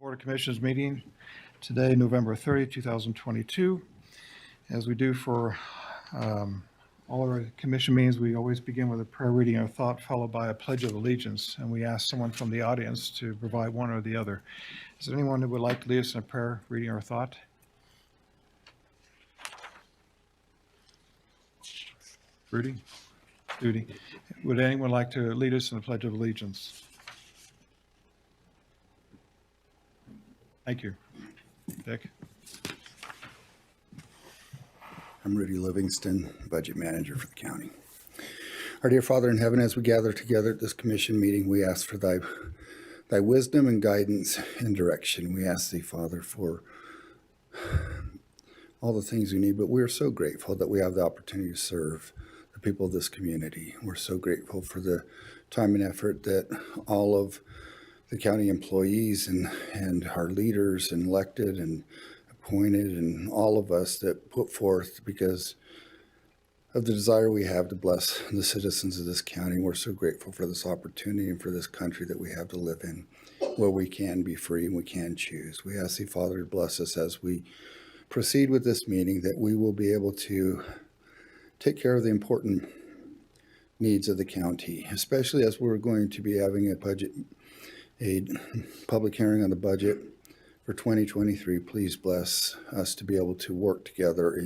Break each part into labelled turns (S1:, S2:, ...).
S1: Board of Commissioners meeting today, November 30th, 2022. As we do for all of our commission meetings, we always begin with a prayer reading or thought followed by a pledge of allegiance, and we ask someone from the audience to provide one or the other. Is there anyone who would like to lead us in a prayer reading or thought? Rudy? Judy? Would anyone like to lead us in a pledge of allegiance? Thank you. Dick?
S2: I'm Rudy Livingston, Budget Manager for the county. Our dear Father in heaven, as we gather together at this commission meeting, we ask for thy wisdom and guidance and direction. We ask thee, Father, for all the things we need, but we are so grateful that we have the opportunity to serve the people of this community. We're so grateful for the time and effort that all of the county employees and our leaders and elected and appointed and all of us that put forth because of the desire we have to bless the citizens of this county. We're so grateful for this opportunity and for this country that we have to live in where we can be free and we can choose. We ask thee, Father, to bless us as we proceed with this meeting, that we will be able to take care of the important needs of the county, especially as we're going to be having a public hearing on the budget for 2023. Please bless us to be able to work together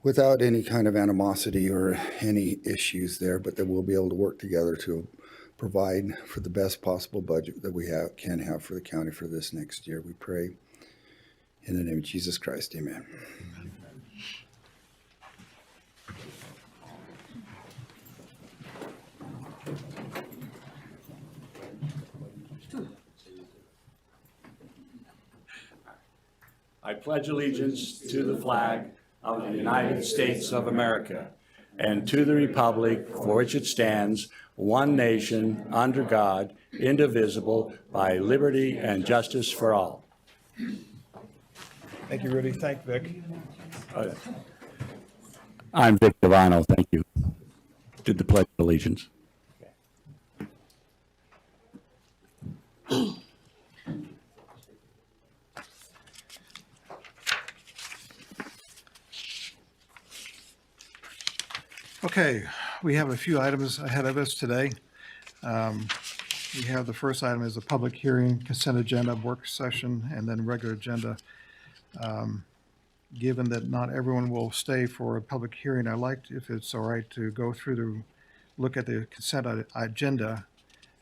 S2: without any kind of animosity or any issues there, but that we'll be able to work together to provide for the best possible budget that we can have for the county for this next year. We pray in the name of Jesus Christ. Amen.
S3: I pledge allegiance to the flag of the United States of America and to the republic for which it stands, one nation, under God, indivisible, by liberty and justice for all.
S1: Thank you, Rudy. Thank Vic.
S3: I'm Vic Devano. Thank you. Did the pledge of allegiance.
S1: Okay, we have a few items ahead of us today. We have the first item is a public hearing, consent agenda, work session, and then regular agenda. Given that not everyone will stay for a public hearing, I'd like, if it's all right, to go through look at the consent agenda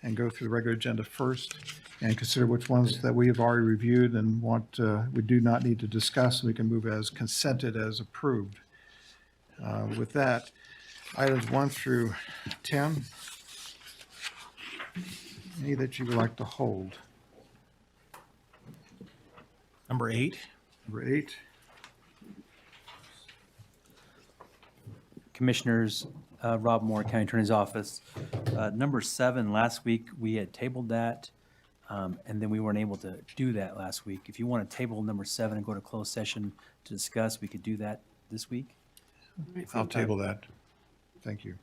S1: and go through the regular agenda first and consider which ones that we have already reviewed and we do not need to discuss, and we can move as consented as approved. With that, items 1 through 10, any that you would like to hold?
S4: Number 8.
S1: Number 8.
S5: Commissioners, Rob Moore, County Attorney's Office. Number 7, last week we had tabled that, and then we weren't able to do that last week. If you want to table number 7 and go to closed session to discuss, we could do that this week.
S1: I'll table that. Thank you.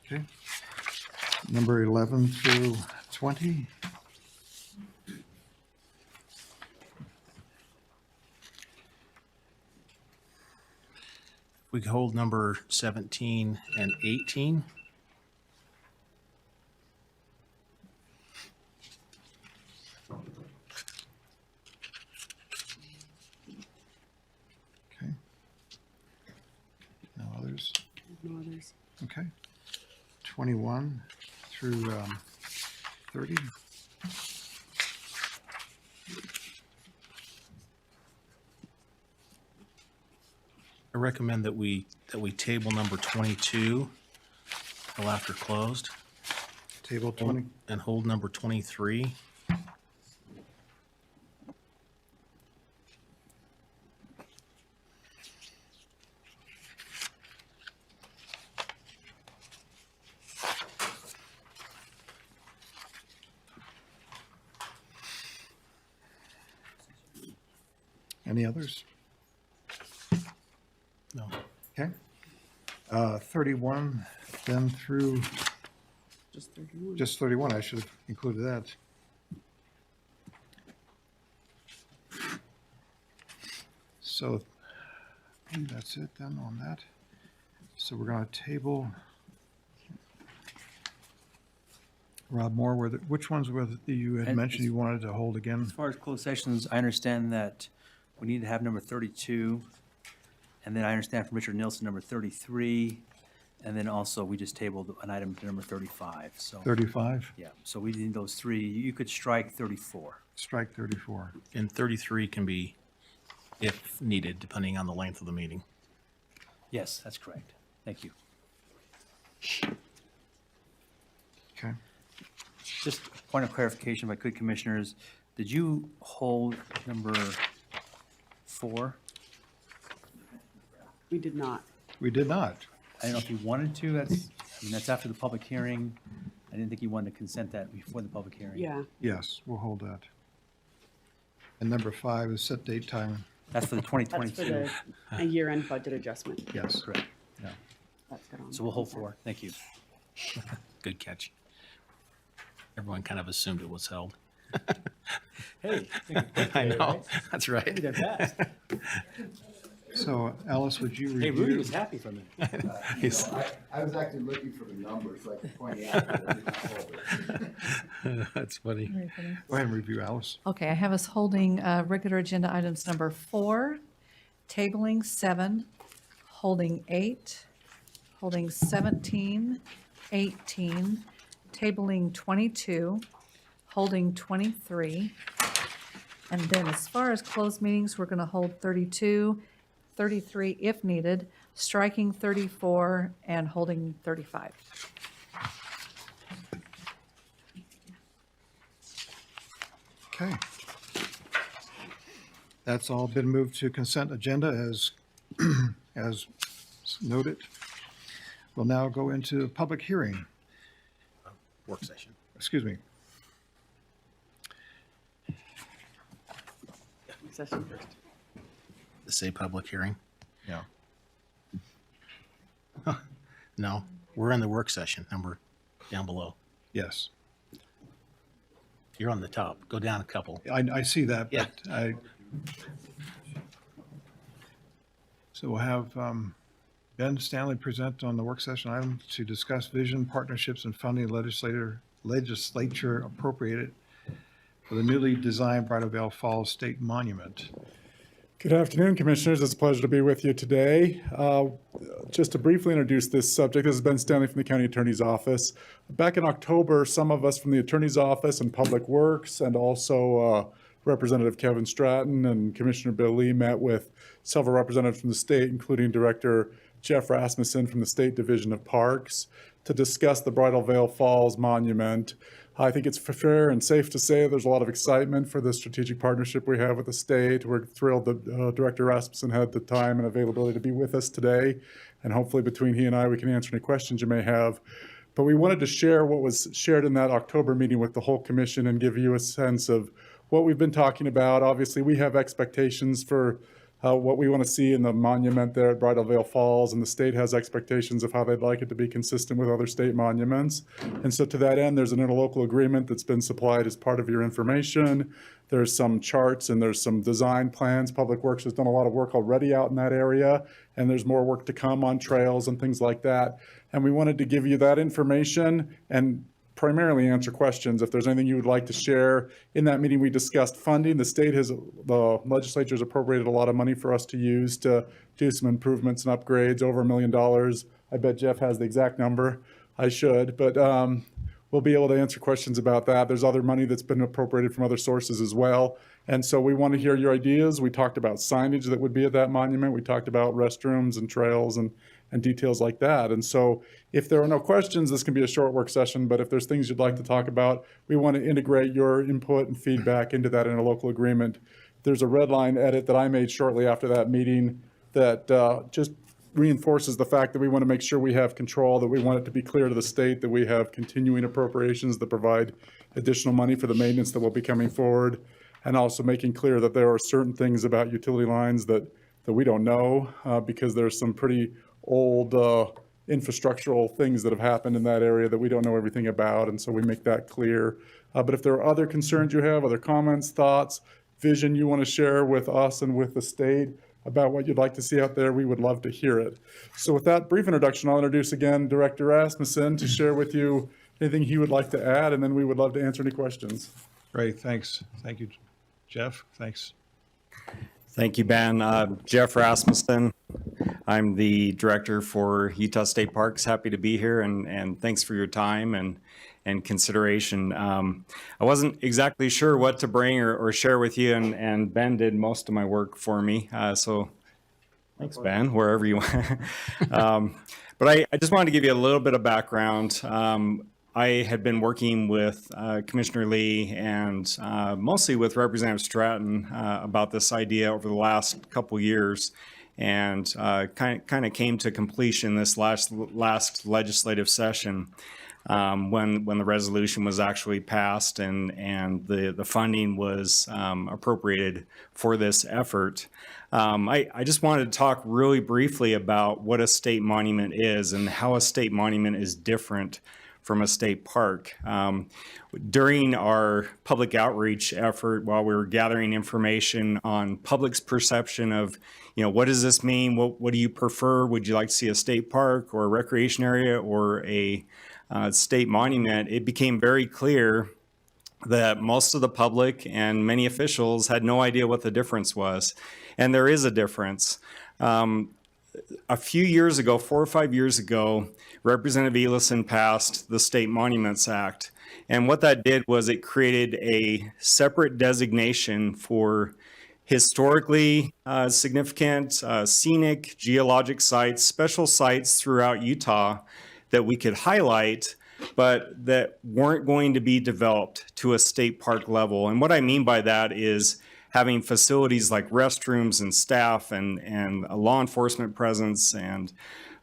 S1: Okay. Number 11 through 20.
S4: We could hold number 17 and 18.
S1: Okay. No others?
S6: No others.
S1: Okay. 21 through 30.
S4: I recommend that we table number 22 till after closed
S1: Table 20.
S4: and hold number 23.
S1: Any others?
S4: No.
S1: Okay. 31 then through
S6: Just 31.
S1: Just 31, I should have included that. So I think that's it then on that. So we're going to table. Rob Moore, which ones were that you had
S5: And
S1: mentioned you wanted to hold again?
S5: As far as closed sessions, I understand that we need to have number 32. And then I understand from Richard Nielsen, number 33. And then also, we just tabled an item to number 35. So,
S1: 35,
S5: yeah, so we need those three. You could strike 34.
S1: strike 34.
S4: And 33 can be, if needed, depending on the length of the meeting.
S5: Yes, that's correct. Thank you.
S1: Okay.
S5: Just a point of clarification, if I could, Commissioners, did you hold number 4?
S6: We did not.
S1: We did not.
S5: I don't know if you wanted to, that's after the public hearing. I didn't think you wanted to consent that before the public hearing.
S6: Yeah.
S1: Yes, we'll hold that. And number 5 is set date time.
S5: That's for the
S6: That's for
S5: 2022.
S6: a year-end budget adjustment.
S1: Yes.
S5: Correct.
S6: That's good on.
S5: So we'll hold 4. Thank you.
S4: Good catch. Everyone kind of assumed it was held.
S5: Hey.
S4: I know, that's right.
S1: So Alice, would you
S5: Hey, Rudy
S1: review?
S5: was happy for a minute.
S4: He's-
S2: I was actually looking for the numbers so I could point out that I did not hold it.
S4: That's funny.
S1: Go ahead and review, Alice.
S7: Okay, I have us holding regular agenda items number 4, tabling 7, holding 8, holding 17, 18, tabling 22, holding 23. And then as far as closed meetings, we're going to hold 32, 33 if needed, striking 34, and holding 35.
S1: Okay. That's all been moved to consent agenda as noted. We'll now go into public hearing.
S4: Work session.
S1: Excuse me.
S6: Session first.
S4: Say public hearing?
S1: Yeah.
S4: No, we're in the work session, number down below.
S1: Yes,
S4: You're on the top. Go down a couple.
S1: I see that,
S4: Yeah.
S1: but so we'll have Ben Stanley present on the work session item to discuss vision, partnerships, and funding legislature appropriated for the newly designed Bridal Veil Falls State Monument.
S8: Good afternoon, Commissioners. It's a pleasure to be with you today. Just to briefly introduce this subject, this is Ben Stanley from the County Attorney's Office. Back in October, some of us from the Attorney's Office and Public Works, and also Representative Kevin Stratton and Commissioner Bill Lee met with several representatives from the state, including Director Jeff Rasmussen from the State Division of Parks, to discuss the Bridal Veil Falls Monument. I think it's fair and safe to say there's a lot of excitement for the strategic partnership we have with the state. We're thrilled that Director Rasmussen had the time and availability to be with us today. And hopefully between he and I, we can answer any questions you may have. But we wanted to share what was shared in that October meeting with the whole commission and give you a sense of what we've been talking about. Obviously, we have expectations for what we want to see in the monument there at Bridal Veil Falls, and the state has expectations of how they'd like it to be consistent with other state monuments. And so to that end, there's an interlocal agreement that's been supplied as part of your information. There's some charts and there's some design plans. Public Works has done a lot of work already out in that area, and there's more work to come on trails and things like that. And we wanted to give you that information and primarily answer questions. If there's anything you would like to share. In that meeting, we discussed funding. The legislature has appropriated a lot of money for us to use to do some improvements and upgrades, over $1 million. I bet Jeff has the exact number. I should, but we'll be able to answer questions about that. There's other money that's been appropriated from other sources as well. And so we want to hear your ideas. We talked about signage that would be at that monument. We talked about restrooms and trails and details like that. And so if there are no questions, this can be a short work session, but if there's things you'd like to talk about, we want to integrate your input and feedback into that interlocal agreement. There's a red line edit that I made shortly after that meeting that just reinforces the fact that we want to make sure we have control, that we want it to be clear to the state that we have continuing appropriations that provide additional money for the maintenance that will be coming forward, and also making clear that there are certain things about utility lines that we don't know because there's some pretty old infrastructural things that have happened in that area that we don't know everything about, and so we make that clear. But if there are other concerns you have, other comments, thoughts, vision you want to share with us and with the state about what you'd like to see out there, we would love to hear it. So with that brief introduction, I'll introduce again Director Rasmussen to share with you anything he would like to add, and then we would love to answer any questions.
S1: Great, thanks. Thank you, Jeff. Thanks.
S9: Thank you, Ben. Jeff Rasmussen. I'm the director for Utah State Parks. Happy to be here, and thanks for your time and consideration. I wasn't exactly sure what to bring or share with you, and Ben did most of my work for me. So thanks, Ben, wherever you went. But I just wanted to give you a little bit of background. I had been working with Commissioner Lee and mostly with Representative Stratton about this idea over the last couple years, and kind of came to completion this last legislative session when the resolution was actually passed and the funding was appropriated for this effort. I just wanted to talk really briefly about what a state monument is and how a state monument is different from a state park. During our public outreach effort, while we were gathering information on public's perception of, what does this mean? What do you prefer? Would you like to see a state park or a recreation area or a state monument? It became very clear that most of the public and many officials had no idea what the difference was. And there is a difference. A few years ago, 4 or 5 years ago, Representative Elison passed the State Monuments Act. And what that did was it created a separate designation for historically significant scenic geologic sites, special sites throughout Utah that we could highlight, but that weren't going to be developed to a state park level. And what I mean by that is having facilities like restrooms and staff and a law enforcement presence and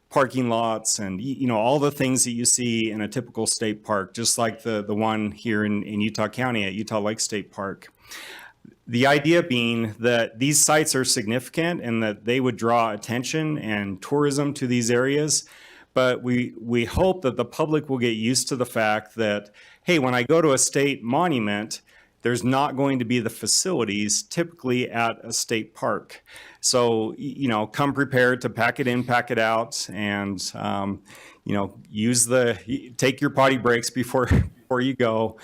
S9: parking lots and all the things that you see in a typical state park, just like the one here in Utah County at Utah Lake State Park. The idea being that these sites are significant and that they would draw attention and tourism to these areas, but we hope that the public will get used to the fact that, hey, when I go to a state monument, there's not going to be the facilities typically at a state park. So, come prepared to pack it in, pack it out, and, take your potty breaks before you go.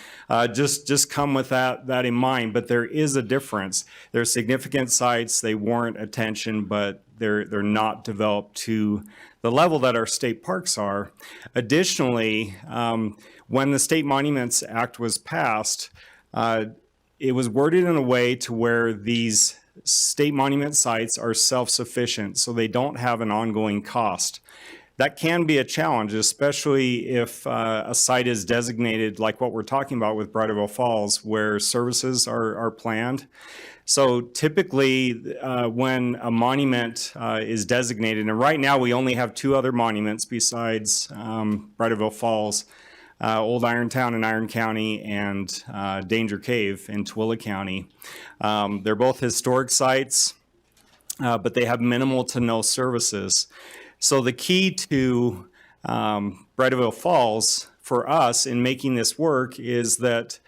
S9: Just come with that in mind. But there is a difference. There are significant sites, they warrant attention, but they're not developed to the level that our state parks are. Additionally, when the State Monuments Act was passed, it was worded in a way to where these state monument sites are self-sufficient, so they don't have an ongoing cost. That can be a challenge, especially if a site is designated like what we're talking about with Bridalveil Falls, where services are planned. So typically, when a monument is designated, and right now we only have 2 other monuments besides Bridalveil Falls, Old Irontown in Iron County and Danger Cave in Tooele County. They're both historic sites, but they have minimal to no services. So the key to Bridalveil Falls for us in making this work is that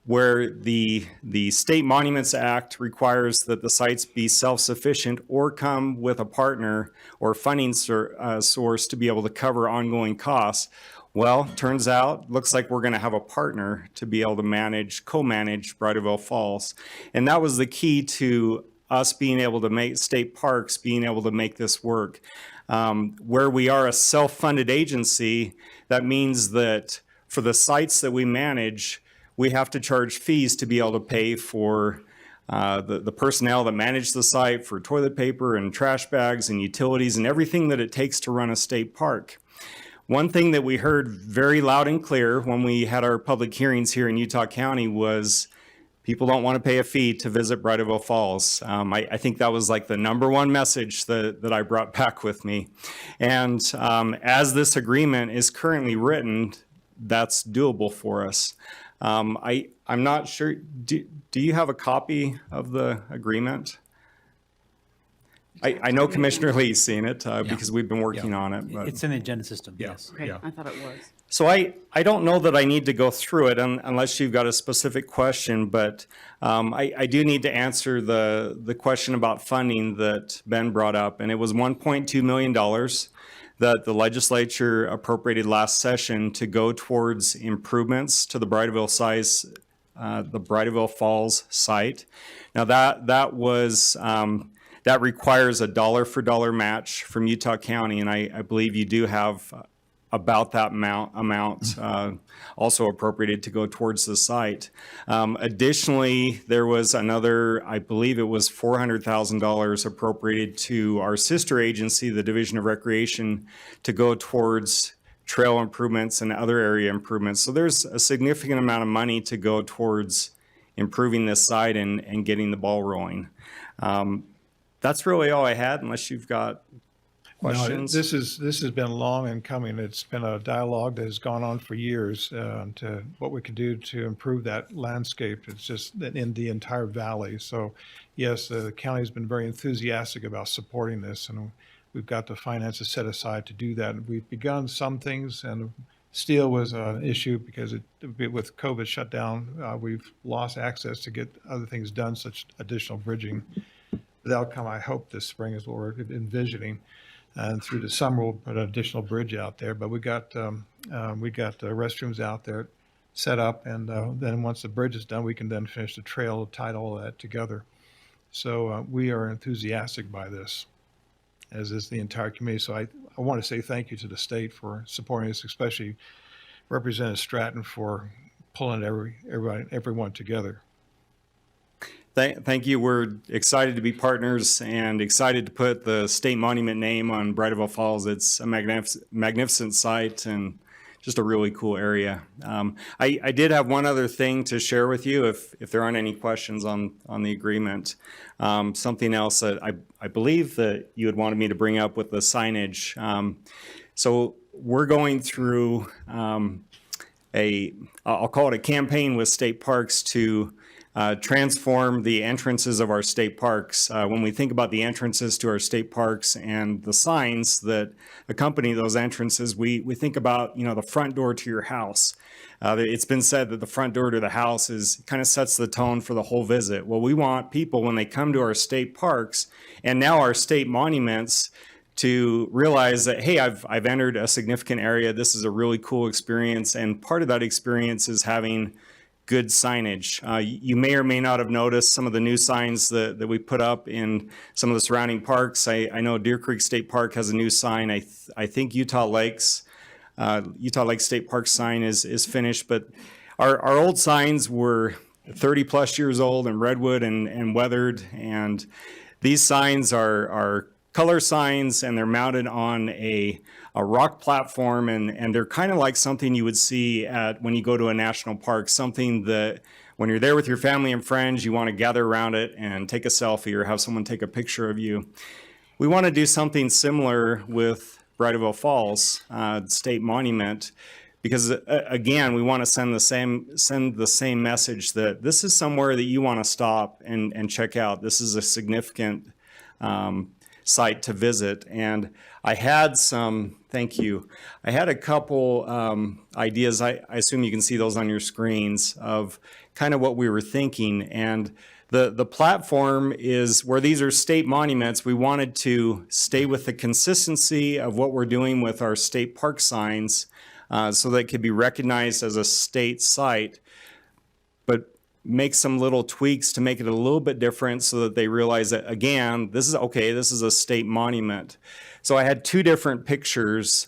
S9: where the State Monuments Act requires that the sites be self-sufficient or come with a partner or funding source to be able to cover ongoing costs. Well, turns out, looks like we're going to have a partner to be able to co-manage Bridalveil Falls. And that was the key to us being able to make state parks, being able to make this work. Where we are a self-funded agency, that means that for the sites that we manage, we have to charge fees to be able to pay for the personnel that manage the site, for toilet paper and trash bags and utilities and everything that it takes to run a state park. One thing that we heard very loud and clear when we had our public hearings here in Utah County was people don't want to pay a fee to visit Bridalveil Falls. I think that was like the ¡1 message that I brought back with me. And as this agreement is currently written, that's doable for us. I'm not sure, do you have a copy of the agreement? I know Commissioner Lee's seen it because we've been working on it, but.
S5: It's in the agenda system, yes.
S6: Okay, I thought it was.
S9: So I don't know that I need to go through it unless you've got a specific question, but I do need to answer the question about funding that Ben brought up. And it was $1.2 million that the legislature appropriated last session to go towards improvements to the Bridalveil Falls site. Now that was, that requires a dollar for dollar match from Utah County. And I believe you do have about that amount also appropriated to go towards the site. Additionally, there was another, I believe it was $400,000 appropriated to our sister agency, the Division of Recreation, to go towards trail improvements and other area improvements. So there's a significant amount of money to go towards improving this site and getting the ball rolling. That's really all I had, unless you've got
S1: No,
S9: questions.
S1: this has been long in coming. It's been a dialogue that has gone on for years to what we can do to improve that landscape. It's just in the entire valley. So yes, the county's been very enthusiastic about supporting this, and we've got the finances set aside to do that. We've begun some things, and steel was an issue because with COVID shutdown, we've lost access to get other things done, such additional bridging. The outcome, I hope, this spring is what we're envisioning. And through the summer, we'll put an additional bridge out there. But we got restrooms out there set up, and then once the bridge is done, we can then finish the trail, tie all of that together. So we are enthusiastic by this, as is the entire community. So I want to say thank you to the state for supporting us, especially Representative Stratton for pulling everyone together.
S9: Thank you. We're excited to be partners and excited to put the state monument name on Bridalveil Falls. It's a magnificent site and just a really cool area. I did have one other thing to share with you if there aren't any questions on the agreement. Something else that I believe that you had wanted me to bring up with the signage. So we're going through I'll call it a campaign with state parks to transform the entrances of our state parks. When we think about the entrances to our state parks and the signs that accompany those entrances, we think about, the front door to your house. It's been said that the front door to the house kind of sets the tone for the whole visit. Well, we want people, when they come to our state parks and now our state monuments, to realize that, hey, I've entered a significant area. This is a really cool experience. And part of that experience is having good signage. You may or may not have noticed some of the new signs that we put up in some of the surrounding parks. I know Deer Creek State Park has a new sign. I think Utah Lakes State Park sign is finished, but our old signs were 30 plus years old and redwood and weathered. And these signs are color signs, and they're mounted on a rock platform, and they're kind of like something you would see when you go to a national park, something that when you're there with your family and friends, you want to gather around it and take a selfie or have someone take a picture of you. We want to do something similar with Bridalveil Falls State Monument, because again, we want to send the same message that this is somewhere that you want to stop and check out. This is a significant site to visit. And I had a couple ideas. I assume you can see those on your screens of kind of what we were thinking. And the platform is where these are state monuments. We wanted to stay with the consistency of what we're doing with our state park signs so that it could be recognized as a state site, but make some little tweaks to make it a little bit different so that they realize that, again, this is a state monument. So I had two different pictures.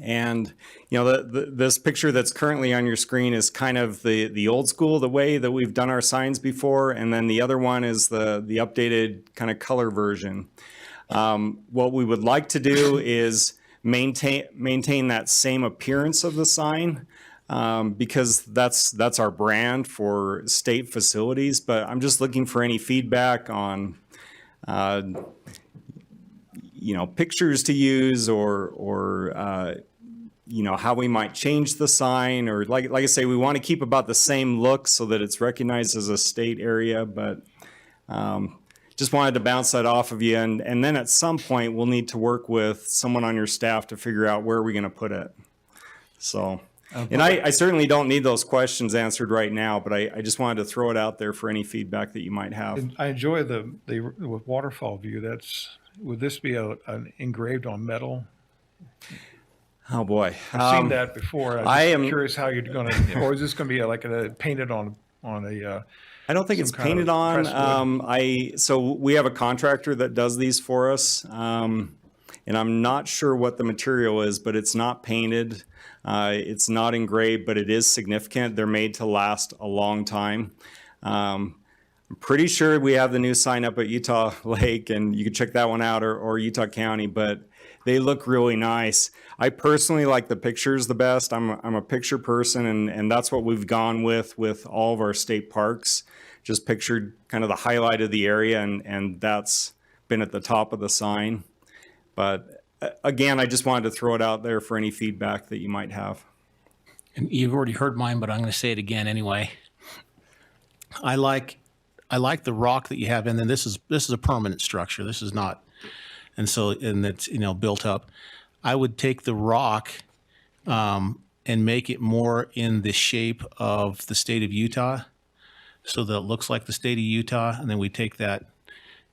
S9: And, this picture that's currently on your screen is kind of the old school, the way that we've done our signs before. And then the other one is the updated kind of color version. What we would like to do is maintain that same appearance of the sign. Because that's our brand for state facilities, but I'm just looking for any feedback on, pictures to use or how we might change the sign, or like I say, we want to keep about the same look so that it's recognized as a state area, but just wanted to bounce that off of you. And then at some point, we'll need to work with someone on your staff to figure out where we're going to put it. So, and I certainly don't need those questions answered right now, but I just wanted to throw it out there for any feedback that you might have.
S1: And I enjoy the with waterfall view. Would this be an engraved on metal?
S9: Oh, boy.
S1: I've seen that before.
S9: I
S1: I'm
S9: am-
S1: curious how you're going to, or is this going to be painted on a,
S9: I don't think
S1: some
S9: it's
S1: kind
S9: painted
S1: of
S9: on.
S1: pressed wood.
S9: So we have a contractor that does these for us. And I'm not sure what the material is, but it's not painted. It's not engraved, but it is significant. They're made to last a long time. I'm pretty sure we have the new sign up at Utah Lake, and you can check that one out, or Utah County, but they look really nice. I personally like the pictures the best. I'm a picture person, and that's what we've gone with all of our state parks. Just pictured kind of the highlight of the area, and that's been at the top of the sign. But again, I just wanted to throw it out there for any feedback that you might have.
S4: And you've already heard mine, but I'm going to say it again anyway. I like the rock that you have in there. This is a permanent structure. This is not, and it's built up. I would take the rock and make it more in the shape of the state of Utah, so that it looks like the state of Utah. And then we take that,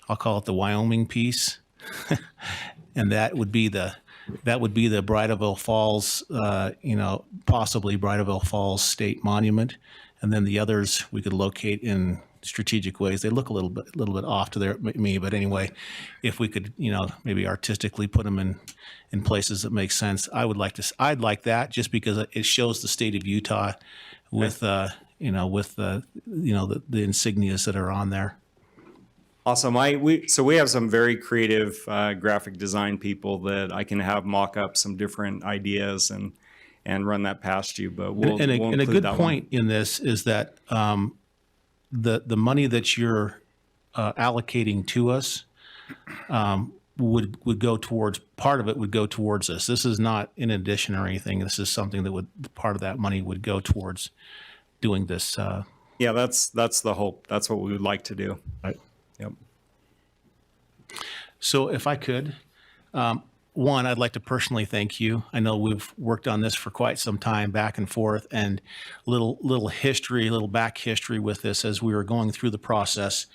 S4: I'll call it the Wyoming piece, and that would be the Bridalveil Falls, possibly Bridalveil Falls State Monument, and then the others we could locate in strategic ways. They look a little bit off to me, but anyway, if we could, maybe artistically put them in places that make sense, I'd like that, just because it shows the state of Utah with the insignias that are on there.
S9: Awesome. So we have some very creative graphic design people that I can have mock up some different ideas and run that past you. But we'll
S4: And a
S9: include
S4: good
S9: that
S4: point in this is that the money that you're allocating to us would go towards, part of it would go towards this. This is not in addition or anything. This is something that part of that money would go towards doing this.
S9: Yeah, that's the hope. That's what we would like to do.
S4: Right.
S9: Yep.
S4: So if I could, one, I'd like to personally thank you. I know we've worked on this for quite some time, back and forth, and little back history with this as we were going through the process.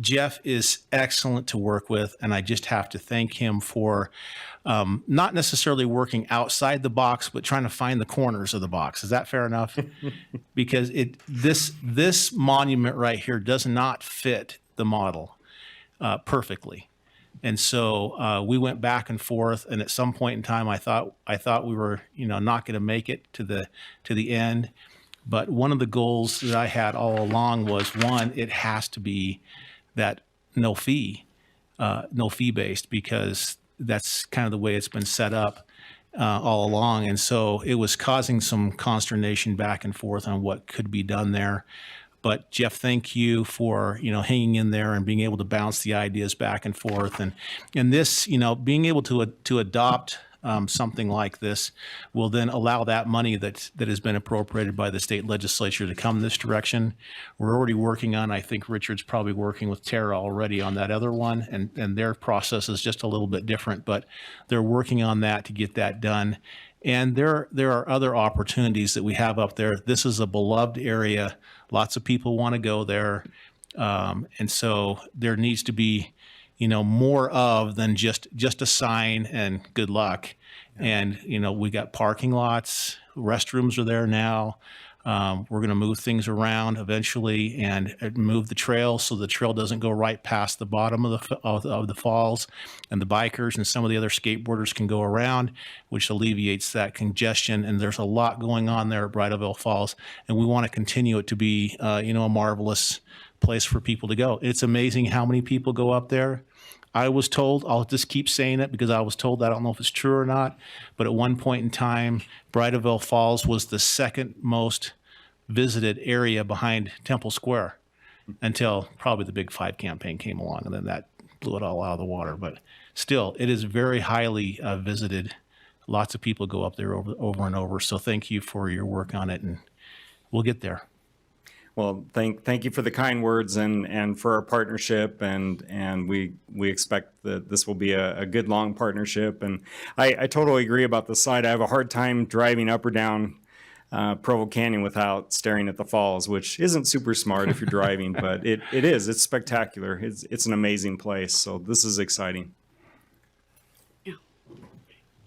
S4: Jeff is excellent to work with, and I just have to thank him for not necessarily working outside the box, but trying to find the corners of the box. Is that fair enough? Because this monument right here does not fit the model perfectly. And so we went back and forth, and at some point in time, I thought we were, not going to make it to the end. But one of the goals that I had all along was, one, it has to be that no fee based, because that's kind of the way it's been set up all along. And so it was causing some consternation back and forth on what could be done there. But Jeff, thank you for, hanging in there and being able to bounce the ideas back and forth. And this, being able to adopt something like this will then allow that money that has been appropriated by the state legislature to come this direction. We're already working on, I think Richard's probably working with Tara already on that other one, and their process is just a little bit different, but they're working on that to get that done. And there are other opportunities that we have up there. This is a beloved area. Lots of people want to go there. And so there needs to be, more of than just a sign and good luck. And, we got parking lots, restrooms are there now. We're going to move things around eventually and move the trail so the trail doesn't go right past the bottom of the falls, and the bikers and some of the other skateboarders can go around, which alleviates that congestion. And there's a lot going on there at Bridalveil Falls, and we want to continue it to be, a marvelous place for people to go. It's amazing how many people go up there. I was told, I'll just keep saying it because I was told, I don't know if it's true or not, but at one point in time, Bridalveil Falls was the second most visited area behind Temple Square until probably the Big 5 campaign came along, and then that blew it all out of the water. But still, it is very highly visited. Lots of people go up there over and over. So thank you for your work on it, and we'll get there.
S9: Well, thank you for the kind words and for our partnership, and we expect that this will be a good, long partnership. And I totally agree about the site. I have a hard time driving up or down Provo Canyon without staring at the falls, which isn't super smart if you're driving, but it is. It's spectacular. It's an amazing place. So this is exciting.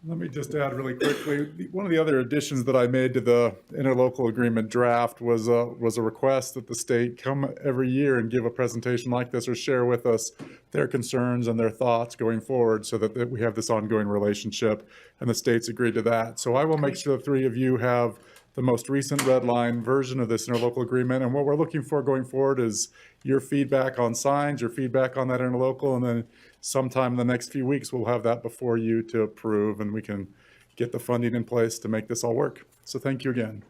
S8: Let me just add really quickly, one of the other additions that I made to the interlocal agreement draft was a request that the state come every year and give a presentation like this or share with us their concerns and their thoughts going forward so that we have this ongoing relationship, and the state's agreed to that. So I will make sure the three of you have the most recent red line version of this interlocal agreement, and what we're looking for going forward is your feedback on signs, your feedback on that interlocal, and then sometime in the next few weeks, we'll have that before you to approve, and we can get the funding in place to make this all work. So thank you again.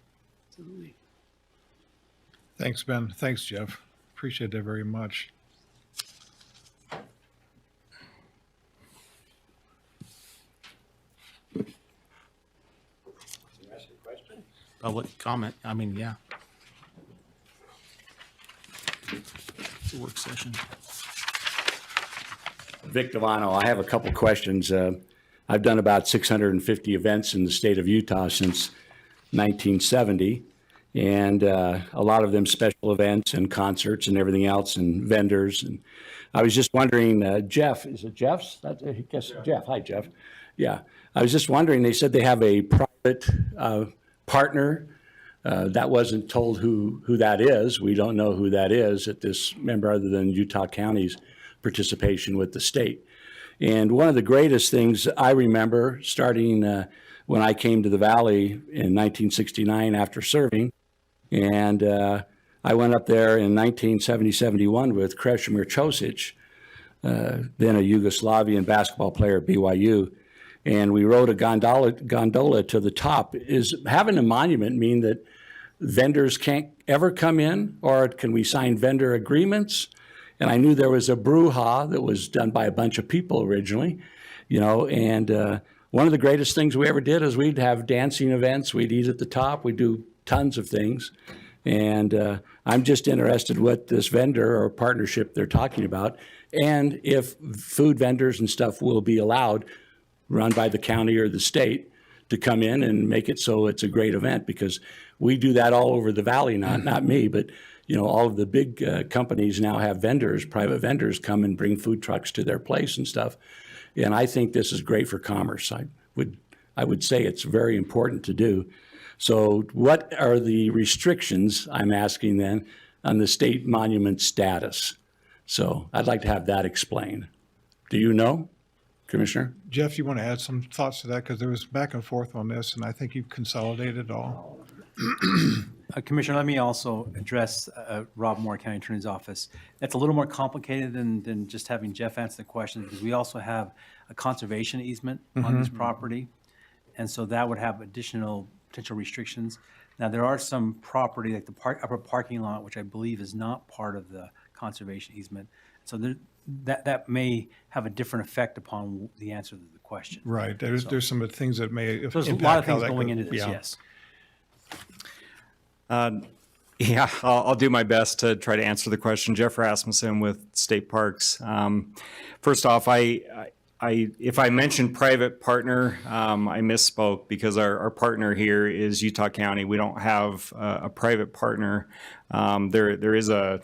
S1: Thanks, Ben. Thanks, Jeff. Appreciate that very much.
S4: Public comment, I mean, yeah. It's a work session.
S3: Vic Devano, I have a couple questions. I've done about 650 events in the state of Utah since 1970, and a lot of them special events and concerts and everything else, and vendors. And I was just wondering, Jeff, is it Jeff's? I guess Jeff. Hi, Jeff. Yeah, I was just wondering. They said they have a private partner. That wasn't told who that is. We don't know who that is at this member, other than Utah County's participation with the state. And one of the greatest things I remember starting when I came to the Valley in 1969 after serving, and I went up there in 1970-71 with Krešimir Ćosić, then a Yugoslavian basketball player at BYU, and we rode a gondola to the top. Is having a monument mean that vendors can't ever come in, or can we sign vendor agreements? And I knew there was a brouhaha that was done by a bunch of people originally, and one of the greatest things we ever did is we'd have dancing events, we'd eat at the top, we'd do tons of things. And I'm just interested what this vendor or partnership they're talking about, and if food vendors and stuff will be allowed, run by the county or the state, to come in and make it so it's a great event, because we do that all over the Valley, not me, but all of the big companies now have vendors, private vendors come and bring food trucks to their place and stuff. And I think this is great for commerce. I would say it's very important to do. So what are the restrictions, I'm asking then, on the state monument status? So I'd like to have that explained. Do you know, Commissioner?
S1: Jeff, you want to add some thoughts to that? Because there was back and forth on this, and I think you've consolidated it all.
S5: Commissioner, let me also address Rob Moore, County Attorney's Office. That's a little more complicated than just having Jeff answer the question, because we also have a conservation easement on this property. And so that would have additional potential restrictions. Now, there are some property, like the upper parking lot, which I believe is not part of the conservation easement. So that may have a different effect upon the answer to the question.
S1: Right. There's some of the things that may
S5: So there's a
S1: impact
S5: lot of
S1: how
S5: things
S1: that
S5: going
S1: goes.
S5: into this,
S1: Yeah.
S5: yes.
S9: Yeah, I'll do my best to try to answer the question. Jeff Rasmussen with State Parks. First off, if I mentioned private partner, I misspoke, because our partner here is Utah County. We don't have a private partner. There is a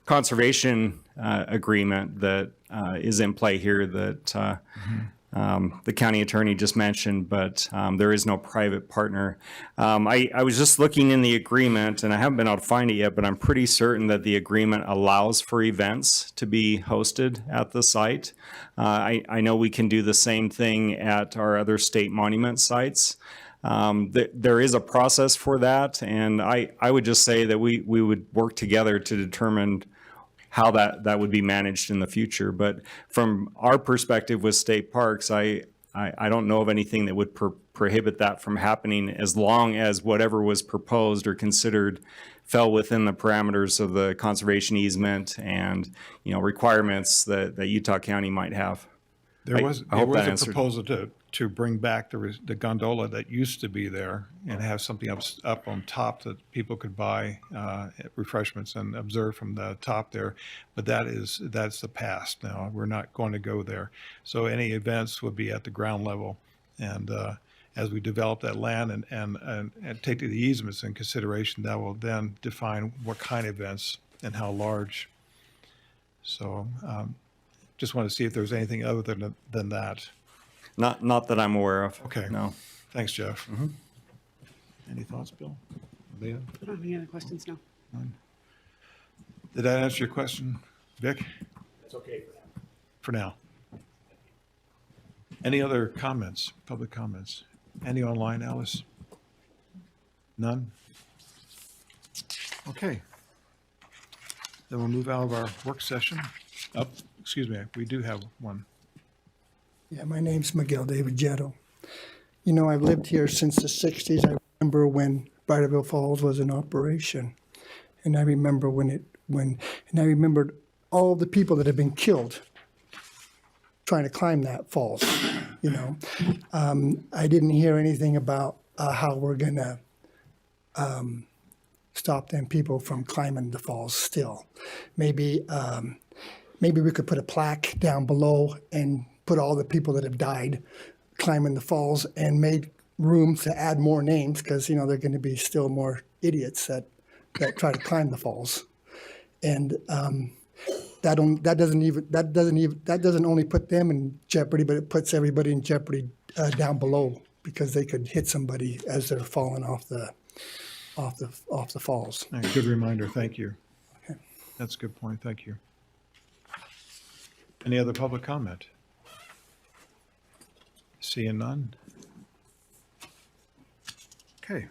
S9: conservation agreement that is in play here that the county attorney just mentioned, but there is no private partner. I was just looking in the agreement, and I haven't been able to find it yet, but I'm pretty certain that the agreement allows for events to be hosted at the site. I know we can do the same thing at our other state monument sites. There is a process for that, and I would just say that we would work together to determine how that would be managed in the future. But from our perspective with state parks, I don't know of anything that would prohibit that from happening, as long as whatever was proposed or considered fell within the parameters of the conservation easement and requirements that Utah County might have.
S1: There was
S9: I hope that
S1: a
S9: answered.
S1: proposal to to bring back the gondola that used to be there and have something up on top that people could buy refreshments and observe from the top there. But that's the past now. We're not going to go there. So any events would be at the ground level. And as we develop that land and take the easements in consideration, that will then define what kind of events and how large. So just want to see if there's anything other than that.
S9: Not that I'm aware of.
S1: Okay.
S9: No.
S1: Thanks, Jeff. Any thoughts, Bill? Leah?
S6: I don't have any other questions, no.
S1: Did that answer your question, Vic?
S3: It's okay
S1: For now. Any other comments, public comments? Any online, Alice? None? Okay. Then we'll move out of our work session. Excuse me, we do have one.
S10: Yeah, my name's Miguel David Jetto. You know, I've lived here since the 60s. I remember when Briarville Falls was in operation. And I remember and I remembered all the people that have been killed trying to climb that falls, you know. I didn't hear anything about how we're gonna stop them people from climbing the falls still. Maybe we could put a plaque down below and put all the people that have died climbing the falls and made room to add more names because, you know, there are going to be still more idiots that try to climb the falls. And that doesn't only put them in jeopardy, but it puts everybody in jeopardy down below because they could hit somebody as they're falling off the falls.
S1: Good reminder, thank you. That's a good point, thank you. Any other public comment? Seeing none? Okay.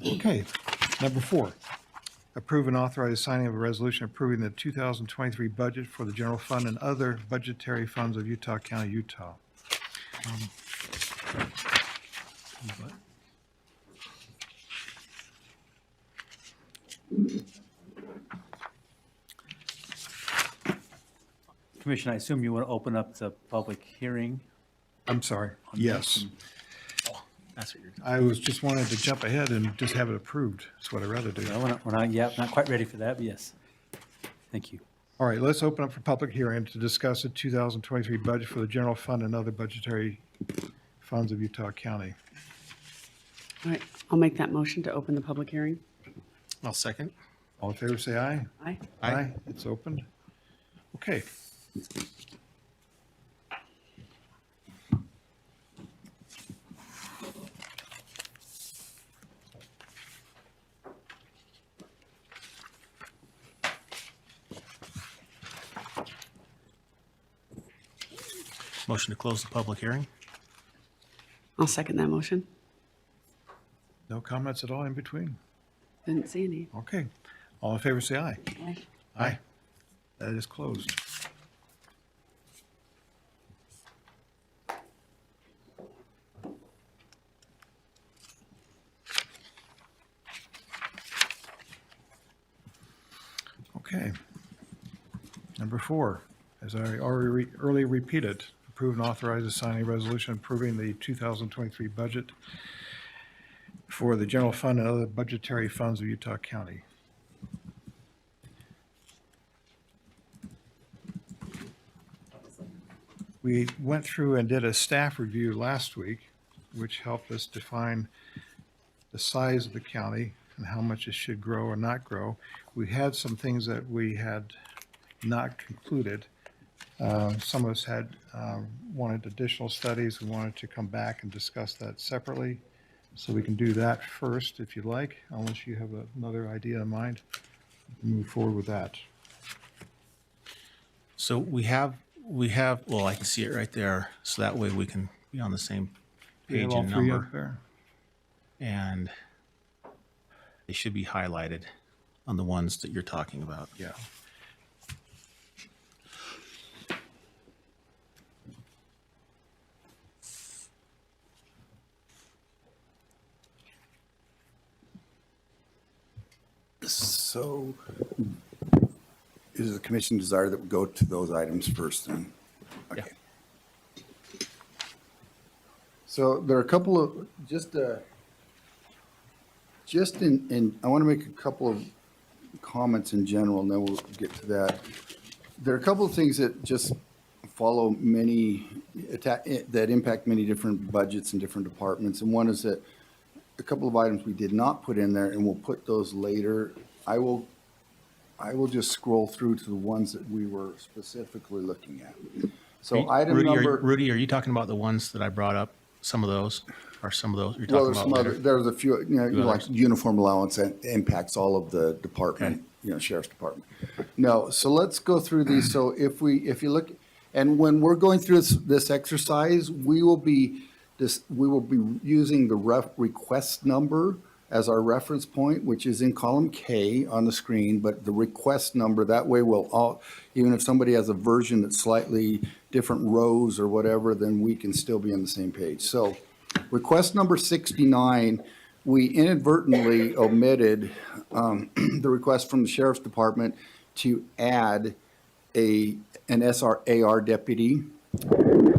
S1: Okay, number 4, approve and authorize signing of a resolution approving the 2023 budget for the general fund and other budgetary funds of Utah County, Utah.
S5: Commissioner, I assume you want to open up the public hearing?
S1: I'm sorry, yes.
S4: That's what you're.
S1: I was just wanted to jump ahead and just have it approved. That's what I'd rather do.
S5: No, we're not yet, not quite ready for that, but yes. Thank you.
S1: All right, let's open up for public hearing to discuss the 2023 budget for the general fund and other budgetary funds of Utah County.
S6: All right, I'll make that motion to open the public hearing.
S4: I'll second.
S1: All in favor, say aye.
S6: Aye.
S1: Aye. It's opened. Okay.
S4: Motion to close the public hearing.
S6: I'll second that motion.
S1: No comments at all in between?
S6: Didn't see any.
S1: Okay. All in favor, say aye.
S6: Aye.
S1: Aye. That is closed. Okay. Number 4, as I already earlier repeated, approve and authorize the signing of a resolution approving the 2023 budget for the general fund and other budgetary funds of Utah County. We went through and did a staff review last week, which helped us define the size of the county and how much it should grow or not grow. We had some things that we had not concluded. Some of us had wanted additional studies. We wanted to come back and discuss that separately. So we can do that first if you'd like, unless you have another idea in mind. Move forward with that.
S4: So we have, well, I can see it right there. So that way we can be on the same
S1: You have
S4: page
S1: all
S4: and
S1: three
S4: number.
S1: up there?
S4: And They should be highlighted on the ones that you're talking about.
S1: Yeah.
S2: So is the commission desire that we go to those items first then? Okay. So there are a couple of, I want to make a couple of comments in general, and then we'll get to that. There are a couple of things that just follow that impact many different budgets and different departments. And one is that a couple of items we did not put in there, and we'll put those later. I will just scroll through to the ones that we were specifically looking at. So item number.
S4: Rudy, are you talking about the ones that I brought up? Some of those, or some of those you're
S2: Well,
S4: talking
S2: there's
S4: about
S2: some other,
S4: later?
S2: there's a few, like
S4: others?
S2: uniform allowance that impacts all of the department, sheriff's department. No, so let's go through these. So if you look, and when we're going through this exercise, we will be using the request number as our reference point, which is in column K on the screen, but the request number, that way we'll all, even if somebody has a version that's slightly different rows or whatever, then we can still be on the same page. So request number 69, we inadvertently omitted the request from the sheriff's department to add an SRAR deputy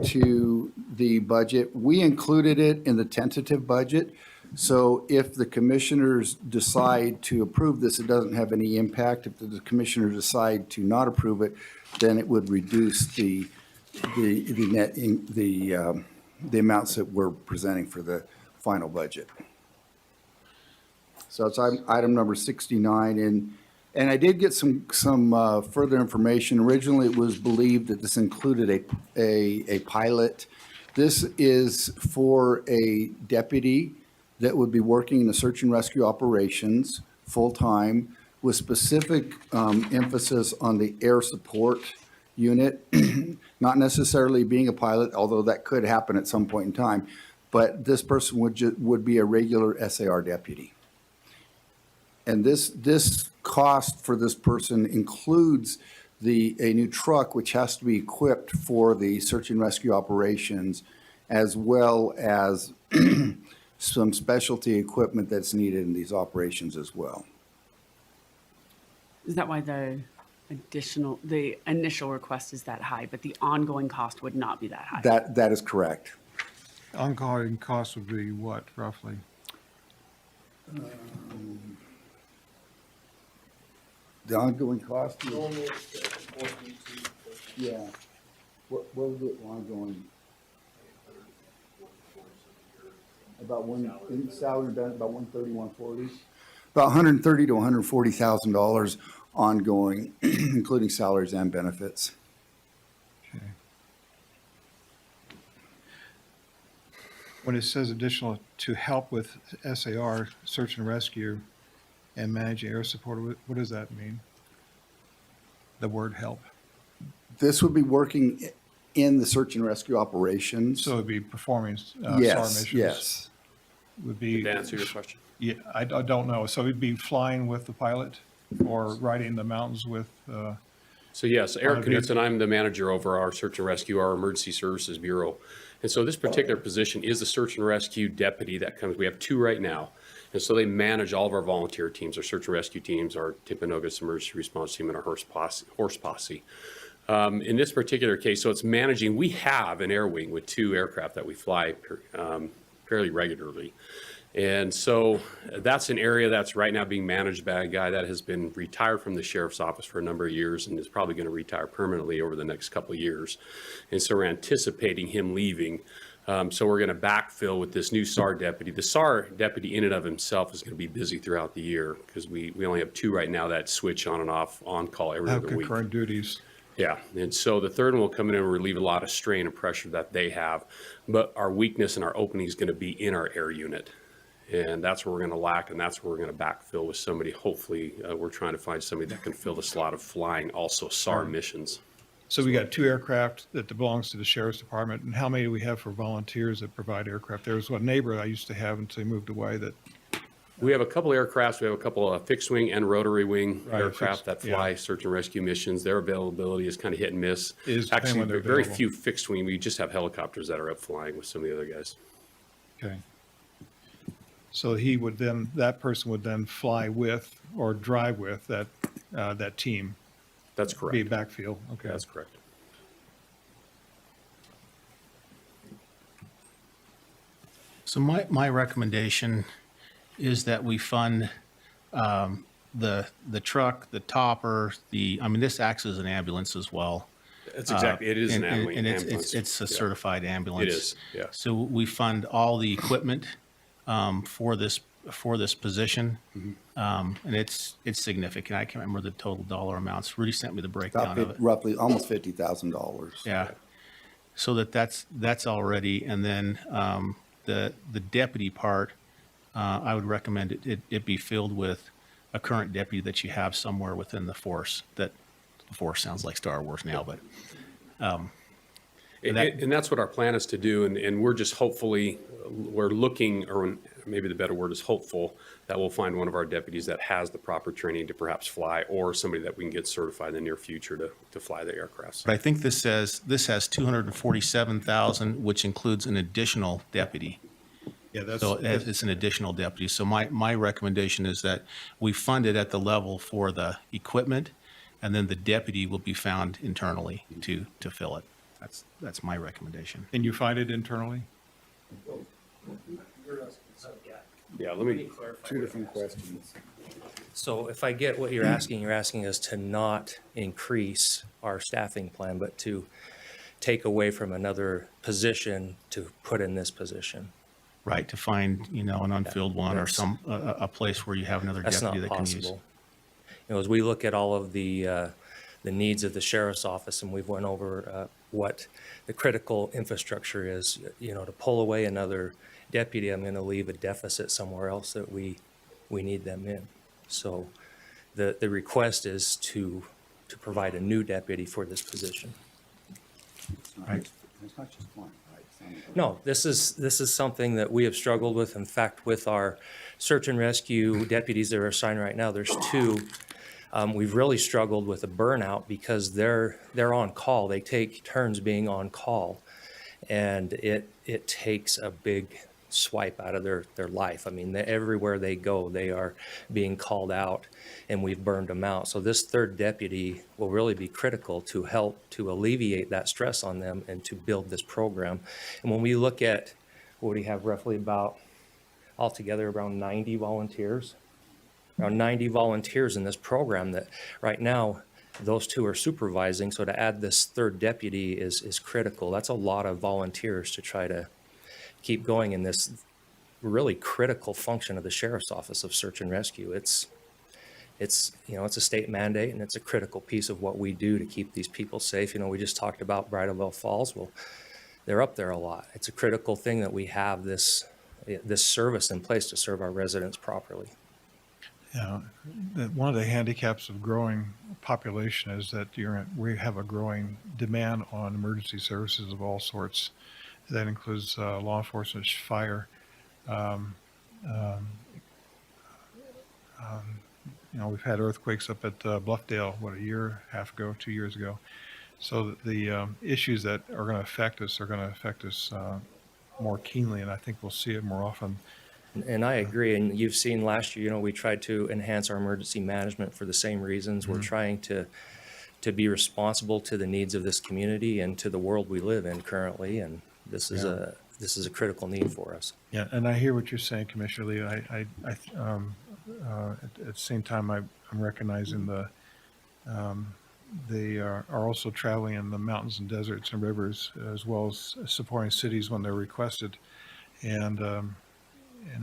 S2: to the budget. We included it in the tentative budget. So if the commissioners decide to approve this, it doesn't have any impact. If the commissioners decide to not approve it, then it would reduce the amounts that we're presenting for the final budget. So it's item number 69, and I did get some further information. Originally, it was believed that this included a pilot. This is for a deputy that would be working in the search and rescue operations full-time with specific emphasis on the air support unit, not necessarily being a pilot, although that could happen at some point in time, but this person would be a regular SAR deputy. And this cost for this person includes a new truck, which has to be equipped for the search and rescue operations, as well as some specialty equipment that's needed in these operations as well.
S6: Is that why the initial request is that high, but the ongoing cost would not be that high?
S2: That is correct.
S1: Ongoing cost would be what, roughly?
S2: The ongoing cost? Yeah. What was it ongoing? About in salary and benefit, about 130, 140? About $130,000 to $140,000 ongoing, including salaries and benefits.
S1: Okay. When it says additional to help with SAR, search and rescue, and managing air support, what does that mean? The word help.
S2: This would be working in the search and rescue operations.
S1: So it'd be performing SAR
S2: Yes,
S1: missions?
S2: yes.
S1: Would be.
S11: To answer your question.
S1: Yeah, I don't know. So it'd be flying with the pilot or riding the mountains with,
S11: So yes, Eric
S1: vehicle.
S11: Knutson, I'm the manager over our search and rescue, our emergency services bureau. And so this particular position is the search and rescue deputy that comes, we have two right now. And so they manage all of our volunteer teams, our search and rescue teams, our Timpanogos emergency response team, and our horse posse. In this particular case, so it's managing, we have an air wing with 2 aircraft that we fly fairly regularly. And so that's an area that's right now being managed by a guy that has been retired from the sheriff's office for a number of years and is probably going to retire permanently over the next couple of years. And so we're anticipating him leaving. So we're going to backfill with this new SAR deputy. The SAR deputy in and of himself is going to be busy throughout the year because we only have 2 right now that switch on and off on call every
S1: have
S11: other week.
S1: concurrent duties.
S11: Yeah, and so the third one will come in and relieve a lot of strain and pressure that they have. But our weakness and our opening is going to be in our air unit. And that's where we're going to lack, and that's where we're going to backfill with somebody. Hopefully, we're trying to find somebody that can fill the slot of flying also SAR missions.
S1: So we got 2 aircraft that belongs to the sheriff's department, and how many do we have for volunteers that provide aircraft? There was one neighbor I used to have until he moved away that
S11: We have a couple aircrafts. We have a couple of fixed wing and rotary wing
S1: Right,
S11: aircraft that
S1: fixed,
S11: fly
S1: yeah.
S11: search and rescue missions. Their availability is kind of hit and miss.
S1: It is depending
S11: Actually,
S1: when they're
S11: very
S1: available.
S11: few fixed wing. We just have helicopters that are up flying with some of the other guys.
S1: Okay. So he would then, that person would then fly with or drive with that team,
S11: That's
S1: be
S11: correct.
S1: backfield, okay.
S11: That's correct.
S4: So my recommendation is that we fund the truck, the topper, I mean, this acts as an ambulance as well.
S11: That's exactly, it is an
S4: And
S11: ambulance.
S4: it's a
S11: Yeah.
S4: certified ambulance.
S11: It is, yeah.
S4: So we fund all the equipment for this position.
S11: Mm-hmm.
S4: And it's significant. I can't remember the total dollar amounts. Rudy sent me the breakdown of it.
S2: Roughly almost $50,000.
S4: Yeah. So that's already, and then the deputy part, I would recommend it be filled with a current deputy that you have somewhere within the force. That the force sounds like Star Wars now, but
S11: And that's what our plan is to do, and we're just hopefully, we're looking, or maybe the better word is hopeful, that we'll find one of our deputies that has the proper training to perhaps fly, or somebody that we can get certified in the near future to fly the aircraft.
S4: but I think this has 247,000, which includes an additional deputy.
S1: Yeah, that's,
S4: So it's an additional deputy. So my recommendation is that we fund it at the level for the equipment, and then the deputy will be found internally to fill it. That's my recommendation.
S1: can you find it internally?
S11: Yeah, let me,
S2: Two different questions.
S12: So if I get what you're asking us to not increase our staffing plan, but to take away from another position to put in this position.
S4: Right, to find, an unfilled one or
S12: That's-
S4: a place where you have another
S12: That's not
S4: deputy that can use.
S12: possible. As we look at all of the needs of the sheriff's office, and we've went over what the critical infrastructure is, to pull away another deputy, I'm gonna leave a deficit somewhere else that we need them in. So the request is to provide a new deputy for this position.
S4: Right.
S2: It's not just one, right?
S12: No, this is something that we have struggled with. In fact, with our search and rescue deputies that are assigned right now, there's two. We've really struggled with a burnout because they're on call. They take turns being on call, and it takes a big swipe out of their life. I mean, everywhere they go, they are being called out, and we've burned them out. So this third deputy will really be critical to help to alleviate that stress on them and to build this program. And when we look at what we have roughly about altogether around 90 volunteers, around 90 volunteers in this program that right now those two are supervising. So to add this third deputy is critical. That's a lot of volunteers to try to keep going in this really critical function of the sheriff's office of search and rescue. It's a state mandate, and it's a critical piece of what we do to keep these people safe. We just talked about Bridalveil Falls. Well, they're up there a lot. It's a critical thing that we have this service in place to serve our residents properly.
S1: Yeah, one of the handicaps of growing population is that we have a growing demand on emergency services of all sorts. That includes law enforcement, fire. We've had earthquakes up at Bluffdale, a year and a half ago, 2 years ago. So the issues that are going to affect us more keenly, and I think we'll see it more often.
S12: And I agree. And you've seen last year, we tried to enhance our emergency management for the same reasons. We're trying to be responsible to the needs of this community and to the world we live in currently. And this is a critical need for us.
S1: Yeah, and I hear what you're saying, Commissioner Lee. At the same time, I'm recognizing they are also traveling in the mountains and deserts and rivers, as well as supporting cities when they're requested, and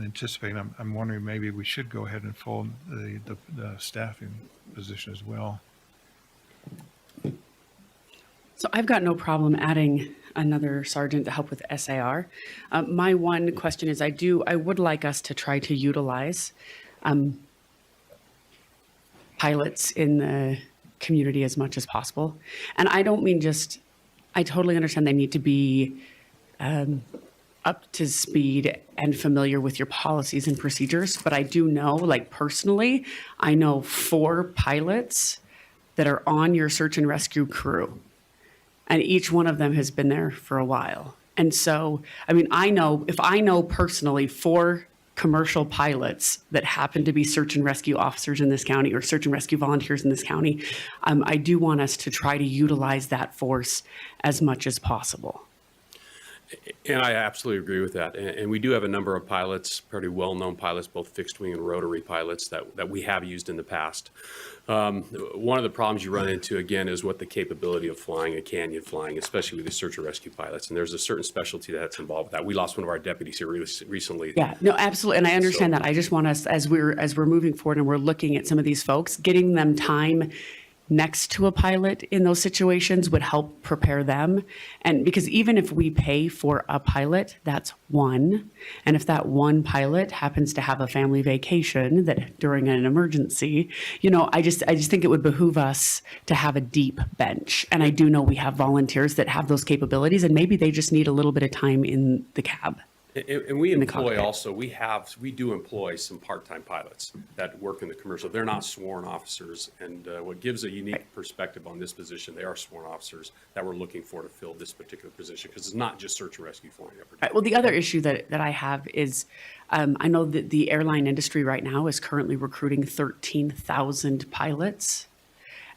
S1: anticipating. I'm wondering maybe we should go ahead and fold the staffing position as well.
S6: So I've got no problem adding another sergeant to help with SAR. My one question is I would like us to try to utilize pilots in the community as much as possible. And I don't mean I totally understand they need to be up to speed and familiar with your policies and procedures, but I do know, like personally, I know 4 pilots that are on your search and rescue crew. And each one of them has been there for a while. And so, I mean, if I know personally 4 commercial pilots that happen to be search and rescue officers in this county or search and rescue volunteers in this county, I do want us to try to utilize that force as much as possible.
S11: And I absolutely agree with that. And we do have a number of pilots, pretty well-known pilots, both fixed wing and rotary pilots that we have used in the past. One of the problems you run into, again, is what the capability of flying a canyon flying, especially with the search and rescue pilots. And there's a certain specialty that's involved with that. We lost one of our deputies here recently.
S6: Yeah, no, absolutely. And I understand that. I just want us, as we're moving forward and we're looking at some of these folks, getting them time next to a pilot in those situations would help prepare them. And because even if we pay for a pilot, that's one. And if that one pilot happens to have a family vacation that during an emergency, I just think it would behoove us to have a deep bench. And I do know we have volunteers that have those capabilities, and maybe they just need a little bit of time in the cab.
S11: And we
S6: the
S11: employ
S6: cockpit.
S11: also, we do employ some part-time pilots that work in the commercial. They're not sworn officers. And what gives a unique perspective on this position, they are sworn officers that we're looking for to fill this particular position, because it's not just search and rescue flying.
S6: Right. Well, the other issue that I have is I know that the airline industry right now is currently recruiting 13,000 pilots.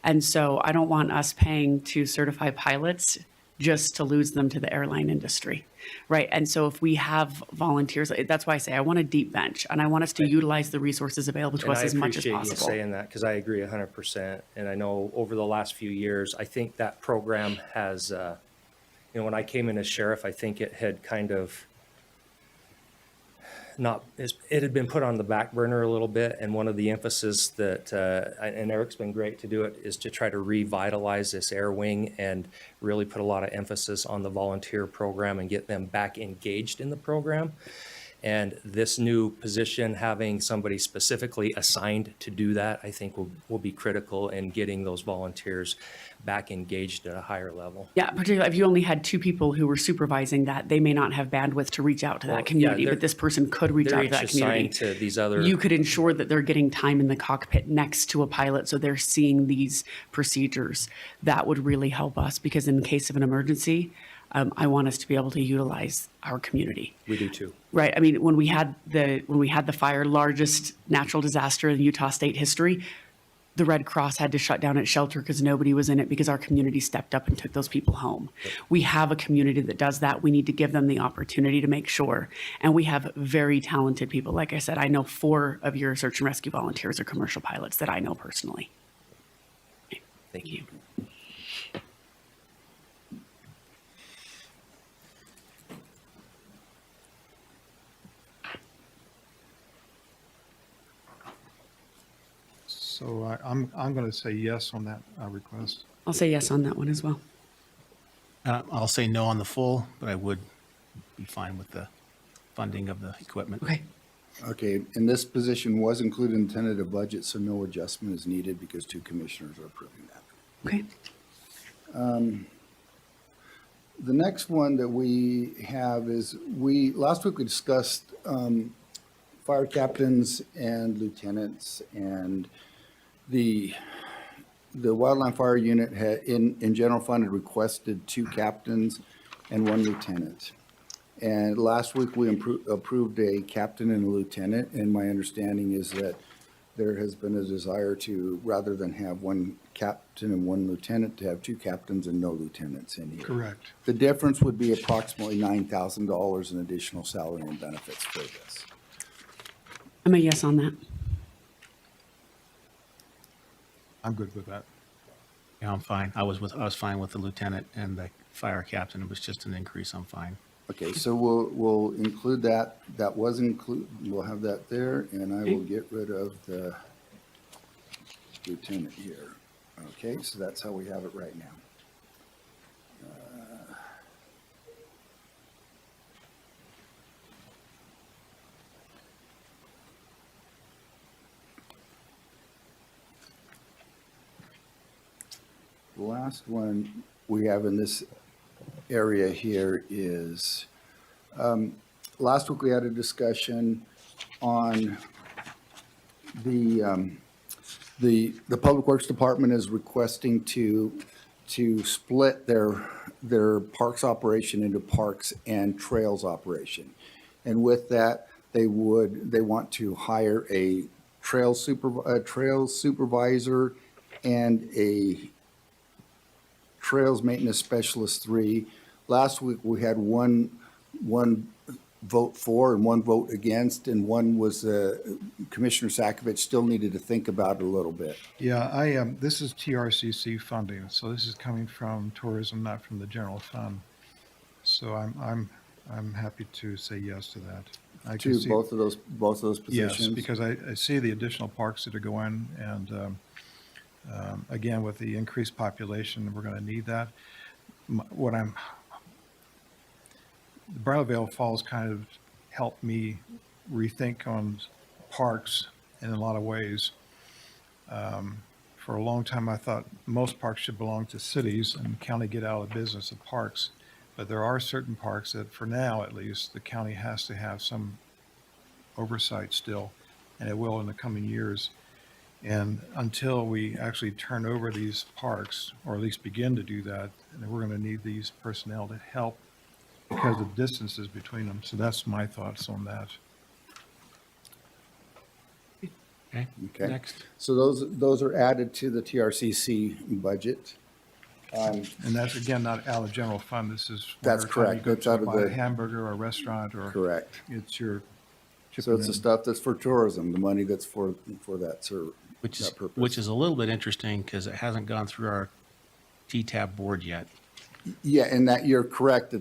S6: And so I don't want us paying to certify pilots just to lose them to the airline industry, right? And so if we have volunteers, that's why I say I want a deep bench, and I want us to utilize the resources available to
S12: And
S6: us
S12: I
S6: as much as
S12: appreciate you
S6: possible.
S12: saying that, because I agree 100%. And I know over the last few years, I think that program has, when I came in as sheriff, I think it had kind of it had been put on the back burner a little bit. And one of the emphasis that, and Eric's been great to do it, is to try to revitalize this air wing and really put a lot of emphasis on the volunteer program and get them back engaged in the program. And this new position, having somebody specifically assigned to do that, I think will be critical in getting those volunteers back engaged at a higher level.
S6: Yeah, particularly if you only had 2 people who were supervising that, they may not have bandwidth to reach out to
S12: Well,
S6: that community,
S12: yeah,
S6: but this person could reach
S12: They're
S6: out to
S12: each
S6: that community.
S12: assigned to these other.
S6: You could ensure that they're getting time in the cockpit next to a pilot, so they're seeing these procedures. That would really help us, because in case of an emergency, I want us to be able to utilize our community.
S12: We do too.
S6: Right. I mean, when we had the fire, largest natural disaster in Utah state history, the Red Cross had to shut down its shelter because nobody was in it, because our community stepped up and took those people home. We have a community that does that. We need to give them the opportunity to make sure. And we have very talented people. Like I said, I know 4 of your search and rescue volunteers are commercial pilots that I know personally. Thank you.
S1: So I'm going to say yes on that request.
S6: I'll say yes on that one as well.
S4: I'll say no on the full, but I would be fine with the funding of the equipment.
S6: Okay.
S2: Okay, and this position was included in tentative budget, so no adjustment is needed because 2 commissioners are approving that.
S6: Okay.
S2: The next one that we have is, last week we discussed fire captains and lieutenants, and the wildland fire unit had, in general fund, had requested 2 captains and 1 lieutenant. And last week we approved a captain and a lieutenant, and my understanding is that there has been a desire to, rather than have 1 captain and 1 lieutenant, to have 2 captains and no lieutenants in here.
S1: Correct.
S2: The difference would be approximately $9,000 in additional salary and benefits for this.
S6: I'm a yes on that.
S1: I'm good with that.
S4: Yeah, I'm fine. I was fine with the lieutenant and the fire captain. It was just an increase. I'm fine.
S2: Okay, so we'll include that. That was we'll have that there, and I will get rid of the lieutenant here. Okay, so that's how we have it right now. The last one we have in this area here is Last week, we had a discussion on the Public Works Department is requesting to split their parks operation into parks and trails operation. And with that, they want to hire a trails supervisor and a trails maintenance specialist 3. Last week, we had one vote for and one vote against, and one was Commissioner Sakovic still needed to think about it a little bit.
S1: Yeah, this is TRCC funding, so this is coming from tourism, not from the general fund. So I'm happy to say yes to that. I can
S2: To
S1: see-
S2: both of those positions?
S1: Yes, because I see the additional parks that are going, and again, with the increased population, we're going to need that. Bridalveil Falls kind of helped me rethink on parks in a lot of ways. For a long time, I thought most parks should belong to cities and county get out of the business of parks. But there are certain parks that, for now at least, the county has to have some oversight still, and it will in the coming years. And until we actually turn over these parks, or at least begin to do that, and we're going to need these personnel to help because of distances between them. So that's my thoughts on that.
S4: Okay,
S2: Okay.
S4: next.
S2: So those are added to the TRCC budget.
S1: And that's, again, not out of general fund. This is.
S2: That's
S1: whenever time
S2: correct.
S1: you go
S2: That's
S1: to
S2: out of
S1: buy a
S2: the-
S1: hamburger or a restaurant, or
S2: Correct.
S1: it's your.
S2: So it's the stuff that's for tourism, the money that's for that
S4: Which is,
S2: that purpose.
S4: which is a little bit interesting because it hasn't gone through our TTAB board yet.
S2: Yeah, and that, you're correct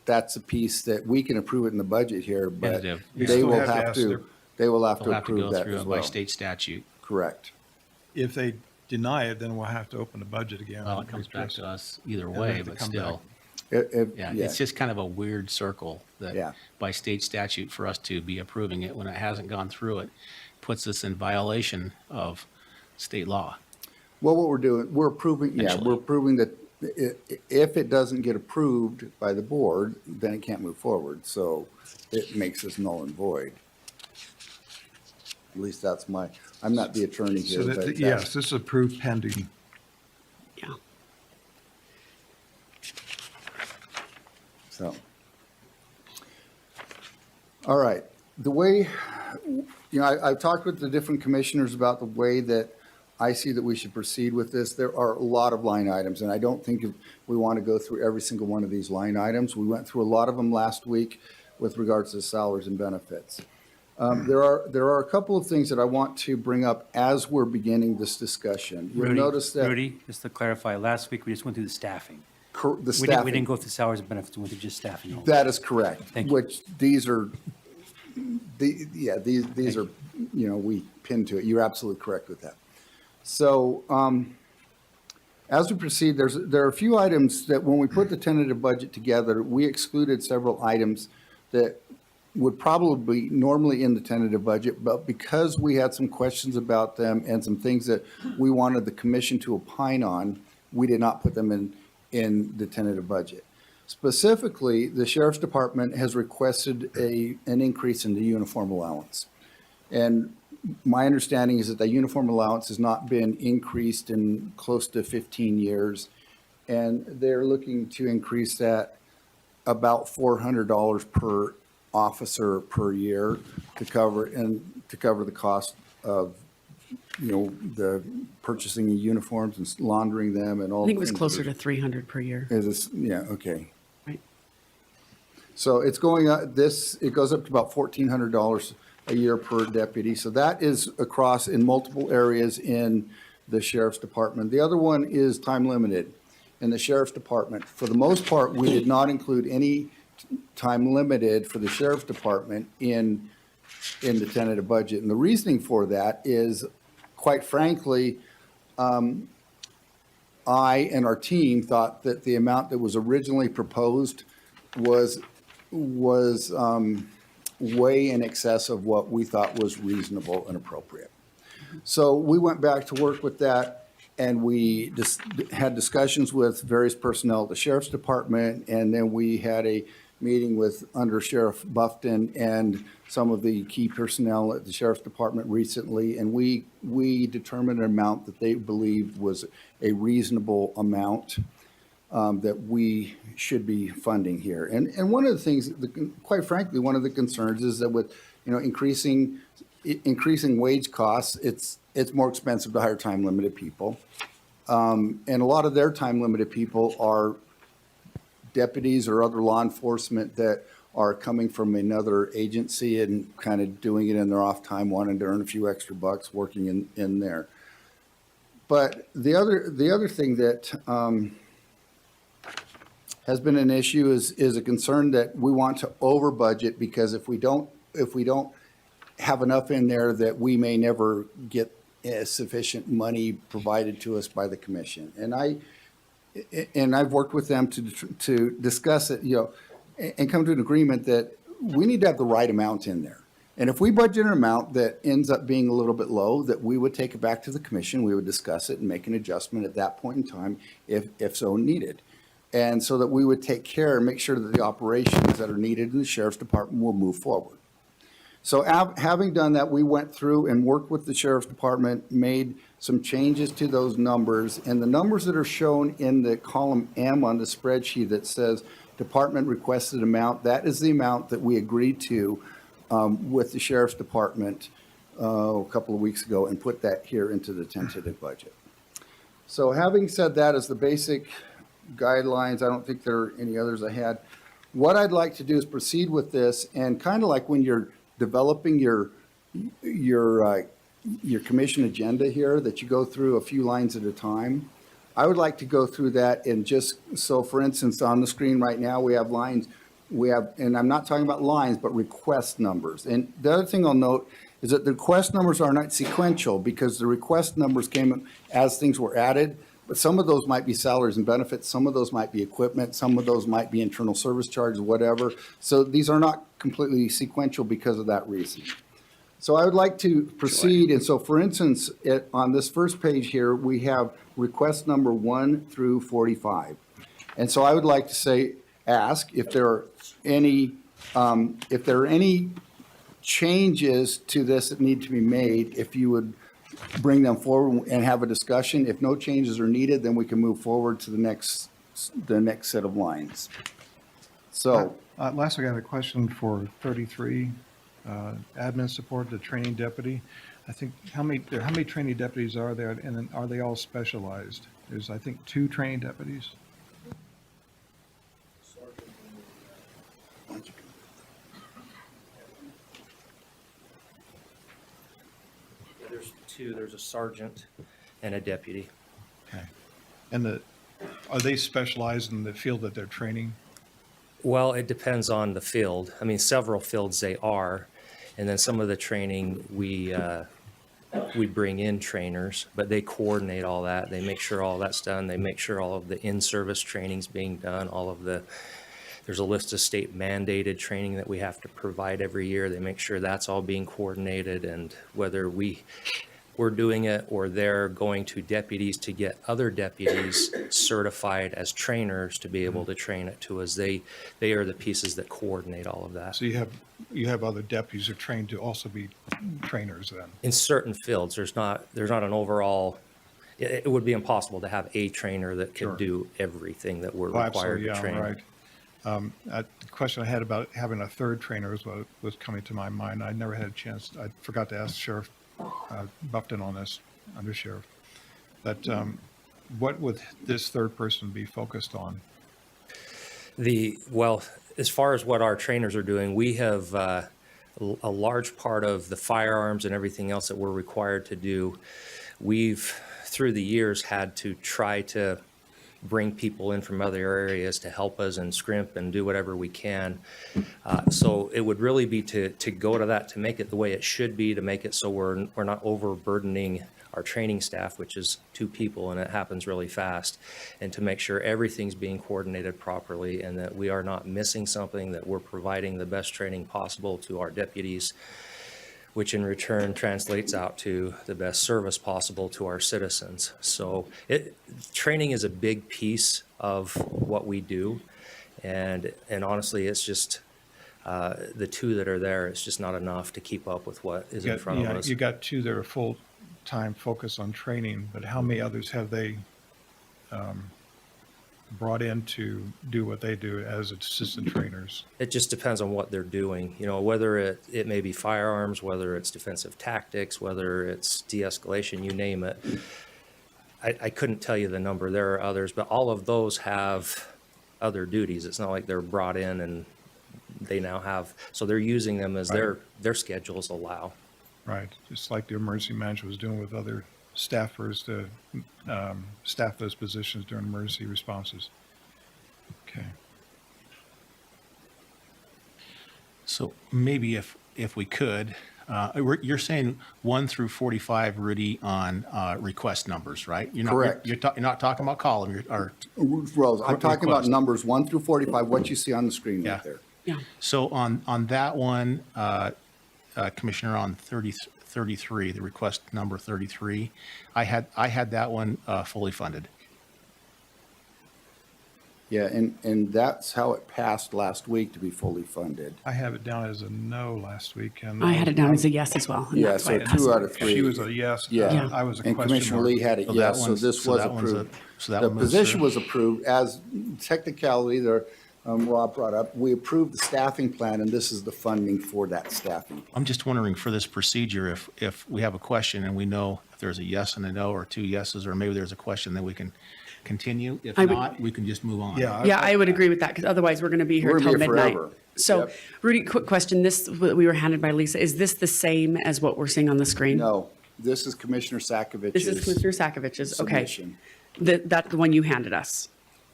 S2: that's a piece that we can approve it in the budget here, but
S4: Tentative.
S1: You
S2: they
S1: still
S2: will
S1: have to
S2: have
S1: ask
S2: to,
S1: their-
S2: they will have
S4: They'll
S2: to
S4: have to
S2: approve
S4: go
S2: that
S4: through
S2: as
S4: it by
S2: well.
S4: state statute.
S2: Correct.
S1: If they deny it, then we'll have to open the budget again.
S4: Well, it comes back to us either
S1: It'll
S4: way,
S1: have to
S4: but
S1: come
S4: still. Yeah,
S2: Yeah,
S4: it's just kind of a weird circle
S2: Yeah.
S4: that by state statute for us to be approving it when it hasn't gone through it puts us in violation of state law.
S2: well, what we're doing, we're approving,
S4: Essentially.
S2: we're approving that if it doesn't get approved by the board, then it can't move forward, so it makes us null and void. At least that's I'm not the attorney here,
S1: So
S2: but
S1: that,
S2: that's.
S1: yes, this is approved pending.
S6: Yeah.
S2: So. All right, the way, I've talked with the different commissioners about the way that I see that we should proceed with this. There are a lot of line items, and I don't think we want to go through every single one of these line items. We went through a lot of them last week with regards to salaries and benefits. There are a couple of things that I want to bring up as we're beginning this discussion. You'll
S5: Rudy,
S2: notice that
S5: Rudy, just to clarify, last week we just went through the staffing.
S2: the
S5: We didn't
S2: staffing,
S5: go through salaries and benefits, we went through just staffing. only.
S2: that is correct.
S5: Thank you.
S2: Which these are, these are, we pinned to it. You're absolutely correct with that. So as we proceed, there are a few items that when we put the tentative budget together, we excluded several items that would probably be normally in the tentative budget, but because we had some questions about them and some things that we wanted the commission to opine on, we did not put them in the tentative budget. Specifically, the Sheriff's Department has requested an increase in the uniform allowance. And my understanding is that the uniform allowance has not been increased in close to 15 years. And they're looking to increase that about $400 per officer per year to cover the cost of, the purchasing of uniforms and laundering them and all.
S6: I think it was
S2: things.
S6: closer to 300 per year.
S2: Is this, yeah, okay.
S6: Right.
S2: So it's going up, it goes up to about $1,400 a year per deputy. So that is across in multiple areas in the Sheriff's Department. The other one is time limited in the Sheriff's Department. For the most part, we did not include any time limited for the Sheriff's Department in the tentative budget. And the reasoning for that is, quite frankly, I and our team thought that the amount that was originally proposed was way in excess of what we thought was reasonable and appropriate. So we went back to work with that, and we just had discussions with various personnel at the Sheriff's Department, and then we had a meeting with Under Sheriff Buffton and some of the key personnel at the Sheriff's Department recently, and we determined an amount that they believed was a reasonable amount that we should be funding here. And one of the things, quite frankly, one of the concerns is that with, increasing wage costs, it's more expensive to hire time-limited people. And a lot of their time-limited people are deputies or other law enforcement that are coming from another agency and kind of doing it in their off time, wanting to earn a few extra bucks working in there. But the other thing that has been an issue is a concern that we want to over budget, because if we don't have enough in there, that we may never get sufficient money provided to us by the commission. And I've worked with them to discuss it, and come to an agreement that we need to have the right amount in there. And if we budget an amount that ends up being a little bit low, that we would take it back to the commission, we would discuss it and make an adjustment at that point in time if so needed. And so that we would take care and make sure that the operations that are needed in the Sheriff's Department will move forward. So having done that, we went through and worked with the Sheriff's Department, made some changes to those numbers. And the numbers that are shown in the column M on the spreadsheet that says department requested amount, that is the amount that we agreed to with the Sheriff's Department a couple of weeks ago, and put that here into the tentative budget. So having said that as the basic guidelines, I don't think there are any others I had. What I'd like to do is proceed with this, and kind of like when you're developing your commission agenda here, that you go through a few lines at a time. I would like to go through that, and just, so for instance, on the screen right now, we have lines, and I'm not talking about lines, but request numbers. And the other thing I'll note is that the request numbers are not sequential, because the request numbers came as things were added, but some of those might be salaries and benefits, some of those might be equipment, some of those might be internal service charges, whatever. So these are not completely sequential because of that reason. So I would like to proceed, and so for instance, on this first page here, we have request number 1 through 45. And so I would like to ask if there are any changes to this that need to be made, if you would bring them forward and have a discussion. If no changes are needed, then we can move forward to the next set of lines. So.
S1: Last, I got a question for 33, admin support, the training deputy. I think, how many training deputies are there, and then are they all specialized? There's, I think, 2 training deputies.
S12: There's 2, there's a sergeant and a deputy.
S1: Okay. And are they specialized in the field that they're training?
S12: Well, it depends on the field. I mean, several fields they are, and then some of the training we bring in trainers, but they coordinate all that. They make sure all that's done. They make sure all of the in-service training's being done. There's a list of state mandated training that we have to provide every year. They make sure that's all being coordinated, and whether we're doing it or they're going to deputies to get other deputies certified as trainers to be able to train it to us. They are the pieces that coordinate all of that.
S1: So you have other deputies who are trained to also be trainers then?
S12: In certain fields, there's not an overall, it would be impossible to have a trainer that could do everything that we're required to train.
S1: Right. The question I had about having a third trainer is what was coming to my mind. I never had a chance. I forgot to ask Sheriff Buffton on this, Under Sheriff. But what would this third person be focused on?
S12: Well, as far as what our trainers are doing, we have a large part of the firearms and everything else that we're required to do. We've, through the years, had to try to bring people in from other areas to help us and scrimp and do whatever we can. So it would really be to go to that, to make it the way it should be, to make it so we're not overburdening our training staff, which is 2 people, and it happens really fast, and to make sure everything's being coordinated properly and that we are not missing something, that we're providing the best training possible to our deputies, which in return translates out to the best service possible to our citizens. So training is a big piece of what we do. And honestly, it's just, the two that are there, it's just not enough to keep up with what is in front of us.
S1: You got two that are full-time focused on training, but how many others have they brought in to do what they do as assistant trainers?
S12: It just depends on what they're doing, you know, whether it may be firearms, whether it's defensive tactics, whether it's de-escalation, you name it. I couldn't tell you the number. There are others, but all of those have other duties. It's not like they're brought in and they now have, so they're using them as their schedules allow.
S1: Right, just like the emergency manager was doing with other staffers to staff those positions during emergency responses. Okay.
S4: So maybe if we could, you're saying 1 through 45, Rudy, on request numbers, right?
S2: Correct.
S4: You're not talking about column,
S2: Rose, I'm talking about
S4: Request.
S2: numbers 1 through 45, what you see on the screen
S4: Yeah.
S2: right there.
S6: Yeah.
S4: So on that one, Commissioner, on 33, the request number 33, I had that one fully funded.
S2: Yeah, and that's how it passed last week to be fully funded.
S1: I have it down as a no last week, and
S6: I had it down as a yes as well. and
S2: Yeah,
S6: that's why
S2: so
S6: it passed.
S2: 2 out of 3.
S1: she was a yes.
S2: Yeah.
S1: I was a
S2: And
S1: question
S2: Commissioner
S1: mark.
S2: Lee had it
S4: So that
S2: yes, so
S4: one's-
S2: this
S4: so
S2: was
S4: that one's a-
S2: approved.
S4: so that
S2: The
S4: one moves
S2: position
S4: through.
S2: was approved as technicality there, Rob brought up. We approved the staffing plan, and this is the funding for that staffing.
S4: I'm just wondering for this procedure, if we have a question and we know if there's a yes and a no, or 2 yeses, or maybe there's a question, then we can continue. If
S6: I would-
S4: not, we can just move on.
S1: Yeah.
S6: Yeah, I would agree with that, because otherwise we're going to be here
S2: We're
S6: till
S2: gonna be here
S6: midnight.
S2: forever.
S6: So,
S2: Yep.
S6: Rudy, quick question. This, what we were handed by Lisa, is this the same as what we're seeing on the screen?
S2: No, this is Commissioner Sakovich's.
S6: This is Commissioner Sakovich's, okay.
S2: submission.
S6: That's the one you handed us.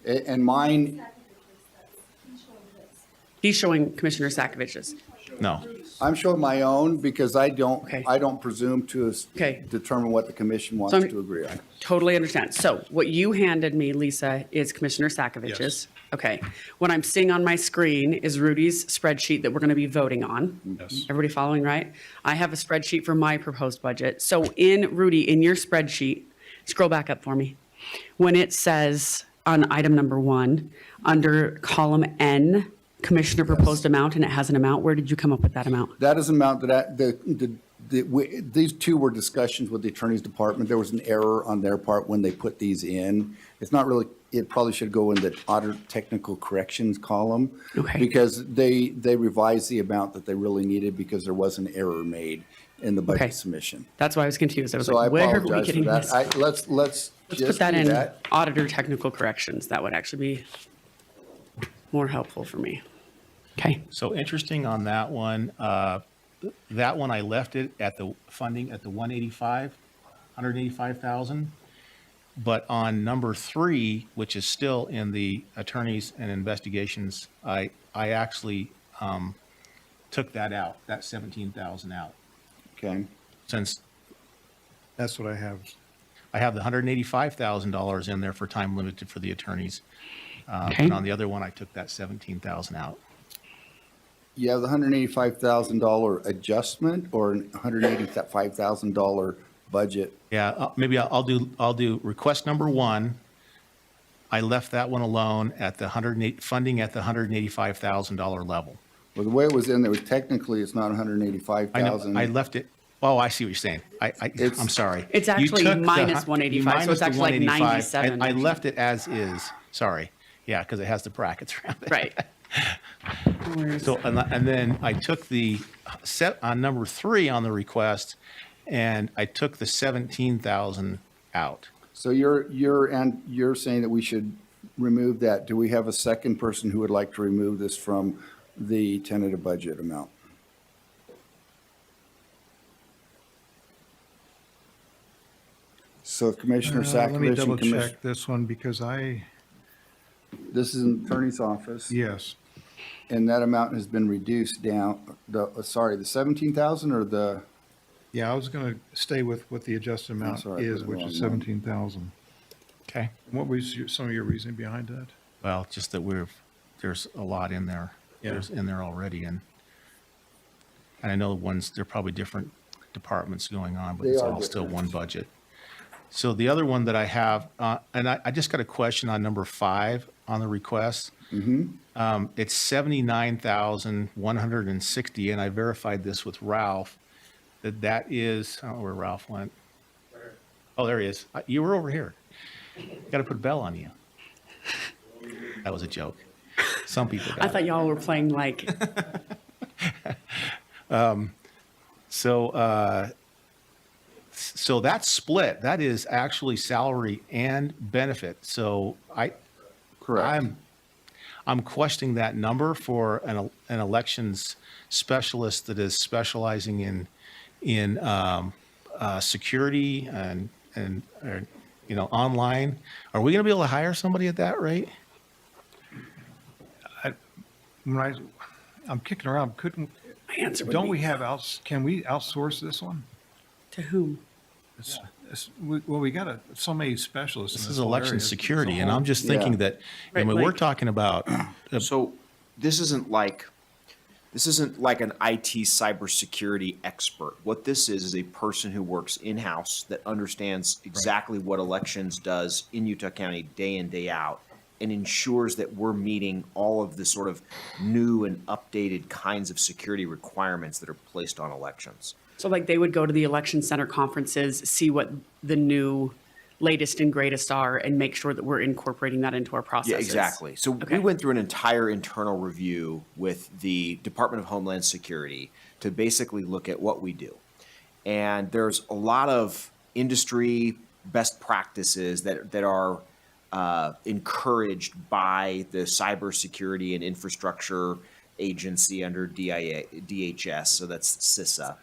S2: And mine,
S6: He's showing Commissioner Sakovich's.
S4: No.
S2: I'm showing my own because I
S6: Okay.
S2: don't presume to
S6: Okay.
S2: determine what the commission wants
S6: So I'm-
S2: to agree on.
S6: Totally understand. So what you handed me, Lisa, is Commissioner Sakovich's.
S1: Yes.
S6: Okay. What I'm seeing on my screen is Rudy's spreadsheet that we're going to be voting on.
S1: Yes.
S6: Everybody following, right? I have a spreadsheet for my proposed budget. So in, Rudy, in your spreadsheet, scroll back up for me. When it says on item number 1, under column N, Commissioner proposed amount, and it has an amount, where did you come up with that amount?
S2: That is an amount that, these two were discussions with the Attorney's Department. There was an error on their part when they put these in. It's not really, it probably should go in the auditor technical corrections column.
S6: Okay.
S2: Because they revised the amount that they really needed because there was an error made in the
S6: Okay.
S2: budget submission.
S6: That's why I was confused. I was
S2: So I
S6: like, where are we
S2: apologize for
S6: getting
S2: that.
S6: this?
S2: Let's
S6: Let's put
S2: just
S6: that
S2: do
S6: in
S2: that.
S6: auditor technical corrections. That would actually be more helpful for me. Okay.
S4: So interesting on that one, that one I left it at the funding at the 185,000. But on number 3, which is still in the attorneys and investigations, I actually took that out, that 17,000 out.
S2: Okay.
S4: Since
S1: That's what I have.
S4: I have the $185,000 in there for time limited for the attorneys.
S6: Okay.
S4: And on the other one, I took that 17,000 out.
S2: You have the $185,000 adjustment or a $185,000 budget?
S4: Yeah, maybe I'll do request number 1. I left that one alone at the funding at the $185,000 level.
S2: Well, the way it was in there, technically, it's not
S4: I know,
S2: 185,000.
S4: I left it, oh, I see what you're saying.
S2: It's-
S4: I'm sorry.
S6: It's
S4: You
S6: actually
S4: took the
S6: minus
S4: hu-
S6: 185,
S4: you
S6: so
S4: minus
S6: it's
S4: the
S6: actually like
S4: 185.
S6: 97,
S4: I
S6: actually.
S4: left it as is, sorry. Yeah, because it has the brackets around it.
S6: Right.
S4: So, and then I took the set on number 3 on the request, and I took the 17,000 out.
S2: So you're saying that we should remove that. Do we have a second person who would like to remove this from the tentative budget amount? So Commissioner
S1: Let me
S2: Sakovic
S1: double
S2: and Commissioner,
S1: check this one because
S2: this is in the attorney's office.
S1: yes.
S2: And that amount has been reduced down, the 17,000 or the,
S1: Yeah, I was going to stay with what the adjusted amount
S2: sorry, I
S1: is,
S2: put the
S1: which is
S2: wrong one.
S1: 17,000.
S4: Okay.
S1: What was some of your reasoning behind that?
S4: Well, just that there's a lot in there.
S1: Yeah.
S4: There's in there already, and I know there are probably different departments going on, but
S2: They
S4: it's
S2: are
S4: all still
S2: different.
S4: one budget. So the other one that I have, and I just got a question on number 5. on the request. It's 79,160, and I verified this with Ralph, that is, I don't know where Ralph went. Oh, there he is. You were over here. Got to put a bell on you. That was a joke. Some people got
S6: I
S4: it.
S6: thought y'all were playing like,
S4: So that split, that is actually salary and benefit. So I'm questioning that number for an elections specialist that is specializing in security and online. Are we going to be able to hire somebody at that rate?
S1: I'm kicking around,
S6: my answer would
S1: don't we
S6: be,
S1: have can we outsource this one?
S6: to whom?
S1: We got so many specialists in
S4: This
S1: this
S4: is
S1: whole
S4: election
S1: area. It's a
S4: security, and
S1: whole-
S4: I'm just thinking that, I
S6: Right,
S4: mean, we're
S6: like-
S4: talking about,
S13: So this isn't like an IT cybersecurity expert. What this is a person who works in-house that understands exactly what elections does in Utah County day in, day out, and ensures that we're meeting all of the sort of new and updated kinds of security requirements that are placed on elections.
S6: So like they would go to the election center conferences, see what the new latest and greatest are, and make sure that we're incorporating that into our processes.
S13: Yeah, exactly. So
S6: Okay.
S13: we went through an entire internal review with the Department of Homeland Security to basically look at what we do. And there's a lot of industry best practices that are encouraged by the Cybersecurity and Infrastructure Agency under DHS, so that's CISA.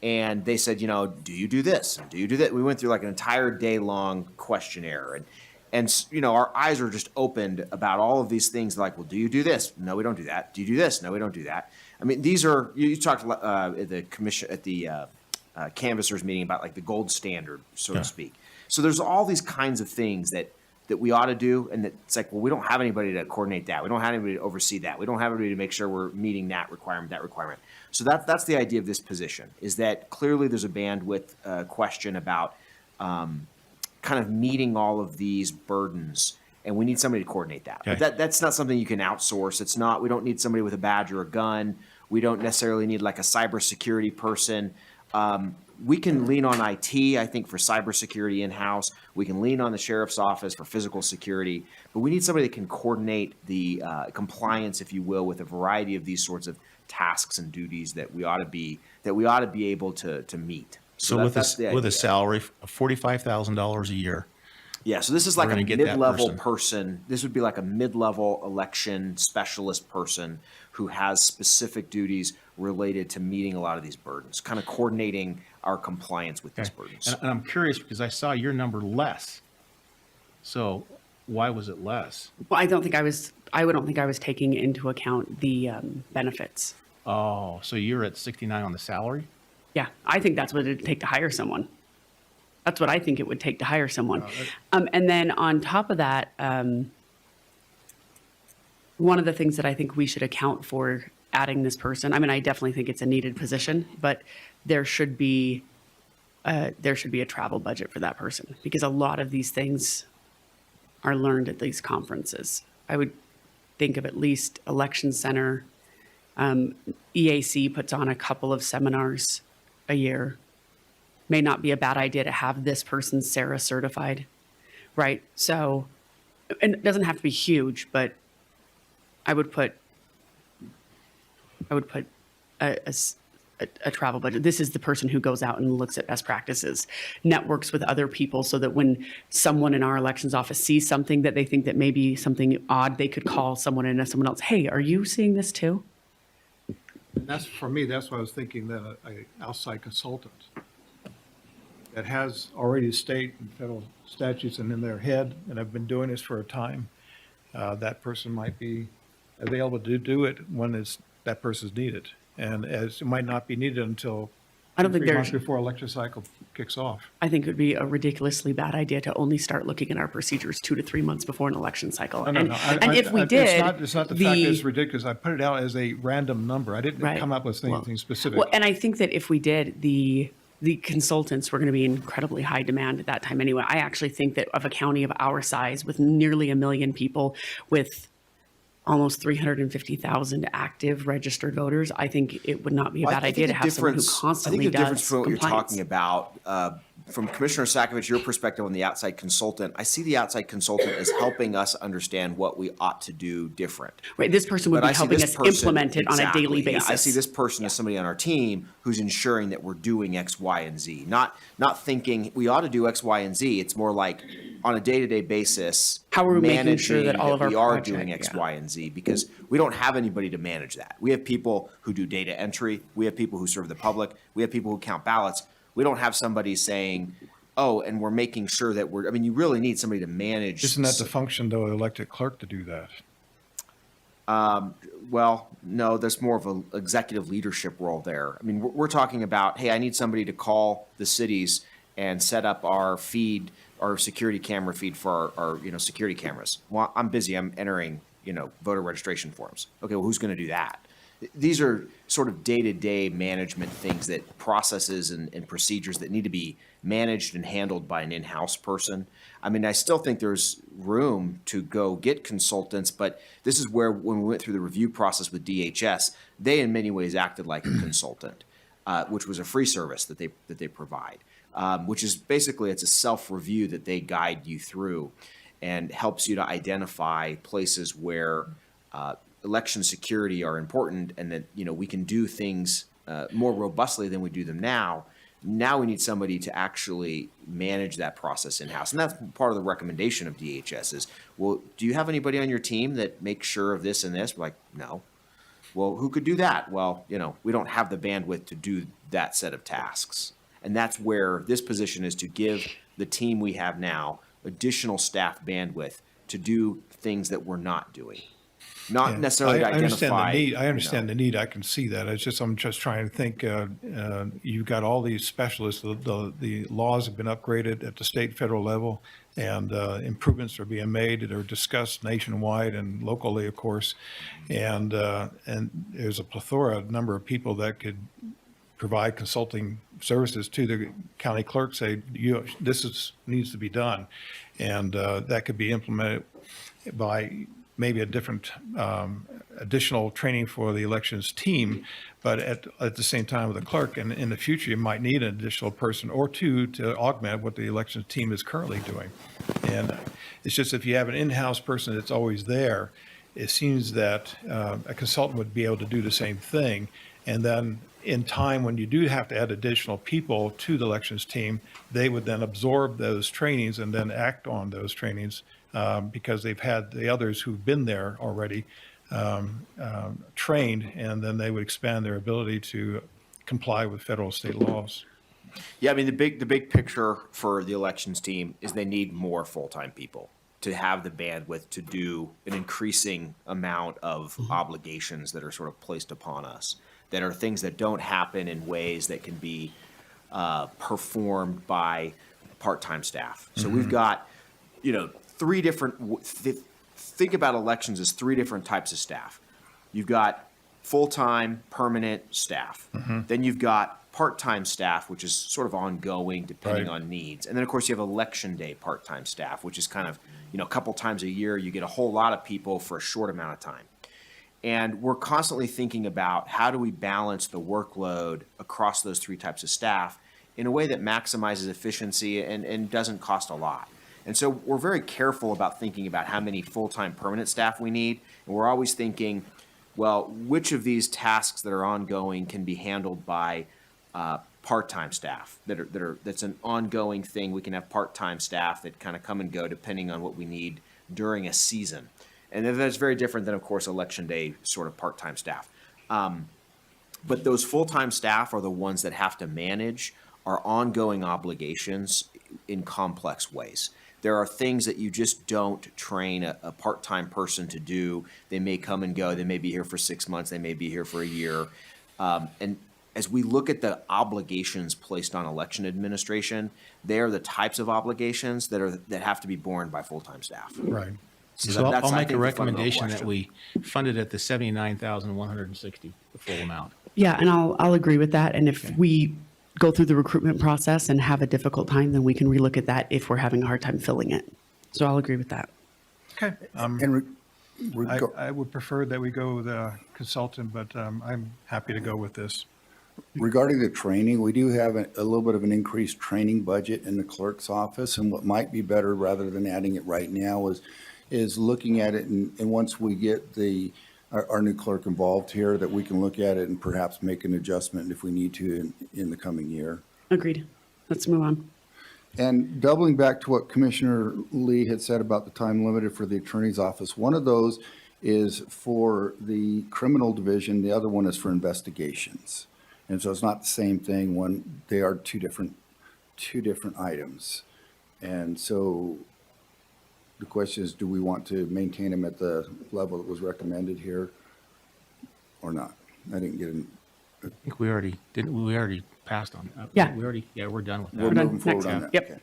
S13: And they said, do you do this? And do you do that? We went through like an entire day-long questionnaire. And our eyes are just opened about all of these things. Like, well, do you do this? No, we don't do that. Do you do this? No, we don't do that. I mean, these are, you talked at the commission, at the canvassers meeting about like the gold standard, so to speak. So there's all these kinds of things that we ought to do. And it's like, well, we don't have anybody to coordinate that. We don't have anybody to oversee that. We don't have anybody to make sure we're meeting that requirement, that requirement. So that's the idea of this position, is that clearly there's a bandwidth question about kind of meeting all of these burdens, and we need somebody to coordinate that.
S4: Okay.
S13: But that's not something you can outsource. It's not, we don't need somebody with a badge or a gun. We don't necessarily need like a cybersecurity person. We can lean on IT, I think, for cybersecurity in-house. We can lean on the sheriff's office for physical security, but we need somebody that can coordinate the compliance, if you will, with a variety of these sorts of tasks and duties that we ought to be able to meet.
S4: so
S13: that's the
S4: with a
S13: idea.
S4: salary of $45,000 a year.
S13: Yeah, so this is like
S4: We're
S13: a
S4: gonna get that
S13: mid-level
S4: person.
S13: person. This would be like a mid-level election specialist person who has specific duties related to meeting a lot of these burdens, kind of coordinating our compliance with these burdens.
S4: And I'm curious because I saw your number less. So why was it less?
S6: Well, I don't think I was taking into account the benefits.
S4: Oh, so you're at 69 on the salary?
S6: Yeah, I think that's what it'd take to hire someone. That's what I think it would take to hire someone. And then on top of that, one of the things that I think we should account for adding this person, I mean, I definitely think it's a needed position, but there should be a travel budget for that person, because a lot of these things are learned at these conferences. I would think of at least Election Center. EAC puts on a couple of seminars a year. May not be a bad idea to have this person Sarah certified, right? So, and it doesn't have to be huge, but I would put a travel budget. This is the person who goes out and looks at best practices, networks with other people, so that when someone in our elections office sees something that they think that may be something odd, they could call someone in and someone else, hey, are you seeing this too?
S1: That's, for me, that's what I was thinking, that a outside consultant that has already state and federal statutes in their head, and have been doing this for a time, that person might be available to do it when that person's needed. And as it might not be needed until
S6: I don't think
S1: 3 months
S6: there's,
S1: before election cycle kicks off.
S6: I think it would be a ridiculously bad idea to only start looking at our procedures 2 to 3 months before an election cycle.
S1: No,
S6: And
S1: I-
S6: if we
S1: I-
S6: did,
S1: It's not the fact that it's ridiculous. I put it out as a random number. I didn't
S6: Right.
S1: come up with anything specific.
S6: Well, and I think that if we did, the consultants were going to be incredibly high demand at that time anyway. I actually think that of a county of our size with nearly 1 million people, with almost 350,000 active registered voters, I think it would not be a
S13: Well,
S6: bad
S13: I think
S6: idea to
S13: the
S6: have someone who
S13: difference-
S6: constantly
S13: I think the difference
S6: does
S13: from what you're
S6: compliance.
S13: talking about, from Commissioner Sakovic, your perspective on the outside consultant, I see the outside consultant as helping us understand what we ought to do different.
S6: Right, this person would
S13: But
S6: be
S13: I see
S6: helping
S13: this
S6: us
S13: person-
S6: implement it on a daily
S13: exactly, yeah.
S6: basis.
S13: I see this person as somebody on our team who's ensuring that we're doing X, Y, and Z. Not thinking we ought to do X, Y, and Z. It's more like on a day-to-day basis.
S6: How are we making sure that
S13: managing
S6: all of our
S13: we are
S6: project-
S13: doing X,
S6: yeah.
S13: Y, and Z, because we don't have anybody to manage that. We have people who do data entry. We have people who serve the public. We have people who count ballots. We don't have somebody saying, oh, and we're making sure that I mean, you really need somebody to manage.
S1: Isn't that the function, though, of the elected clerk to do that?
S13: Well, no, there's more of an executive leadership role there. I mean, we're talking about, hey, I need somebody to call the cities and set up our feed, our security camera feed for our security cameras. Well, I'm busy. I'm entering, voter registration forms. Okay, well, who's going to do that? These are sort of day-to-day management things, that processes and procedures that need to be managed and handled by an in-house person. I mean, I still think there's room to go get consultants, but this is where, when we went through the review process with DHS, they in many ways acted like a consultant, which was a free service that they provide, which is basically, it's a self-review that they guide you through and helps you to identify places where election security are important, and that we can do things more robustly than we do them now. Now we need somebody to actually manage that process in-house. And that's part of the recommendation of DHS is, well, do you have anybody on your team that makes sure of this and this? We're like, no. Well, who could do that? Well, we don't have the bandwidth to do that set of tasks. And that's where this position is, to give the team we have now additional staff bandwidth to do things that we're not doing. Not
S1: Yeah.
S13: necessarily to
S1: I understand the
S13: identify.
S1: need. I understand the need. I can see that. I'm just trying to think, you've got all these specialists, the laws have been upgraded at the state, federal level, and improvements are being made that are discussed nationwide and locally, of course. And there's a number of people that could provide consulting services to the county clerk, say, needs to be done. And that could be implemented by maybe a different additional training for the elections team, but at the same time with the clerk. And in the future, you might need an additional person or two to augment what the elections team is currently doing. And it's just, if you have an in-house person that's always there, it seems that a consultant would be able to do the same thing. And then in time, when you do have to add additional people to the elections team, they would then absorb those trainings and then act on those trainings, because they've had the others who've been there already trained, and then they would expand their ability to comply with federal and state laws.
S13: Yeah, I mean, the big picture for the elections team is they need more full-time people to have the bandwidth to do an increasing amount of obligations that are sort of placed upon us, that are things that don't happen in ways that can be performed by part-time staff. So we've got, three different, think about elections as three different types of staff. You've got full-time permanent staff. Then you've got part-time staff, which is sort of ongoing depending on needs. And then, of course, you have election day part-time staff, which is kind of, a couple times a year, you get a whole lot of people for a short amount of time. And we're constantly thinking about, how do we balance the workload across those three types of staff in a way that maximizes efficiency and doesn't cost a lot. And so we're very careful about thinking about how many full-time permanent staff we need. And we're always thinking, well, which of these tasks that are ongoing can be handled by part-time staff that's an ongoing thing. We can have part-time staff that kind of come and go depending on what we need during a season. And then that's very different than, of course, election day sort of part-time staff. But those full-time staff are the ones that have to manage our ongoing obligations in complex ways. There are things that you just don't train a part-time person to do. They may come and go. They may be here for 6 months. They may be here for a year. And as we look at the obligations placed on election administration, they are the types of obligations that have to be borne by full-time staff.
S1: Right.
S4: So
S13: that's,
S4: I'll
S13: I
S4: make
S13: think,
S4: a
S13: the fundamental
S4: recommendation that
S13: question.
S4: we fund it at the 79,160, the full amount.
S6: Yeah, and I'll agree with that. And if we go through the recruitment process and have a difficult time, then we can relook at that if we're having a hard time filling it. So I'll agree with that.
S1: Okay. I would prefer that we go with a consultant, but I'm happy to go with this.
S2: Regarding the training, we do have a little bit of an increased training budget in the clerk's office, and what might be better, rather than adding it right now, is looking at it, and once we get our new clerk involved here, that we can look at it and perhaps make an adjustment if we need to in the coming year.
S6: Agreed. Let's move on.
S2: And doubling back to what Commissioner Lee had said about the time limited for the attorney's office, one of those is for the criminal division, the other one is for investigations. And so it's not the same thing, they are two different items. And so the question is, do we want to maintain them at the level that was recommended here or not? I didn't get in.
S4: I think we already passed on that.
S6: Yeah.
S4: We're done with that.
S2: We're
S6: done.
S2: moving forward
S6: Next.
S2: on that.
S6: Yep.
S2: Okay.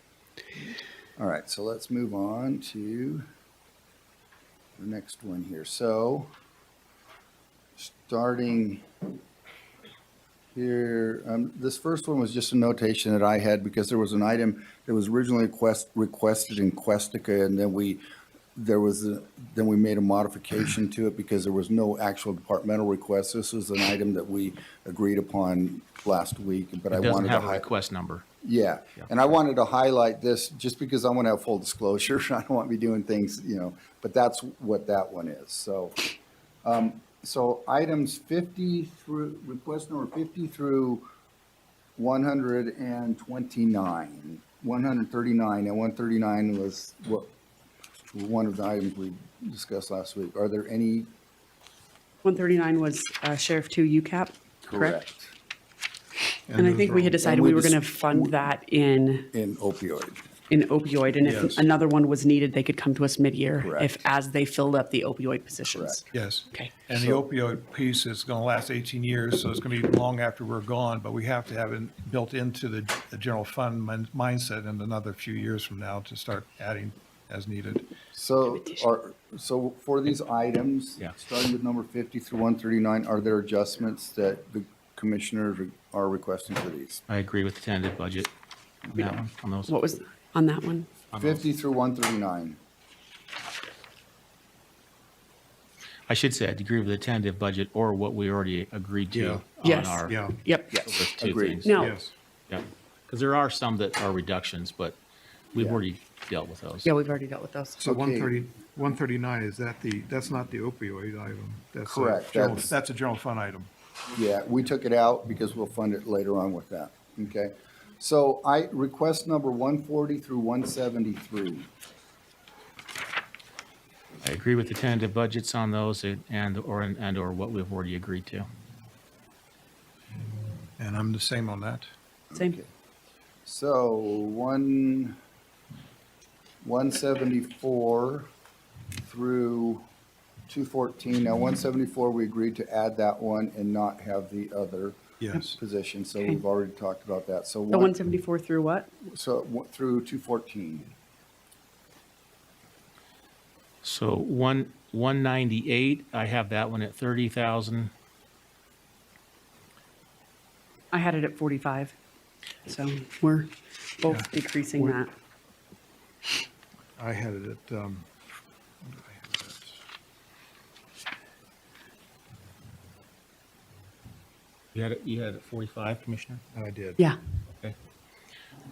S2: All right, so let's move on to the next one here. So, starting here, this first one was just a notation that I had because there was an item that was originally requested in Questica, and then we made a modification to it because there was no actual departmental request. This was an item that we agreed upon last week, but I
S4: It doesn't
S2: wanted to
S4: have a
S2: highlight.
S4: request number.
S2: Yeah, and I wanted to highlight this just because I want to have full disclosure. I don't want to be doing things, but that's what that one is. So, so items 50 through, request number 50 through 129, 139, and 139 was one of the items we discussed last week. Are there any?
S6: 139 was Sheriff 2 UCAP, correct? And I
S1: those
S6: think
S1: are
S6: we
S1: all-
S6: had decided
S2: we
S6: we were
S2: just-
S6: going to fund that in
S2: Opioid.
S6: opioid. And if
S1: Yes.
S6: another one was needed, they could come to us mid-year
S2: Correct.
S6: as they filled up the opioid positions.
S1: Yes.
S6: Okay.
S1: And the opioid piece is going to last 18 years, so it's going to be long after we're gone, but we have to have it built into the general fund mindset in another few years from now to start adding as needed.
S2: So for these items,
S4: Yeah.
S2: starting with number 50 through 139, are there adjustments that the commissioners are requesting for these?
S4: I agree with the tentative budget on that one, on those.
S6: What was on that one?
S2: 50 through 139.
S4: I should say, I agree with the tentative budget or what we already agreed to
S1: Yeah.
S4: on
S6: Yes.
S4: our.
S1: Yeah.
S6: Yep.
S4: those two
S2: Agreed.
S4: things.
S6: No.
S1: Yes.
S4: Yeah, because there are some that are reductions, but we've
S2: Yeah.
S4: already dealt with those.
S6: Yeah, we've already dealt with those.
S1: So
S2: Okay.
S1: 139, that's not the opioid item? That's a
S2: Correct,
S1: general-
S2: that's-
S1: That's a general fund item.
S2: Yeah, we took it out because we'll fund it later on with that. Okay. So request number 140 through 173.
S4: I agree with the tentative budgets on those or what we've already agreed to.
S1: And I'm the same on that.
S6: Same.
S2: So 174 through 214. Now 174, we agreed to add that one and not have the other
S1: Yes.
S2: position. So
S6: Okay.
S2: we've already talked about that. So
S6: The 174 through what?
S2: through 214.
S4: So 198, I have that one at 30,000.
S6: I had it at 45. So we're both decreasing that.
S1: I had it at,
S4: You had it at 45, Commissioner?
S1: I did.
S6: Yeah.
S4: Okay.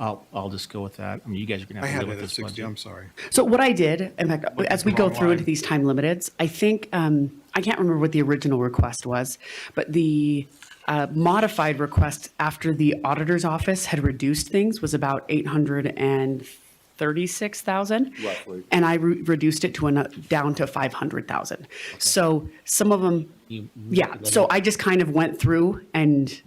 S4: I'll just go with that. I mean, you guys are going to
S1: I
S4: have to
S1: had
S4: live
S1: it
S4: with
S1: at
S4: this
S1: 60,
S4: budget.
S1: I'm sorry.
S6: So what I did, in fact, as we
S1: the
S6: go
S1: wrong
S6: through into
S1: line.
S6: these time limiteds, I think, I can't remember what the original request was, but the modified request after the auditor's office had reduced things was about 836,000.
S2: Roughly.
S6: And I reduced it down to 500,000. So some of them, yeah, so I just kind of went through and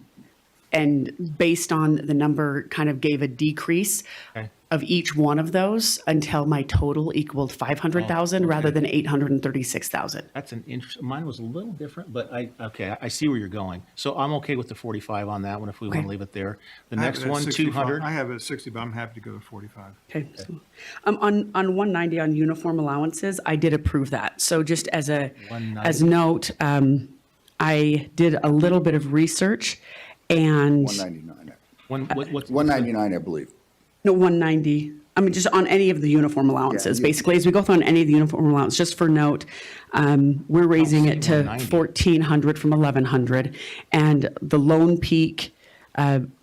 S6: based on the number, kind of gave a decrease
S4: Okay.
S6: of each one of those until my total equaled 500,000 rather than 836,000.
S4: That's an interesting, mine was a little different, but I see where you're going. So I'm okay with the 45 on that one if we want
S6: Okay.
S4: to leave it there. The
S1: I have
S4: next
S1: it at
S4: one,
S1: 65.
S4: 200.
S1: I have it at 60, but I'm happy to go to 45.
S6: Okay. So, on 190 on uniform allowances, I did approve that. So just as
S4: 190.
S6: note, I did a little bit of research and
S2: 199.
S4: What's?
S2: 199, I believe.
S6: No, 190. I mean, just on any of the uniform allowances, basically, as we go through on any of the uniform allowance, just for note, we're raising it to 1,400 from 1,100. And the Lone Peak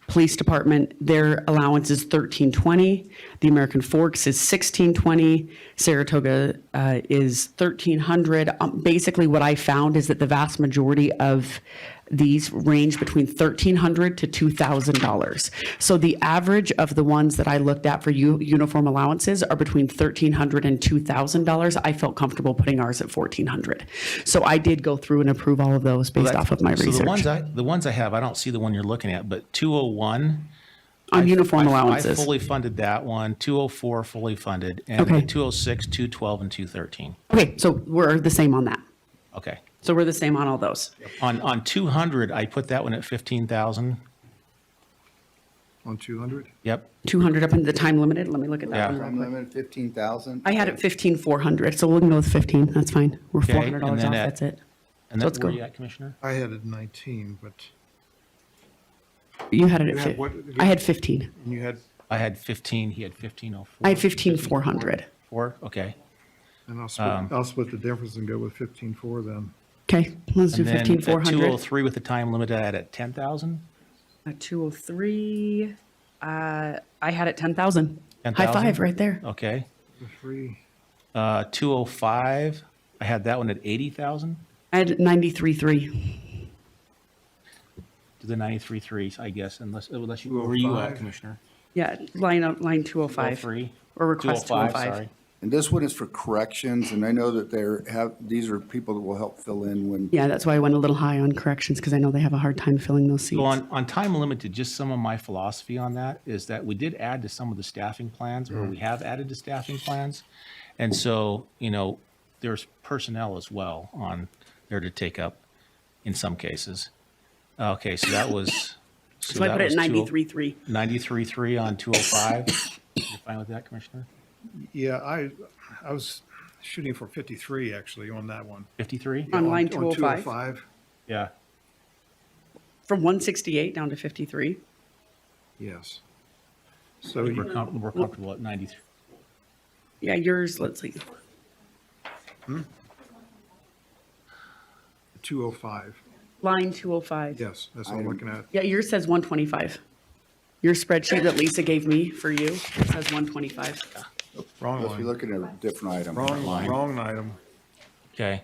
S6: Police Department, their allowance is 1,320. The American Forks is 1,620. Saratoga is 1,300. Basically, what I found is that the vast majority of these range between $1,300 to $2,000. So the average of the ones that I looked at for uniform allowances are between $1,300 and $2,000. I felt comfortable putting ours at $1,400. So I did go through and approve all of those based off of my
S4: So
S6: research.
S4: the ones I have, I don't see the one you're looking at, but 201.
S6: On uniform
S4: I
S6: allowances.
S4: fully funded that one. 204 fully funded, and
S6: Okay.
S4: the 206, 212, and 213.
S6: Okay, so we're the same on that.
S4: Okay.
S6: So we're the same on all those.
S4: On 200, I put that one at 15,000.
S1: On 200?
S4: Yep.
S6: 200 up into the time limited. Let me look at that
S4: Yeah.
S6: one real
S2: Time
S6: quick.
S2: limit, 15,000.
S6: I had it 15,400, so we'll go with 15. That's fine. We're
S4: Okay,
S6: $400
S4: and
S6: off.
S4: then
S6: That's it.
S4: And
S6: So
S4: that's
S6: let's
S4: where
S6: go.
S4: you at, Commissioner?
S1: I had it 19, but
S6: You had it
S1: You
S6: at
S1: had what?
S6: I had 15.
S1: you had,
S4: I had 15. He had 1504.
S6: I had 15,400.
S4: 4. Okay.
S1: and I'll split the difference and go with 15.4 then.
S6: Okay, let's do
S4: And then at
S6: 15,400.
S4: 203 with the time limit, I had at 10,000.
S6: At 203, I had it 10,000. High
S4: 10,000?
S6: five right there.
S4: Okay.
S1: The free,
S4: 205, I had that one at 80,000.
S6: I had 93.3.
S4: To the 93.3, I guess, unless you, where you at,
S1: 205?
S4: Commissioner?
S6: Yeah, line 205.
S4: 203?
S6: Or request 205.
S4: Sorry.
S2: And this one is for corrections, and I know that these are people that will help fill in when.
S6: Yeah, that's why I went a little high on corrections, because I know they have a hard time filling those seats.
S4: So on time limited, just some of my philosophy on that is that we did add to some of the staffing plans, or we have added to staffing plans. And so, there's personnel as well on there to take up in some cases. Okay, so that was.
S6: So I put it at 93.3.
S4: 93.3 on 205. You fine with that, Commissioner?
S1: yeah, I was shooting for 53 actually on that one.
S4: 53?
S6: On line
S1: On
S6: 205.
S1: 205,
S4: Yeah.
S6: From 168 down to 53.
S1: yes. So
S4: We're comfortable at 93.
S6: Yeah, yours, let's see.
S1: 205,
S6: Line 205.
S1: yes, that's what I'm looking at.
S6: Yeah, yours says 125. Your spreadsheet that Lisa gave me for you says 125.
S1: Wrong
S2: Unless you're
S1: line,
S2: looking at a different item.
S1: wrong item.
S4: Okay.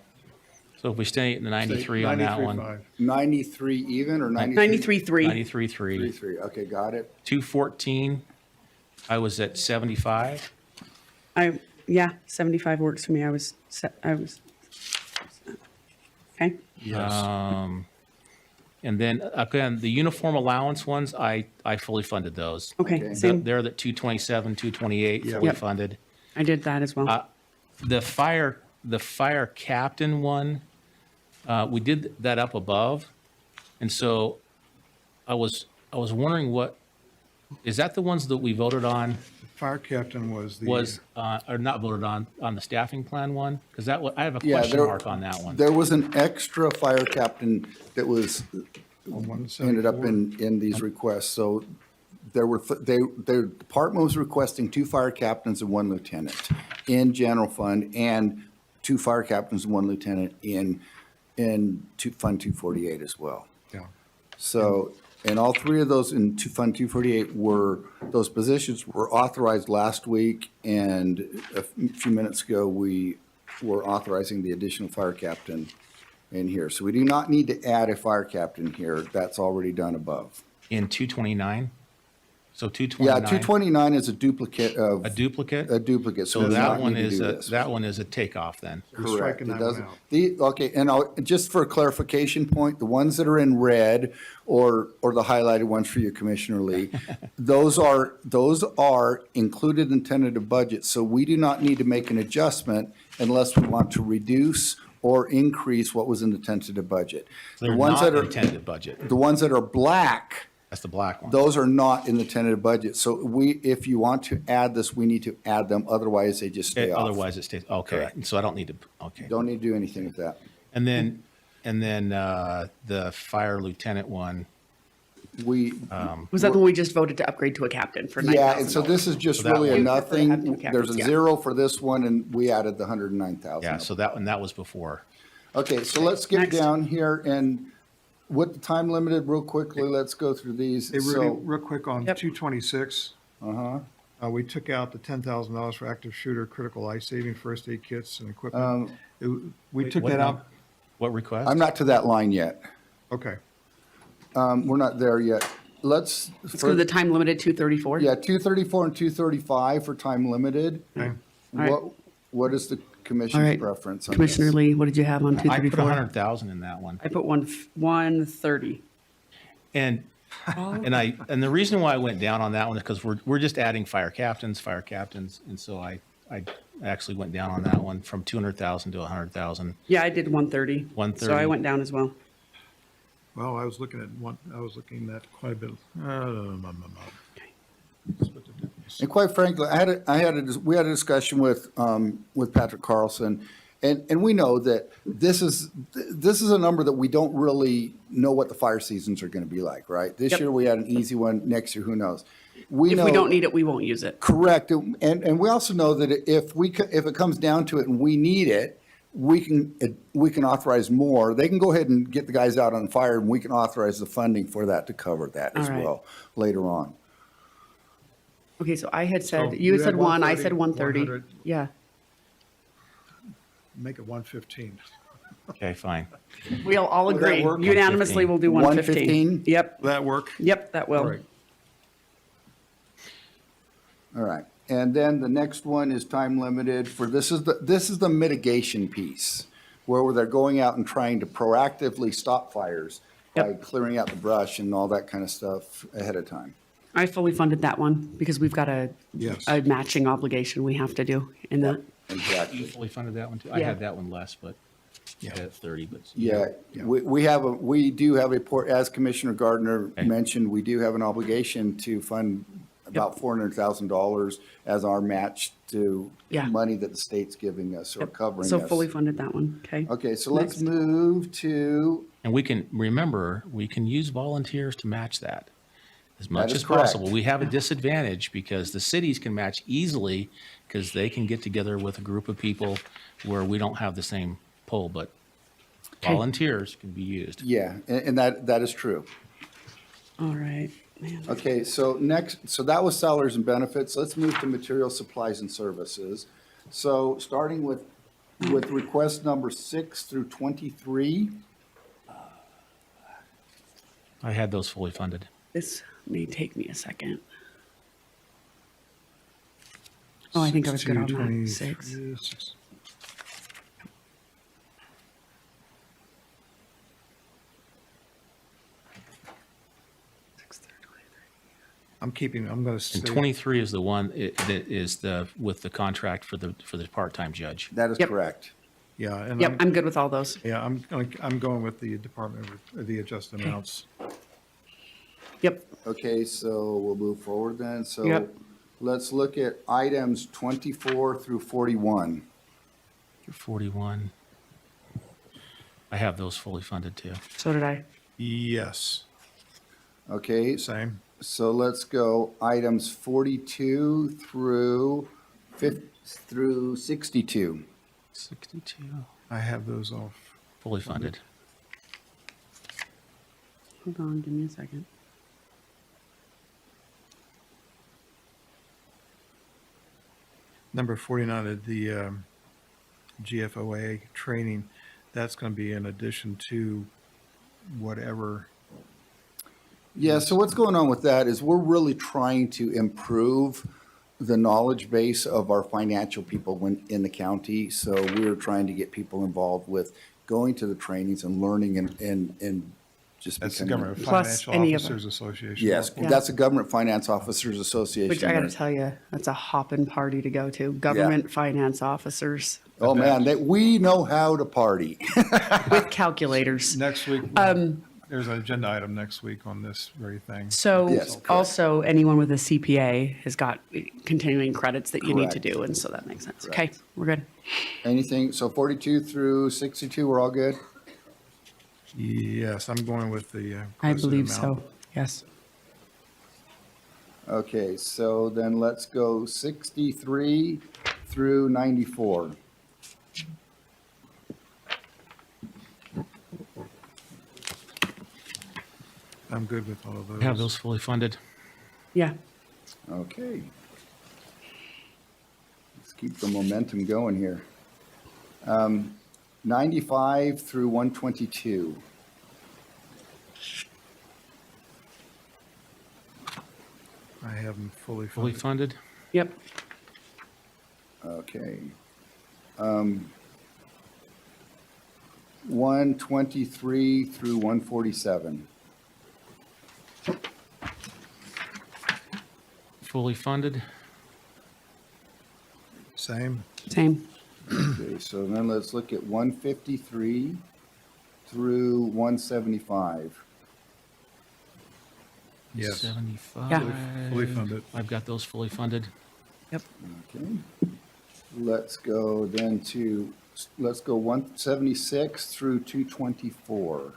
S4: So if we stay at the 93 on that one,
S1: 93.5.
S2: 93 even or 93?
S6: 93.3.
S4: 93.3.
S2: 93, okay, got it.
S4: 214, I was at 75.
S6: Yeah, 75 works for me. I was, okay.
S4: And then again, the uniform allowance ones, I fully funded those.
S6: Okay, same.
S4: They're the 227, 228 fully
S6: Yep.
S4: funded.
S6: I did that as well.
S4: The fire captain one, we did that up above. And so I was wondering is that the ones that we voted on
S1: Fire captain was the.
S4: or not voted on the staffing plan one? Because I have a
S2: Yeah,
S4: question
S2: there-
S4: mark on that one.
S2: There was an extra fire captain that was,
S1: on
S2: ended up
S1: 174.
S2: in these requests. So there were, their department was requesting 2 fire captains and 1 lieutenant in general fund, and 2 fire captains and 1 lieutenant in Fund 248 as well.
S1: Yeah.
S2: So, and all 3 of those in Fund 248 those positions were authorized last week, and a few minutes ago, we were authorizing the additional fire captain in here. So we do not need to add a fire captain here. That's already done above.
S4: In 229? So
S2: Yeah,
S4: 229?
S2: 229 is a duplicate of.
S4: A duplicate?
S2: A duplicate, so
S4: So
S2: does
S4: that
S2: not
S4: one
S2: need to
S4: is
S2: do
S4: a,
S2: this.
S4: that one is a takeoff then.
S1: We're
S2: Correct.
S1: striking
S2: It
S1: that one
S2: doesn't.
S1: out.
S2: Okay, and just for a clarification point, the ones that are in red or the highlighted ones for you, Commissioner Lee, those are included in tentative budget, so we do not need to make an adjustment unless we want to reduce or increase what was in the tentative budget.
S4: They're
S2: The ones
S4: not
S2: that
S4: in
S2: are,
S4: tentative budget.
S2: the ones that are black,
S4: That's the black one.
S2: those are not in the tentative budget. So if you want to add this, we need to add them, otherwise they just stay off.
S4: Otherwise it stays, okay.
S2: Correct.
S4: So I don't need to, okay.
S2: Don't need to do anything with that.
S4: And then the fire lieutenant one,
S2: we,
S6: Was that the one we just voted to upgrade to a captain for $9,000?
S2: yeah, and so this is just
S4: that
S2: really a
S4: one-
S2: nothing.
S6: Have two
S2: There's a
S6: captains, yeah.
S2: 0 for this one, and we added the 109,000.
S4: Yeah, so that one, that was before.
S2: Okay, so let's get
S6: Next.
S2: down here and with the time limited, real quickly, let's go through these.
S1: Hey, Rudy,
S2: So,
S1: real quick on
S6: Yep.
S1: 226. We took out the $10,000 for active shooter, critical life-saving first aid kits and equipment. We took
S4: what
S1: that
S4: number?
S1: out.
S4: What request?
S2: I'm not to that line yet.
S1: Okay.
S2: We're not there yet. Let's,
S6: Let's go to the time limited 234.
S2: yeah, 234 and 235 for time limited.
S1: Okay.
S6: right.
S2: What is the
S6: All
S2: commission's
S6: right.
S2: preference on this?
S6: Commissioner Lee, what did you have on
S4: I put
S6: 234?
S4: 100,000 in that one.
S6: I put 130.
S4: And, and the reason why I went down on that one is because we're just adding fire captains. And so I actually went down on that one from 200,000 to 100,000.
S6: Yeah, I did 130. So
S4: 130.
S6: I went down as well.
S1: Well, I was looking at quite a bit.
S2: And quite frankly, we had a discussion with Patrick Carlson, and we know that this is a number that we don't really know what the fire seasons are going to be like, right? This
S6: Yep.
S2: year we had an easy one. Next year, who knows?
S6: If we
S2: know-
S6: don't need it, we won't use it.
S2: Correct, and we also know that if it comes down to it and we need it, we can authorize more. They can go ahead and get the guys out on fire, and we can authorize the funding for that to cover that as
S6: All right.
S2: well later on.
S6: Okay, so I had said,
S1: So
S6: you
S1: you
S6: said
S1: had
S6: 1, I
S1: 130,
S6: said 130.
S1: 100.
S6: Yeah.
S1: Make it 115.
S4: Okay, fine.
S6: We'll all
S1: Will that
S6: agree.
S1: work?
S6: Unanimously, we'll do 115.
S2: 115?
S6: Yep,
S1: Will that work?
S6: yep, that will.
S1: All right.
S2: All right, and then the next one is time limited for, this is the mitigation piece, where they're going out and trying to proactively stop fires by
S6: Yep.
S2: clearing out the brush and all that kind of stuff ahead of time.
S6: I fully funded that one because we've got
S1: Yes.
S6: a matching obligation we have to do in that.
S4: You
S2: Exactly.
S4: fully funded that one too? I
S6: Yeah.
S4: had that one less, but I had 30, but.
S2: Yeah, we do have as Commissioner Gardner mentioned, we do have an obligation to fund about $400,000 as our match to
S6: Yeah.
S2: money that the state's giving us or covering us.
S6: So fully funded that one, okay?
S2: Okay, so let's
S6: Next.
S2: move to,
S4: And we can use volunteers to match that as much
S2: is
S4: as possible.
S2: correct.
S4: We have a disadvantage because the cities can match easily because they can get together with a group of people where we don't have the same pull, but
S6: Okay.
S4: volunteers can be used.
S2: yeah, and that is true.
S6: All right, man.
S2: Okay, so that was salaries and benefits. Let's move to material supplies and services. So starting with request number 6 through 23.
S4: I had those fully funded.
S6: This may take me a second. Oh, I think I was good on that. 6.
S1: 223. I'm going to
S4: And
S1: say.
S4: 23 is the one that is with the contract for the part-time judge.
S2: That is
S6: Yep.
S2: correct.
S1: Yeah, and
S6: Yep, I'm good with all those.
S1: yeah, I'm going with the Department of the adjusted amounts.
S6: Yep,
S2: Okay, so we'll move forward then. So
S6: Yep.
S2: let's look at items 24 through 41.
S4: 41. I have those fully funded too.
S6: so did I.
S1: Yes,
S2: Okay,
S1: same.
S2: so let's go items 42 through 62.
S4: 62.
S1: I have those all.
S4: Fully funded.
S6: Hold on, give me a second.
S1: Number 49, the GFOA training, that's going to be in addition to whatever.
S2: Yeah, so what's going on with that is we're really trying to improve the knowledge base of our financial people in the county. So we're trying to get people involved with going to the trainings and learning and just
S1: That's the
S2: becoming.
S1: Government
S6: Plus
S1: Financial
S6: any of
S1: Officers Association.
S2: Yes,
S6: Yeah.
S2: that's a Government Finance Officers Association.
S6: Which I gotta
S2: there.
S6: tell you, that's a hopping party to go to. Government finance officers
S2: Oh, man, we know how to party.
S6: with calculators.
S1: Next week, there's an agenda item next week on this very thing.
S6: So
S2: Yes, correct.
S6: also, anyone with a CPA has got continuing credits that you need to
S2: Correct.
S6: do, and so that makes sense. Okay,
S2: Correct.
S6: we're good.
S2: Anything, so 42 through 62, we're all good?
S1: Yes, I'm going with the.
S6: I
S1: requested
S6: believe
S1: amount.
S6: so. Yes.
S2: Okay, so then let's go 63 through 94.
S1: I'm good with all of those.
S4: Have those fully funded.
S6: Yeah.
S2: Okay. Let's keep the momentum going here. 95 through 122.
S1: I have them fully
S4: Fully
S1: funded.
S4: funded.
S6: Yep.
S2: Okay. 123 through 147.
S4: Fully funded.
S1: Same.
S6: Same.
S2: Okay, so then let's look at 153 through 175.
S1: Yes.
S4: 75.
S6: Yeah.
S1: Fully funded.
S4: I've got those fully funded.
S2: Okay. Let's go then to, let's go 176 through 224.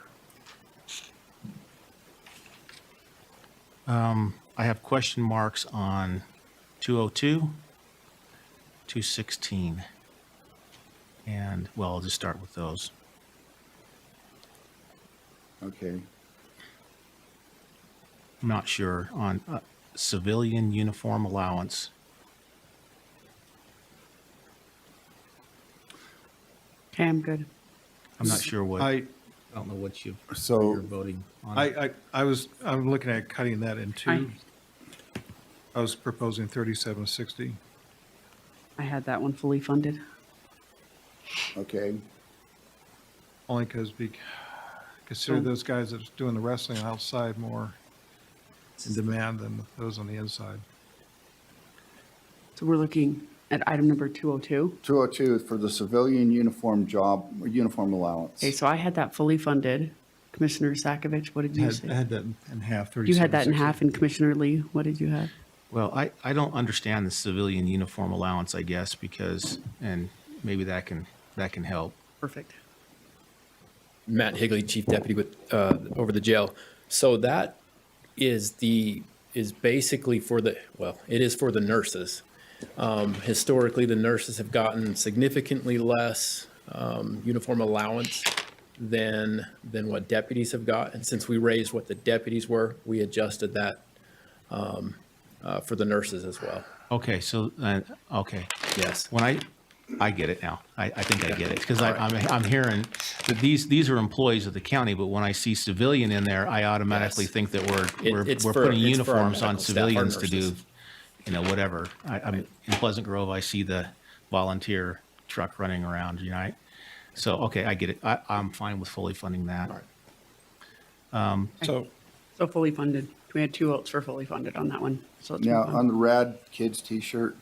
S4: I have question marks on 202, 216. And, well, I'll just start with those.
S2: Okay.
S4: I'm not sure on civilian uniform allowance.
S6: Okay, I'm good.
S4: I'm not sure what, I
S1: I,
S4: don't know what you're
S2: So
S4: voting on.
S1: I'm looking at cutting that in two.
S6: Aye.
S1: I was proposing 3760.
S6: I had that one fully funded.
S2: okay.
S1: Only because consider those guys that's doing the wrestling outside more in demand than those on the inside.
S6: So we're looking at item number 202.
S2: 202 for the civilian uniform job, uniform allowance.
S6: Okay, so I had that fully funded. Commissioner Sakovic, what did you
S1: I
S6: say?
S1: had that in half,
S6: You had that in
S1: 3760.
S6: half, and Commissioner Lee, what did you have?
S4: Well, I don't understand the civilian uniform allowance, I guess, because, and maybe that can help.
S6: Perfect.
S14: Matt Higley, Chief Deputy with, over the jail. So that is basically for the, well, it is for the nurses. Historically, the nurses have gotten significantly less uniform allowance than what deputies have got. And since we raised what the deputies were, we adjusted that for the nurses as well.
S4: Okay, so, okay.
S14: Yes.
S4: When I get it now. I think I get it. Because I'm hearing that these are employees of the county, but when I see civilian in there, I automatically
S14: Yes.
S4: think that
S14: It's
S4: we're
S14: for-
S4: putting
S14: it's for our
S4: uniforms on
S14: medical staff, our
S4: civilians to do,
S14: nurses.
S4: whatever. I'm in Pleasant Grove, I see the volunteer truck running around, So, okay, I get it. I'm fine with fully funding that.
S1: So
S6: So fully funded. We had two votes for fully funded on that one. So let's
S2: Now,
S6: move
S2: on
S6: on.
S2: the Rad Kids t-shirt,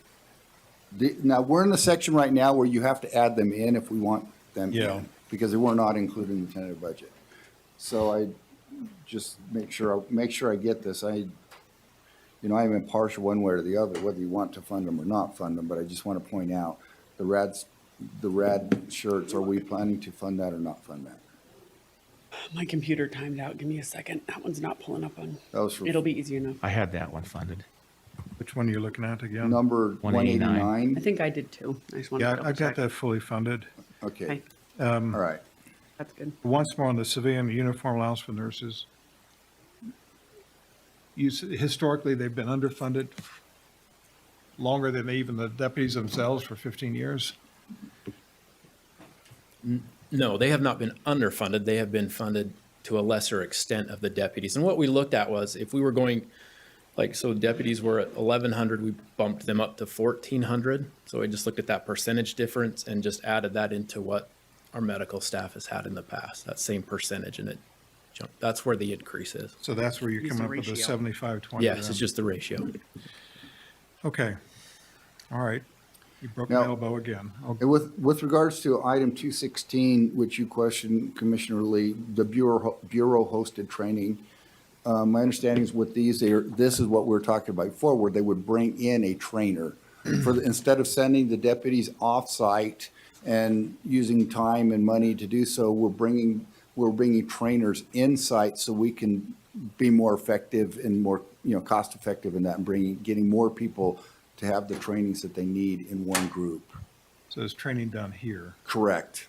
S2: now, we're in the section right now where you have to add them in if we want them
S1: Yeah.
S2: in, because they were not included in the tentative budget. So I just make sure I get this. I'm impartial one way or the other, whether you want to fund them or not fund them, but I just want to point out the Rad shirts, are we planning to fund that or not fund that?
S6: My computer timed out. Give me a second. That one's not pulling up on.
S2: That was for
S6: It'll be easy enough.
S4: I had that one funded.
S1: which one are you looking at again?
S2: number
S4: 189.
S2: 189.
S6: I think I did too. I just wanted to
S1: Yeah,
S6: double
S1: I've got
S6: check.
S1: that fully funded.
S2: Okay,
S6: Okay,
S2: all right.
S6: that's good.
S1: Once more on the civilian uniform allowance for nurses. Historically, they've been underfunded longer than even the deputies themselves for 15 years.
S14: No, they have not been underfunded. They have been funded to a lesser extent of the deputies. And what we looked at was if we were going, so deputies were at 1,100, we bumped them up to 1,400. So we just looked at that percentage difference and just added that into what our medical staff has had in the past, that same percentage, and it jumped. That's where the increase is.
S1: So that's where you're
S6: Use
S1: coming
S6: the
S1: up with the
S6: ratio.
S1: 75-20.
S14: Yes,
S1: then.
S14: it's just the ratio.
S1: Okay. All right. You broke
S2: Now-
S1: my elbow again.
S2: And with regards to item 216, which you questioned, Commissioner Lee, the bureau-hosted training, my understanding is with these, this is what we were talking about before, where they would bring in a trainer. Instead of sending the deputies off-site and using time and money to do so, we're bringing trainers in-site so we can be more effective and more, cost effective in that and getting more people to have the trainings that they need in one group.
S1: So is training done here?
S2: Correct.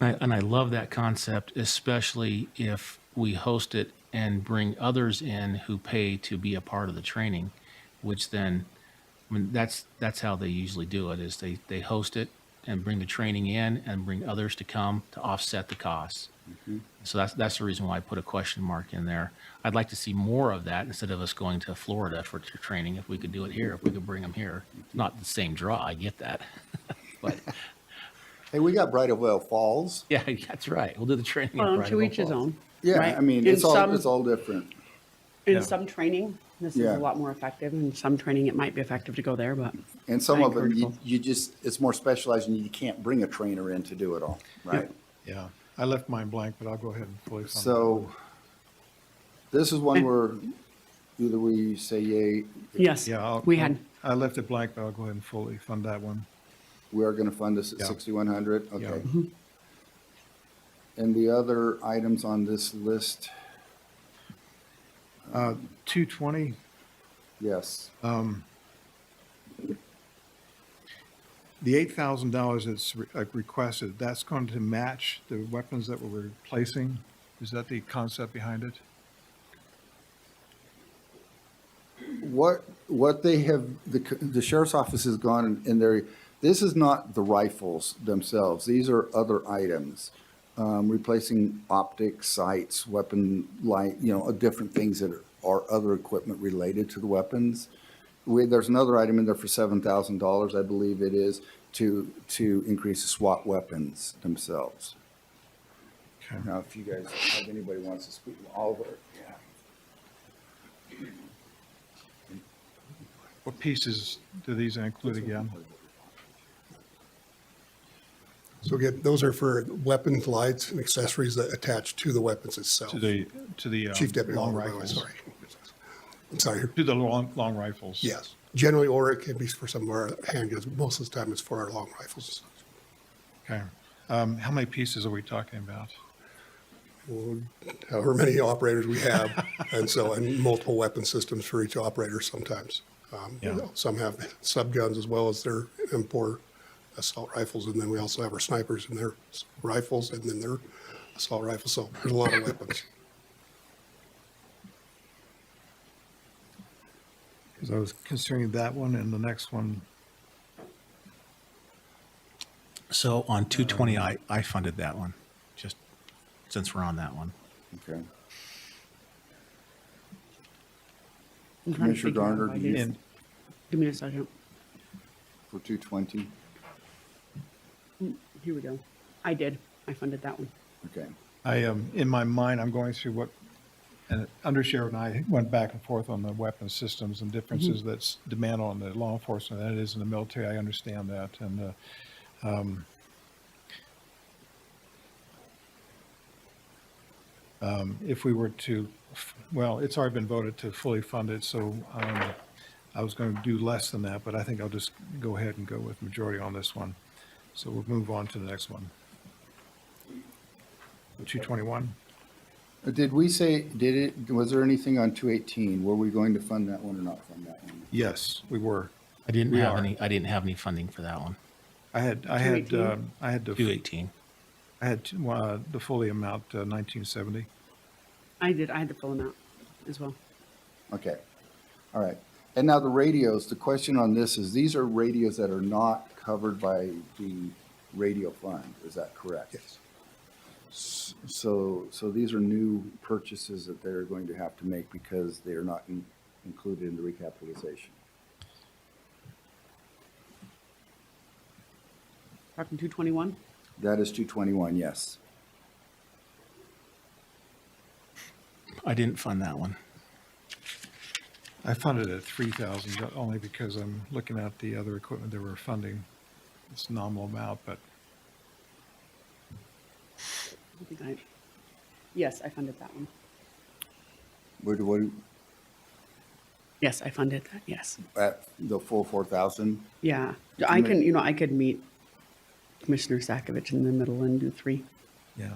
S4: And I love that concept, especially if we host it and bring others in who pay to be a part of the training, which then, I mean, that's how they usually do it, is they host it and bring the training in and bring others to come to offset the costs. So that's the reason why I put a question mark in there. I'd like to see more of that instead of us going to Florida for training. If we could do it here, if we could bring them here, not the same draw, I get that. But
S2: Hey, we got Bright Oil Falls.
S4: yeah, that's right. We'll do the training. at
S6: Well,
S4: Bright
S6: to
S4: Oak
S6: each his
S4: Falls.
S6: own.
S2: Yeah,
S6: right?
S2: I mean,
S6: In
S2: it's
S6: some-
S2: all different.
S6: In some training, this is
S2: Yeah.
S6: a lot more effective. In some training, it might be effective to go there, but
S2: And some
S6: I
S2: of them,
S6: encourage both.
S2: you just, it's more specialized and you can't bring a trainer in to do it all, right?
S1: Yeah. I left mine blank, but I'll go ahead and fully fund it.
S2: So this is one where either we say yay,
S6: yes,
S1: Yeah,
S6: we had,
S1: I left it blank, but I'll go ahead and fully fund that one.
S2: we are going to fund this at
S1: Yeah.
S2: 6,100,
S1: Yeah.
S2: okay. And the other items on this list,
S1: 220,
S2: yes,
S1: the $8,000 that's requested, that's going to match the weapons that we're replacing? Is that the concept behind it?
S2: what they have, the sheriff's office has gone in there, this is not the rifles themselves, these are other items. Replacing optics, sights, weapon light, different things that are other equipment related to the weapons. There's another item in there for $7,000, I believe it is, to increase the SWAT weapons themselves.
S1: Okay.
S2: Now, if you guys, if anybody wants to speak, Oliver, yeah.
S1: What pieces do these include again?
S15: So again, those are for weapons, lights, and accessories that attach to the weapons itself.
S1: To the
S15: Chief Deputy
S1: long
S15: Oliver,
S1: rifles?
S15: sorry. I'm sorry.
S1: To the long rifles?
S15: Yes. Generally, or it can be for some of our handguns. Most of the time, it's for our long rifles.
S1: Okay. How many pieces are we talking about?
S15: Well, however many operators we have, and multiple weapon systems for each operator sometimes.
S1: Yeah.
S15: Some have sub guns as well as their M4 assault rifles, and then we also have our snipers and their rifles, and then their assault rifles. So there's a lot of weapons.
S1: Because I was considering that one and the next one.
S4: So on 220, I funded that one, just since we're on that one.
S2: Okay.
S6: I'm trying to
S2: Commissioner
S6: figure out
S2: Garner,
S6: why
S2: do you-
S6: these-
S1: And
S6: give me a second.
S2: For 220,
S6: Here we go. I did. I funded that one.
S2: okay.
S1: in my mind, I'm going through what, and Undersheriff and I went back and forth on the weapon systems and differences that's demand on the law enforcement than it is in the military. I understand that. And if we were to, well, it's already been voted to fully fund it, so I was going to do less than that, but I think I'll just go ahead and go with majority on this one. So we'll move on to the next one. 221?
S2: Did we say, was there anything on 218? Were we going to fund that one or not fund that one?
S1: Yes, we were.
S4: I didn't
S1: We
S4: have
S1: are.
S4: any, I didn't have any funding for that one.
S1: I had
S4: 218.
S1: the fully amount, 1970.
S6: I did. I had the full amount as well.
S2: Okay, all right. And now the radios, the question on this is, these are radios that are not covered by the radio fund, is that correct?
S15: Yes.
S2: So these are new purchases that they're going to have to make because they are not included in the recapitalization.
S6: Talking 221?
S2: That is 221, yes.
S4: I didn't fund that one.
S1: I funded it at 3,000, but only because I'm looking at the other equipment that we're funding. It's a nominal amount, but
S6: Yes, I funded that one.
S2: What,
S6: Yes, I funded that. Yes.
S2: at the full 4,000?
S6: Yeah. I could meet Commissioner Sakovic in the middle and do 3.
S1: yeah.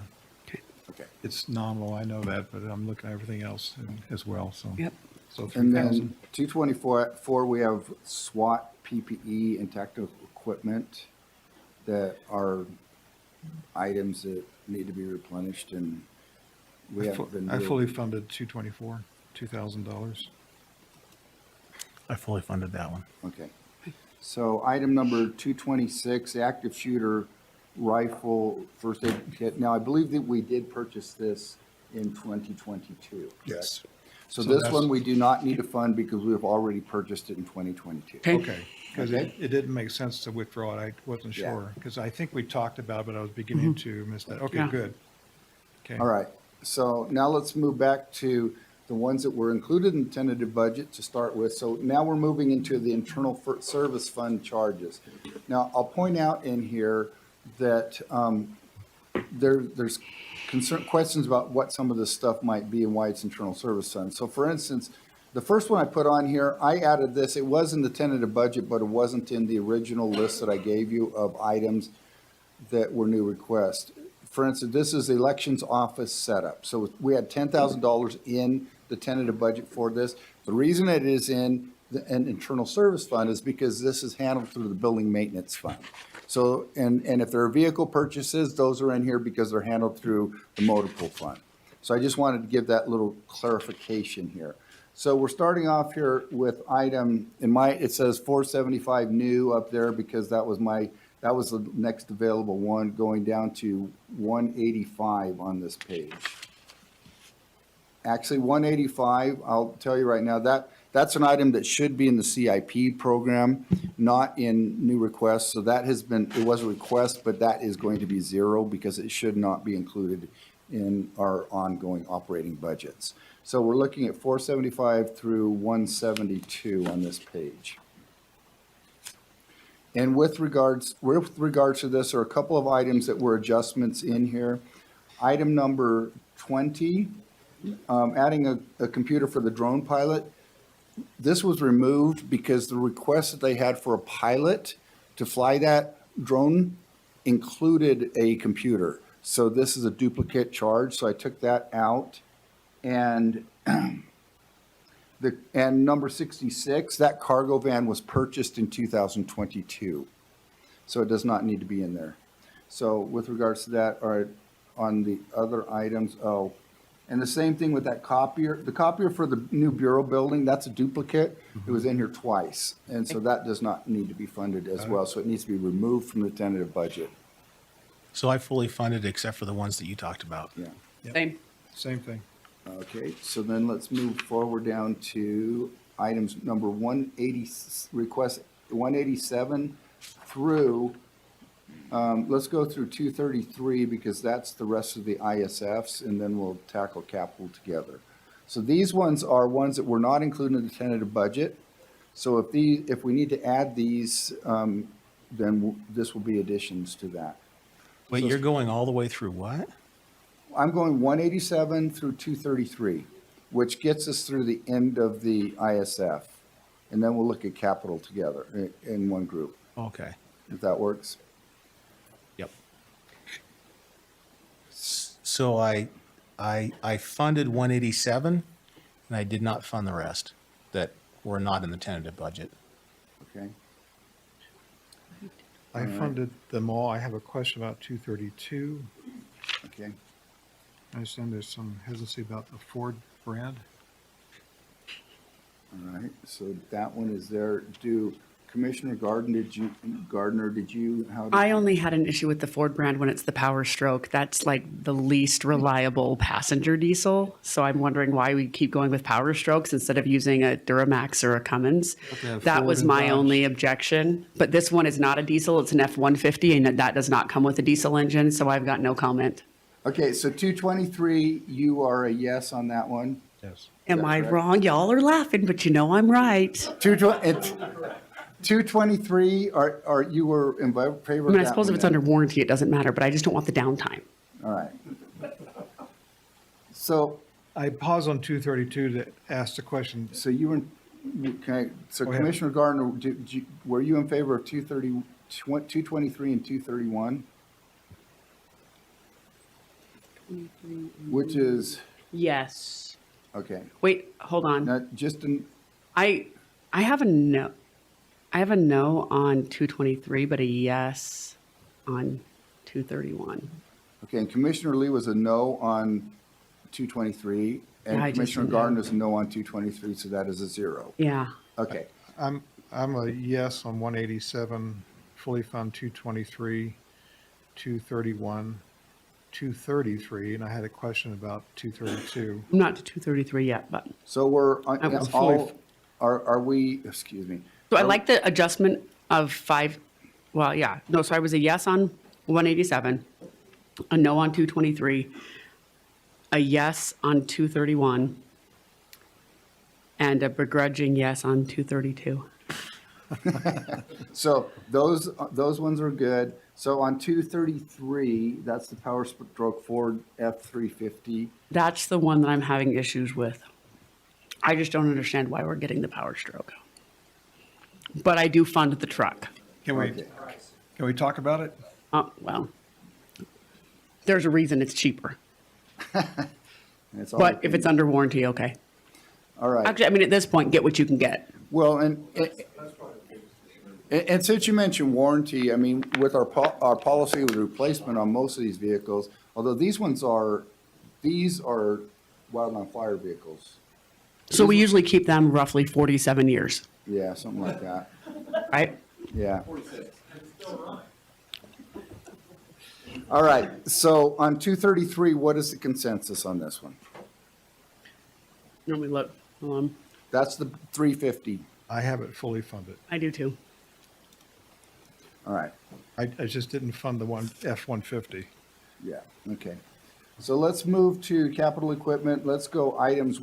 S6: Okay.
S2: Okay.
S1: It's nominal, I know that, but I'm looking at everything else as well, so.
S6: Yep.
S1: So
S2: And
S1: 3,000.
S2: then 224, we have SWAT, PPE, and technical equipment that are items that need to be replenished, and we haven't been.
S1: I fully funded 224, $2,000.
S4: I fully funded that one.
S2: Okay. So item number 226, active shooter rifle first aid kit. Now, I believe that we did purchase this in 2022.
S15: Yes.
S2: So
S1: So
S2: this
S1: that's-
S2: one, we do not need to fund because we have already purchased it in 2022.
S1: Okay, because
S2: Okay.
S1: it didn't make sense to withdraw it. I wasn't
S2: Yeah.
S1: sure, because I think we talked about it, but I was beginning to miss that. Okay,
S6: Yeah.
S1: good. Okay.
S2: All right, so now let's move back to the ones that were included in the tentative budget to start with. So now we're moving into the internal service fund charges. Now, I'll point out in here that there's questions about what some of this stuff might be and why it's internal service fund. So for instance, the first one I put on here, I added this, it was in the tentative budget, but it wasn't in the original list that I gave you of items that were new requests. For instance, this is the elections office setup. So we had $10,000 in the tentative budget for this. The reason it is in an internal service fund is because this is handled through the building maintenance fund. So, and if there are vehicle purchases, those are in here because they're handled through the motor pool fund. So I just wanted to give that little clarification here. So we're starting off here with item, it says 475 new up there because that was the next available one, going down to 185 on this page. Actually, 185, I'll tell you right now, that's an item that should be in the CIP program, not in new requests. So that it was a request, but that is going to be zero because it should not be included in our ongoing operating budgets. So we're looking at 475 through 172 on this page. And with regards to this, there are a couple of items that were adjustments in here. Item number 20, adding a computer for the drone pilot. This was removed because the request that they had for a pilot to fly that drone included a computer. So this is a duplicate charge, so I took that out. And number 66, that cargo van was purchased in 2022. So it does not need to be in there. So with regards to that, all right, on the other items, and the same thing with that copier. The copier for the new bureau building, that's a duplicate. It was in here twice. And so that does not need to be funded as well. So it needs to be removed from the tentative budget.
S4: So I fully funded except for the ones that you talked about.
S2: Yeah.
S6: Same.
S1: Same thing.
S2: Okay, so then let's move forward down to items number 180, request 187 through, let's go through 233 because that's the rest of the ISFs, and then we'll tackle capital together. So these ones are ones that were not included in the tentative budget. So if we need to add these, then this will be additions to that.
S4: Wait, you're going all the way through what?
S2: I'm going 187 through 233, which gets us through the end of the ISF. And then we'll look at capital together in one group,
S4: Okay.
S2: if that works.
S4: Yep. So I funded 187 and I did not fund the rest that were not in the tentative budget.
S2: Okay?
S1: I funded them all. I have a question about 232.
S2: Okay.
S1: I understand there's some hesitancy about the Ford brand.
S2: All right. So that one is there. Commissioner Gardner, did you,
S6: I only had an issue with the Ford brand when it's the Power Stroke. That's like the least reliable passenger diesel. So I'm wondering why we keep going with Power Strokes instead of using a Duramax or a Cummins. That was my only objection. But this one is not a diesel. It's an F-150 and that does not come with a diesel engine. So I've got no comment.
S2: okay, so 223, you are a yes on that one?
S1: Yes.
S6: Am I
S2: correct?
S6: wrong? Y'all are laughing, but you know I'm right.
S2: 223, are you were in favor of that?
S6: I mean, I suppose if
S2: one
S6: it's
S2: then?
S6: under warranty, it doesn't matter, but I just don't want the downtime.
S2: All right. So
S1: I paused on 232 to ask the question.
S2: So you were, okay, so
S1: Go ahead.
S2: Commissioner Gardner, were you in favor of 223 and 231? which is,
S6: Yes.
S2: okay,
S6: Wait, hold on.
S2: now, just in,
S6: I have a no. I have a no on 223, but a yes on 231.
S2: okay, and Commissioner Lee was a no on 223,
S6: Yeah, I
S2: and
S6: just
S2: Commissioner
S6: didn't
S2: Garden
S6: know.
S2: is a no on 223, so that is a 0.
S6: Yeah.
S2: Okay,
S1: I'm a yes on 187, fully fund 223, 231, 233, and I had a question about 232.
S6: I'm not to 233 yet, but
S2: so we're,
S6: I was
S2: all, are we, excuse me,
S6: so I like the adjustment of 5. Well, yeah. No, so I was a yes on 187, a no on 223, a yes on 231, and a begrudging yes on 232.
S2: so those ones are good. So on 233, that's the Power Stroke Ford F-350.
S6: That's the one that I'm having issues with. I just don't understand why we're getting the Power Stroke. But I do fund the truck.
S1: Can we talk about it?
S6: Well, there's a reason it's cheaper.
S2: That's all
S6: But
S2: I
S6: if it's
S2: can-
S6: under warranty, okay.
S2: All right.
S6: Actually, I mean, at this point, get what you can get.
S2: Well, and since you mentioned warranty, I mean, with our policy with replacement on most of these vehicles, although these are wildland fire vehicles.
S6: So we usually keep them roughly 47 years,
S2: Yeah, something like that.
S6: right?
S2: Yeah. All right, so on 233, what is the consensus on this one?
S6: Let me look. Hold on.
S2: That's the 350.
S1: I have it fully funded.
S6: I do too.
S2: All right,
S1: I just didn't fund the F-150.
S2: yeah, okay. So let's move to capital equipment. Let's go items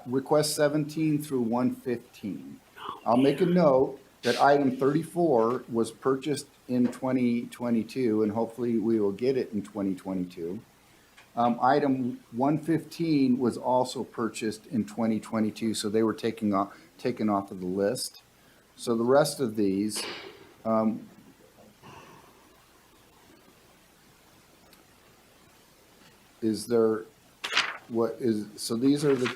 S2: request 17 through 115. I'll make a note that item 34 was purchased in 2022, and hopefully we will get it in 2022. Item 115 was also purchased in 2022, so they were taken off of the list. So the rest of these, is there, so these are the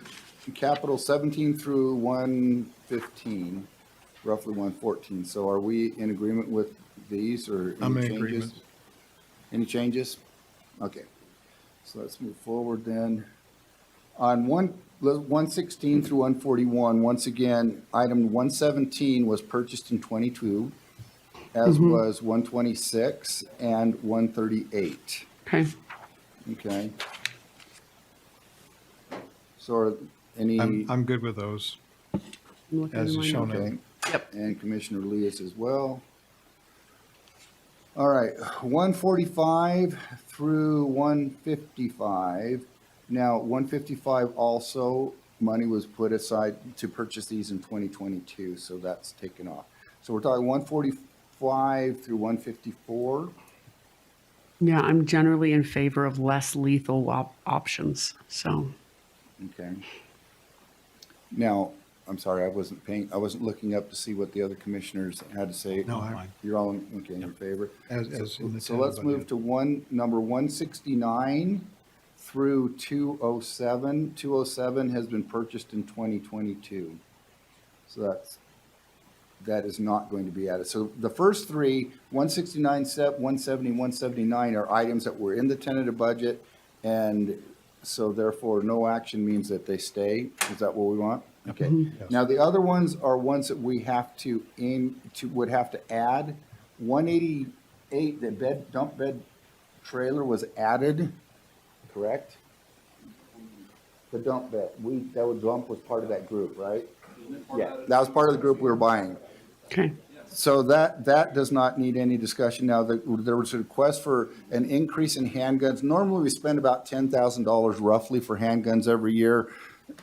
S2: capital 17 through 115, roughly 114. So are we in agreement with these or
S1: I'm
S2: any
S1: in
S2: changes?
S1: agreement.
S2: Any changes? Okay. So let's move forward then. On 116 through 141, once again, item 117 was purchased in 22, as was 126 and 138.
S6: Okay.
S2: Okay. So are any,
S1: I'm good with those,
S6: I'm looking
S1: as
S6: in my
S1: shown
S6: notes.
S2: okay.
S1: in.
S6: Yep.
S2: And Commissioner Lee is as well. All right, 145 through 155. Now, 155 also, money was put aside to purchase these in 2022, so that's taken off. So we're talking 145 through 154.
S6: Yeah, I'm generally in favor of less lethal options. So
S2: Okay. Now, I'm sorry, I wasn't looking up to see what the other commissioners had to say.
S1: No, I'm fine.
S2: You're all, okay, in favor?
S1: As in the
S2: So
S1: tentative
S2: let's move
S1: budget.
S2: to number 169 through 207. 207 has been purchased in 2022. So that is not going to be added. So the first three, 169, 170, 179 are items that were in the tentative budget, and so therefore no action means that they stay. Is that what we want? Okay. Now, the other ones are ones that we have to would have to add. 188, the dump bed trailer was added, correct? The dump bed, dump was part of that group, right? Yeah, that was part of the group we were buying.
S6: okay.
S2: So that does not need any discussion. Now, there was a request for an increase in handguns. Normally, we spend about $10,000 roughly for handguns every year.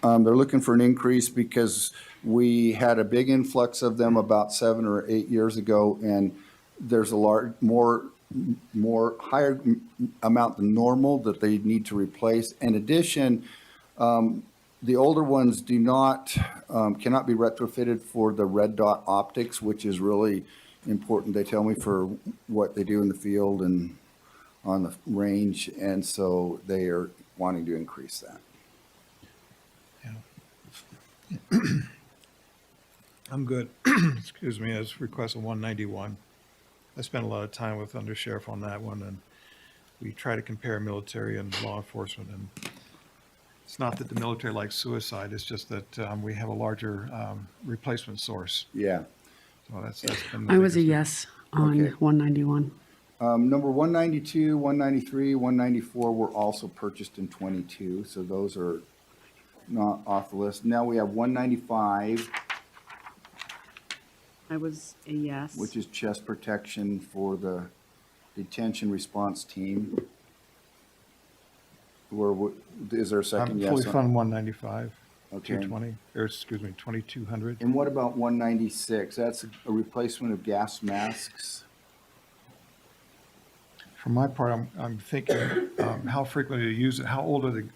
S2: They're looking for an increase because we had a big influx of them about 7 or 8 years ago, and there's a more higher amount than normal that they need to replace. In addition, the older ones cannot be retrofitted for the red dot optics, which is really important, they tell me, for what they do in the field and on the range, and so they are wanting to increase that.
S1: I'm good, excuse me, as request of 191. I spent a lot of time with Under Sheriff on that one, and we try to compare military and law enforcement, and it's not that the military likes suicide, it's just that we have a larger replacement source.
S2: Yeah.
S1: So that's been the
S6: I was a
S1: biggest-
S6: yes on
S2: Okay.
S6: 191.
S2: Number 192, 193, 194 were also purchased in '22, so those are not off the list. Now we have 195,
S6: I was a yes.
S2: which is chest protection for the detention response team. Is there a second
S1: I'm
S2: yes?
S1: fully
S2: on-
S1: fund 195,
S2: Okay.
S1: 220, or excuse me, 2200.
S2: And what about 196? That's a replacement of gas masks.
S1: For my part, I'm thinking, how frequently do you use it? How old are the,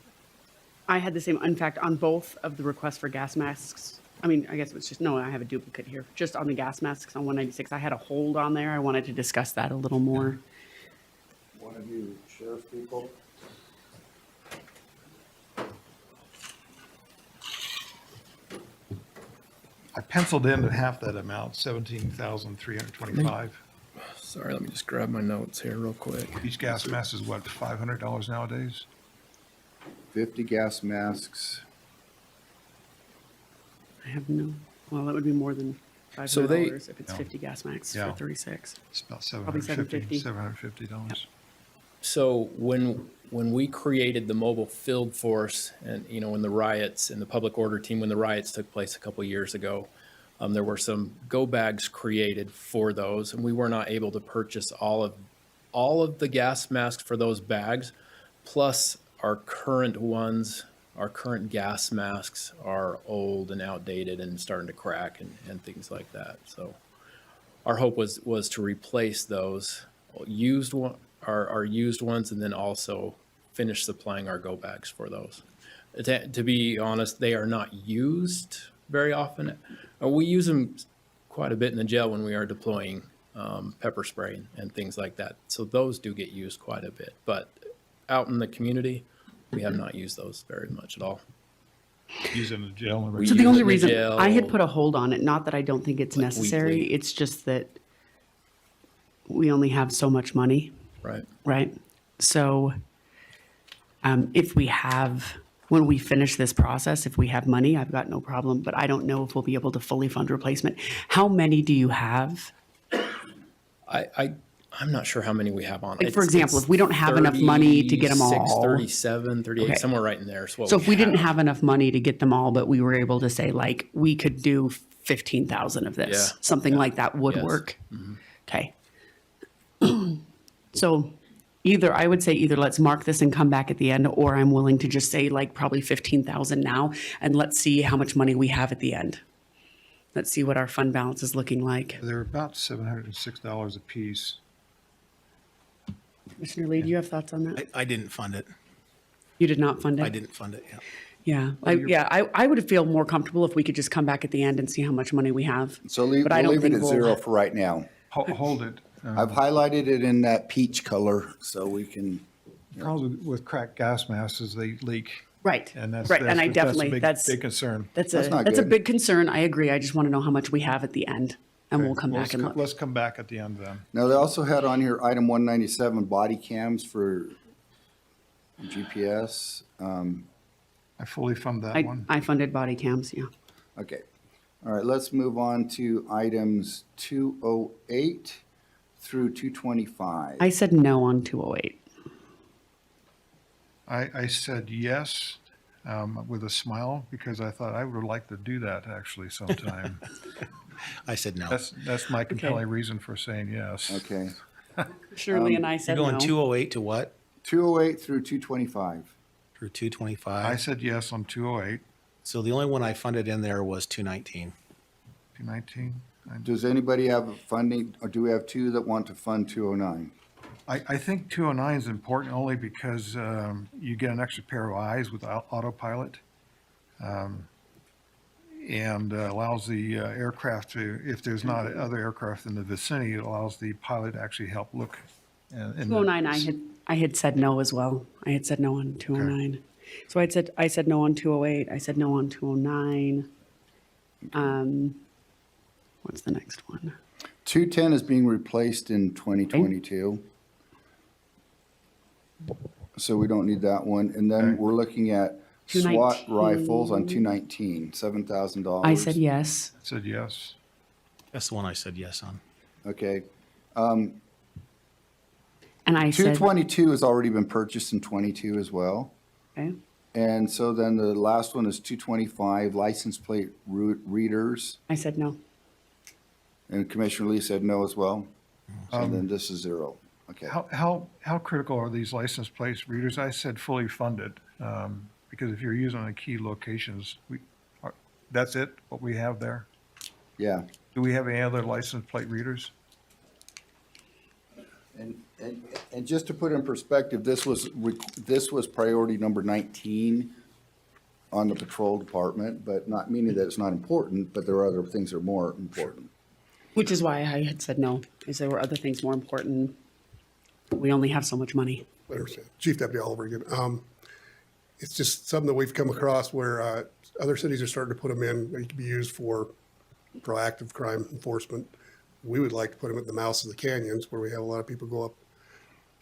S6: I had the same, in fact, on both of the requests for gas masks. I mean, I guess it was just, no, I have a duplicate here. Just on the gas masks on 196, I had a hold on there. I wanted to discuss that a little more.
S2: One of you sheriff people?
S1: I penciled in at half that amount, 17,325.
S14: Sorry, let me just grab my notes here real quick.
S1: Each gas mask is what, $500 nowadays?
S2: 50 gas masks.
S6: I have no, well, that would be more than
S14: So they-
S6: $500 if it's 50 gas masks
S1: Yeah.
S6: for 36.
S1: It's about
S6: Probably
S1: $750.
S6: $750.
S1: $750.
S14: So when we created the mobile field force and, you know, when the riots and the public order team, when the riots took place a couple years ago, there were some go bags created for those, and we were not able to purchase all of the gas masks for those bags. Plus our current ones, our current gas masks are old and outdated and starting to crack and things like that. So our hope was to replace those used one, our used ones, and then also finish supplying our go bags for those. To be honest, they are not used very often. We use them quite a bit in the jail when we are deploying pepper spray and things like that. So those do get used quite a bit. But out in the community, we have not used those very much at all.
S1: Use it in the jail. and
S14: We
S6: So the
S14: use
S6: only
S14: it in the
S6: reason,
S14: jail,
S6: I had put a hold on it, not that I don't think it's
S14: like
S6: necessary,
S14: weekly.
S6: it's just that we only have so much money,
S14: Right.
S6: right? So if we have, when we finish this process, if we have money, I've got no problem, but I don't know if we'll be able to fully fund replacement. How many do you have?
S14: I'm not sure how many we have on.
S6: Like, for
S14: It's-
S6: example,
S14: it's
S6: if we don't have enough money to get 'em
S14: 36,
S6: all.
S14: 37, 38,
S6: Okay.
S14: somewhere right in there is what
S6: So
S14: we
S6: if we didn't have enough money to get them all, but we were able to say like, we could do 15,000 of this,
S14: Yeah,
S6: something
S14: yeah,
S6: like that would
S14: yes.
S6: work. Okay. So either, I would say either let's mark this and come back at the end, or I'm willing to just say like probably 15,000 now, and let's see how much money we have at the end. Let's see what our fund balance is looking like.
S1: They're about $706 a piece.
S6: Commissioner Lee, do you have thoughts on that?
S4: I didn't fund it.
S6: You did not fund it?
S4: I didn't fund it, yeah.
S6: Yeah, I would feel more comfortable if we could just come back at the end and see how much money we have.
S2: So
S6: But I
S2: we'll
S6: don't
S2: leave it
S6: think
S2: at
S6: we'll-
S2: zero for right now.
S1: Hold it.
S2: I've highlighted it in that peach color so we can,
S1: Problem with cracked gas masks is they leak.
S6: Right,
S1: And that's,
S6: right, and I
S1: that's a
S6: definitely,
S1: big,
S6: that's,
S1: big concern.
S6: that's
S2: That's
S6: a,
S2: not
S6: that's a
S2: good.
S6: big concern, I agree, I just want to know how much we have at the end, and we'll come back and look.
S1: Let's come back at the end then.
S2: now they also had on here item 197, body cams for GPS.
S1: I fully fund that one.
S6: I funded body cams, yeah.
S2: Okay. All right, let's move on to items 208 through 225.
S6: I said no on 208.
S1: I said yes with a smile because I thought I would like to do that actually sometime.
S4: I said no.
S1: That's my compelling reason for saying yes.
S2: Okay.
S6: Shirley and I
S4: You're
S6: said
S4: going
S6: no.
S4: 208 to what?
S2: 208 through 225.
S4: Through 225?
S1: I said yes on 208,
S4: So the only one I funded in there was 219.
S1: 219.
S2: Does anybody have funding, or do we have two that want to fund 209?
S1: I think 209 is important only because you get an extra pair of eyes with autopilot. And allows the aircraft to, if there's not other aircraft in the vicinity, it allows the pilot to actually help look. in the-
S6: 209, I had said no as well. I had said no on 209. So I said no on 208. I said no on 209. What's the next one?
S2: 210 is being replaced in 2022. So we don't need that one. And then we're looking at SWAT
S6: 219.
S2: rifles on 219, $7,000.
S6: I said yes.
S1: I said yes.
S4: That's the one I said yes on.
S2: Okay.
S6: And I said,
S2: 222 has already been purchased in 22 as well.
S6: okay.
S2: And so then the last one is 225, license plate readers.
S6: I said no.
S2: And Commissioner Lee said no as well. So then this is 0. Okay.
S1: How critical are these license plate readers? I said fully funded, because if you're using the key locations, that's it, what we have there?
S2: Yeah.
S1: Do we have any other license plate readers?
S2: And just to put in perspective, this was priority number 19 on the patrol department, but not meaning that it's not important, but there are other things that are more important.
S6: Which is why I had said no, is there were other things more important. We only have so much money.
S15: I understand. Chief Deputy Oliver again. It's just something that we've come across where other cities are starting to put them in. They can be used for proactive crime enforcement. We would like to put them at the mouths of the canyons where we have a lot of people go up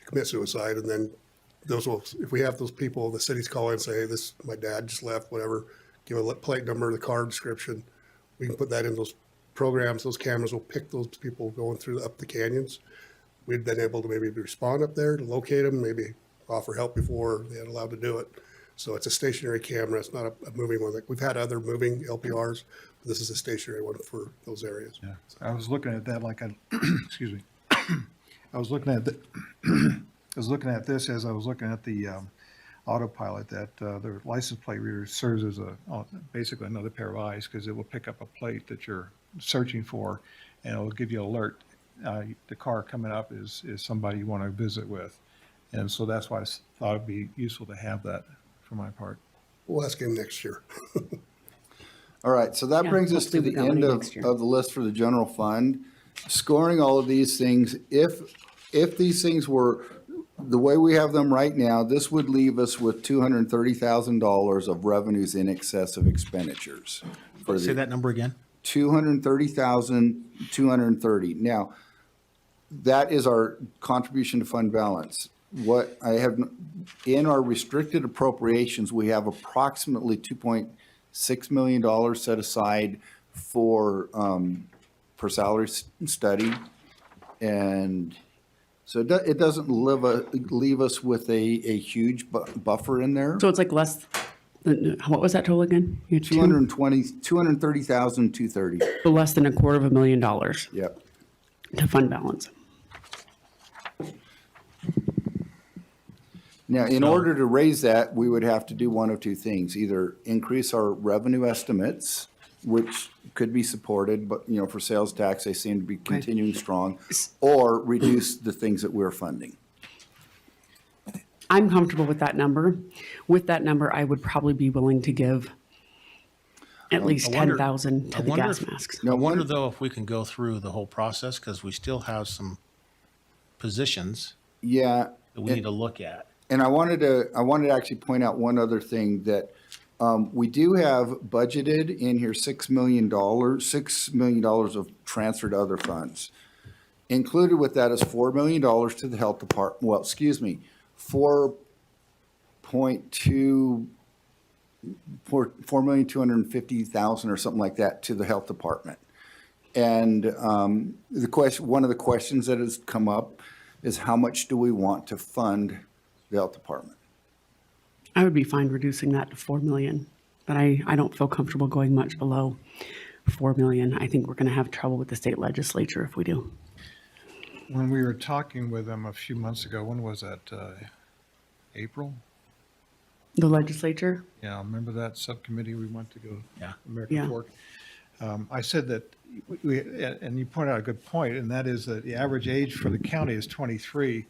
S15: to commit suicide. And then those will, if we have those people, the cities call in and say, hey, this, my dad just left, whatever, give a plate number, the car description. We can put that in those programs. Those cameras will pick those people going through up the canyons. We've been able to maybe respond up there to locate them, maybe offer help before they had allowed to do it. So it's a stationary camera. It's not a moving one. Like we've had other moving LPRs, but this is a stationary one for those areas.
S1: Yeah. I was looking at that like excuse me. I was looking at this as I was looking at the autopilot, that the license plate reader serves as basically another pair of eyes, because it will pick up a plate that you're searching for, and it'll give you an alert. The car coming up is somebody you want to visit with. And so that's why I thought it'd be useful to have that for my part.
S15: We'll ask him next year.
S2: All right, so that
S6: Yeah,
S2: brings us to
S6: hopefully we
S2: the
S6: got
S2: end
S6: money
S2: of
S6: next year.
S2: the list for the general fund. Scoring all of these things, if these things were the way we have them right now, this would leave us with $230,000 of revenues in excess of expenditures.
S4: Say that number again.
S2: 230,230. Now, that is our contribution to fund balance. What I have, in our restricted appropriations, we have approximately $2.6 million set aside for salary study. And so it doesn't leave us with a huge buffer in there.
S6: So it's like less, what was that total again? You had
S2: 230,230.
S6: So less than $250,000
S2: Yep.
S6: to fund balance.
S2: Now, in order to raise that, we would have to do one of two things: either increase our revenue estimates, which could be supported, but, for sales tax, they seem to be continuing strong, or reduce the things that we're funding.
S6: I'm comfortable with that number. With that number, I would probably be willing to give at least
S4: I wonder-
S6: 10,000 to
S4: I
S6: the
S4: wonder
S6: gas
S4: if-
S6: masks.
S4: I wonder though if we can go through the whole process, because we still have some positions
S2: Yeah.
S4: that we need to look at.
S2: And I wanted to actually point out one other thing, that we do have budgeted in here $6 million of transfer to other funds. Included with that is $4 million to the health department. Well, excuse me, 4,250,000 or something like that to the health department. And one of the questions that has come up is, how much do we want to fund the health department?
S6: I would be fine reducing that to 4 million, but I don't feel comfortable going much below 4 million. I think we're going to have trouble with the state legislature if we do.
S1: When we were talking with them a few months ago, when was that? April?
S6: The legislature?
S1: Yeah, remember that subcommittee we went to go?
S4: Yeah.
S1: American
S6: Yeah.
S1: Fork. I said that, and you point out a good point, and that is that the average age for the county is 23,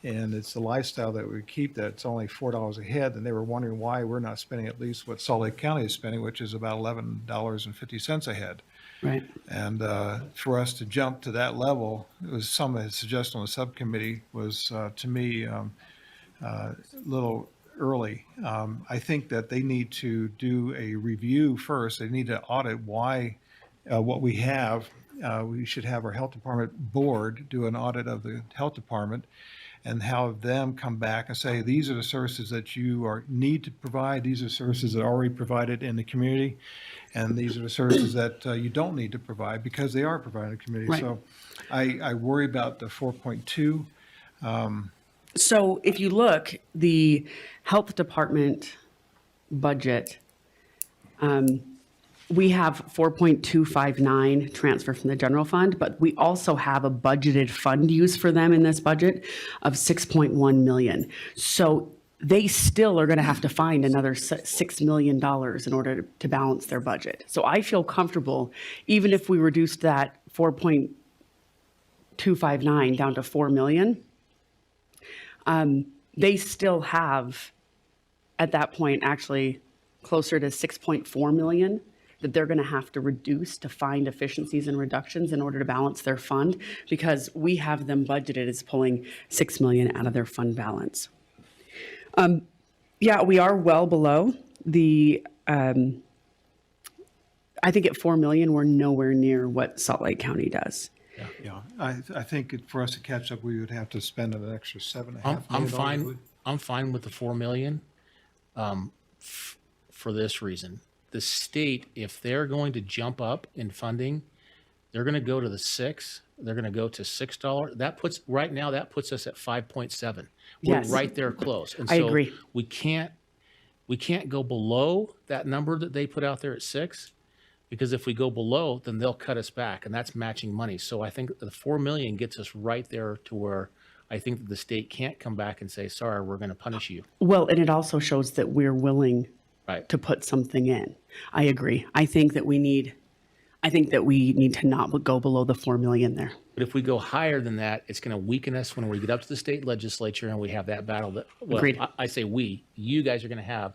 S1: and it's the lifestyle that we keep that's only $4 a head, and they were wondering why we're not spending at least what Salt Lake County is spending, which is about $11.50 a head.
S6: Right.
S1: And for us to jump to that level, it was some suggestion on the subcommittee was, to me, little early. I think that they need to do a review first. They need to audit why, what we have. We should have our health department board do an audit of the health department and have them come back and say, these are the services that you need to provide. These are services that are already provided in the community. And these are the services that you don't need to provide because they are provided in the community.
S6: Right.
S1: So I worry about the 4.2.
S6: So if you look, the health department budget, we have 4.259 transfer from the general fund, but we also have a budgeted fund use for them in this budget of 6.1 million. So they still are going to have to find another $6 million in order to balance their budget. So I feel comfortable, even if we reduced that 4.259 down to 4 million, they still have, at that point, actually closer to 6.4 million that they're going to have to reduce to find efficiencies and reductions in order to balance their fund, because we have them budgeted as pulling 6 million out of their fund balance. Yeah, we are well below the, I think at 4 million, we're nowhere near what Salt Lake County does.
S1: Yeah, I think for us to catch up, we would have to spend an extra $7.5 million.
S4: I'm fine with the 4 million, for this reason. The state, if they're going to jump up in funding, they're going to go to the 6. They're going to go to $6. That puts, right now, that puts us at 5.7. We're
S6: Yes.
S4: right there close. And
S6: I
S4: so
S6: agree.
S4: We can't go below that number that they put out there at 6, because if we go below, then they'll cut us back, and that's matching money. So I think the 4 million gets us right there to where I think that the state can't come back and say, sorry, we're going to punish you.
S6: Well, and it also shows that we're willing
S4: Right.
S6: to put something in. I agree. I think that we need to not go below the 4 million there.
S4: But if we go higher than that, it's going to weaken us when we get up to the state legislature and we have that battle that, well,
S6: Agreed.
S4: I say you guys are going to have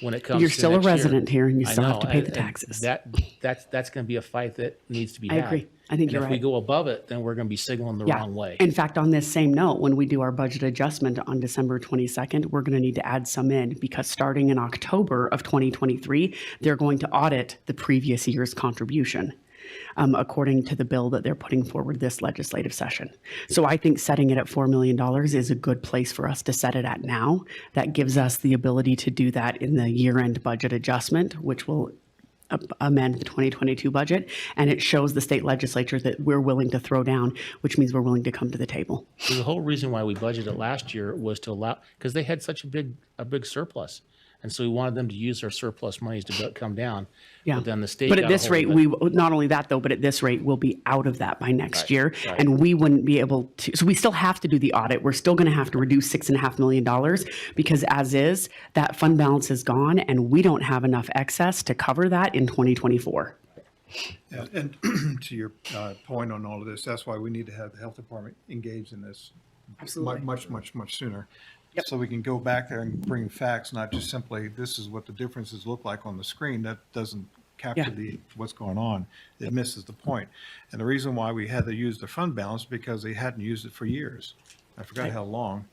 S4: when it comes
S6: You're
S4: to
S6: still a
S4: next year.
S6: resident here and you
S4: I
S6: still have
S4: know,
S6: to pay the
S4: and
S6: taxes.
S4: That's going to be a fight that needs to be
S6: I
S4: had.
S6: agree. I think
S4: And
S6: you're
S4: if we
S6: right.
S4: go above it, then we're going to be signaling the
S6: Yeah.
S4: wrong way.
S6: In fact, on this same note, when we do our budget adjustment on December 22nd, we're going to need to add some in because starting in October of 2023, they're going to audit the previous year's contribution, according to the bill that they're putting forward this legislative session. So I think setting it at $4 million is a good place for us to set it at now. That gives us the ability to do that in the year-end budget adjustment, which will amend the 2022 budget, and it shows the state legislature that we're willing to throw down, which means we're willing to come to the table.
S4: So the whole reason why we budgeted last year was to allow, because they had such a big surplus. And so we wanted them to use their surplus monies to come down.
S6: Yeah.
S4: But then the state
S6: But
S4: got
S6: at
S4: a
S6: this
S4: hold
S6: rate,
S4: of it.
S6: we, not only that though, but at this rate, we'll be out of that by next
S4: Right,
S6: year.
S4: right.
S6: And we wouldn't be able to, so we still have to do the audit. We're still going to have to reduce $6.5 million because as is, that fund balance is gone and we don't have enough excess to cover that in 2024.
S1: Yeah, and to your point on all of this, that's why we need to have the health department engaged in this much sooner. So we can go back there and bring facts, not just simply, this is what the differences look like on the screen. That doesn't capture what's going on. It misses the point. And the reason why we had to use the fund balance, because they hadn't used it for years. I forgot how long.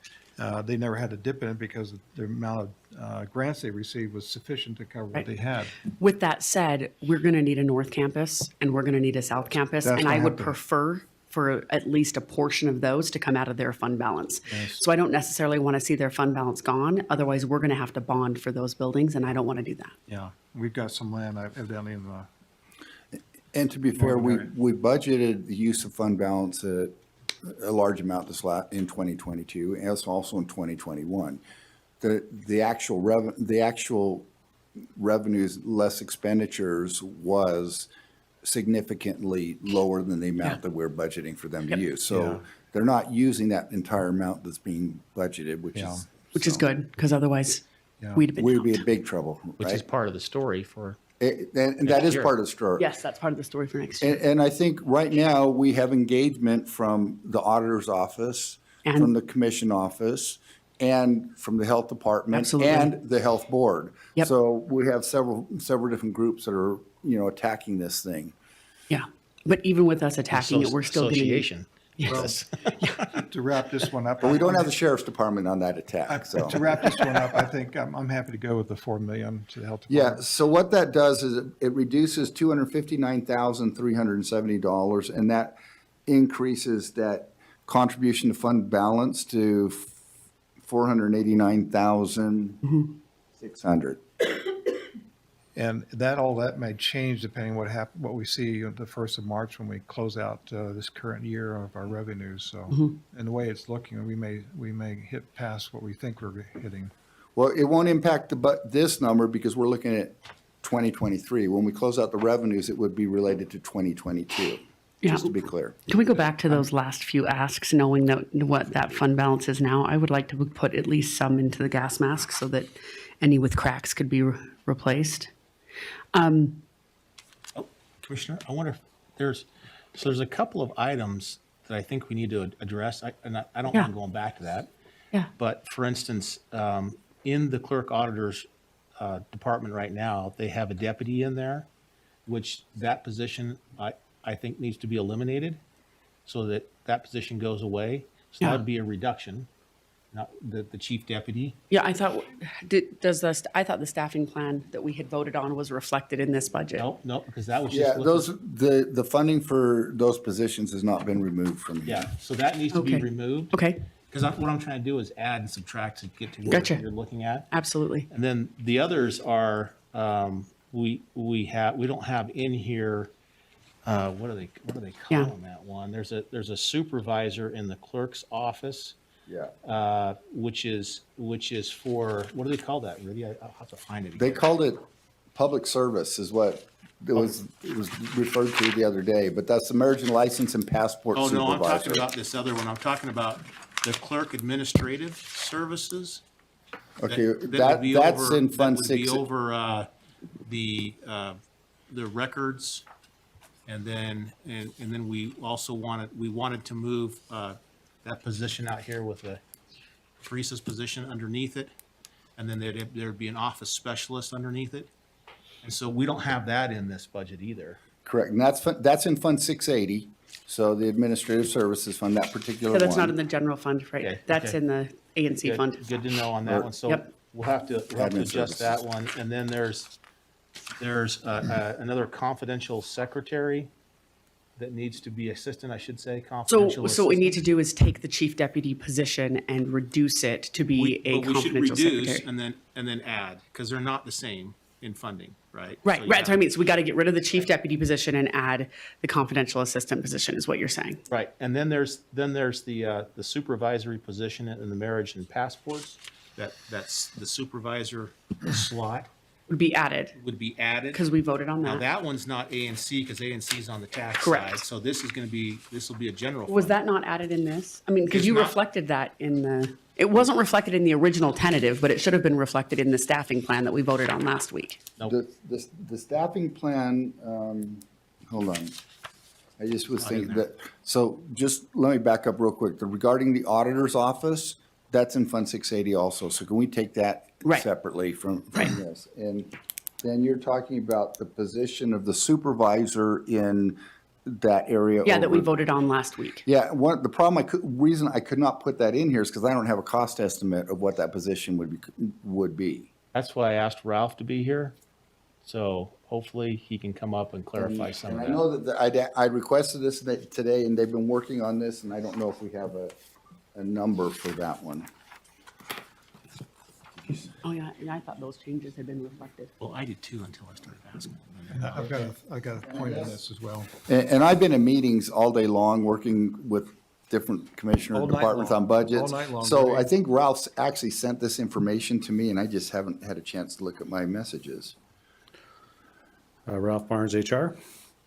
S1: They never had to dip in it because the amount of grants they received was sufficient to cover what they had.
S6: With that said, we're going to need a North Campus and we're going to need a South Campus.
S1: That's
S6: And
S1: what
S6: I would
S1: happened.
S6: prefer for at least a portion of those to come out of their fund balance. So I don't necessarily want to see their fund balance gone. Otherwise, we're going to have to bond for those buildings and I don't want to do that.
S1: Yeah, we've got some land evidently in the.
S2: And to be fair,
S1: Right.
S2: we budgeted the use of fund balance at a large amount in 2022, and also in 2021. The actual revenues less expenditures was significantly lower than the amount that we're budgeting for them to use.
S1: Yeah.
S2: So they're not using that entire amount that's being budgeted, which
S1: Yeah.
S2: is.
S6: Which is good, because otherwise
S1: Yeah.
S6: we'd have been
S2: We'd be
S6: out.
S2: in big trouble,
S4: Which is
S2: right?
S4: part of the story for,
S2: And that is
S4: year.
S2: part of the story.
S6: Yes, that's part of the story for next year.
S2: And I think right now, we have engagement from the auditor's office,
S6: And-
S2: from the commission office, and from the health department.
S6: Absolutely.
S2: And the health board.
S6: Yep.
S2: So we have several different groups that are, attacking this thing.
S6: Yeah. But even with us attacking it, we're still going to need.
S4: association. Yes.
S1: To wrap this one up.
S2: But we don't have the sheriff's department on that attack, so.
S1: To wrap this one up, I think I'm happy to go with the 4 million to the health
S2: Yeah,
S1: department.
S2: so what that does is it reduces $259,370, and that increases that contribution to fund balance to $489,600.
S1: And all that may change depending what we see on the 1st of March when we close out this current year of our revenues. So, and the way it's looking, we may hit past what we think we're hitting.
S2: Well, it won't impact this number because we're looking at 2023. When we close out the revenues, it would be related to 2022,
S6: Yeah.
S2: just to be clear.
S6: Can we go back to those last few asks, knowing that what that fund balance is now? I would like to put at least some into the gas mask so that any with cracks could be replaced.
S4: Commissioner, I wonder if there's a couple of items that I think we need to address. I don't
S6: Yeah.
S4: mind going back to that.
S6: Yeah.
S4: But for instance, in the clerk auditor's department right now, they have a deputy in there, which that position I think needs to be eliminated so that that position goes away. So that
S6: Yeah.
S4: would be a reduction, not the chief deputy.
S6: Yeah, I thought, I thought the staffing plan that we had voted on was reflected in this budget.
S4: No, because that was
S2: Yeah,
S4: just.
S2: the funding for those positions has not been removed from here.
S4: Yeah, so that needs to be
S6: Okay.
S4: removed.
S6: Okay,
S4: Because what I'm trying to do is add and subtract to get to what
S6: Gotcha.
S4: you're looking at.
S6: absolutely.
S4: And then the others are, we don't have in here, what do they
S6: Yeah.
S4: call that one? There's a supervisor in the clerk's office,
S2: Yeah.
S4: which is for, what do they call that, Rudy? I'll have to find it.
S2: They
S4: again.
S2: called it public service is what it was referred to the other day, but that's the marriage and license and passport
S4: Oh,
S2: supervisor.
S4: no, I'm talking about this other one. I'm talking about the clerk administrative services.
S2: Okay,
S4: would be
S2: that's
S4: over-
S2: in Fund
S4: That would be
S2: 6.
S4: over the records, and then we also wanted to move that position out here with Teresa's position underneath it, and then there'd be an office specialist underneath it. And so we don't have that in this budget either.
S2: Correct, and that's in Fund 680, so the administrative services fund, that particular
S6: So
S2: one.
S6: that's not in the general fund,
S4: Okay,
S6: right? That's
S4: okay.
S6: in the A and C
S4: Good-
S6: fund.
S4: Good to know on that one. So
S6: Yep.
S4: we'll have to
S2: Admin
S4: adjust that
S2: services.
S4: one. And then there's another confidential secretary that needs to be assistant, I should say, confidential
S6: So what we need
S4: assistant.
S6: to do is take the chief deputy position and reduce it to be a
S4: But we should
S6: confidential
S4: reduce
S6: secretary.
S4: and then add, because they're not the same in funding, right?
S6: Right,
S4: So
S6: right,
S4: you
S6: that's what I
S4: have-
S6: mean. So we got to get rid of the chief deputy position and add the confidential assistant position is what you're saying.
S4: Right, and then there's the supervisory position in the marriage and passports. That's the supervisor slot
S6: Would be added
S4: would be added.
S6: because we voted on
S4: Now,
S6: that.
S4: that one's not A and C because A and C is on the tax
S6: Correct.
S4: side. So this will be a general.
S6: Was
S4: fund.
S6: that not added in this? I mean, because
S4: It's
S6: you
S4: not.
S6: reflected that it wasn't reflected in the original tentative, but it should have been reflected in the staffing plan that we voted on last week.
S2: The staffing plan, hold on. I just was thinking that, so just let me back up real quick. Regarding the auditor's office, that's in Fund 680 also. So can we take that
S6: Right.
S2: separately from this? And then you're talking about the position of the supervisor in that area.
S6: Yeah, that we
S2: over-
S6: voted on last week.
S2: Yeah, the problem, reason I could not put that in here is because I don't have a cost estimate of what that position would be.
S4: That's why I asked Ralph to be here. So hopefully he can come up and clarify some
S2: And
S4: of
S2: I
S4: that.
S2: know that I requested this today, and they've been working on this, and I don't know if we have a number for that one.
S6: Oh, yeah, and I thought those changes had been reflected.
S4: Well, I did too until I started asking.
S1: And I've got a point on this as well.
S2: And I've been in meetings all day long, working with different commissioner
S1: All night
S2: departments
S1: long.
S2: on budgets.
S1: All night long,
S2: So
S1: Barry.
S2: I think Ralph's actually sent this information to me, and I just haven't had a chance to look at my messages.
S16: Ralph Barnes, HR.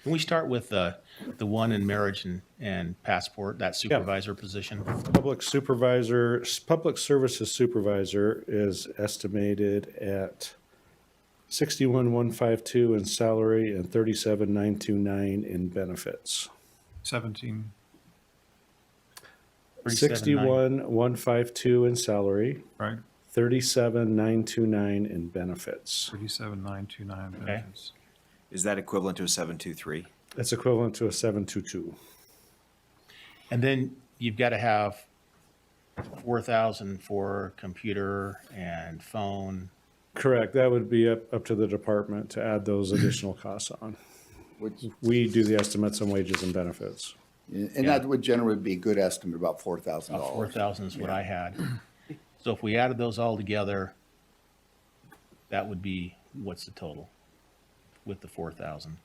S4: Can we start with the one in marriage and passport, that supervisor position?
S16: Public services supervisor is estimated at 61,152 in salary and 37,929 in benefits.
S1: 17,
S16: 61,152 in salary,
S1: right?
S16: 37,929 in benefits.
S1: 37,929 benefits.
S13: Is that equivalent to a 723?
S16: That's equivalent to a 722.
S4: And then you've got to have 4,000 for computer and phone.
S16: Correct, that would be up to the department to add those additional costs on.
S2: Which,
S16: We do the estimates on wages and benefits.
S2: and that would generally be a good estimate, about $4,000.
S4: About 4,000 is what I had. So if we added those all together, that would be, what's the total with the 4,000?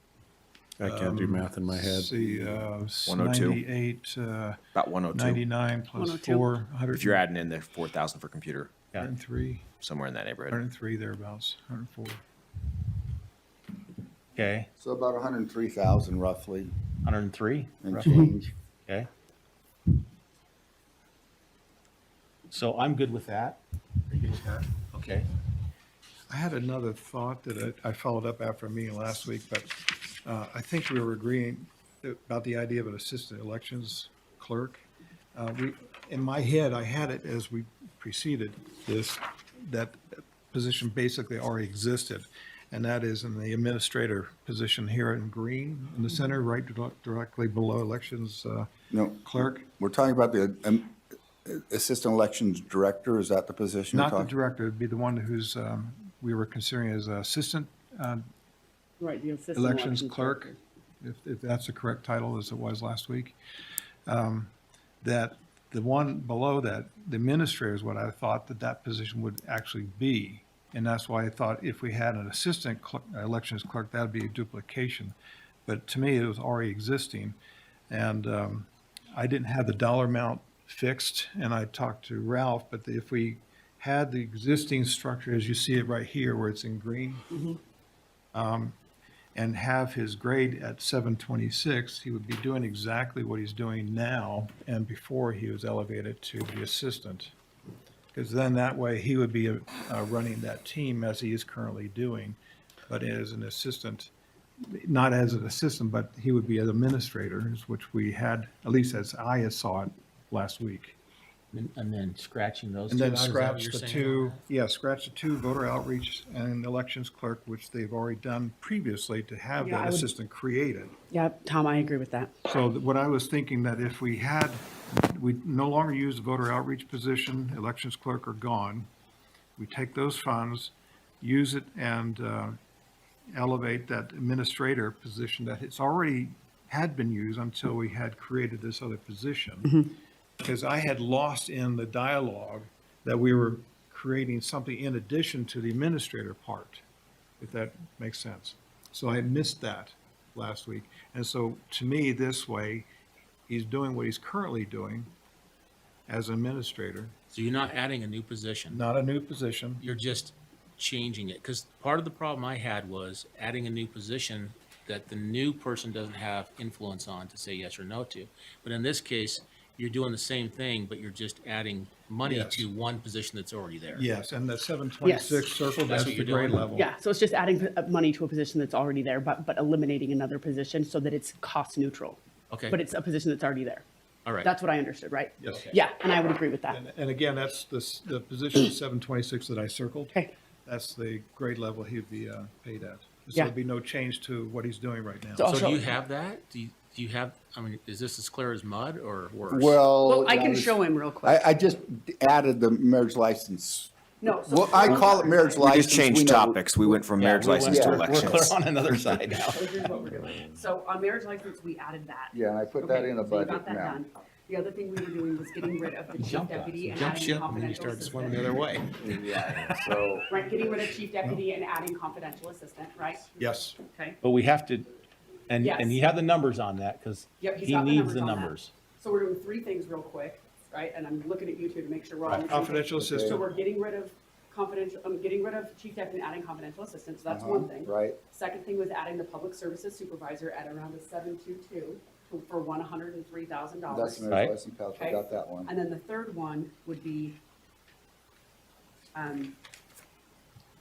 S16: I can't do math in my head.
S1: See,
S13: 102.
S1: 98,
S13: About 102.
S1: 99 plus
S6: 102.
S1: 4, 100.
S13: If you're adding in the 4,000 for computer,
S1: 103,
S13: somewhere in that neighborhood.
S1: 103 thereabouts, 104.
S4: Okay,
S2: So about 103,000 roughly,
S4: 103,
S2: and
S4: roughly.
S2: change.
S4: Okay. So I'm good with that. Are you good with that? Okay.
S1: I had another thought that I followed up after a meeting last week, but I think we were agreeing about the idea of an assistant elections clerk. In my head, I had it as we preceded this, that position basically already existed, and that is in the administrator position here in green in the center, right directly below elections
S2: No,
S1: clerk.
S2: we're talking about the assistant elections director, is that the position you're
S1: Not the
S2: talking?
S1: director, it'd be the one who's, we were considering as assistant
S6: Right, the assistant
S1: elections
S6: elections
S1: clerk,
S6: director.
S1: if that's the correct title as it was last week. That the one below that, the administrator is what I thought that position would actually be. And that's why I thought if we had an assistant elections clerk, that'd be a duplication. But to me, it was already existing. And I didn't have the dollar amount fixed, and I talked to Ralph, but if we had the existing structure, as you see it right here, where it's in green, and have his grade at 726, he would be doing exactly what he's doing now and before he was elevated to the assistant. Because then that way he would be running that team as he is currently doing, but as an assistant, not as an assistant, but he would be an administrator, which we had, at least as I saw it last week.
S4: And then scratching those two
S1: And
S4: out,
S1: then
S4: is that what
S1: scratch
S4: you're
S1: the
S4: saying?
S1: two, yeah, scratch the two voter outreach and elections clerk, which they've already done previously to have
S6: Yeah,
S1: that
S6: I would-
S1: assistant created.
S6: Yeah, Tom, I agree with that.
S1: So what I was thinking that if we no longer use the voter outreach position, elections clerk are gone. We take those funds, use it and elevate that administrator position that it's already had been used until we had created this other position. Because I had lost in the dialogue that we were creating something in addition to the administrator part, if that makes sense. So I missed that last week. And so to me, this way, he's doing what he's currently doing as an administrator,
S4: So you're not adding a new position?
S1: not a new position.
S4: You're just changing it? Because part of the problem I had was adding a new position that the new person doesn't have influence on to say yes or no to. But in this case, you're doing the same thing, but you're just adding money
S1: Yes.
S4: to one position that's already there.
S1: Yes, and the 726 circle,
S4: That's
S1: that's
S4: what
S1: the
S4: you're
S1: grade
S4: doing?
S1: level.
S6: Yeah, so it's just adding money to a position that's already there, but eliminating another position so that it's cost neutral.
S4: Okay.
S6: But it's a position that's already there.
S4: All right.
S6: That's what I understood, right?
S1: Yes. Okay.
S6: Yeah, and I would agree with that.
S1: And again, that's the position 726 that I circled.
S6: Okay.
S1: That's the grade level he'd be paid at. So
S6: Yeah.
S1: there'd be no change to what he's doing right now.
S6: So
S4: So
S6: also-
S4: do you have that? Do you have, I mean, is this as clear as mud or worse?
S6: Well, I can show him real quick.
S2: I just added the marriage license.
S6: No. so-
S2: Well, I call it marriage
S13: We
S2: license.
S13: just changed
S2: know-
S13: topics. We went from marriage license to
S4: We're clear
S13: elections.
S4: on another side now.
S6: So here's what we're doing. So on marriage license, we added that.
S2: Yeah, and I put that
S6: Okay,
S2: in a
S6: so you
S2: budget
S6: got that
S2: now.
S6: done. The other thing we were doing was getting rid of the chief
S4: Jumped on us.
S6: deputy
S4: You
S6: and
S4: jumped
S6: adding
S4: ship and then you
S6: confidential
S4: started swimming
S6: assistant.
S4: the other way.
S2: Yeah, so.
S6: Right, getting rid of chief deputy and adding confidential assistant, right?
S1: Yes.
S6: Okay.
S4: But we have to, and
S6: Yes.
S4: you have the numbers on that because
S6: Yep, he's
S4: he
S6: got the
S4: needs
S6: numbers
S4: the
S6: on that.
S4: numbers.
S6: So we're doing three things real quick, right? And I'm looking at you two to make sure we're all on the same page.
S1: Confidential
S6: So
S1: assistant.
S6: we're getting rid of confidential, getting rid of chief deputy and adding confidential assistant, so that's one thing.
S2: Right,
S6: Second thing was adding the public services supervisor at around the 722 for $103,000.
S2: that's the
S4: Right.
S2: marriage license, Cal, I
S6: Okay.
S2: got that one.
S6: And then the third one would be,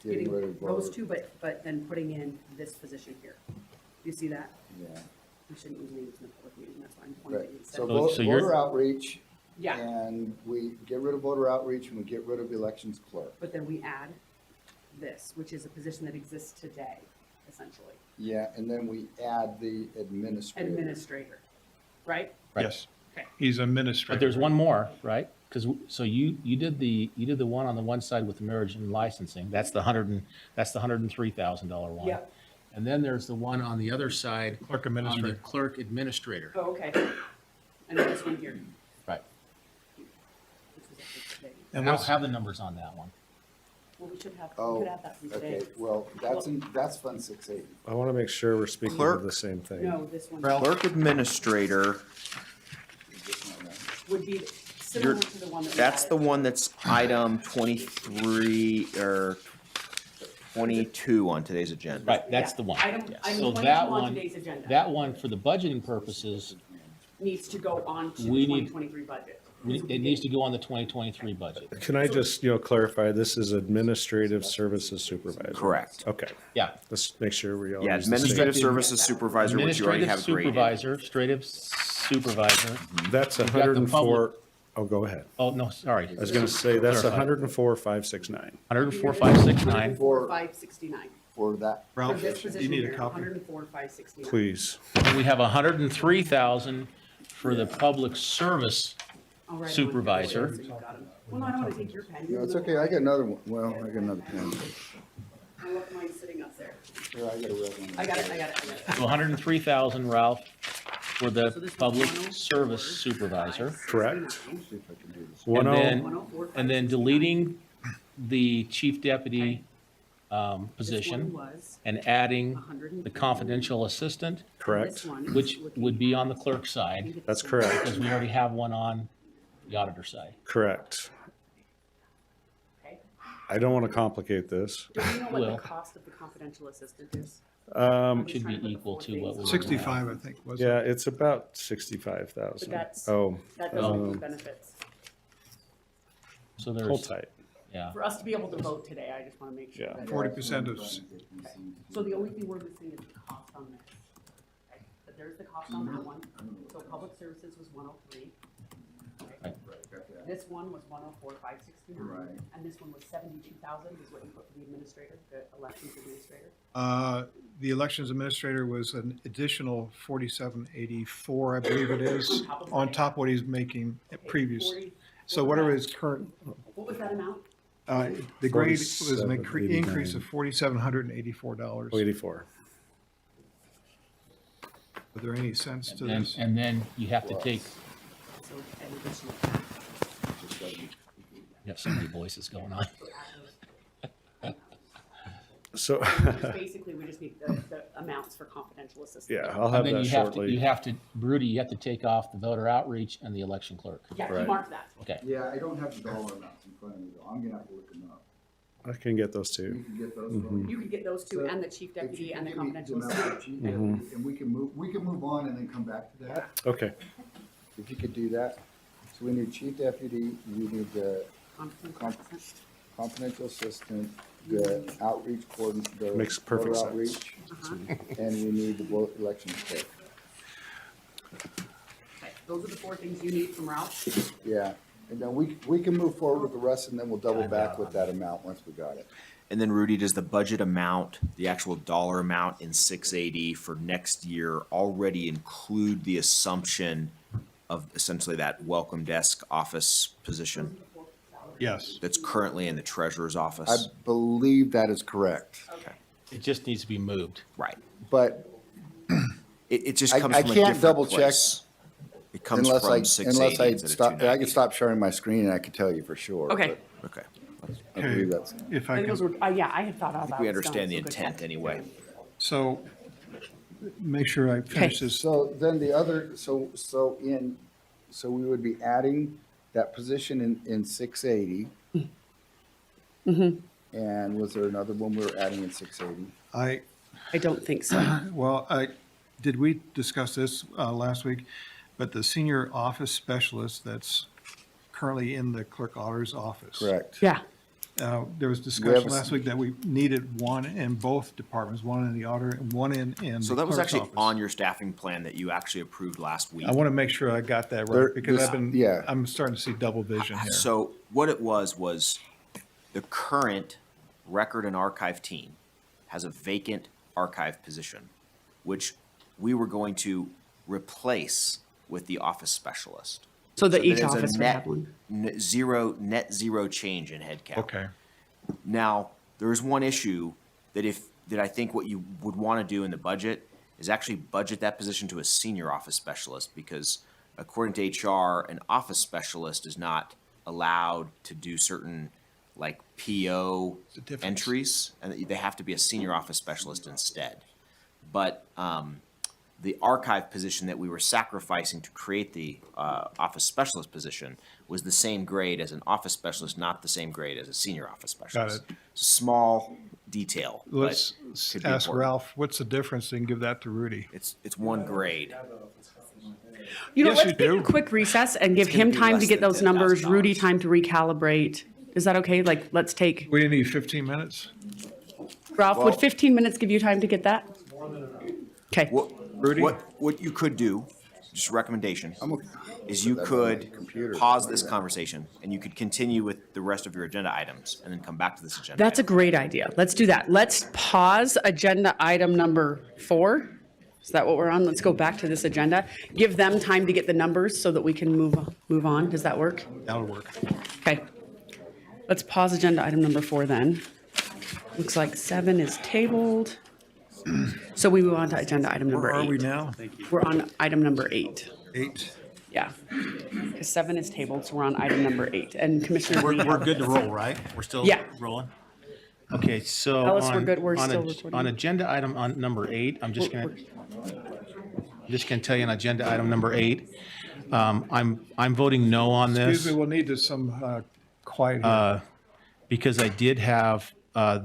S2: Getting rid of
S6: those
S2: voter,
S6: two, but then putting in this position here. Do you see that?
S2: yeah.
S6: We shouldn't use names in the public meeting, that's why I'm
S2: Right,
S6: pointing instead.
S2: so
S6: of-
S4: So you're-
S2: voter outreach,
S6: Yeah,
S2: and we get rid of voter outreach and we get rid of elections clerk.
S6: but then we add this, which is a position that exists today, essentially.
S2: Yeah, and then we add the administrator.
S6: Administrator, right?
S4: Right.
S1: Yes. He's
S4: But
S1: administrator.
S4: there's one more, right? Because, so you did the one on the one side with the marriage and licensing. That's the $103,000 one.
S6: Yep.
S4: And then there's the one on the other side.
S1: Clerk
S4: On the
S1: administrator.
S4: clerk administrator.
S6: Oh, okay. And then this one here.
S4: Right.
S1: And
S4: I don't
S1: what's,
S4: have the numbers on that one.
S6: Well, we should have,
S2: Oh,
S6: we could have that from today.
S2: Okay, well, that's Fund 680.
S16: I want to make sure we're speaking of
S13: Clerk.
S16: the same thing.
S6: No, this one
S13: Clerk administrator,
S6: would be similar to the one that we
S13: that's the
S6: added.
S13: one that's item 23 or 22 on today's agenda.
S4: Right, that's
S6: Yeah.
S4: the one.
S6: Item-
S4: Yes.
S6: item
S4: So
S6: 22
S4: that
S6: on
S4: one,
S6: today's agenda.
S4: that one, for the budgeting purposes,
S6: Needs to go on to the
S4: We need-
S6: 2023 budget.
S4: it needs to go on the 2023 budget.
S16: Can I just, clarify, this is administrative services supervisor?
S13: Correct.
S16: Okay,
S13: Yeah.
S16: let's make sure we all.
S13: Yeah,
S16: use the same-
S13: administrative services supervisor, which you already have graded.
S4: Administrative supervisor.
S16: That's
S4: We've got the
S16: 104, oh, go ahead.
S4: Oh, no, sorry.
S16: I was going to say, that's
S4: Clarify.
S16: 104,569.
S4: 104,569.
S6: 104,569.
S2: For that,
S1: Ralph,
S6: For this
S1: you
S6: position
S1: need a
S6: here,
S1: copy?
S6: 104,569.
S16: Please.
S4: And we have 103,000 for the public service
S6: I'll write them on here.
S4: supervisor.
S6: So you got 'em. Well, no, I don't want to take your pen.
S2: it's okay, I got another one, well, I got another pen.
S6: I left mine sitting up there.
S2: Here, I got a red one.
S6: I got it.
S4: So 103,000, Ralph, for the
S6: So this one's
S4: public
S6: 104,
S4: service supervisor.
S16: Correct.
S2: See if I can do this.
S4: And
S16: 10
S4: then,
S6: 104,
S4: and then deleting the chief deputy
S6: This one
S4: position
S6: was
S4: and adding
S6: 100.
S4: the confidential assistant,
S16: Correct.
S6: This one
S4: which
S6: was
S4: would be on the clerk side,
S16: That's correct.
S4: because we already have one on the auditor side.
S16: Correct.
S6: Okay.
S16: I don't want to complicate this.
S6: Do you know what
S4: Will.
S6: the cost of the confidential assistant is?
S4: Should be equal to what we.
S1: 65, I think, was it?
S16: Yeah, it's about
S6: But
S16: 65,000.
S6: that's,
S16: Oh,
S6: that doesn't include benefits.
S4: So
S16: hold
S4: there's,
S16: tight.
S4: yeah.
S6: For us to be able to vote today, I just want to make sure.
S16: Yeah.
S6: that-
S1: 40% of,
S6: So the only thing we're missing is the cost on this. Okay, but there's the cost on that one. So public services was 103.
S4: Right.
S6: This one was 104,569. And this one was 72,000 is what you put for the administrator, the elections administrator.
S1: the elections administrator was an additional 4784, I believe it is, on top of what he's making previous.
S6: 40
S1: So whatever his current,
S6: What was that amount?
S1: the grade was an
S16: 47.89.
S1: increase of $4,784.
S16: 84.
S1: Are there any sense to
S4: And,
S1: this?
S4: and then you have to take,
S6: So an additional.
S4: you have so many voices going on.
S16: So,
S6: Just basically, we just need the amounts for confidential assistance.
S16: yeah, I'll have
S4: And then
S16: that
S4: you have to,
S16: shortly.
S4: you have to, Rudy, you have to take off the voter outreach and the election clerk.
S6: Yeah,
S16: Right.
S6: you mark that.
S4: Okay.
S2: Yeah, I don't have the dollar amounts in front of me though, I'm gonna have to look them up.
S16: I can get those
S2: You
S16: too.
S2: can get those.
S6: You could get those two and the chief
S2: If you
S6: deputy
S2: can
S6: and the
S2: give me
S6: confidential
S2: amount of
S6: assistant.
S2: chief deputy, and we can move on and then come back to that,
S16: Okay.
S2: if you could do that. So we need chief deputy, we need the
S6: Confidential assistant.
S2: confidential assistant, the outreach coordinator, the
S16: Makes perfect
S2: voter
S16: sense.
S2: outreach,
S6: Uh-huh.
S2: and we need the vote election clerk.
S6: Okay, those are the four things you need from Ralph.
S2: Yeah, and then we can move forward with the rest, and then we'll double back with that amount once we got it.
S13: And then Rudy, does the budget amount, the actual dollar amount in 680 for next year already include the assumption of essentially that welcome desk office position
S1: Yes.
S13: that's currently in the treasurer's
S2: I
S13: office?
S2: believe that is correct,
S6: Okay.
S4: It just needs to be moved.
S13: Right.
S2: but
S13: It just
S2: I-
S13: comes
S2: I
S13: from a
S2: can't
S13: different
S2: double check
S13: place. It comes
S2: unless
S13: from 680
S2: I
S13: instead of
S2: stop, I
S13: 290.
S2: can stop sharing my screen and I can tell you for sure.
S6: Okay.
S13: Okay.
S2: but I believe that's,
S1: If
S6: I
S1: I
S6: think those
S1: can,
S6: were, yeah, I had thought all
S13: I
S6: that.
S13: think we
S6: was done,
S13: understand the
S6: so good
S13: intent
S6: catch.
S13: anyway.
S1: so, make sure I finish this.
S2: so then the other, so we would be adding that position in 680. And was there another one we were adding in 680?
S6: I don't think so.
S1: Well, did we discuss this last week? But the senior office specialist that's currently in the clerk auditor's office.
S2: Correct.
S6: Yeah,
S1: There was
S2: We have
S1: discussion
S2: a-
S1: last week that we needed one in both departments, one in the auditor and one in the
S13: So that was
S1: clerk's
S13: actually
S1: office.
S13: on your staffing plan that you actually approved last week.
S1: I want to make sure I got that
S2: There-
S1: right because
S2: this-
S1: I've been,
S2: yeah.
S1: I'm starting to see double vision here.
S13: So what it was the current record and archive team has a vacant archive position, which we were going to replace with the office specialist.
S6: So that each
S13: there's a
S6: office would
S13: net-
S6: have one.
S13: Net zero change in headcount.
S1: Okay.
S13: Now, there is one issue that I think what you would want to do in the budget is actually budget that position to a senior office specialist, because according to HR, an office specialist is not allowed to do certain like PO entries, and they have to be a senior office specialist instead. But the archive position that we were sacrificing to create the office specialist position was the same grade as an office specialist, not the same grade as a senior office specialist.
S1: it.
S13: Small detail, but
S1: Let's
S13: could be
S1: ask
S13: important.
S1: Ralph, what's the difference? You can give that to Rudy.
S13: It's one grade.
S6: You know,
S1: Yes,
S6: let's
S1: you
S6: take a
S1: do.
S6: quick recess and give
S13: gonna
S6: him
S13: be
S6: time to
S13: less
S6: get
S13: than
S6: those numbers,
S13: $10,000.
S6: Rudy time to recalibrate. Is that okay? Like, let's take,
S1: We need 15 minutes?
S6: Ralph, would
S13: Well-
S6: 15 minutes give you time to get that? Okay.
S1: Rudy?
S13: What you could do, just a recommendation, is you could pause this conversation and you could continue with the rest of your agenda items and then come back to this agenda.
S6: That's a
S13: item.
S6: great idea. Let's do that. Let's pause agenda item number 4. Is that what we're on? Let's go back to this agenda. Give them time to get the numbers so that we can move on. Does that work?
S1: That'll work.
S6: Okay. Let's pause agenda item number 4 then. Looks like 7 is tabled. So we move on to agenda item number
S1: Where
S6: 8.
S1: are we now?
S6: We're on item number 8.
S1: 8?
S6: Yeah. Because 7 is tabled, so we're on item number 8. And Commissioner Lee.
S4: We're good to roll, right? We're still
S6: Yeah.
S4: rolling? Okay, so
S6: Tell us we're
S4: on-
S6: good. We're
S4: on
S6: still
S4: ag-
S6: recording.
S4: On agenda item on number 8, I'm just gonna tell you on agenda item number 8, I'm voting no on this.
S1: Excuse me, we'll need some quiet here.
S4: Because I did have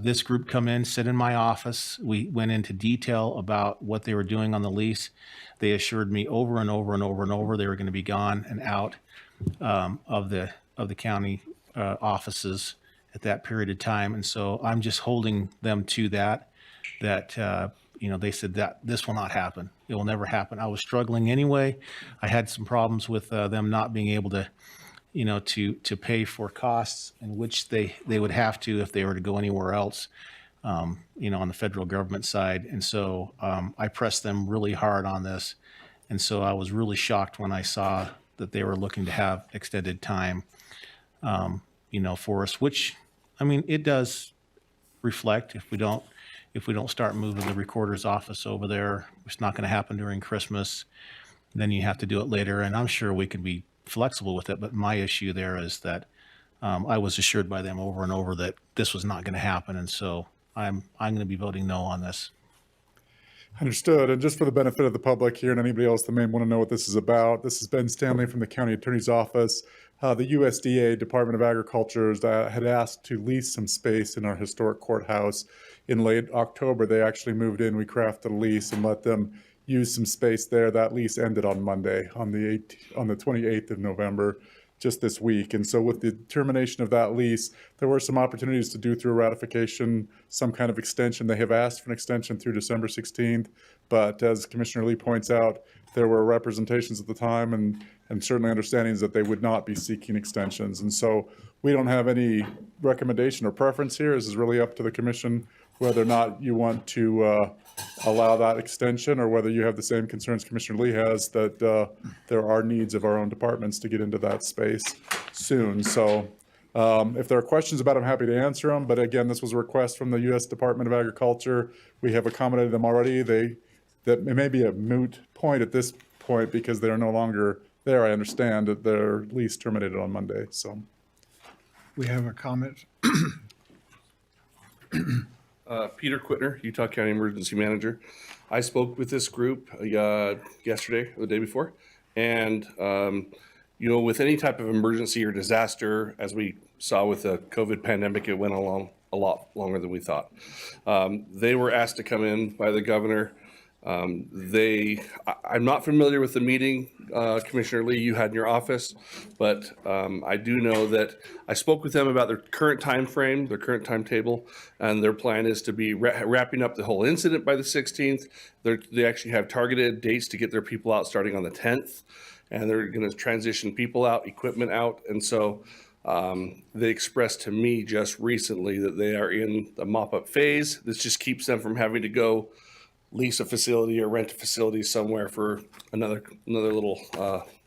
S4: this group come in, sit in my office. We went into detail about what they were doing on the lease. They assured me over and over and over and over they were going to be gone and out of the county offices at that period of time. And so I'm just holding them to that they said that this will not happen. It will never happen. I was struggling anyway. I had some problems with them not being able to to pay for costs in which they would have to if they were to go anywhere else, on the federal government side. And so I pressed them really hard on this. And so I was really shocked when I saw that they were looking to have extended time, for us, which, I mean, it does reflect if we don't start moving the recorder's office over there, it's not going to happen during Christmas. Then you have to do it later. And I'm sure we could be flexible with it, but my issue there is that I was assured by them over and over that this was not going to happen, and so I'm going to be voting no on this.
S8: Understood. And just for the benefit of the public here and anybody else that may want to know what this is about, this is Ben Stanley from the County Attorney's Office. The USDA, Department of Agriculture, had asked to lease some space in our historic courthouse. In late October, they actually moved in. We crafted a lease and let them use some space there. That lease ended on Monday, on the 28th of November, just this week. And so with the termination of that lease, there were some opportunities to do through ratification, some kind of extension. They have asked for an extension through December 16th. But as Commissioner Lee points out, there were representations at the time and certainly understandings that they would not be seeking extensions. And so we don't have any recommendation or preference here. This is really up to the commission whether or not you want to allow that extension, or whether you have the same concerns Commissioner Lee has, that there are needs of our own departments to get into that space soon. So if there are questions about it, I'm happy to answer them. But again, this was a request from the U.S. Department of Agriculture. We have accommodated them already. That it may be a moot point at this point because they are no longer there. I understand that their lease terminated on Monday. So
S1: We have a comment.
S17: Peter Quittner, Utah County Emergency Manager. I spoke with this group yesterday or the day before. And, with any type of emergency or disaster, as we saw with the COVID pandemic, it went along a lot longer than we thought. They were asked to come in by the governor. I'm not familiar with the meeting, Commissioner Lee, you had in your office, but I do know that I spoke with them about their current time frame, their current timetable, and their plan is to be wrapping up the whole incident by the 16th. They actually have targeted dates to get their people out starting on the 10th, and they're going to transition people out, equipment out, and so they expressed to me just recently that they are in the mop-up phase. This just keeps them from having to go lease a facility or rent a facility somewhere for another little,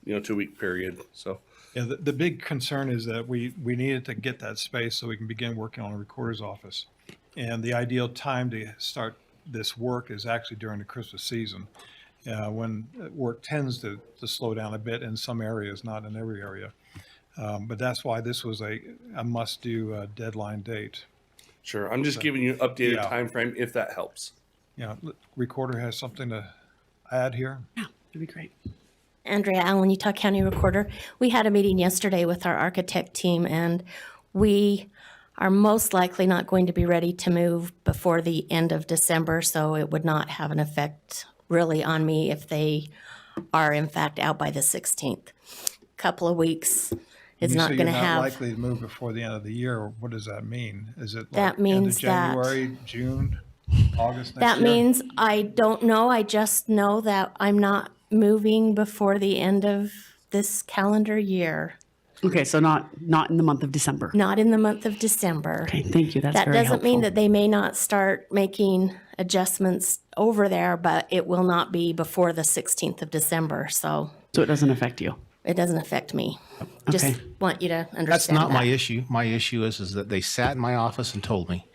S17: 2-week period. So,
S1: Yeah, the big concern is that we needed to get that space so we can begin working on a recorder's office. And the ideal time to start this work is actually during the Christmas season, when work tends to slow down a bit in some areas, not in every area. But that's why this was a must-do deadline date.
S17: sure, I'm just giving you an updated
S1: Yeah.
S17: time frame if that helps.
S1: Yeah, Recorder has something to add here?
S6: That'd be great.
S18: Andrea Allen, Utah County Recorder. We had a meeting yesterday with our architect team, and we are most likely not going to be ready to move before the end of December, so it would not have an effect really on me if they are in fact out by the 16th. Couple of weeks is
S1: You
S18: not
S1: say
S18: going to
S1: you're not
S18: have.
S1: likely to move before the end of the year. What does that mean? Is it
S18: That
S1: like end of
S18: means that-
S1: January, June, August next
S18: That
S1: year?
S18: means I don't know. I just know that I'm not moving before the end of this calendar year,
S6: Okay, so not in the month of December.
S18: not in the month of December.
S6: Okay, thank you. That's
S18: That
S6: very
S18: doesn't mean
S6: helpful.
S18: that they may not start making adjustments over there, but it will not be before the 16th of December, so
S6: So it doesn't affect you.
S18: it doesn't affect me. Just
S6: Okay.
S18: want you to understand
S4: That's not my
S18: that.
S4: issue. My issue is that they sat in my office and told me.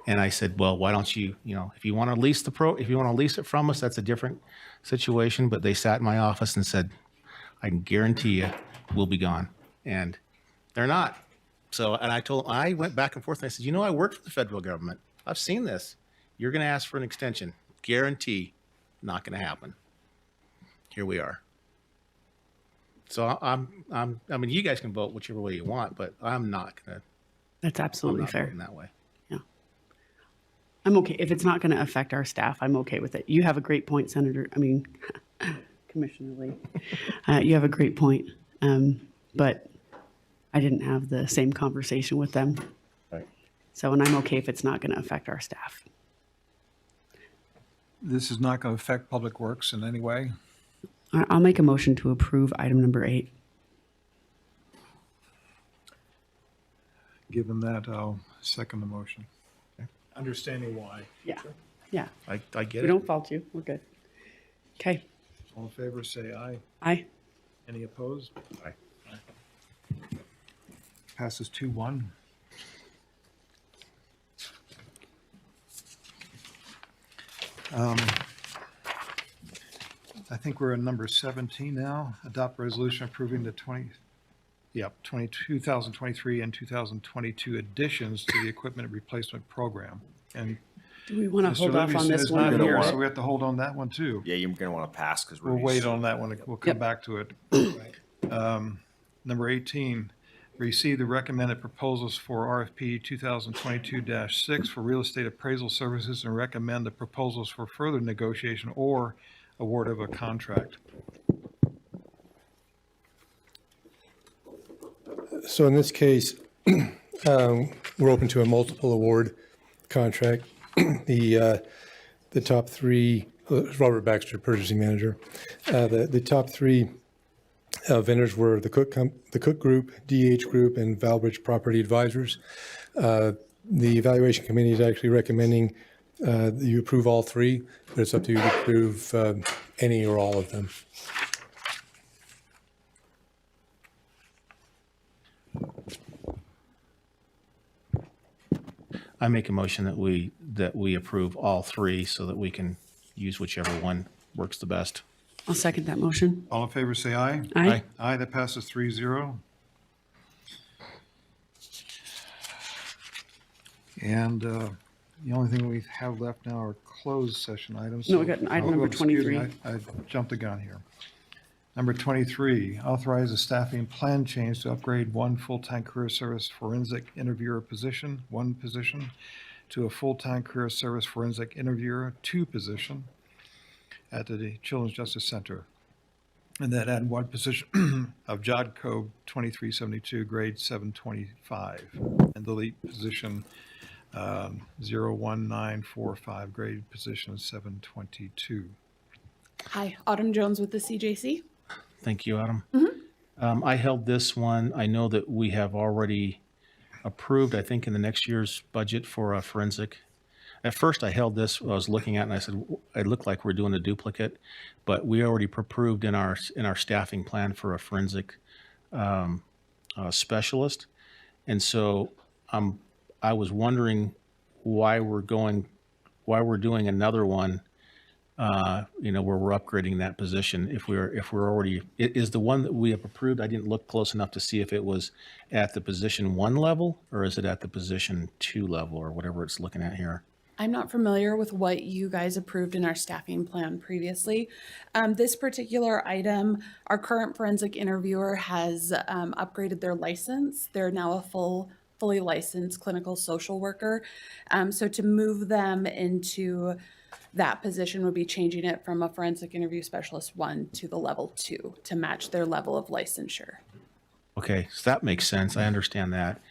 S4: And I said, well, why don't you, if you want to lease if you want to lease it from us, that's a different situation. But they sat in my office and said, I can guarantee you we'll be gone. And they're not. So, and I went back and forth and I said, I work for the federal government. I've seen this. You're going to ask for an extension. Guarantee, not going to happen. Here we are. So I mean, you guys can vote whichever way you want, but I'm not going to.
S6: That's absolutely fair.
S4: In that way.
S6: I'm okay. If it's not going to affect our staff, I'm okay with it. You have a great point, Commissioner Lee. You have a great point. But I didn't have the same conversation with them.
S4: Right.
S6: So, and I'm okay if it's not going to affect our staff.
S1: This is not going to affect Public Works in any way?
S6: I'll make a motion to approve item number 8.
S1: Given that, I'll second the motion. Understanding why.
S6: Yeah. Yeah.
S4: I get
S6: We
S4: it.
S6: don't fault you. We're good. Okay.
S1: All in favor, say aye.
S6: Aye.
S1: Any opposed?
S4: Aye.
S1: Passes 2-1. I think we're at number 17 now. Adopt resolution approving the 2023 and 2022 additions to the equipment replacement program. And
S6: Do we want to
S1: Mr.
S6: hold off on
S1: Livingston
S6: this
S1: is
S6: one?
S1: not
S6: or-
S1: here, so we have to hold on that one too.
S13: Yeah, you're going to want to pass because
S1: We'll wait on that one. We'll come back to it. Number 18, receive the recommended proposals for RFP 2022-6 for real estate appraisal services and recommend the proposals for further negotiation or award of a contract.
S19: So in this case, we're open to a multiple award contract. The top three, Robert Baxter, purchasing manager. The top three vendors were the Cook Group, DH Group, and Valbridge Property Advisors. The evaluation committee is actually recommending that you approve all three, but it's up to you to approve any or all of them.
S4: I make a motion that we approve all three so that we can use whichever one works the best.
S6: I'll second that motion.
S1: All in favor, say aye.
S6: Aye.
S1: Aye, that passes 3-0. And the only thing we have left now are closed session items.
S6: No, we got item
S1: Oh,
S6: number
S1: excuse me,
S6: 23.
S1: I jumped the gun here. Number 23, authorize a staffing plan change to upgrade one full-time career service forensic interviewer position, 1 position, to a full-time career service forensic interviewer, 2 position, at the Children's Justice Center. And then add 1 position of Job Code 2372, grade 725, and delete position 01945, grade position 722.
S20: Hi, Autumn Jones with the CJC.
S4: Thank you, Adam. I held this one. I know that we have already approved, I think, in the next year's budget for a forensic At first, I held this, I was looking at it, and I said, it looked like we're doing a duplicate, but we already approved in our staffing plan for a forensic specialist. And so I was wondering why we're doing another one, where we're upgrading that position if we're already, is the one that we have approved, I didn't look close enough to see if it was at the position 1 level, or is it at the position 2 level, or whatever it's looking at here?
S20: I'm not familiar with what you guys approved in our staffing plan previously. This particular item, our current forensic interviewer has upgraded their license. They're now a fully licensed clinical social worker. So to move them into that position would be changing it from a forensic interview specialist 1 to the level 2 to match their level of licensure.
S4: Okay, so that makes sense. I understand that.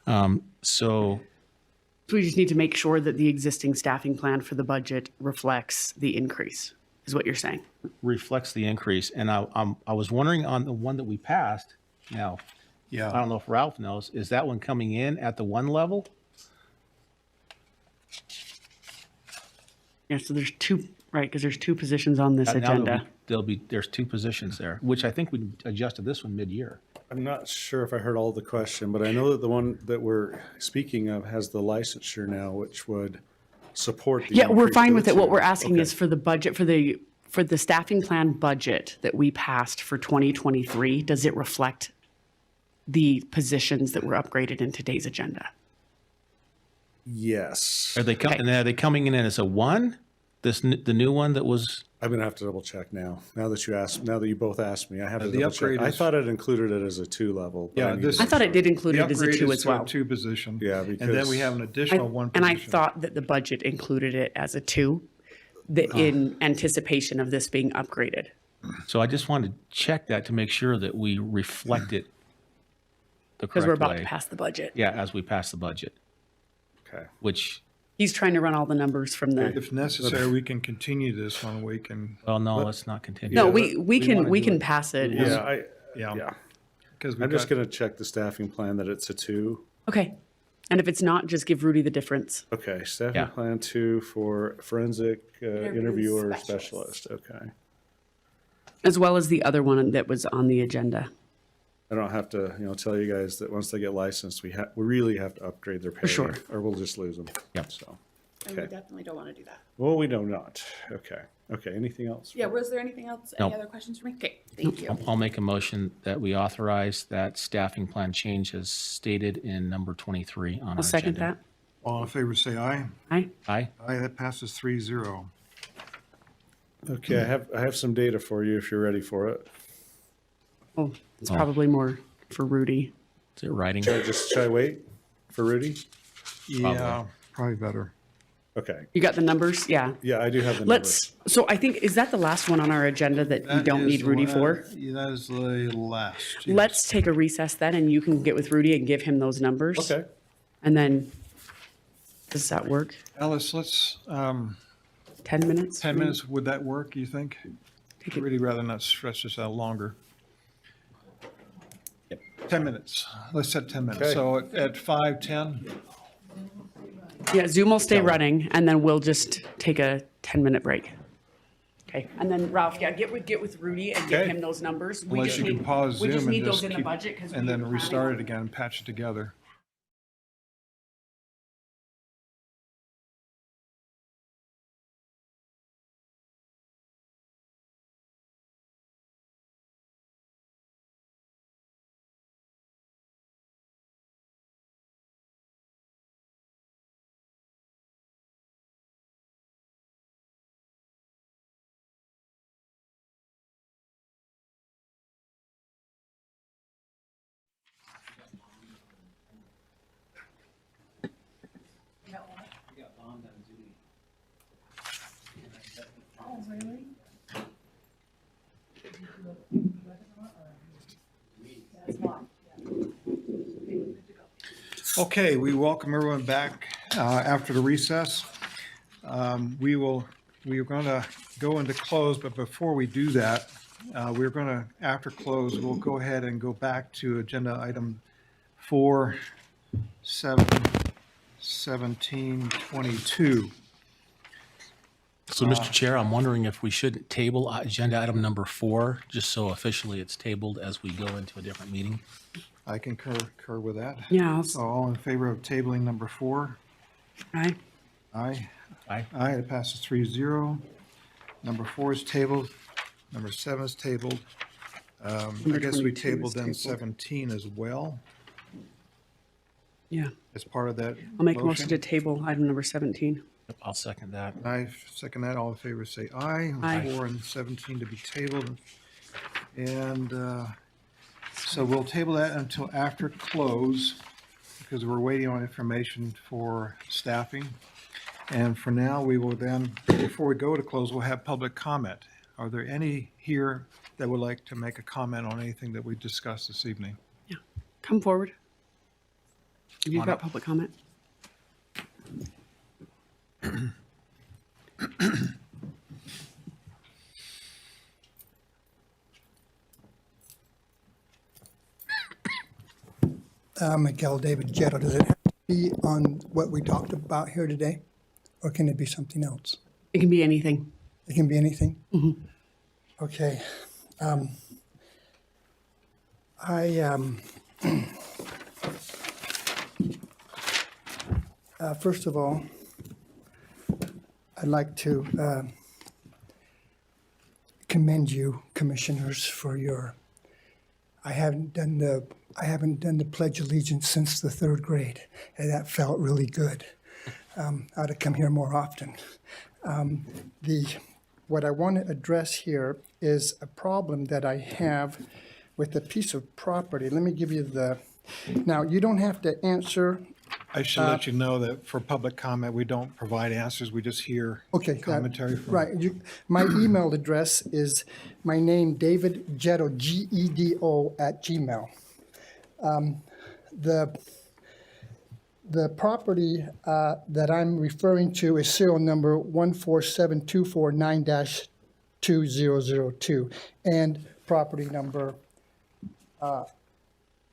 S4: So
S6: So we just need to make sure that the existing staffing plan for the budget reflects the increase, is what you're saying.
S4: reflects the increase, and I was wondering on the one that we passed. Now,
S1: Yeah.
S4: I don't know if Ralph knows. Is that one coming in at the 1 level?
S6: Yeah, so there's 2, right, because there's 2 positions on this
S4: Now
S6: agenda.
S4: there's 2 positions there, which I think we adjusted this one mid-year.
S16: I'm not sure if I heard all the question, but I know that the one that we're speaking of has the licensure now, which would support the.
S6: Yeah, we're
S16: increase
S6: fine
S16: to
S6: with
S16: the
S6: it. What
S16: 2.
S6: we're asking
S16: Okay.
S6: is for the budget, for the staffing plan budget that we passed for 2023, does it reflect the positions that were upgraded in today's agenda?
S16: Yes.
S4: Are they coming in as a 1? The new one that was,
S16: I'm gonna have to double check now. Now that you both asked me, I have to
S1: The
S16: double check.
S1: upgrade
S16: I
S1: is-
S16: thought it included it as a 2 level. but
S1: Yeah,
S16: I need
S1: this-
S16: to
S6: I thought it did include
S1: The
S6: it as a
S1: upgrade
S6: 2
S1: is
S6: as
S1: to a
S6: well.
S1: 2 position.
S16: Yeah,
S1: And then
S16: because-
S1: we have an additional 1 position.
S6: And I thought that the budget included it as a 2, that in anticipation of this being upgraded.
S4: so I just wanted to check that to make sure that we reflect it the
S6: Because we're
S4: correct
S6: about to
S4: way.
S6: pass the budget.
S4: Yeah, as we pass the budget,
S16: Okay.
S4: which,
S6: He's trying to run all the numbers from the,
S1: If necessary, we can continue this one week and,
S4: well, no, let's not continue.
S6: no,
S16: Yeah,
S6: we
S1: wanna
S6: can
S1: do it.
S6: pass it.
S16: Yeah,
S1: yeah. Because
S16: I'm just gonna check the staffing plan that it's a 2.
S6: Okay. And if it's not, just give Rudy the difference.
S16: Okay, staffing
S4: Yeah.
S16: plan 2 for forensic interviewer
S20: specialist.
S16: specialist. Okay.
S6: As well as the other one that was on the agenda.
S16: I don't have to, tell you guys that once they get licensed, we really have to upgrade their pay.
S6: sure.
S16: Or we'll just lose them.
S4: Yep.
S16: So,
S20: And we
S16: okay.
S20: definitely don't want to do that.
S16: Well, we know not. Okay. Okay, anything else?
S20: Yeah, was there anything else?
S4: No.
S20: Any other questions for me? Okay, thank you.
S4: I'll make a motion that we authorize that staffing plan change as stated in number 23 on our
S6: I'll second
S4: agenda.
S6: that.
S1: all in favor, say aye.
S6: Aye.
S4: Aye.
S1: Aye, that passes 3-0.
S16: Okay, I have some data for you if you're ready for it.
S6: Oh, it's probably more for Rudy.
S4: Is it writing?
S16: Should I wait for Rudy?
S1: Yeah, probably better.
S16: Okay.
S6: You got the numbers? Yeah.
S16: Yeah, I do have the numbers.
S6: Let's, so I think, is that the last one on our agenda that we don't need Rudy for?
S1: That is the last. yes.
S6: Let's take a recess then and you can get with Rudy and give him those numbers.
S16: Okay.
S6: And then, does that work?
S1: Alice, let's,
S6: 10 minutes?
S1: 10 minutes, would that work, you think?
S6: Take it.
S1: Really rather not stretch this out longer. 10 minutes. Let's set 10 minutes.
S16: Okay.
S1: So at 5:10,
S6: Yeah, Zoom will stay running and then we'll just take a 10-minute break. Okay, and then Ralph, yeah, get with Rudy and give
S16: Okay.
S6: him those numbers. We
S1: unless
S6: just
S1: you can
S6: need-
S1: pause
S6: We
S1: Zoom
S6: just
S1: and
S6: need those
S1: just
S6: in the
S1: keep,
S6: budget because.
S1: and then restart it again and patch it together. Okay, we welcome everyone back after the recess. We are going to go into close, but before we do that, we're going to, after close, we'll go ahead and go back to agenda item 4, 7, 1722.
S4: So, Mr. Chair, I'm wondering if we should table agenda item number 4, just so officially it's tabled as we go into a different meeting.
S1: I concur with that.
S6: Yeah,
S1: So all in favor of tabling number 4?
S6: Aye.
S1: Aye.
S4: Aye.
S1: Aye, it passes 3-0. Number 4 is tabled. Number 7 is tabled. I
S6: Number
S1: guess we
S6: 22 is
S1: tabled then
S6: tabled.
S1: 17 as well,
S6: Yeah.
S1: as part of that
S6: I'll make a motion to table item number 17.
S4: I'll second that.
S1: I second that. All in favor say aye.
S6: Aye.
S1: 4 and 17 to be tabled. And so we'll table that until after close because we're waiting on information for staffing. And for now, we will then, before we go to close, we'll have public comment. Are there any here that would like to make a comment on anything that we discussed this evening?
S6: Come forward. If you've
S1: on
S6: got
S1: up.
S6: public comment.
S10: Miguel David Jetto, does it have to be on what we talked about here today? Or can it be something else?
S6: It can be anything.
S10: It can be anything? Okay. First of all, I'd like to commend you, commissioners, for your, I haven't done the Pledge of Allegiance since the 3rd grade, and that felt really good. I ought to come here more often. What I want to address here is a problem that I have with a piece of property. Let me give you now, you don't have to answer.
S1: I should let you know that for public comment, we don't provide answers. We just hear commentary from.
S10: Right. My email address is my name, David Jetto, Gedo @gmail. The property that I'm referring to is serial number 147249-2002 and property number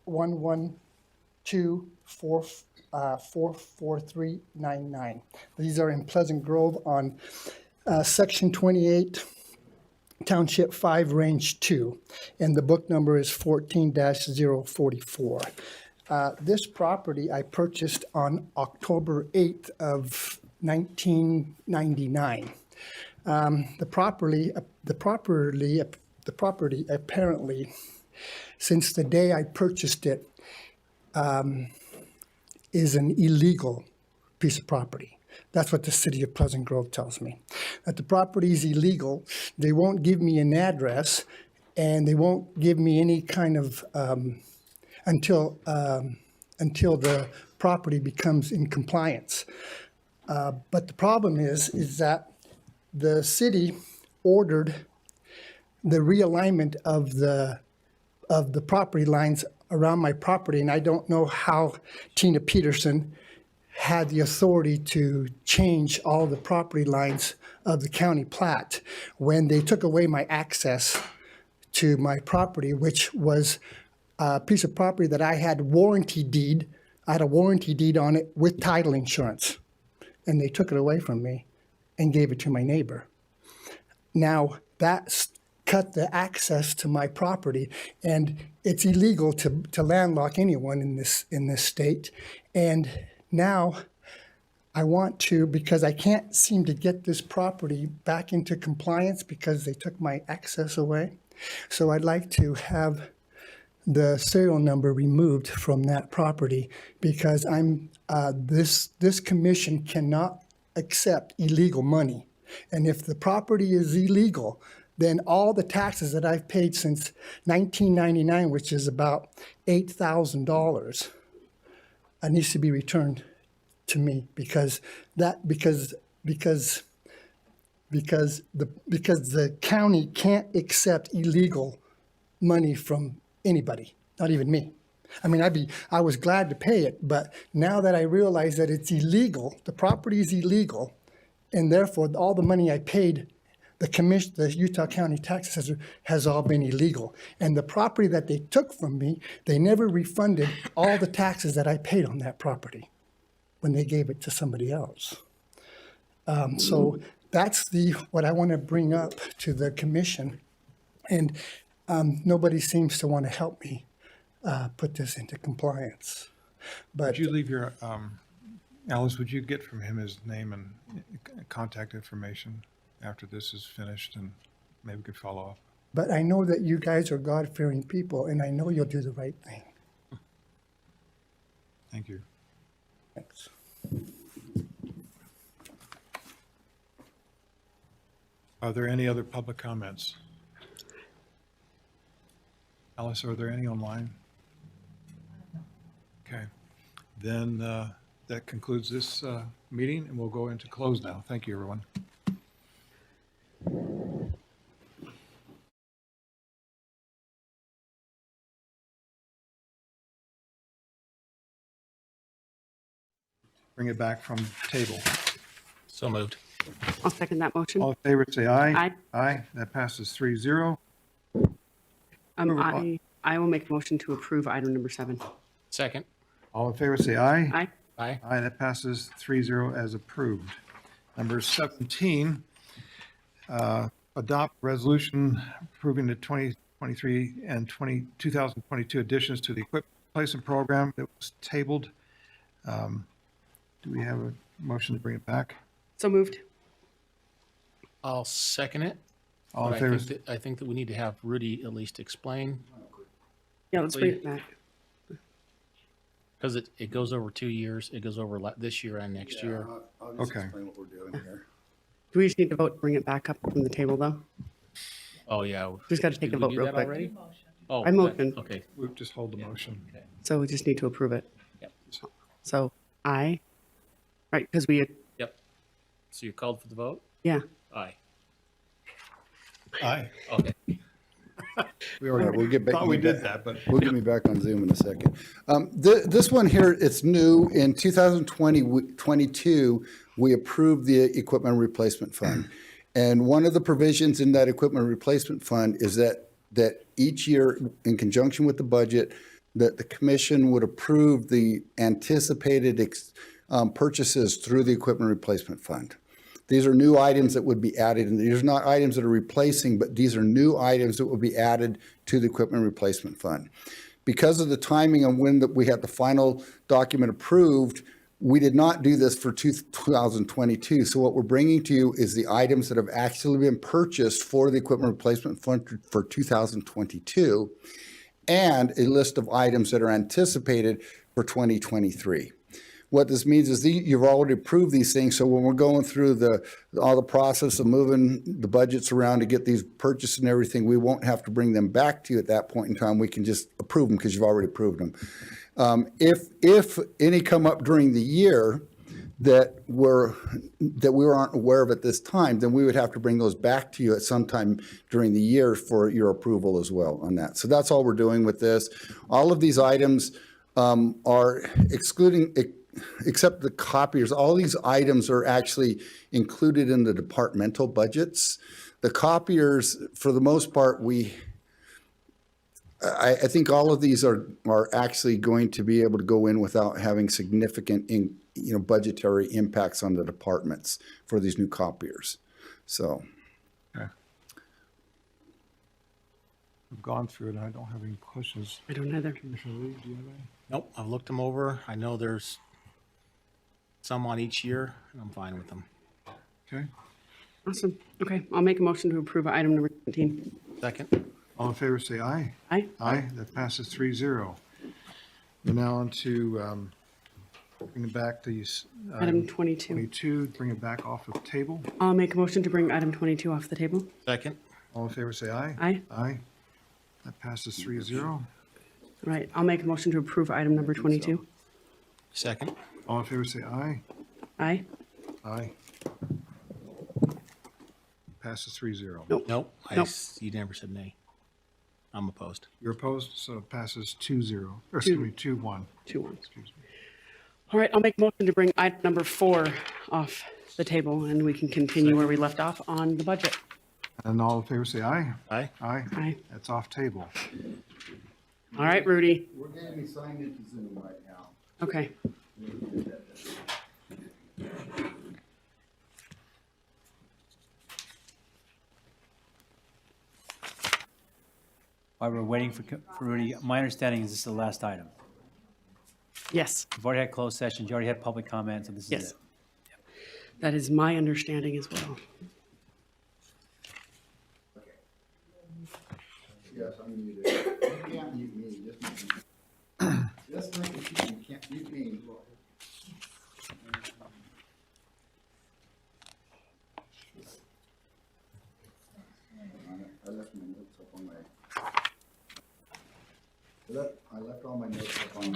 S10: 112444399. These are in Pleasant Grove on Section 28, Township 5, Range 2, and the book number is 14-044. This property I purchased on October 8th of 1999. The property apparently, since the day I purchased it, is an illegal piece of property. That's what the city of Pleasant Grove tells me. That the property is illegal. They won't give me an address, and they won't give me any kind of until the property becomes in compliance. But the problem is that the city ordered the realignment of the property lines around my property, and I don't know how Tina Peterson had the authority to change all the property lines of the county plat when they took away my access to my property, which was a piece of property that I had warranty deed. I had a warranty deed on it with title insurance, and they took it away from me and gave it to my neighbor. Now, that's cut the access to my property, and it's illegal to landlock anyone in this state. And now I want to, because I can't seem to get this property back into compliance because they took my access away. So I'd like to have the serial number removed from that property because this commission cannot accept illegal money. And if the property is illegal, then all the taxes that I've paid since 1999, which is about $8,000, needs to be returned to me because the county can't accept illegal money from anybody, not even me. I mean, I was glad to pay it, but now that I realize that it's illegal, the property is illegal, and therefore all the money I paid, the Utah County Tax Assessor, has all been illegal. And the property that they took from me, they never refunded all the taxes that I paid on that property, when they gave it to somebody else. So that's what I want to bring up to the commission. And nobody seems to want to help me put this into compliance. But
S1: Would you leave your, Alice, would you get from him his name and contact information after this is finished, and maybe we could follow up?
S10: But I know that you guys are God-fearing people, and I know you'll do the right thing.
S1: Thank you.
S10: Thanks.
S1: Are there any other public comments? Alice, are there any online? Okay, then that concludes this meeting, and we'll go into close now. Thank you, everyone. Bring it back from table.
S4: So moved.
S6: I'll second that motion.
S1: All in favor, say aye.
S6: Aye.
S1: Aye, that passes 3-0.
S6: I will make a motion to approve item number 7.
S4: Second.
S1: All in favor, say aye.
S6: Aye.
S4: Aye.
S1: Aye, that passes 3-0 as approved. Number 17, adopt resolution approving the 2023 and 2022 additions to the equipment replacement program that was tabled. Do we have a motion to bring it back?
S6: So moved.
S4: I'll second it.
S1: All in
S4: But
S1: favor?
S4: I think that we need to have Rudy at least explain,
S6: Yeah, let's bring it back.
S4: because it goes over 2 years. It goes over this year and next year.
S2: I'll just
S1: Okay.
S2: explain what we're doing here.
S6: Do we just need to vote to bring it back up from the table, though?
S4: Oh, yeah.
S6: Just got to take
S4: Did
S6: a
S4: we
S6: vote
S4: do
S6: real
S4: that
S6: quick.
S4: already? Oh,
S6: I motioned.
S4: Okay.
S1: We'll just hold the motion.
S6: So we just need to approve it.
S4: Yep.
S6: So aye. Right, because we,
S4: Yep. So you called for the vote?
S6: yeah.
S4: Aye.
S1: Aye.
S4: Okay.
S1: We
S2: All right,
S1: already
S2: we'll get back.
S1: thought we did that, but
S2: We'll get me back on Zoom in a second. This one here, it's new. In 2022, we approved the equipment replacement fund. And one of the provisions in that equipment replacement fund is that each year, in conjunction with the budget, that the commission would approve the anticipated purchases through the equipment replacement fund. These are new items that would be added, and these are not items that are replacing, but these are new items that will be added to the equipment replacement fund. Because of the timing on when we had the final document approved, we did not do this for 2022. So what we're bringing to you is the items that have actually been purchased for the equipment replacement fund for 2022, and a list of items that are anticipated for 2023. What this means is you've already approved these things, so when we're going through all the process of moving the budgets around to get these purchased and everything, we won't have to bring them back to you at that point in time. We can just approve them because you've already approved them. If any come up during the year that we aren't aware of at this time, then we would have to bring those back to you at some time during the year for your approval as well on that. So that's all we're doing with this. All of these items are except the copiers, all these items are actually included in the departmental budgets. The copiers, for the most part, I think all of these are actually going to be able to go in without having significant, budgetary impacts on the departments for these new copiers. So.
S1: okay. I've gone through it, and I don't have any questions.
S6: I don't either.
S1: Commissioner Lee, do you have any?
S4: Nope, I've looked them over. I know there's some on each year, and I'm fine with them.
S1: Okay.
S6: Awesome. Okay, I'll make a motion to approve item number 17.
S4: Second.
S1: All in favor, say aye.
S6: Aye.
S1: Aye, that passes 3-0. We're now on to bring back these.
S6: Item 22.
S1: 22, bring it back off the table.
S6: I'll make a motion to bring item 22 off the table.
S4: Second.
S1: All in favor, say aye.
S6: Aye.
S1: Aye. That passes 3-0.
S6: All right, I'll make a motion to approve item number 22.
S4: Second.
S1: All in favor, say aye.
S6: Aye.
S1: Aye. Passes 3-0.
S6: Nope.
S4: Nope.
S6: Nope.
S4: You never said nay. I'm opposed.
S1: You're opposed, so it passes 2-0, or excuse me, 2-1.
S6: 2-1.
S1: Excuse me.
S6: All right, I'll make a motion to bring item number 4 off the table, and we can continue where we left off on the budget.
S1: And all in favor, say aye.
S4: Aye.
S1: Aye.
S6: Aye.
S1: That's off table.
S6: All right, Rudy.
S2: We're getting signed into Zoom right now.
S6: Okay.
S5: While we're waiting for Rudy, my understanding is this is the last item.
S6: Yes,
S5: You've already had closed sessions, you already had public comment, so this is
S6: yes.
S5: it.
S6: That is my understanding as well.
S2: Yes, I'm muted. You can't mute me, just mute me. Just like you can't mute me. I left my notes up on I left all my notes up on.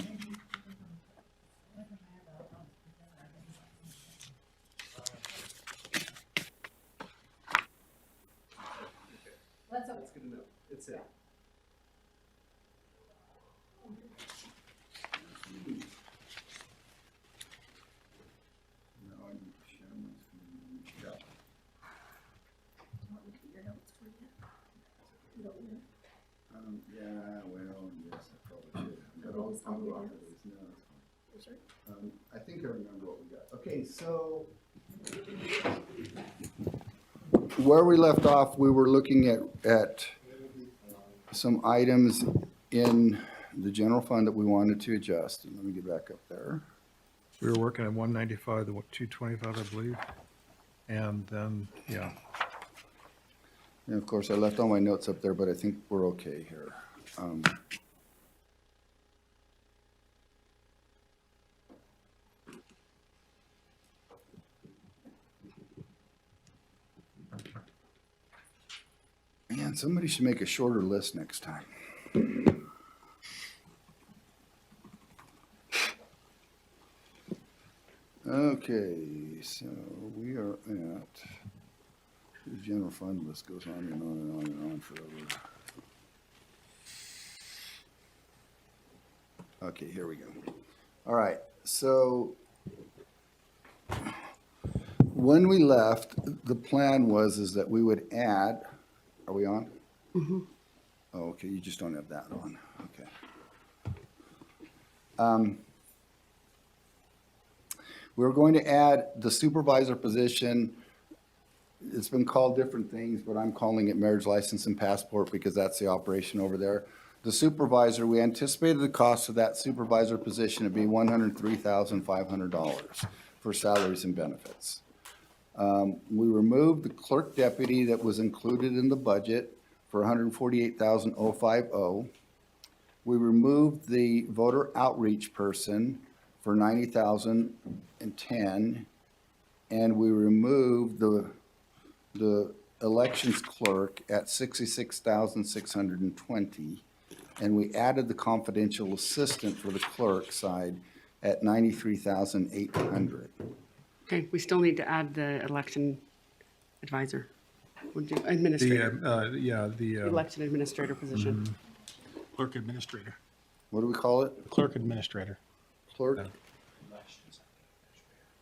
S16: That's good enough. It's it.
S2: No, I need to share my screen. Yeah. Yeah, well, yes, I probably should. But I'll go off of these. No, that's fine. I think I remember what we got. Okay, so where we left off, we were looking at some items in the general fund that we wanted to adjust. And let me get back up there.
S1: We were working at 195, the 225, I believe. And then, yeah.
S2: And of course, I left all my notes up there, but I think we're okay here. Man, somebody should make a shorter list next time. Okay, so we are at, the general fund list goes on and on and on and on forever. Okay, here we go. All right, so when we left, the plan is that we would add, are we on?
S6: Mm-hmm.
S2: Oh, okay, you just don't have that on, okay. We're going to add the supervisor position. It's been called different things, but I'm calling it marriage license and passport because that's the operation over there. The supervisor, we anticipated the cost of that supervisor position to be $103,500 for salaries and benefits. We removed the clerk deputy that was included in the budget for $148,050. We removed the voter outreach person for $90,010, and we removed the elections clerk at $66,620, and we added the confidential assistant for the clerk side at $93,800.
S6: Okay, we still need to add the election advisor. Would you, administrator,
S1: The
S6: election administrator position.
S4: Clerk administrator.
S2: What do we call it?
S4: Clerk administrator.
S2: Clerk?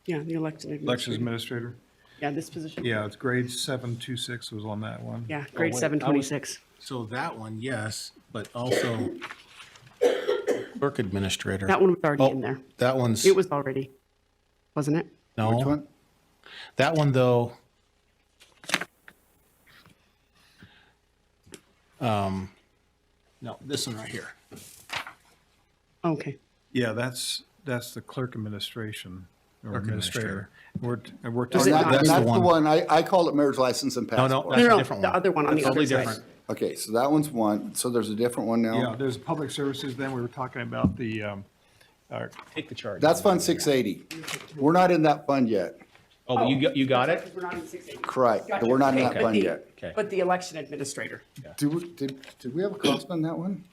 S6: Yeah, the election
S1: elections
S6: administrator.
S1: administrator.
S6: Yeah, this position.
S1: Yeah, it's grade 726 was on that one.
S6: Yeah, grade
S4: wait,
S6: 726.
S4: So that one, yes, but also clerk administrator.
S6: That one was already
S4: Oh,
S6: in there.
S4: That one's,
S6: It was already, wasn't it?
S4: no.
S2: Which one?
S4: That one, though, no, this one right here.
S6: Okay.
S1: Yeah, that's the clerk administration or
S4: Clerk
S1: administrator. We're
S2: Oh,
S1: talking,
S2: that's the one, I call it marriage license and
S4: No,
S2: passport.
S4: no, that's a
S6: No,
S4: different
S6: the
S4: one.
S6: other one on the
S4: Totally
S6: other side.
S4: different.
S2: Okay, so that one's one, so there's a different one
S1: yeah,
S2: now?
S1: there's public services, then we were talking about the,
S4: Take the charge.
S2: That's Fund 680. We're not in that fund yet.
S4: Oh, but you got it?
S6: We're not in 680.
S2: Correct,
S6: Gotcha.
S2: we're not in that
S6: But
S2: fund
S6: the-
S2: yet.
S4: Okay.
S6: But the election administrator.
S2: Did we have a cost on that one?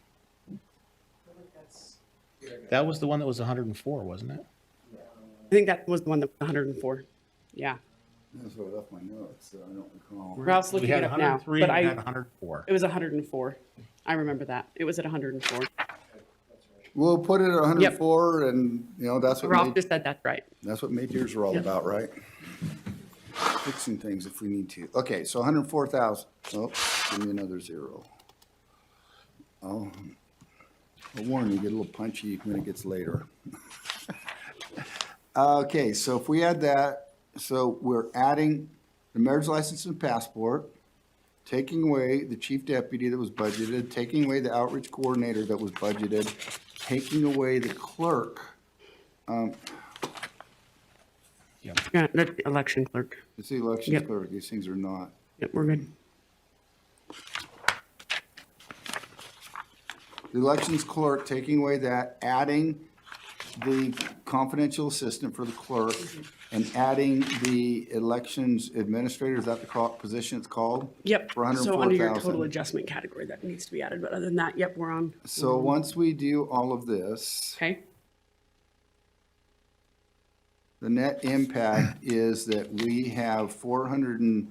S4: That was the one that was 104, wasn't it?
S6: I think that was the one that was 104. Yeah.
S2: That's what I left my notes, so I don't recall.
S6: Ralph's
S4: We
S6: looking
S4: had
S6: it up now.
S4: 103
S6: But
S4: and we had
S6: I,
S4: 104.
S6: it was 104. I remember that. It was at 104.
S2: We'll put it at 104, and, you know, that's
S6: Ralph
S2: what
S6: just said that's right.
S2: made yours are all
S6: Yep.
S2: about, right? Fixing things if we need to. Okay, so 104,000. Oh, give me another zero. Oh, I'll warn you, get a little punchy when it gets later. Okay, so if we add that, so we're adding the marriage license and passport, taking away the chief deputy that was budgeted, taking away the outreach coordinator that was budgeted, taking away the clerk.
S6: Yeah, the election clerk.
S2: It's the election
S6: Yep.
S2: clerk. These things are not.
S6: Yep, we're good.
S2: The elections clerk, taking away that, adding the confidential assistant for the clerk, and adding the elections administrator, is that the position it's called?
S6: Yep,
S2: For
S6: so under your
S2: 104,000.
S6: total adjustment category, that needs to be added, but other than that, yep, we're on.
S2: So once we do all of this,
S6: Okay,
S2: the net impact is that we have almost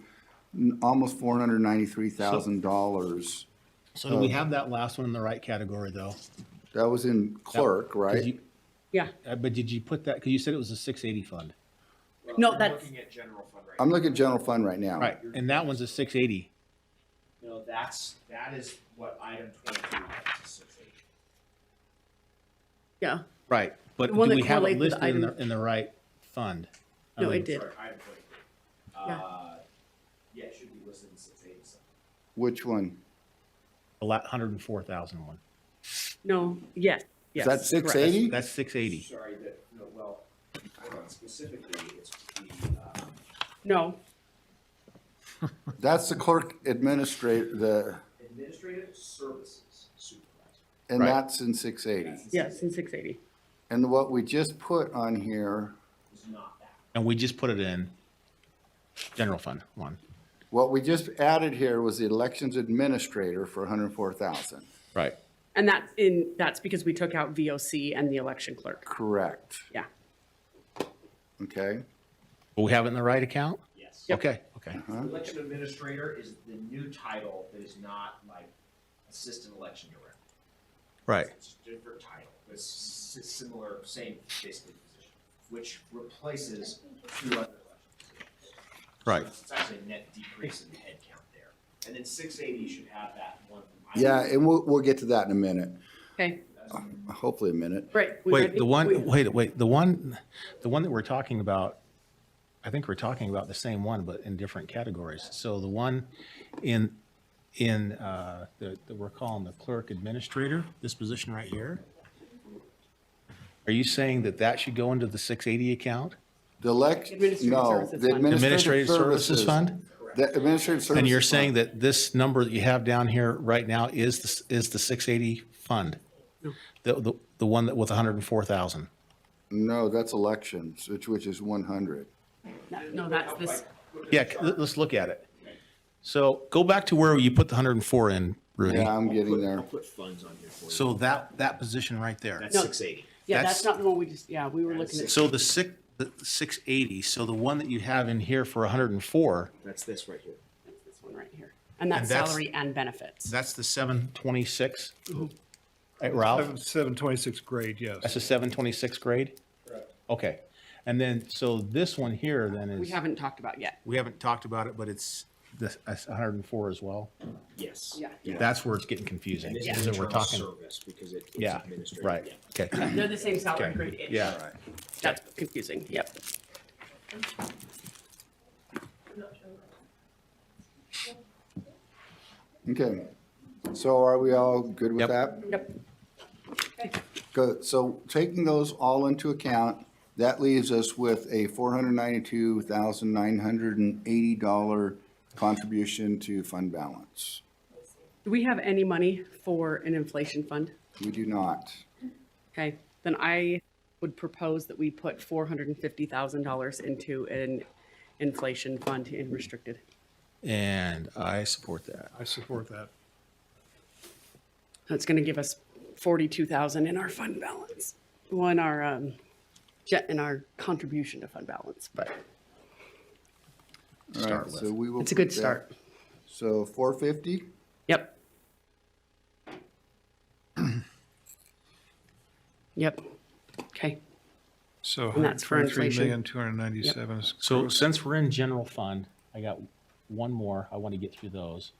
S2: $493,000.
S4: So do we have that last one in the right category, though?
S2: That was in clerk,
S4: 'Cause
S2: right?
S4: you-
S6: yeah.
S4: But did you put that, because you said it was a 680 fund?
S6: No, that's,
S2: I'm looking at general fund right now.
S4: Right, and that one's a 680.
S13: No, that is what item 22 is, 680.
S6: yeah,
S4: Right, but
S6: The
S4: do
S6: one that
S4: we have it
S6: correlates with
S4: listed in
S6: item-
S4: the right fund? I
S6: no,
S4: mean,
S6: it did.
S13: Sorry, item 23. Yeah, it should be listed in 680.
S2: Which one?
S4: The 104,000 one.
S6: No, yes, yes.
S2: that
S6: correct.
S2: 680?
S4: That's 680.
S13: Sorry, no, well, hold on, specifically, it's the,
S6: No,
S2: That's the clerk administrator,
S13: administrative services supervisor.
S2: and
S4: Right.
S2: that's in 680.
S6: yes, in 680.
S2: And what we just put on here,
S13: Is not that.
S4: And we just put it in general fund one.
S2: what we just added here was the elections administrator for 104,000.
S4: Right.
S6: And that's because we took out VOC and the election clerk.
S2: Correct.
S6: Yeah.
S2: Okay?
S4: But we have it in the right account?
S13: Yes.
S4: Okay, okay.
S13: Election administrator is the new title that is not like assistant election director.
S4: Right.
S13: It's a different title, but it's similar, same basically position, which replaces two other election positions.
S4: Right.
S13: So it's actually a net decrease in the head count there. And then 680 should have that one from.
S2: Yeah, and we'll get to that in a minute,
S6: Okay,
S2: hopefully a minute.
S6: right.
S4: Wait, the one that we're talking about, I think we're talking about the same one, but in different categories. So the one that we're calling the clerk administrator, this position right here, are you saying that should go into the 680 account?
S2: The
S6: Administrative Services
S2: the
S6: Fund.
S4: Administrative Services Fund?
S2: The administrative services.
S4: And you're
S2: fund.
S4: saying that this number that you have down here right now is the 680 fund? The one that with 104,000?
S2: No, that's elections, which is 100.
S6: No, that's this,
S4: Yeah, let's look at it. So go back to where you put the 104 in, Rudy.
S2: Yeah, I'm getting there.
S13: Put funds on here for you.
S4: So that position right there.
S13: That's
S6: No.
S13: 680.
S6: yeah,
S4: That's-
S6: that's not the one we just, yeah, we were looking at.
S4: So the 680, so the one that you have in here for 104,
S13: That's this right here.
S6: That's this one right here. And that's
S4: And that's-
S6: salary and benefits.
S4: that's the 726? Right, Ralph?
S1: 726 grade, yes.
S4: That's a 726 grade?
S13: Correct.
S4: Okay. And then, so this one here then is.
S6: We haven't talked about yet.
S4: We haven't talked about it, but it's that's 104 as well.
S13: Yes.
S6: Yeah.
S4: That's where it's getting confusing.
S13: And this
S4: is
S13: is
S4: that we're
S13: internal
S4: talking.
S13: service because it's
S4: Yeah,
S13: administrative.
S4: right.
S13: Yeah.
S4: Okay.
S6: They're the same salary
S4: Okay.
S6: grade.
S4: Yeah.
S6: That's confusing, yep.
S2: Okay, so are we all good with
S4: Yep.
S2: that?
S6: Yep.
S2: Good, so taking those all into account, that leaves us with a $492,980 contribution to fund balance.
S6: Do we have any money for an inflation fund?
S2: We do not.
S6: Okay, then I would propose that we put $450,000 into an inflation fund in restricted.
S4: And I support that.
S1: I support that.
S6: That's gonna give us 42,000 in our fund balance. Well, in our contribution to fund balance, but
S2: All right, so we will.
S6: it's a good
S2: put that-
S6: start.
S2: So 450?
S6: Yep. Yep, okay.
S1: So
S6: And that's for inflation.
S1: 123,297.
S4: So since we're in general fund, I got one more. I want to get through those.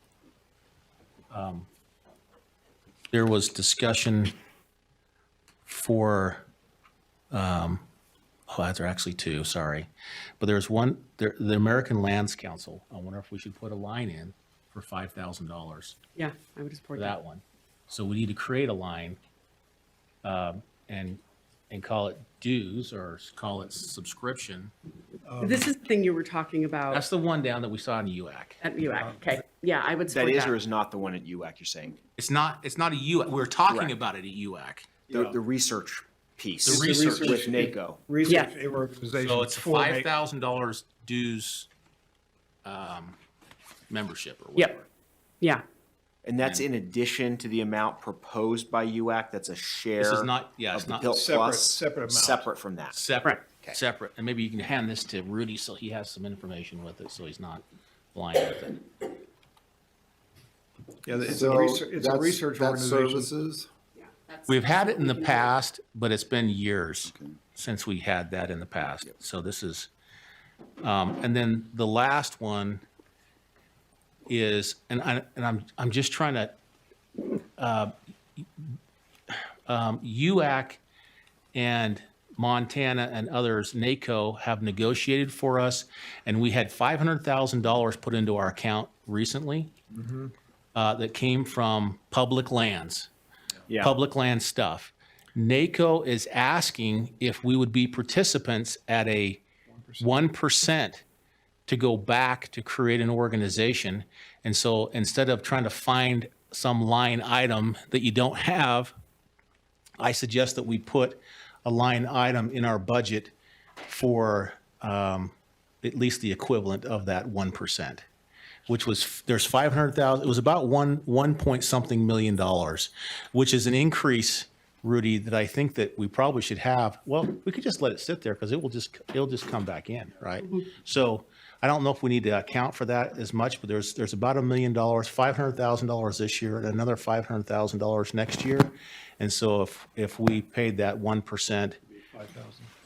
S4: There was discussion for, there are actually two, sorry. But there's one, the American Lands Council. I wonder if we should put a line in for $5,000
S6: Yeah, I would
S4: for
S6: support that.
S4: that one. So we need to create a line and call it dues or call it subscription.
S6: This is the thing you were talking about
S4: That's the one down that we saw in UAC.
S6: at UAC. Okay, yeah, I would
S13: That
S6: support
S13: is
S6: that.
S13: or is not the one at UAC, you're saying?
S4: It's not a UAC. We're talking
S13: Correct.
S4: about it at UAC.
S13: The research piece.
S4: The research.
S13: With NACO.
S1: Research organization.
S4: So it's
S1: for ma-
S4: $5,000 dues membership or whatever.
S6: Yep, yeah.
S13: And that's in addition to the amount proposed by UAC, that's a share
S4: This is not, yeah, it's
S13: of the
S4: not
S13: PILT Plus?
S1: separate amount.
S13: Separate from that.
S4: separate, separate. And maybe you can hand this to Rudy so he has some information with it, so he's not blind with it.
S1: Yeah, it's a
S2: So
S1: research, it's a
S2: that's-
S1: research
S2: that's
S1: organization.
S2: services?
S4: We've had it in the past, but it's been years since we had that in the past. So this is, and then the last one is, and I'm just trying to, UAC and Montana and others, NACO, have negotiated for us, and we had $500,000 put into our account recently that came from public lands.
S13: Yeah.
S4: Public land stuff. NACO is asking if we would be participants at a 1% to go back to create an organization. And so instead of trying to find some line item that you don't have, I suggest that we put a line item in our budget for at least the equivalent of that 1%. Which was, there's 500,000, it was about one point something million dollars, which is an increase, Rudy, that I think that we probably should have. Well, we could just let it sit there because it'll just come back in, right? So I don't know if we need to account for that as much, but there's about $1 million, $500,000 this year, and another $500,000 next year. And so if we paid that 1%,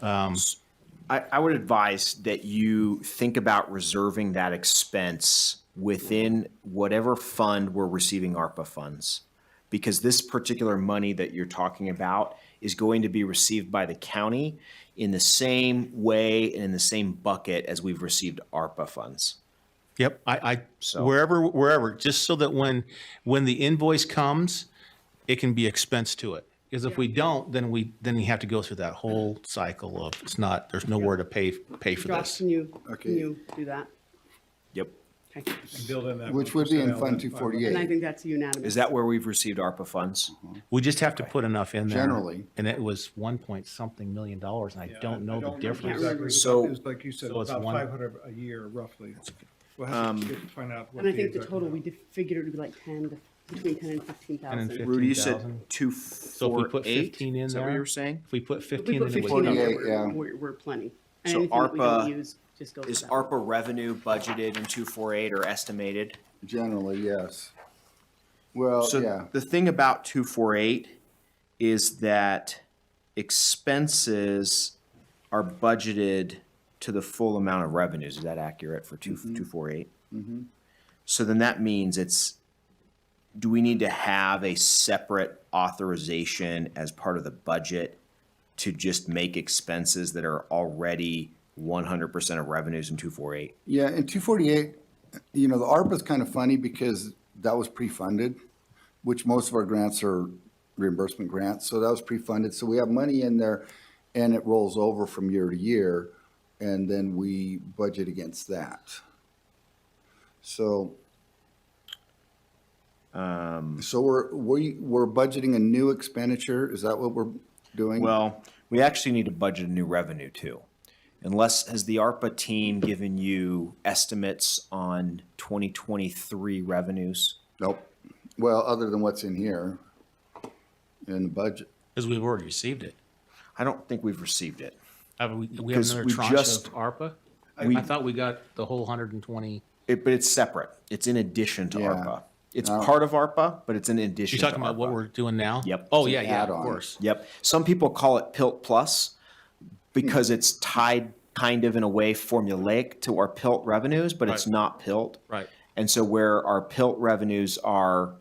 S13: I would advise that you think about reserving that expense within whatever fund we're receiving ARPA funds. Because this particular money that you're talking about is going to be received by the county in the same way and in the same bucket as we've received ARPA funds.
S4: Yep,
S13: So-
S4: wherever, just so that when the invoice comes, it can be expensed to it. Because if we don't, then you have to go through that whole cycle of, there's nowhere to pay for
S6: Josh,
S4: this.
S6: can you
S2: Okay.
S6: do that?
S13: Yep.
S6: Okay.
S1: And build in that
S2: Which would be in
S1: 1%
S2: Fund
S1: element.
S2: 248.
S6: And I think that's unanimous.
S13: Is that where we've received ARPA funds?
S4: We just have to put enough in there.
S2: Generally.
S4: And it was 1 point something million dollars, and I don't know the difference.
S1: Exactly.
S13: So-
S1: It's like you said,
S4: So it's
S1: about
S4: one-
S1: 500 a year roughly. We'll have to find out what
S6: And I
S1: the
S6: think the
S1: exact
S6: total,
S1: amount.
S6: we figured it would be like between 10 and 15,000.
S4: 10 and
S13: Rudy, you said
S4: 15,000.
S13: 248?
S4: So if we put 15 in
S13: Is that what
S4: there,
S13: you were saying?
S4: if we put
S6: If
S4: 15
S6: we
S4: in,
S6: put
S4: it would
S6: 15 in
S4: cover
S6: there,
S4: it.
S2: yeah.
S6: we're plenty. And
S13: So
S6: anything that we don't
S13: ARPA
S6: use just goes
S13: Is
S6: back.
S13: ARPA revenue budgeted in 248 or estimated?
S2: Generally, yes. Well,
S13: So
S2: yeah.
S13: the thing about 248 is that expenses are budgeted to the full amount of revenues. Is that accurate for 248? So then that means do we need to have a separate authorization as part of the budget to just make expenses that are already 100% of revenues in 248?
S2: Yeah, in 248, the ARPA is kind of funny because that was pre-funded, which most of our grants are reimbursement grants. So that was pre-funded. So we have money in there and it rolls over from year to year. And then we budget against that. So, so we're budgeting a new expenditure. Is that what we're doing?
S13: Well, we actually need to budget a new revenue too. Has the ARPA team given you estimates on 2023 revenues?
S2: Nope. Well, other than what's in here in the budget.
S4: Because we've already received it.
S13: I don't think we've received it.
S4: Have we have
S13: Because
S4: another
S13: we
S4: tranche
S13: just-
S4: of ARPA?
S13: we-
S4: I thought we got the whole 120.
S13: But it's separate. It's in addition to
S2: Yeah.
S13: ARPA. It's
S2: No.
S13: part of ARPA, but it's in addition
S4: You're
S13: to
S4: talking about what
S13: ARPA.
S4: we're doing now?
S13: Yep.
S4: Oh,
S2: It's
S4: yeah,
S2: an
S4: yeah, of
S2: add-on.
S4: course.
S13: Yep. Some people call it PILT Plus because it's tied kind of in a way formulaic to our PILT revenues, but it's
S4: Right.
S13: not PILT.
S4: Right.
S13: And so where our PILT revenues are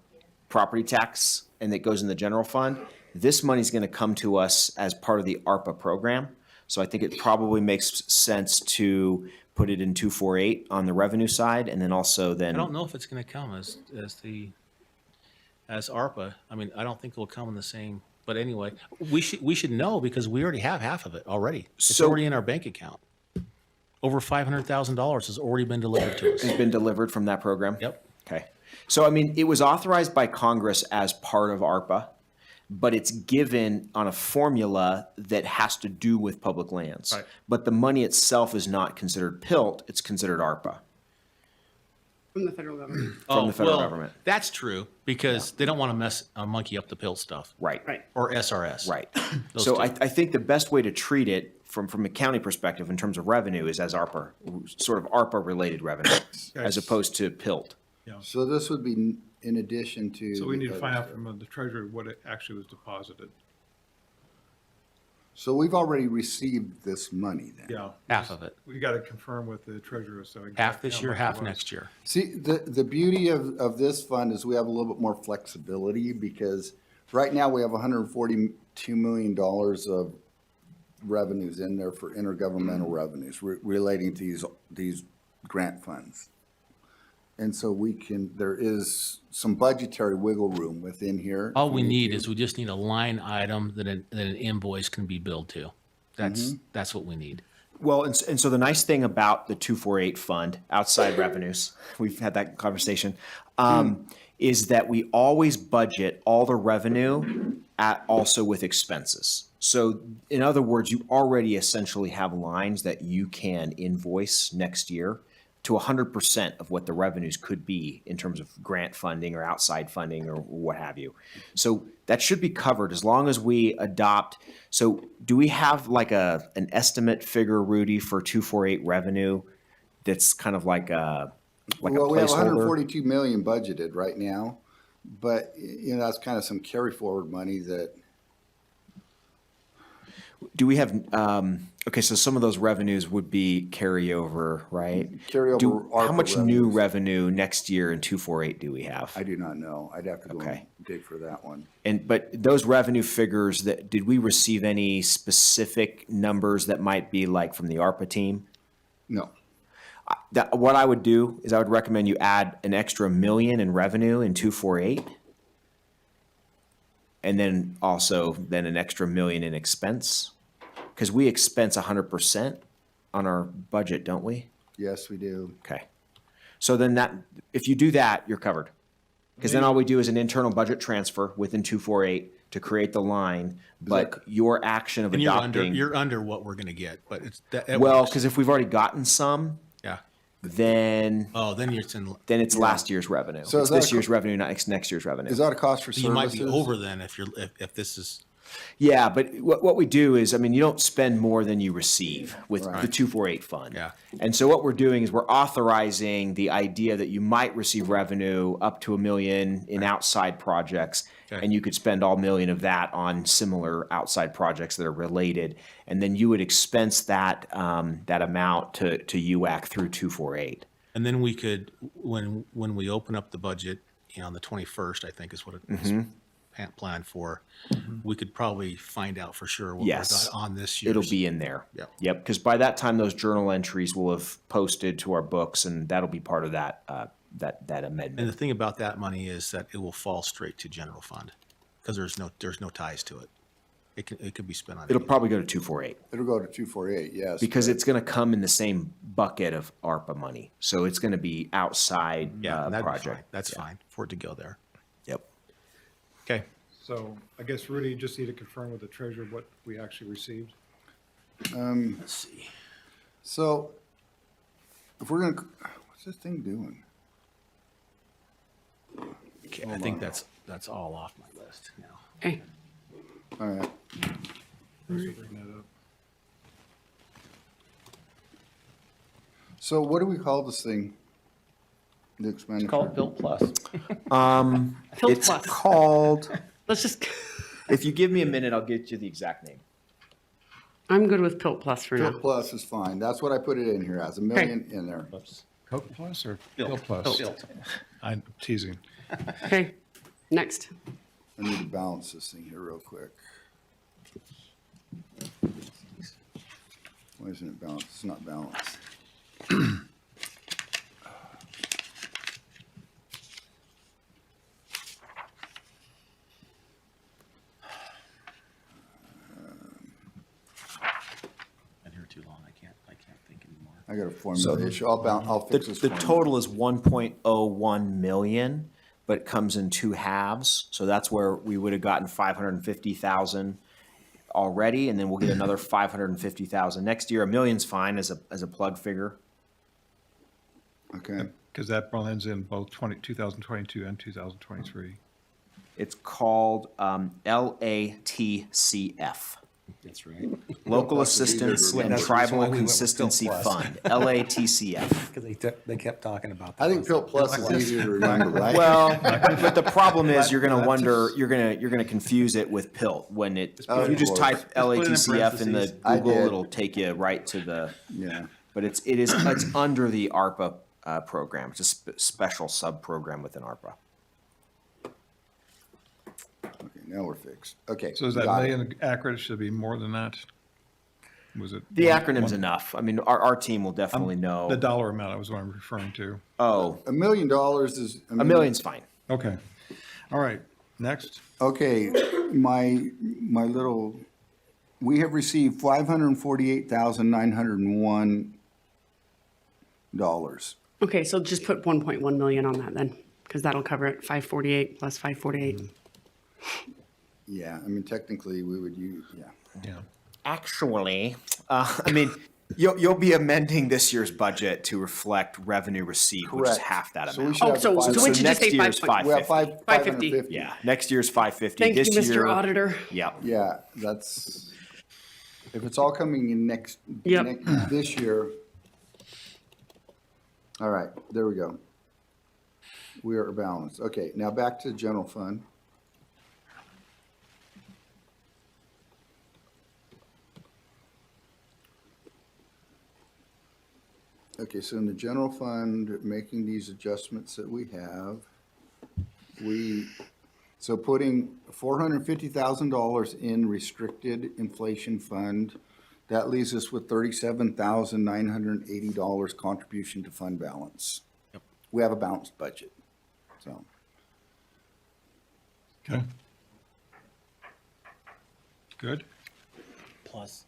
S13: property tax and it goes in the general fund, this money's going to come to us as part of the ARPA program. So I think it probably makes sense to put it in 248 on the revenue side, and then also
S4: I
S13: then.
S4: don't know if it's going to come as ARPA. I mean, I don't think it'll come in the same, but anyway, we should know because we already have half of it already. It's
S13: So-
S4: already in our bank account. Over $500,000 has already been delivered to us.
S13: Has been delivered from that program?
S4: Yep.
S13: Okay. So, I mean, it was authorized by Congress as part of ARPA, but it's given on a formula that has to do with public lands.
S4: Right.
S13: But the money itself is not considered PILT, it's considered ARPA
S6: From the federal government.
S13: from the federal
S4: well,
S13: government.
S4: That's true because they don't want to monkey up the pill stuff.
S13: Right.
S6: Right.
S4: Or SRS.
S13: Right.
S4: Those
S13: So
S4: two.
S13: I think the best way to treat it from a county perspective in terms of revenue is as ARPA, sort of ARPA-related revenue, as opposed to PILT.
S2: So this would be in addition to.
S1: So we need to
S2: the
S1: find
S2: other
S1: out
S2: stuff.
S1: from the treasurer what it actually was deposited.
S2: So we've already received this money then?
S1: Yeah.
S4: Half of it.
S1: We got to confirm with the treasurer, so.
S4: Half
S1: exactly
S4: this
S1: how
S4: year,
S1: much it
S4: half
S1: was.
S4: next year.
S2: See, the beauty of this fund is we have a little bit more flexibility because right now we have $142 million of revenues in there for intergovernmental revenues relating to these grant funds. And so there is some budgetary wiggle room within here.
S4: All we need is we just need a line item that an invoice can be billed to. That's what we need.
S13: Well, and so the nice thing about the 248 fund, outside revenues, we've had that conversation, is that we always budget all the revenue also with expenses. So in other words, you already essentially have lines that you can invoice next year to 100% of what the revenues could be in terms of grant funding or outside funding or what have you. So that should be covered as long as we adopt. So do we have like an estimate figure, Rudy, for 248 revenue that's kind of like a
S2: Well, we have
S13: placeholder?
S2: 142 million budgeted right now, but that's kind of some carry forward money that.
S13: Do we have, okay, so some of those revenues would be carryover, right?
S2: Carryover
S13: How
S2: ARPA
S13: much new
S2: revenues.
S13: revenue next year in 248 do we have?
S2: I do not know. I'd have to go
S13: Okay.
S2: and dig for that one.
S13: But those revenue figures, did we receive any specific numbers that might be like from the ARPA team?
S2: No.
S13: What I would do is I would recommend you add an extra million in revenue in 248. And then also an extra million in expense. Because we expense 100% on our budget, don't we?
S2: Yes, we do.
S13: Okay. So then if you do that, you're covered. Because then all we do is an internal budget transfer within 248 to create the line, but your action of
S4: And
S13: adopting.
S4: you're under what we're going to get, but it's that
S13: Well,
S4: works.
S13: because if we've already gotten some,
S4: Yeah.
S13: then
S4: Then you're in.
S13: then it's last year's revenue.
S2: So
S13: It's
S2: is that
S13: this
S2: a
S13: year's revenue, not next year's revenue.
S2: Is that a cost for
S4: You might be
S2: services?
S4: over then if this is.
S13: Yeah, but what we do is, I mean, you don't spend more than you receive with the 248 fund.
S4: Yeah.
S13: And so what we're doing is we're authorizing the idea that you might receive revenue up to $1 million in outside projects.
S4: Okay.
S13: And you could spend all $1 million of that on similar outside projects that are related. And then you would expense that amount to UAC through 248.
S4: And then we could, when we open up the budget, on the 21st, I think is what it is planned for, we could probably find out for sure what
S13: Yes.
S4: we've got on this year.
S13: It'll be in there.
S4: Yep.
S13: Yep, because by that time, those journal entries will have posted to our books, and that'll be part of that amendment.
S4: And the thing about that money is that it will fall straight to general fund because there's no ties to it. It could be spent on.
S13: It'll
S4: anything.
S13: probably go to 248
S2: It'll go to 248, yes.
S13: because it's going to come in the same bucket of ARPA money. So it's going to be outside
S4: Yeah, that'd be fine.
S13: project.
S4: That's fine for it to go there.
S13: Yep.
S4: Okay.
S1: So I guess Rudy, you just need to confirm with the treasurer what we actually received.
S4: Let's see.
S2: So if we're gonna, what's this thing doing?
S4: Okay, I think that's all off my list now.
S6: Okay.
S2: All right.
S1: Thanks for bringing that up.
S2: So what do we call this thing? The expenditure?
S4: Call it Bill Plus.
S13: It's
S6: Plus.
S13: called,
S6: Let's just,
S13: if you give me a minute, I'll get you the exact name.
S6: I'm good with Pilt Plus for now.
S2: Pilt Plus is fine. That's what I put it in here as, $1 million in there.
S1: Coke Plus or Bill Plus? I'm teasing.
S6: Okay, next.
S2: I need to balance this thing here real quick. Why isn't it balanced? It's not balanced.
S4: Been here too long. I can't think anymore.
S2: I got a formula issue. I'll fix this.
S13: The
S2: formula.
S13: total is 1.01 million, but it comes in two halves. So that's where we would have gotten 550,000 already, and then we'll get another 550,000 next year. A million's fine as a plug figure.
S2: Okay.
S1: Because that blends in both 2022 and 2023.
S13: It's called LATCF.
S14: That's right.
S13: Local Assistance and
S14: That's the reason
S13: Tribal
S14: why we went with
S13: Consistency
S14: Pilt Plus.
S13: Fund, LATCF.
S14: Because they kept talking about that.
S2: I think Pilt Plus is easier to remember, right?
S13: Well, but the problem is you're gonna wonder, you're gonna confuse it with PILT when it, if you just type LATCF in the
S2: I
S13: Google,
S2: did.
S13: it'll take you right to the,
S2: Yeah.
S13: but it's under the ARPA program. It's a special sub-program within ARPA.
S2: Okay, now we're fixed. Okay.
S1: So is that
S2: got it.
S1: million accurate? Should it be more than that? Was it?
S13: The
S1: one-
S13: acronym's
S1: one-
S13: enough. I mean, our team will definitely know.
S1: The dollar amount was what I'm referring to.
S13: Oh,
S2: $1 million is.
S13: a million's fine.
S1: Okay. All right. Next.
S2: Okay, my little, we have received $548,901.
S6: Okay, so just put 1.1 million on that then, because that'll cover it, 548 plus 548.
S2: Yeah, I mean, technically, we would use, yeah.
S1: Yeah.
S13: Actually, I mean, you'll be amending this year's budget to reflect revenue received, which is
S2: Correct.
S13: half that
S2: So we
S13: amount.
S2: should have
S6: so
S2: the
S6: we
S2: five-
S6: should just
S13: next
S6: say
S13: year's
S6: 5.
S2: We have
S13: 550.
S2: 550.
S13: Yeah, next year's 550.
S6: Thank you,
S13: This
S6: Mr.
S13: year,
S6: Auditor.
S13: yeah.
S2: Yeah, that's, if it's all coming in
S6: Yep.
S2: this year. All right, there we go. We are balanced. Okay, now back to the general fund. Okay, so in the general fund, making these adjustments that we have, so putting $450,000 in restricted inflation fund, that leaves us with $37,980 contribution to fund balance. We have a balanced budget, so.
S1: Okay. Good.
S4: Plus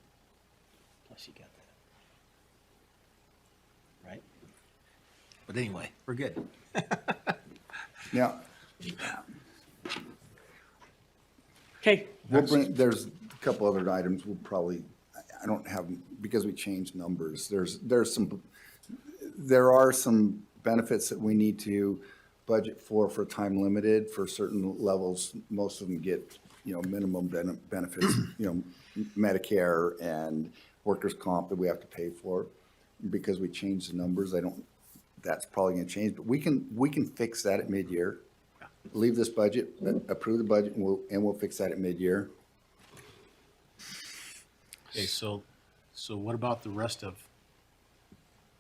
S4: you got that. Right? But anyway, we're good.
S2: Now,
S6: Okay,
S2: we'll bring, there's a couple other items we'll probably, I don't have, because we changed numbers, there are some benefits that we need to budget for time limited for certain levels. Most of them get, minimum benefits, Medicare and workers' comp that we have to pay for. Because we changed the numbers, that's probably gonna change, but we can fix that at mid-year. Leave this budget, approve the budget, and we'll fix that at mid-year.
S4: Okay, so what about the rest of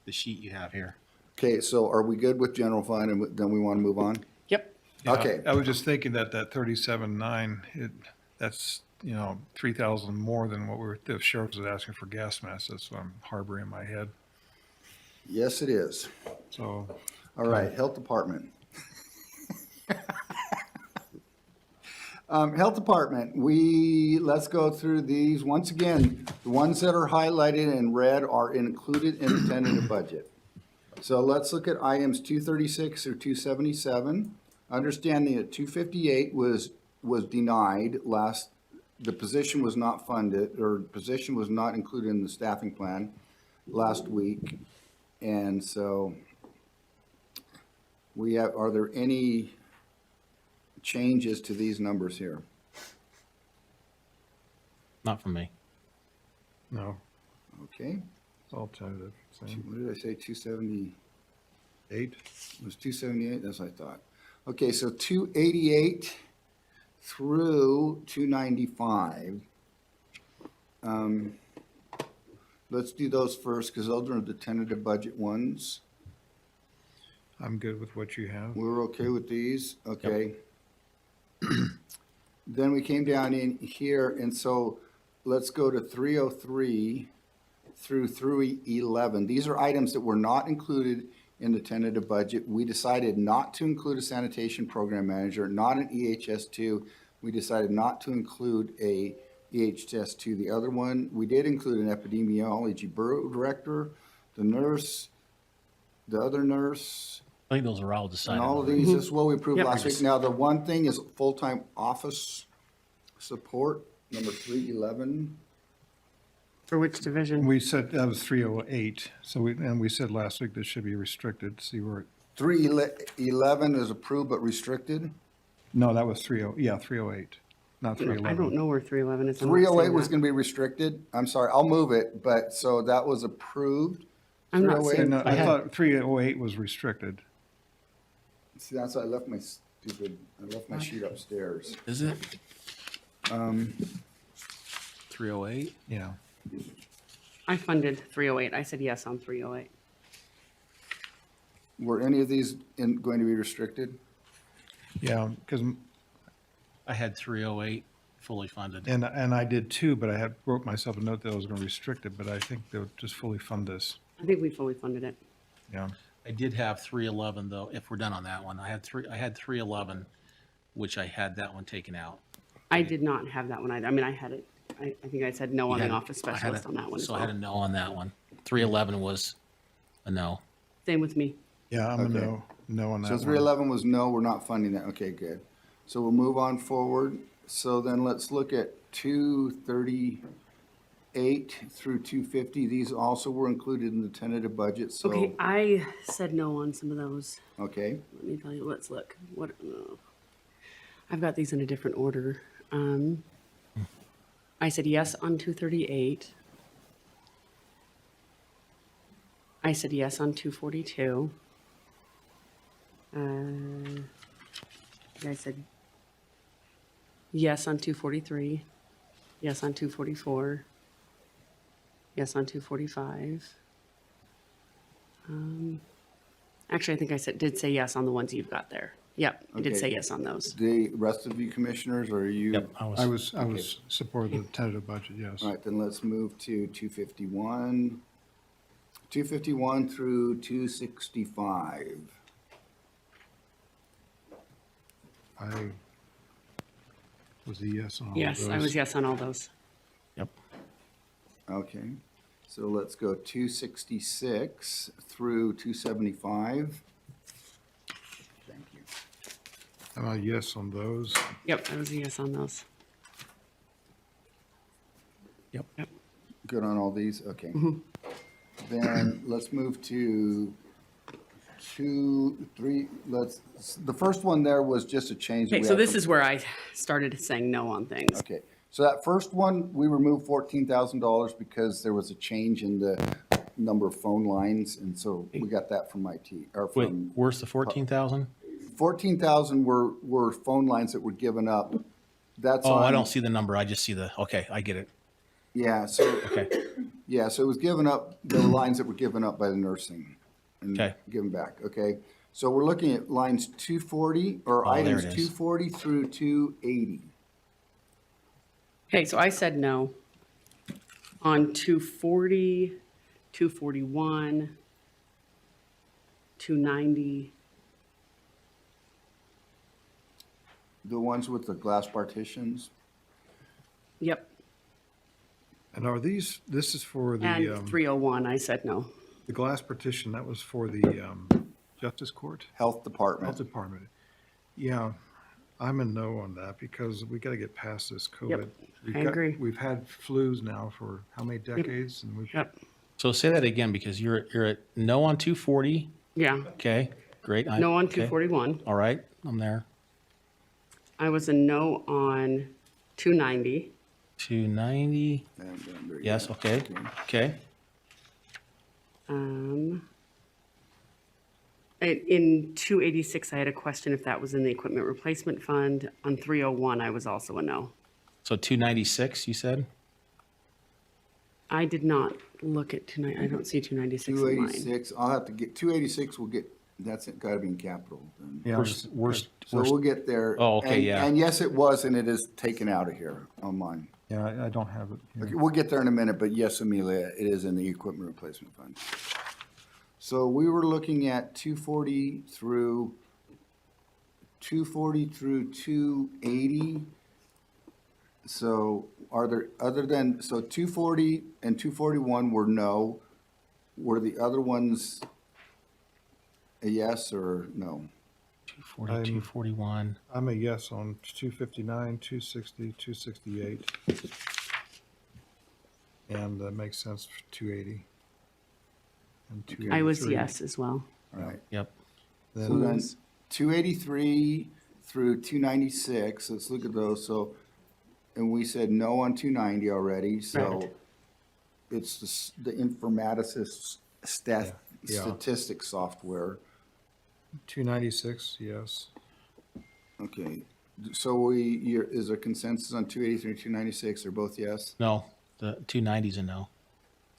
S4: the sheet you have here?
S2: Okay, so are we good with general fund, and then we want to move on?
S6: yep.
S1: Yeah,
S2: Okay.
S1: I was just thinking that 37.9, that's, 3,000 more than what the sheriff was asking for gas masks. That's what I'm harboring in my head.
S2: Yes, it is.
S1: So,
S2: All right, Health Department. Health Department, let's go through these. Once again, the ones that are highlighted in red are included in the tentative budget. So let's look at items 236 or 277. Understanding that 258 was denied the position was not funded, or position was not included in the staffing plan last week. And so are there any changes to these numbers here?
S4: Not from me.
S1: no,
S2: Okay,
S1: it's all tentative. Same.
S2: what did I say, 278?
S1: 8?
S2: It was 278, that's what I thought. Okay, so 288 through 295. Let's do those first, because those are the tentative budget ones.
S1: I'm good with what you have.
S2: We're okay with these, okay. Then we came down in here, and so let's go to 303 through 311. These are items that were not included in the tentative budget. We decided not to include a sanitation program manager, not an EHS2. We decided not to include a EHS2. The other one, we did include an epidemiology bureau director, the nurse, the other nurse,
S4: I think those are all decided.
S2: and all of
S4: already.
S2: these. This is what we approved
S6: Yep.
S2: last week. Now, the one thing is full-time office support, number 311.
S6: For which division?
S1: We said that was 308, so we said last week that should be restricted, see where,
S2: 311 is approved but restricted.
S1: no, that was 308, not
S6: I
S1: 311.
S6: don't know where 311 is. I'm not
S2: 308
S6: seeing
S2: was
S6: that.
S2: going to be restricted. I'm sorry, I'll move it, but so that was approved.
S6: I'm not
S2: 308.
S6: seeing.
S1: No, I
S6: had-
S1: thought 308 was restricted.
S2: See, that's why I left my sheet upstairs.
S4: Is it
S2: Um,
S4: 308?
S1: Yeah.
S6: I funded 308. I said yes on 308.
S2: Were any of these going to be restricted?
S1: Yeah, because,
S4: I had 308 fully funded.
S1: and I did too, but I wrote myself a note that I was going to restrict it, but I think they'll just fully fund this.
S6: I think we fully funded it.
S1: Yeah.
S4: I did have 311 though, if we're done on that one. I had 311, which I had that one taken out.
S6: I did not have that one either. I mean, I had it. I think I said no on
S4: You
S6: the
S4: had-
S6: office
S4: I had
S6: specialist
S4: a-
S6: on that one as
S4: So I had a
S6: well.
S4: no on that one. 311 was a no.
S6: Same with me.
S1: Yeah, I'm a
S2: Okay.
S1: no on that
S2: So
S1: one.
S2: 311 was no, we're not funding that. Okay, good. So we'll move on forward. So then let's look at 238 through 250. These also were included in the tentative budget, so,
S6: Okay, I said no on some of those.
S2: okay.
S6: Let me tell you, let's look. What, I've got these in a different order. I said yes on 238. I said yes on 242. I said yes on 243. Yes on 244. Yes on 245. Actually, I think I did say yes on the ones you've got there. Yep, I did
S2: Okay.
S6: say yes on those.
S2: The rest of you commissioners, or are you?
S4: Yep,
S1: I was supportive of the tentative budget, yes.
S2: All right, then let's move to 251. 251 through 265.
S1: I was a yes on all of
S6: Yes, I
S1: those.
S6: was yes on all those.
S4: Yep.
S2: Okay, so let's go 266 through 275. Thank you.
S1: I'm a yes on those.
S6: Yep, I was a yes on those.
S4: Yep.
S6: Yep.
S2: Good on all these? Okay.
S6: Mm-hmm.
S2: Then let's move to 2, 3, the first one there was just a change. that
S6: Okay,
S2: we
S6: so
S2: had
S6: this
S2: from-
S6: is where I started saying no on things.
S2: Okay, so that first one, we removed $14,000 because there was a change in the number of phone lines, and so we got that from IT, or
S4: Wait,
S2: from,
S4: where's the 14,000?
S2: 14,000 were phone lines that were given up. That's
S4: Oh, I
S2: on-
S4: don't see the number. I just see okay, I get it.
S2: Yeah, so,
S4: Okay.
S2: yeah, so it was given up, the lines that were given up by the nursing. And
S4: Okay.
S2: given back, okay? So we're looking at lines 240, or
S4: Oh, there
S2: items
S4: it is.
S2: 240 through 280.
S6: Okay, so I said no on 240, 241, 290.
S2: The ones with the glass partitions?
S6: Yep,
S1: And are these, this is for the,
S6: and 301, I said no.
S1: the glass partition, that was for the Justice Court?
S2: Health
S1: Health
S2: Department.
S1: Department. Yeah, I'm a no on that because we got to get past this COVID. We've
S6: I
S1: got-
S6: agree.
S1: We've had flus now for how many decades? And we've,
S6: Yep,
S4: So say that again because you're at no on 240.
S6: yeah.
S4: Okay, great.
S6: No on
S4: okay.
S6: 241.
S4: All right, I'm there.
S6: I was a no on 290.
S4: 290.
S2: And then there you
S4: Yes,
S2: go.
S4: okay. Okay.
S6: In 286, I had a question if that was in the equipment replacement fund. On 301, I was also a no.
S4: So 296, you said?
S6: I did not look at 290, I don't see 296 in mine.
S2: 286, I'll have to get, 286 will get, that's got to be in capital. then.
S1: yeah,
S4: We're
S2: So we'll get there.
S4: Oh, okay,
S2: And-
S4: yeah.
S2: And yes, it was, and it is taken out of here on mine.
S1: Yeah, I don't have it here.
S2: Okay, we'll get there in a minute, but yes, Amelia, it is in the equipment replacement fund. So we were looking at 240 through 280. So are there, other than, so 240 and 241 were no. Were the other ones a yes or no?
S4: 240, 241.
S1: I'm a yes on 259, 260, 268. And that makes sense for 280. And
S6: I was
S1: 283.
S6: yes as well.
S2: All right.
S4: Yep.
S2: So then 283 through 296, let's look at those. So, and we said no on 290 already, so
S6: Right.
S2: it's the informaticist
S1: Yeah.
S2: statistics software.
S1: 296, yes.
S2: Okay, so is there consensus on 283 and 296? They're both yes?
S4: No, the 290's a no.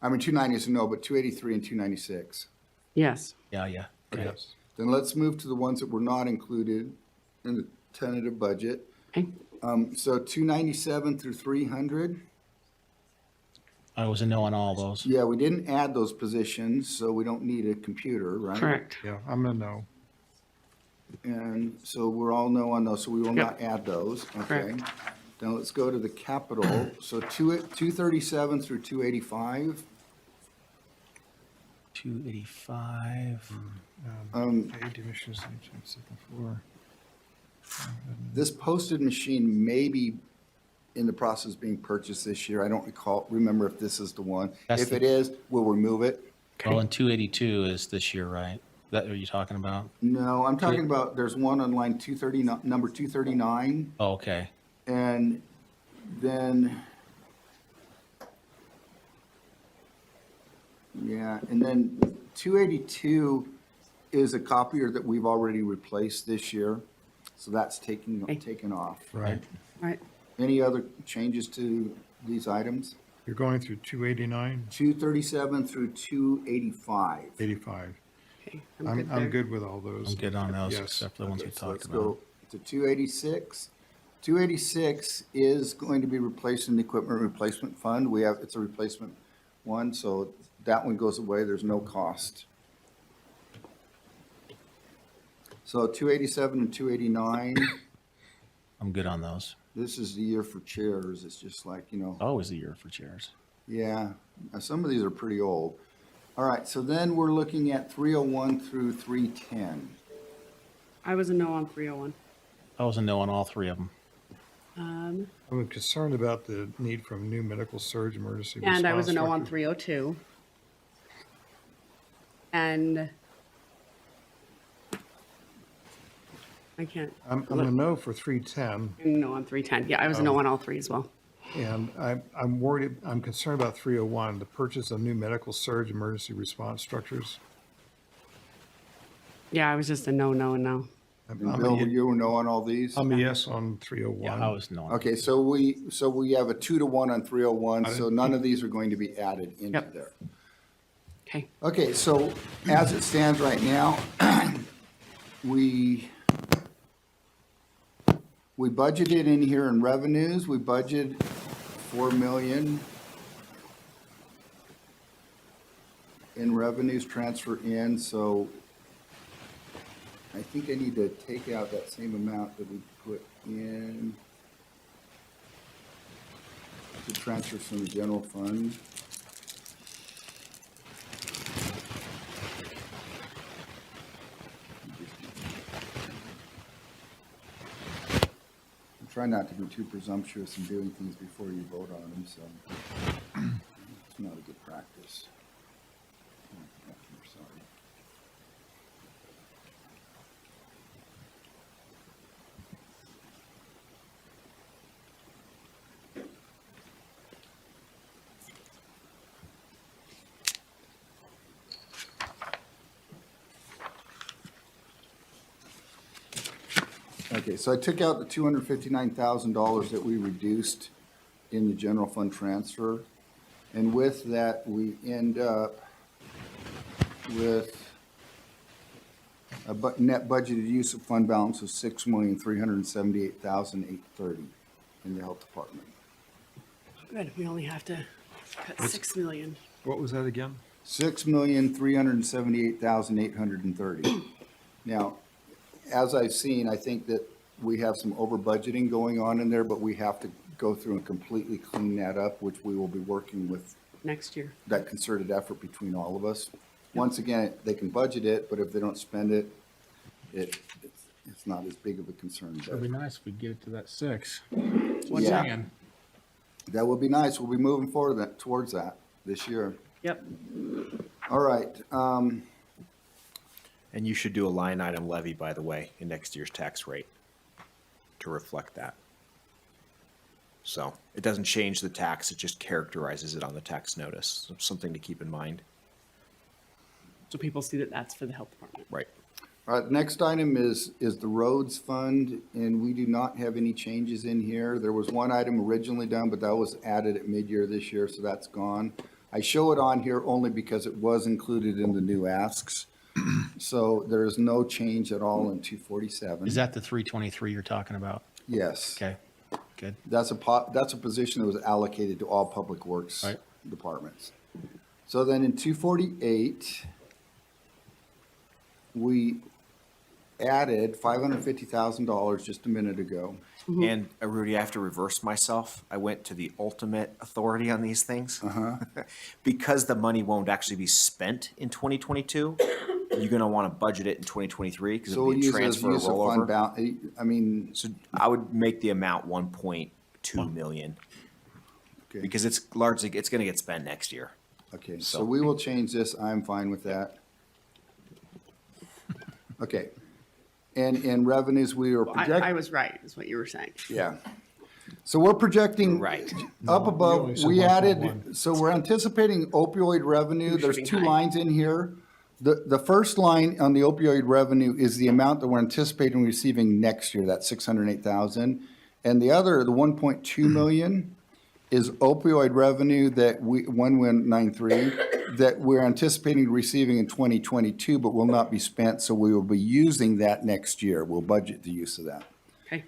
S2: I mean, 290 is a no, but 283 and 296.
S6: Yes.
S4: Yeah, yeah. Okay.
S1: Yes.
S2: Then let's move to the ones that were not included in the tentative budget.
S6: Okay.
S2: So 297 through 300.
S4: I was a no on all those.
S2: Yeah, we didn't add those positions, so we don't need a computer, right?
S6: Correct.
S1: Yeah, I'm a no.
S2: And so we're all no on those, so we will
S6: Yep.
S2: not add those, okay?
S6: Correct.
S2: Now let's go to the capital. So 237 through 285.
S4: 285.
S2: Um,
S1: Paid emissions, second floor.
S2: This posted machine may be in the process of being purchased this year. I don't remember if this is the one.
S4: That's
S2: If
S4: the-
S2: it is, we'll remove it.
S4: Oh, and 282 is this year, right? That are you talking about?
S2: No, I'm talking about, there's one on line 239, number 239.
S4: Oh, okay.
S2: And then, yeah, and then 282 is a copier that we've already replaced this year. So that's taken off.
S1: Right.
S6: Right.
S2: Any other changes to these items?
S1: You're going through 289,
S2: 237 through 285.
S1: 85.
S6: Okay.
S1: I'm good with all those.
S4: I'm good on those,
S1: Yes.
S4: except for the ones we
S2: So
S4: talked
S2: let's
S4: about.
S2: go to 286. 286 is going to be replaced in the equipment replacement fund. It's a replacement one, so that one goes away. There's no cost. So 287 and 289,
S4: I'm good on those.
S2: this is the year for chairs. It's just like,
S4: Always the year for chairs.
S2: yeah, some of these are pretty old. All right, so then we're looking at 301 through 310.
S6: I was a no on 301.
S4: I was a no on all three of them.
S1: I'm concerned about the need for a new medical surge emergency response.
S6: And I was a no on
S1: structure.
S6: 302. And I can't,
S1: I'm a no for 310,
S6: no on 310. Yeah, I was a no on all three as well.
S1: and I'm worried, I'm concerned about 301, the purchase of new medical surge emergency response structures.
S6: Yeah, I was just a no, no, and no.
S2: And Bill, you were no on all these?
S1: I'm a yes on
S4: Yeah,
S1: 301.
S4: I was no on.
S2: Okay, so we have a 2-to-1 on 301, so none of these are going to be added into
S6: Yep.
S2: there.
S6: Okay.
S2: Okay, so as it stands right now, we budgeted in here in revenues, we budgeted 4 million in revenues transfer in, so I think I need to take out that same amount that we put in to transfer from the general fund. I'm trying not to be too presumptuous in doing things before you vote on them, so it's not a good practice. I'm sorry. Okay, so I took out the $259,000 that we reduced in the general fund transfer. And with that, we end up with a net budgeted use of fund balance of $6,378,830 in the health department.
S6: Good, we only have to cut 6 million.
S1: What was that again?
S2: 6,378,830. Now, as I've seen, I think that we have some over budgeting going on in there, but we have to go through and completely clean that up, which we will be working with
S6: Next year.
S2: that concerted effort between all of us. Once again, they can budget it, but if they don't spend it, it's not as big of a concern.
S4: It'd be nice if we get it to that 6.
S2: Yeah. That would be nice. We'll be moving forward towards that this year.
S6: Yep.
S2: All right.
S13: And you should do a line item levy, by the way, in next year's tax rate to reflect that. So it doesn't change the tax, it just characterizes it on the tax notice. So something to keep in mind.
S6: So people see that that's for the health department.
S13: Right.
S2: All right, next item is the roads fund, and we do not have any changes in here. There was one item originally done, but that was added at mid-year this year, so that's gone. I show it on here only because it was included in the new asks. So there is no change at all in 247.
S4: Is that the 323 you're talking about?
S2: Yes.
S4: Okay, good.
S2: That's a position that was allocated to all public works
S4: Right.
S2: departments. So then in 248, we added $550,000 just a minute ago.
S13: And Rudy, I have to reverse myself. I went to the ultimate authority on these things. Because the money won't actually be spent in 2022, you're going to want to budget it in 2023 because
S2: So
S13: it'll
S2: we'll
S13: be a
S2: use it as
S13: transfer
S2: use of fund
S13: rollover.
S2: I mean,
S13: So I would make the amount 1.2 million
S2: okay.
S13: because it's going to get spent next year.
S2: Okay, so we will change this. I'm fine with that. Okay. And in revenues, we are
S6: I
S2: projecting,
S6: was right, is what you were saying.
S2: yeah. So we're projecting
S13: Right.
S2: up
S1: only
S2: above,
S1: said
S2: we
S1: 1.1.
S2: added, so we're anticipating opioid revenue. There's
S6: shooting
S2: two
S6: high.
S2: lines in here. The first line on the opioid revenue is the amount that we're anticipating receiving next year, that 608,000. And the other, the 1.2 million is opioid revenue that 1193, that we're anticipating receiving in 2022, but will not be spent, so we will be using that next year. We'll budget the use of that.
S6: Okay.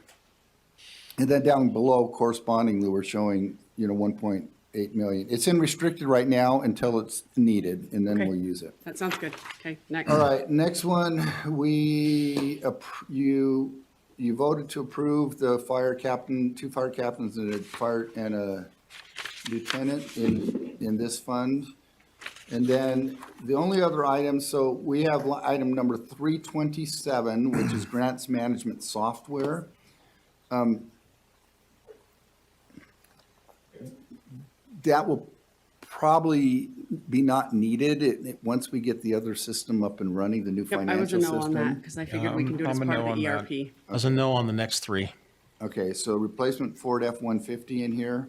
S2: And then down below correspondingly, we're showing, 1.8 million. It's in restricted right now until it's needed, and then
S6: Okay.
S2: we'll use it.
S6: That sounds good. Okay, next.
S2: All right, next one, you voted to approve the fire captain, 2 fire captains and a lieutenant in this fund. And then the only other item, so we have item number 327, which is grants management software. That will probably be not needed once we get the other system up and running, the new
S6: Yep, I was a
S2: financial
S6: no on that
S2: system.
S6: because I figured we can do it as
S4: I'm a
S6: part
S4: no
S6: of the
S4: on that.
S6: ERP.
S4: I was a no on the next 3.
S2: Okay, so replacement Ford F-150 in here.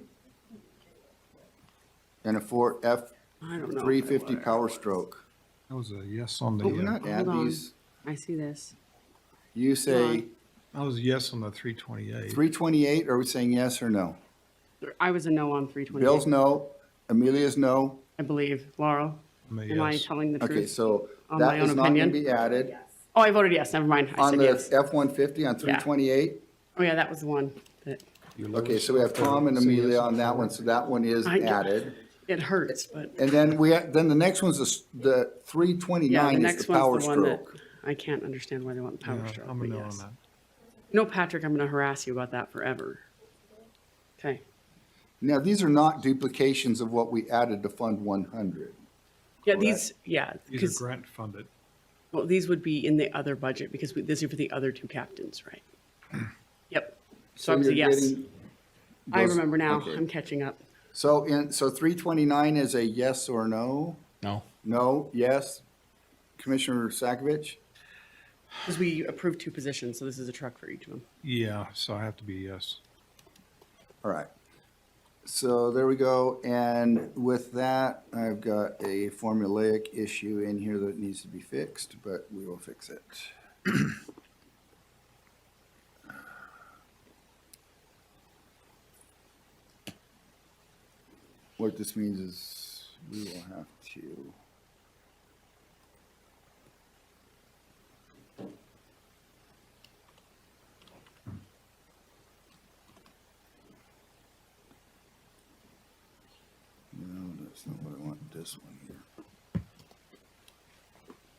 S2: And a Ford
S6: I don't know.
S2: F-350 Power Stroke.
S1: That was a yes on
S2: Did we
S1: the,
S2: not add
S6: Hold on.
S2: these?
S6: I see this.
S2: You say
S1: that was a yes on the 328.
S2: 328, are we saying yes or no?
S6: I was a no on 328.
S2: Bill's no, Amelia's no.
S6: I believe. Laurel,
S1: I'm a
S6: am I
S1: yes.
S6: telling the truth?
S2: Okay, so
S6: On
S2: that
S6: my own
S2: is not going to
S6: opinion?
S2: be added.
S6: Oh, I voted yes. Never mind. I
S2: On
S6: said
S2: the
S6: yes.
S2: F-150 on 328?
S6: Oh, yeah, that was the one that,
S2: Okay, so we have Tom and Amelia on that one, so that one is
S6: I know.
S2: added.
S6: it hurts, but
S2: And then then the next one's the
S6: yeah,
S2: 329
S6: the
S2: is
S6: next
S2: the Power
S6: one's the one that
S2: Stroke.
S6: I can't understand why they want the power
S1: Yeah,
S6: stroke.
S1: I'm a
S6: but
S1: no on
S6: yes.
S1: that.
S6: No, Patrick, I'm going to harass you about that forever. Okay.
S2: Now, these are not duplications of what we added to Fund 100.
S6: Yeah,
S2: Correct.
S6: these
S1: These
S6: because,
S1: are grant funded.
S6: well, these would be in the other budget because these are for the other 2 captains, right? Yep. So I was a
S2: you're
S6: yes.
S2: getting
S6: I
S2: those-
S6: remember now.
S2: okay.
S6: I'm catching up.
S2: So 329 is a yes or no?
S4: No.
S2: No, yes? Commissioner Sakovic?
S6: Because we approved 2 positions, so this is a truck for each of them.
S1: Yeah, so I have to be yes.
S2: All right. So there we go. And with that, I've got a formulaic issue in here that needs to be fixed, but we will fix it. What this means is we will have to. That's not what I want, this one here.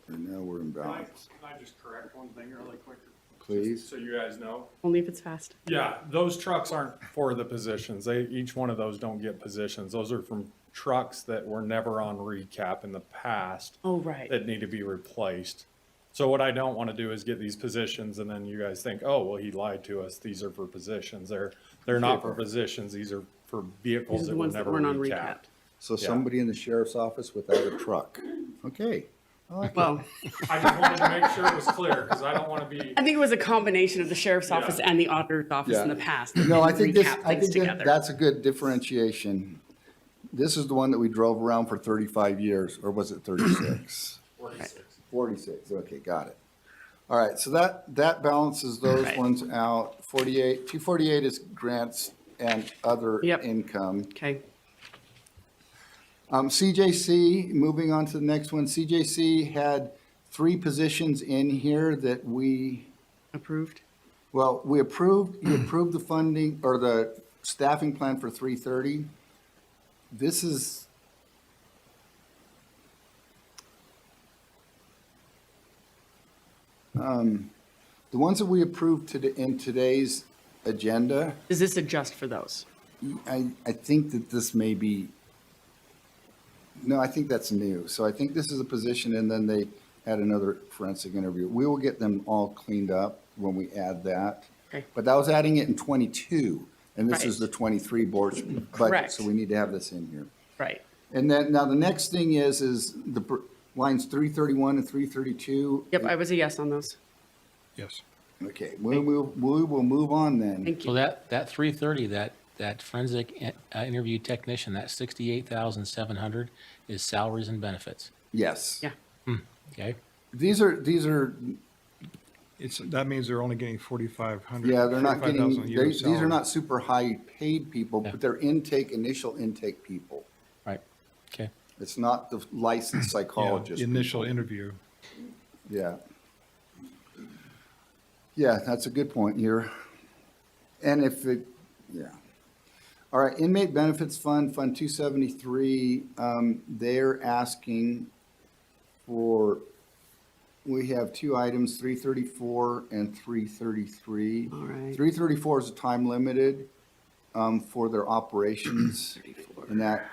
S2: And now we're in balance.
S21: Can I just correct one thing really quick?
S2: Please.
S21: So you guys know?
S6: Only if it's fast.
S21: Yeah, those trucks aren't for the positions. Each one of those don't get positions. Those are from trucks that were never on recap in the past
S6: Oh, right.
S21: that need to be replaced. So what I don't want to do is get these positions and then you guys think, oh, well, he lied to us. These are for positions. They're not for positions. These are for vehicles
S6: These are
S21: that
S6: the
S21: were
S6: ones that
S21: never
S6: weren't on
S21: recapped.
S6: recap.
S2: So
S21: Yeah.
S2: somebody in the sheriff's office without a truck. Okay. I like it.
S6: Well,
S21: I just wanted to make sure it was clear because I don't want to be.
S6: I think it was a combination of the sheriff's office and the auditor's office in the past.
S2: No, I think this,
S6: Recap
S2: I
S6: things
S2: think
S6: together.
S2: that's a good differentiation. This is the one that we drove around for 35 years, or was it 36?
S21: 46.
S2: 46, okay, got it. All right, so that balances those
S6: Right.
S2: ones out. 48, 248 is grants and other
S6: Yep.
S2: income.
S6: Okay.
S2: CJC, moving on to the next one, CJC had 3 positions in here that we,
S6: Approved.
S2: well, we approved, you approved the funding or the staffing plan for 330. This is, the ones that we approved in today's agenda,
S6: Does this adjust for those?
S2: I think that this may be, no, I think that's new. So I think this is a position and then they had another forensic interview. We will get them all cleaned up when we add that.
S6: Okay.
S2: But that was adding it in 22, and this is
S6: Right.
S2: the 23 board budget,
S6: Correct.
S2: so we need to have this in here.
S6: Right.
S2: And then, now the next thing is the lines 331 and 332.
S6: Yep, I was a yes on those.
S1: Yes.
S2: Okay, we will move on then.
S6: Thank
S4: So
S6: you.
S4: that 330, that forensic interview technician, that 68,700 is salaries and benefits.
S2: Yes.
S6: Yeah.
S4: Okay?
S2: These are,
S1: That means they're only getting 4,500.
S2: yeah, they're not
S1: 45,000
S2: getting,
S1: a year
S2: these are
S1: salary.
S2: not super high paid people, but they're initial intake people.
S4: Right. Okay.
S2: It's not the licensed
S1: Yeah,
S2: psychologist.
S1: the initial
S2: people.
S1: interview.
S2: Yeah. Yeah, that's a good point here. And if it, yeah. All right, inmate benefits fund, Fund 273, they're asking for, we have 2 items, 334 and 333.
S6: All right.
S2: 334 is a time limited for their operations and that.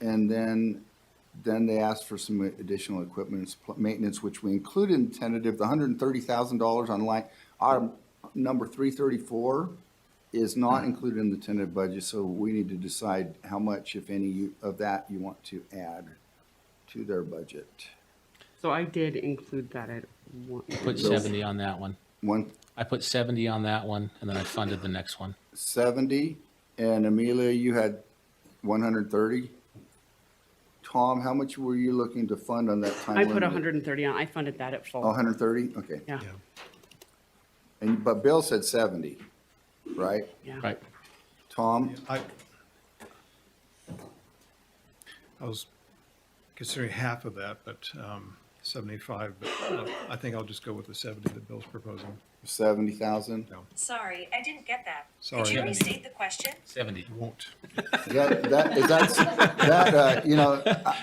S2: And then they asked for some additional equipment maintenance, which we included in tentative, the $130,000 on line, item number 334 is not included in the tentative budget, so we need to decide how much, if any, of that you want to add to their budget.
S6: So I did include that at one.
S4: Put 70 on that one.
S2: One
S4: I put 70 on that one, and then I funded the next one.
S2: 70, and Amelia, you had 130. Tom, how much were you looking to fund on that time
S6: I put
S2: limit?
S6: 130 on, I funded that at full.
S2: 130, okay.
S6: Yeah,
S2: But Bill said 70, right?
S6: yeah.
S4: Right.
S2: Tom?
S1: I was considering half of that, but 75, but I think I'll just go with the 70 that Bill's proposing.
S2: 70,000?
S22: Sorry, I didn't get that.
S1: Sorry.
S22: Could you restate the question?
S4: 70.
S1: Won't.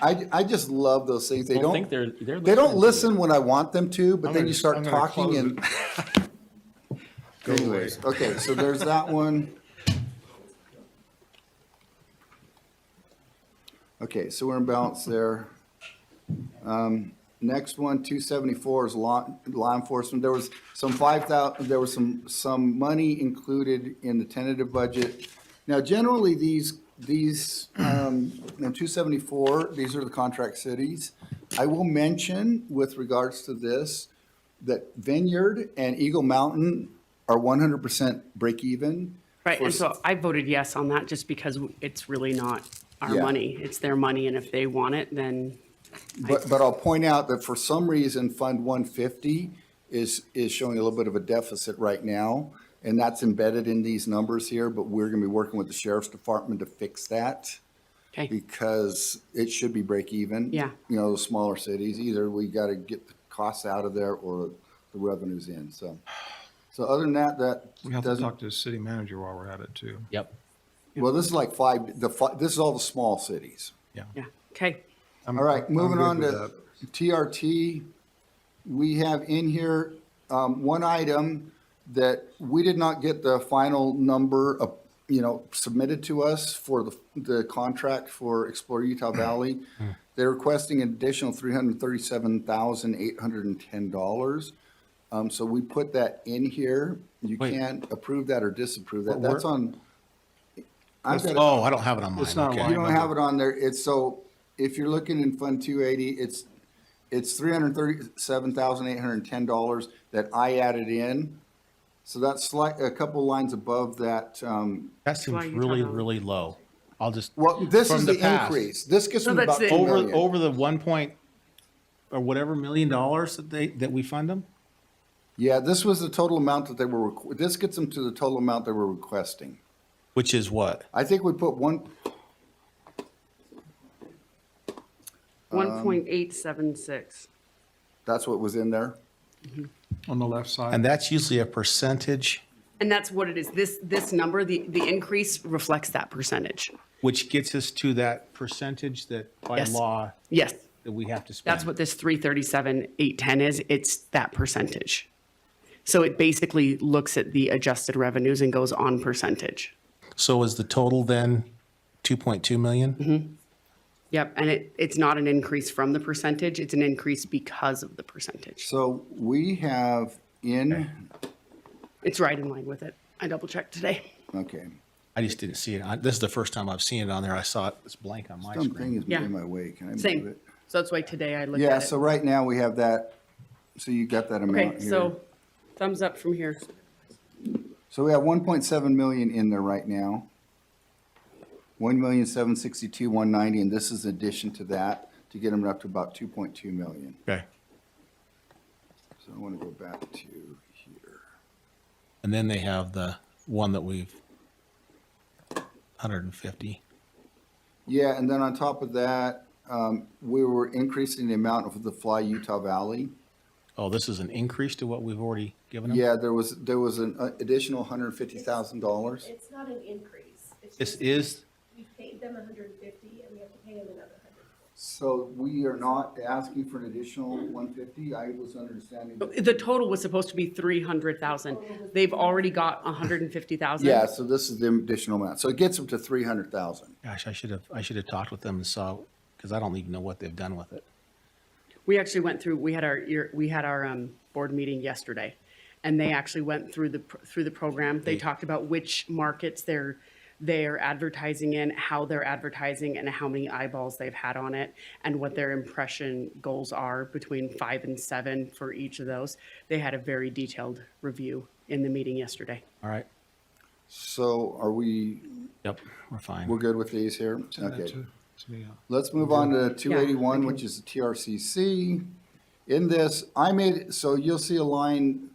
S2: I just love those things. They
S4: Don't think
S2: don't,
S4: they're
S2: they don't
S4: listening to
S2: listen when I want them to, but
S1: I'm
S2: then
S1: gonna-
S2: you start
S1: I'm gonna
S2: talking
S1: close
S2: and.
S1: Go away.
S2: Anyways, okay, so there's that one. Okay, so we're in balance there. Next one, 274 is law enforcement. There was some 5,000, there was some money included in the tentative budget. Now, generally, these, in 274, these are the contract cities. I will mention with regards to this, that Vineyard and Eagle Mountain are 100% break even.
S6: Right, and so I voted yes on that just because it's really not our
S2: Yeah.
S6: money. It's their money, and if they want it, then
S2: But I'll point out that for some reason, Fund 150 is showing a little bit of a deficit right now. And that's embedded in these numbers here, but we're gonna be working with the sheriff's department to fix that.
S6: Okay.
S2: Because it should be break even.
S6: Yeah.
S2: You know, the smaller cities, either we gotta get the costs out of there or the revenues in, so. So other than that
S1: We have to
S2: doesn't,
S1: talk to the city manager while we're at it too.
S4: Yep.
S2: Well, this is like this is all the small cities.
S6: Yeah, okay.
S2: All right, moving
S1: good
S2: on
S1: with
S2: to TRT. We have in here one item that we did not get the final number of, submitted to us for the contract for Explore Utah Valley. They're requesting an additional $337,810. So we put that in here. You
S4: Wait.
S2: can't approve that or disapprove that.
S4: Where-
S2: That's on. I've got it.
S4: Oh, I don't have it on mine.
S1: It's not
S4: Okay.
S2: You don't have it on there. It's so, if you're looking in Fund 280, it's $337,810 that I added in. So that's like a couple lines above that.
S4: That seems
S6: Why are you
S4: really,
S6: talking about-
S4: really low. I'll just.
S2: Well, this
S4: from
S2: is the
S4: past.
S2: increase. This gets
S6: So
S2: them
S6: that's
S2: about
S6: the-
S2: 2
S4: Over,
S2: million.
S4: over the 1 point, or whatever $1 million that we fund them?
S2: Yeah, this was the total amount that they were, this gets them to the total amount they were requesting.
S4: Which is what?
S2: I think we put
S6: 1.876.
S2: that's what was in there.
S1: On the left side.
S4: And that's usually a percentage,
S6: And that's what it is. This number, the increase reflects that percentage.
S4: which gets us to that percentage that by
S6: Yes.
S4: law
S6: Yes,
S4: that we have to spend.
S6: that's what this 337,810 is. It's that percentage. So it basically looks at the adjusted revenues and goes on percentage.
S4: So is the total then 2.2 million?
S6: Yep, and it's not an increase from the percentage, it's an increase because of the percentage.
S2: So we have in,
S6: It's right in line with it. I double checked today.
S2: okay,
S4: I just didn't see it. This is the first time I've seen it on there. I saw it, it's blank on my
S2: something
S4: screen.
S2: is
S6: Yeah.
S2: in my way. Can I move
S6: Same.
S2: it?
S6: So that's why today I looked
S2: Yeah,
S6: at it.
S2: so right now we have that, so you got that amount
S6: Okay,
S2: here.
S6: so thumbs up from here.
S2: So we have 1.7 million in there right now. 1,762,190, and this is addition to that to get them up to about 2.2 million.
S4: Okay.
S2: So I want to go back to here.
S4: And then they have the one that we've, 150.
S2: Yeah, and then on top of that, we were increasing the amount of the Fly Utah Valley.
S4: Oh, this is an increase to what we've already given them?
S2: Yeah, there was an additional $150,000.
S7: It's not an increase. It's
S4: This
S7: just
S4: is,
S7: we paid them 150 and we have to pay them another 100.
S2: So we are not asking for an additional 150. I was understanding.
S6: The total was supposed to be 300,000. They've already got 150,000.
S2: Yeah, so this is the additional amount. So it gets them to 300,000.
S4: gosh, I should have talked with them and saw, because I don't even know what they've done with it.
S6: We actually went through, we had our board meeting yesterday, and they actually went through the program. They talked about which markets they're advertising in, how they're advertising, and how many eyeballs they've had on it, and what their impression goals are between 5 and 7 for each of those. They had a very detailed review in the meeting yesterday.
S4: All right.
S2: So are we,
S4: Yep, we're fine.
S2: we're good with these here?
S1: Send that
S2: Okay.
S1: to me.
S2: Let's move on to 281, which is the TRCC. In this, so you'll see a line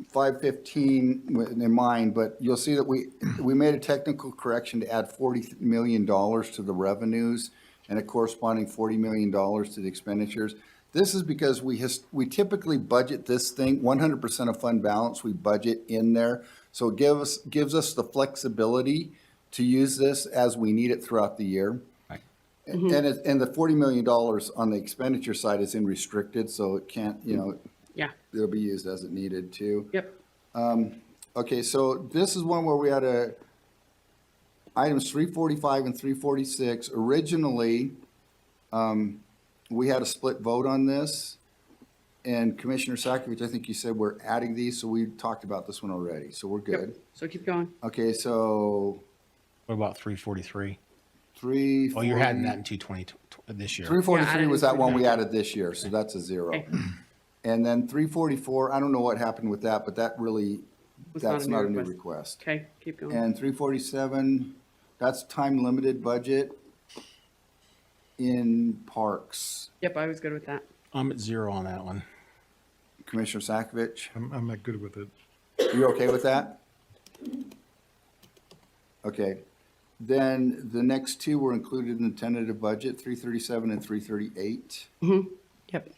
S2: 515 in mine, but you'll see that we made a technical correction to add $40 million to the revenues and a corresponding $40 million to the expenditures. This is because we typically budget this thing, 100% of fund balance, we budget in there. So it gives us the flexibility to use this as we need it throughout the year.
S4: Right.
S2: And the $40 million on the expenditure side is in restricted, so it can't,
S6: Yeah,
S2: it'll be used as it needed to.
S6: yep.
S2: Okay, so this is one where we had items 345 and 346. Originally, we had a split vote on this. And Commissioner Sakovic, I think you said we're adding these, so we talked about this one already, so we're good.
S6: So keep going.
S2: Okay, so
S4: What about 343?
S2: 340.
S4: Oh, you're adding that in 220 this year.
S2: 343 was that one we
S6: 343.
S2: added this year, so that's a zero.
S6: Okay.
S2: And then 344, I don't know what happened with that, but that really,
S6: Was not
S2: that's
S6: a new
S2: not a new
S6: request.
S2: request.
S6: Okay, keep going.
S2: And 347, that's time-limited budget in parks.
S6: Yep, I was good with that.
S4: I'm at 0 on that one.
S2: Commissioner Sakovic,
S1: I'm not good with it.
S2: you okay with that? Okay. Then the next two were included in the tentative budget, 337 and 338.
S6: Yep.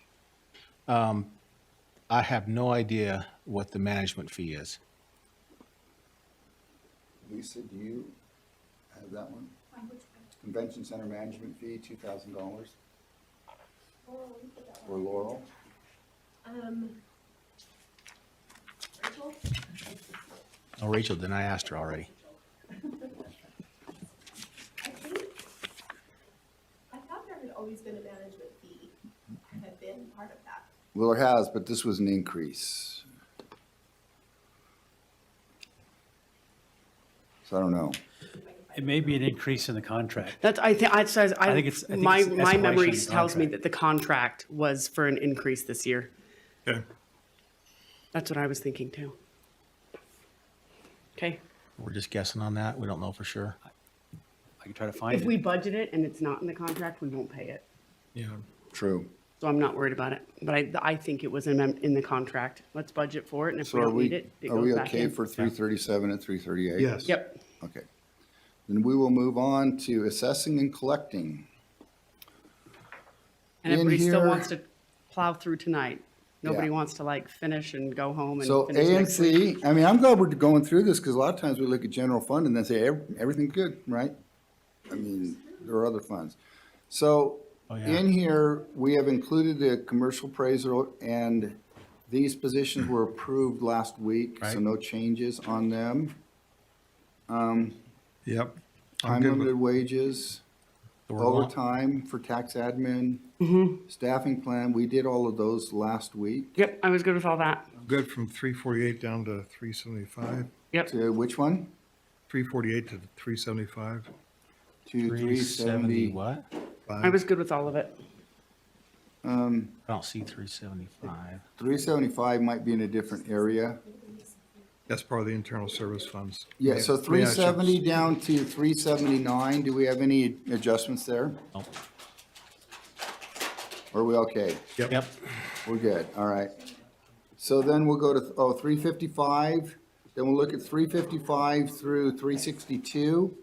S4: I have no idea what the management fee is.
S2: Lisa, do you? that one? Convention Center management fee, $2,000 for Laurel.
S7: Rachel?
S4: Oh, Rachel, then I asked her already.
S7: I thought there had always been a management fee, had been part of that.
S2: Well, there has, but this was an increase. So I don't know.
S5: It may be an increase in the contract.
S6: That's, I think,
S5: I think it's
S6: my
S5: escalation
S6: memory
S5: in the
S6: tells me
S5: contract.
S6: that the contract was for an increase this year.
S1: Okay.
S6: That's what I was thinking too. Okay,
S4: We're just guessing on that. We don't know for sure.
S5: I can try to find
S6: if
S5: it.
S6: we budget it and it's not in the contract, we won't pay it.
S1: Yeah.
S2: True.
S6: So I'm not worried about it, but I think it was in the contract. Let's budget for it, and if
S2: So
S6: we
S2: are
S6: don't need
S2: we,
S6: it, it
S2: are we
S6: goes back
S2: okay
S6: in.
S2: for 337 and 338?
S1: Yes.
S6: Yep.
S2: Okay. Then we will move on to assessing and collecting.
S6: And
S2: In
S6: everybody still
S2: here-
S6: wants to plow through tonight. Nobody
S2: Yeah.
S6: wants to like finish and go home and
S2: So
S6: finish next week.
S2: ANC, I mean, I'm glad we're going through this because a lot of times we look at general fund and then say, everything's good, right? I mean, there are other funds. So
S4: Oh, yeah.
S2: in here, we have included the commercial appraisal, and these positions were approved last week, so
S4: Right.
S2: no changes on them.
S1: Yep. I'm
S2: Time
S1: good with-
S2: limited wages,
S4: So we're on-
S2: overtime for tax admin, staffing plan, we did all of those last week.
S6: Yep, I was good with all that.
S1: Good from 348 down to 375.
S6: Yep.
S2: To which one?
S1: 348 to 375.
S2: To 370.
S4: What?
S6: I was good with all of it.
S4: I don't see 375.
S2: 375 might be in a different area.
S1: That's part of the internal service funds.
S2: Yeah, so
S1: Yeah,
S2: 370 down to 379, do we have any adjustments there?
S4: Nope.
S2: Or are we okay?
S4: Yep.
S2: We're good, all right. So then we'll go to, 355, then we'll look at 355 through 362.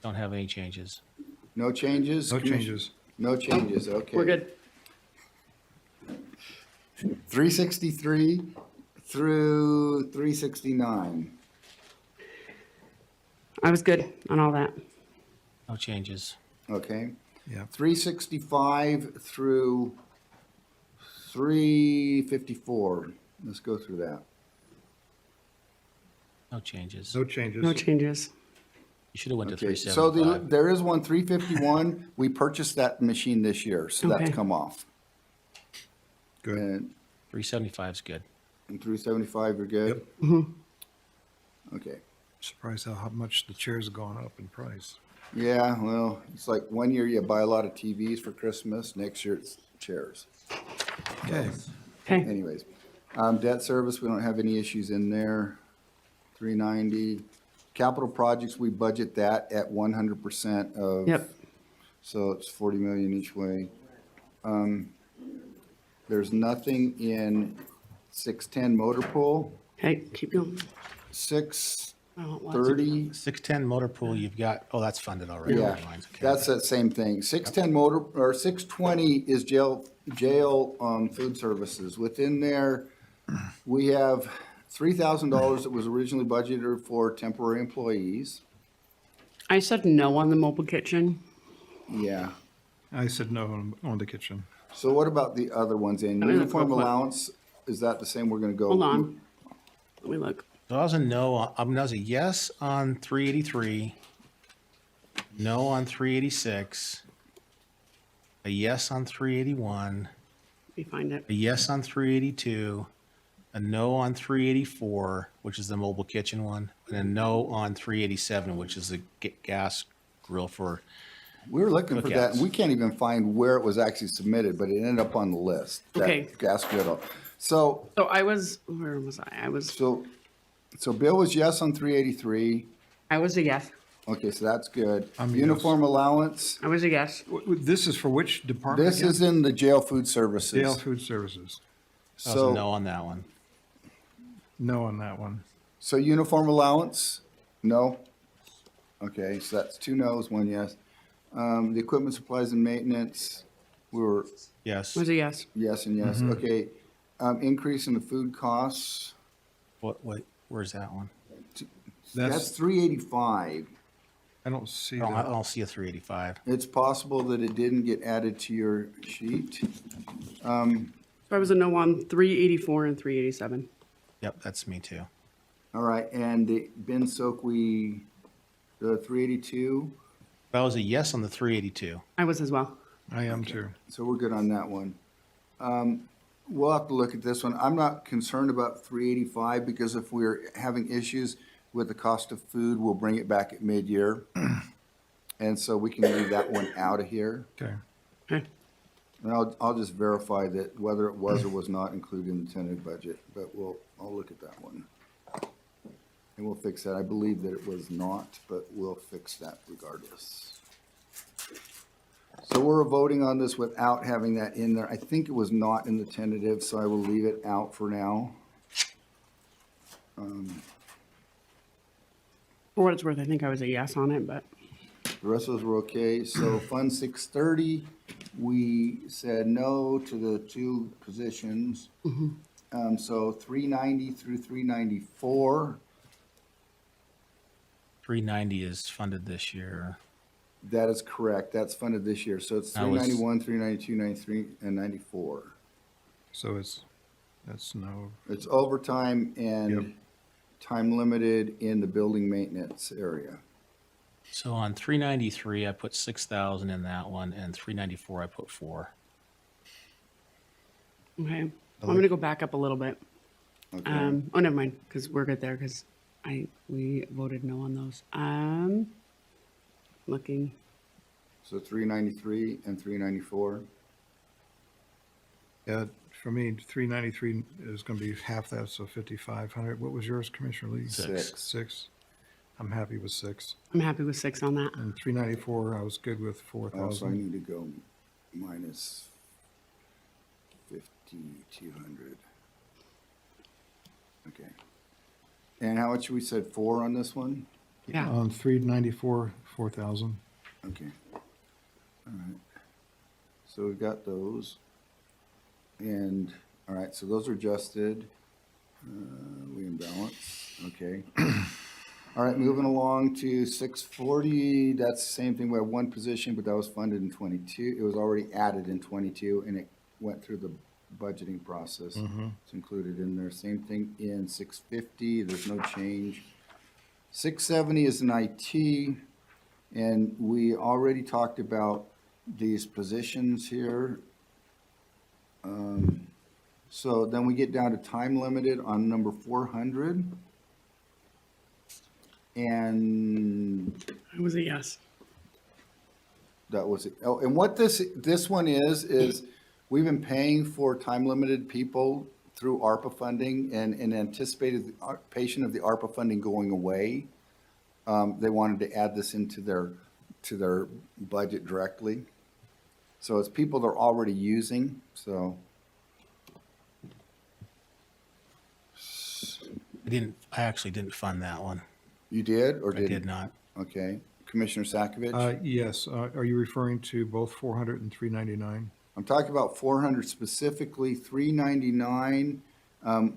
S4: Don't have any changes.
S2: No changes?
S1: No changes.
S2: No changes, okay.
S6: We're good.
S2: 363 through 369.
S6: I was good on all that.
S4: No changes.
S2: Okay.
S1: Yeah.
S2: 365 through 354. Let's go through that.
S4: No changes.
S1: No changes.
S6: No changes.
S4: You should have went to
S2: Okay, so
S4: 375.
S2: there is one, 351. We purchased that machine this year, so that's
S6: Okay.
S2: come off.
S1: Good.
S2: And
S4: 375 is good.
S2: 375, you're good?
S6: Mm-hmm.
S2: Okay.
S1: Surprised how much the chairs have gone up in price.
S2: Yeah, well, it's like one year you buy a lot of TVs for Christmas, next year it's chairs.
S1: Okay.
S6: Okay.
S2: Anyways, debt service, we don't have any issues in there. 390. Capital projects, we budget that at 100% of.
S6: Yep.
S2: So it's 40 million each way. There's nothing in 610 motor pool,
S6: Okay, keep going. I don't want to.
S2: 630.
S4: 610 motor pool, you've got, oh, that's funded already.
S2: Yeah,
S4: Never mind. Okay.
S2: that's that same thing. 610 motor, or 620 is jail food services. Within there, we have $3,000 that was originally budgeted for temporary employees.
S6: I said no on the mobile kitchen.
S2: Yeah.
S1: I said no on the kitchen.
S2: So what about the other ones in
S6: I mean,
S2: uniform
S6: what-
S2: allowance? Is that the same? We're gonna go.
S6: Hold on. Let me look.
S4: So I was a no, I was a yes on 383, no on 386, a yes on 381,
S6: Let me find it.
S4: a yes on 382, a no on 384, which is the mobile kitchen one, and a no on 387, which is the gas grill for,
S2: We were looking for that,
S4: Cookouts.
S2: and we can't even find where it was actually submitted, but it ended up on the list. that
S6: Okay.
S2: Gas griddle. So,
S6: So I was, where was I?
S2: so Bill was yes on 383.
S6: I was a yes.
S2: Okay, so that's good.
S1: I'm yes.
S2: Uniform allowance,
S6: I was a yes.
S1: This is for which department
S2: this
S1: again?
S2: is in the jail food services.
S1: Jail food services.
S4: I was a
S2: So,
S4: no on that one.
S1: No on that one.
S2: so uniform allowance, no? Okay, so that's two no's, one yes. The equipment, supplies, and maintenance, we were
S4: Yes.
S6: Was a yes.
S2: yes and yes. Okay, increase in the food costs,
S4: What, where's that one?
S2: That's 385.
S1: I don't see
S4: I
S1: that.
S4: don't see a 385.
S2: It's possible that it didn't get added to your sheet.
S6: So I was a no on 384 and 387.
S4: Yep, that's me too.
S2: All right, and the Ben Sokwe, the 382,
S4: That was a yes on the 382.
S6: I was as well.
S1: I am too.
S2: so we're good on that one. We'll have to look at this one. I'm not concerned about 385 because if we're having issues with the cost of food, we'll bring it back at mid-year. And so we can leave that one out of here.
S1: Okay.
S6: Okay.
S2: And I'll just verify that whether it was or was not included in the tentative budget, but I'll look at that one. And we'll fix that. I believe that it was not, but we'll fix that regardless. So we're voting on this without having that in there. I think it was not in the tentative, so I will leave it out for now.
S6: For what it's worth, I think I was a yes on it, but
S2: The rest of those were okay. So Fund 630, we said no to the two positions. So 390 through 394,
S4: 390 is funded this year.
S2: that is correct. That's funded this year. So it's
S4: That was-
S2: 391, 392, 93, and 94.
S1: So that's no,
S2: It's overtime
S1: Yep.
S2: and time limited in the building maintenance area.
S4: So on 393, I put 6,000 in that one, and 394, I put 4.
S6: okay. I'm going to go back up a little bit.
S2: Okay.
S6: Oh, never mind, because we're good there, because we voted no on those. Looking,
S2: So 393 and 394.
S1: yeah, for me, 393 is going to be half that, so 5,500. What was yours, Commissioner Lee?
S2: Six.
S1: 6. I'm happy with 6.
S6: I'm happy with 6 on that.
S1: And 394, I was good with
S2: Oh, so I
S1: 4,000.
S2: need to go minus 5,200. Okay. And how much we said 4 on this one?
S6: Yeah.
S1: On 394, 4,000.
S2: Okay. All right. So we've got those. And, all right, so those are adjusted. We in balance, okay. All right, moving along to 640, that's the same thing. We have one position, but that was funded in 22. It was already added in 22, and it went through the budgeting process. It's included in there. Same thing in 650, there's no change. 670 is an IT, and we already talked about these positions here. So then we get down to time limited on number 400. And
S6: It was a yes.
S2: that was it. Oh, and what this one is we've been paying for time limited people through ARPA funding and anticipated the patient of the ARPA funding going away. They wanted to add this into their budget directly. So it's people they're already using, so.
S4: I actually didn't fund that one.
S2: You did or
S4: I
S2: didn't?
S4: did not.
S2: Okay. Commissioner Sakovic?
S1: Yes, are you referring to both 400 and 399?
S2: I'm talking about 400 specifically, 399.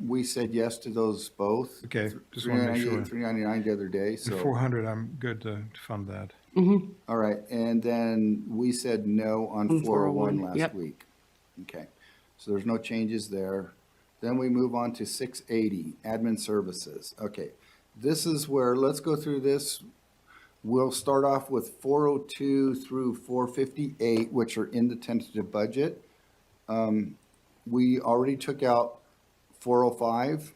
S2: We said yes to those both.
S1: Okay, just want to make
S2: 398,
S1: sure.
S2: 399 the other day,
S1: The
S2: so.
S1: 400, I'm good to fund that.
S2: All right, and then we said no on
S6: On
S2: 401
S6: 401,
S2: last
S6: yep.
S2: week. Okay, so there's no changes there. Then we move on to 680, admin services. Okay, this is where, let's go through this. We'll start off with 402 through 458, which are in the tentative budget. We already took out 405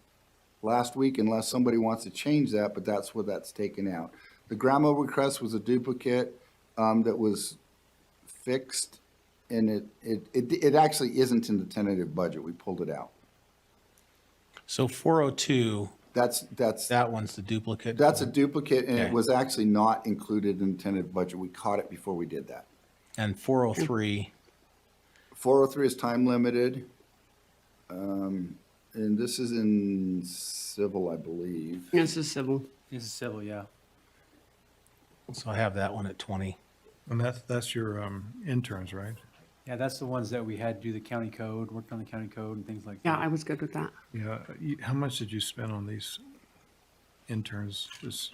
S2: last week, unless somebody wants to change that, but that's what that's taken out. The grandma request was a duplicate that was fixed, and it actually isn't in the tentative budget. We pulled it out.
S4: So 402,
S2: That's
S4: that one's the duplicate.
S2: That's a duplicate, and it
S4: Okay.
S2: was actually not included in the tentative budget. We caught it before we did that.
S4: And 403,
S2: 403 is time limited. And this is in civil, I believe.
S6: This is civil.
S5: This is civil, yeah.
S4: so I have that one at 20.
S1: And that's your interns, right?
S5: Yeah, that's the ones that we had do the county code, worked on the county code and things like
S6: Yeah,
S5: that.
S6: I was good with that.
S1: Yeah, how much did you spend on these? interns this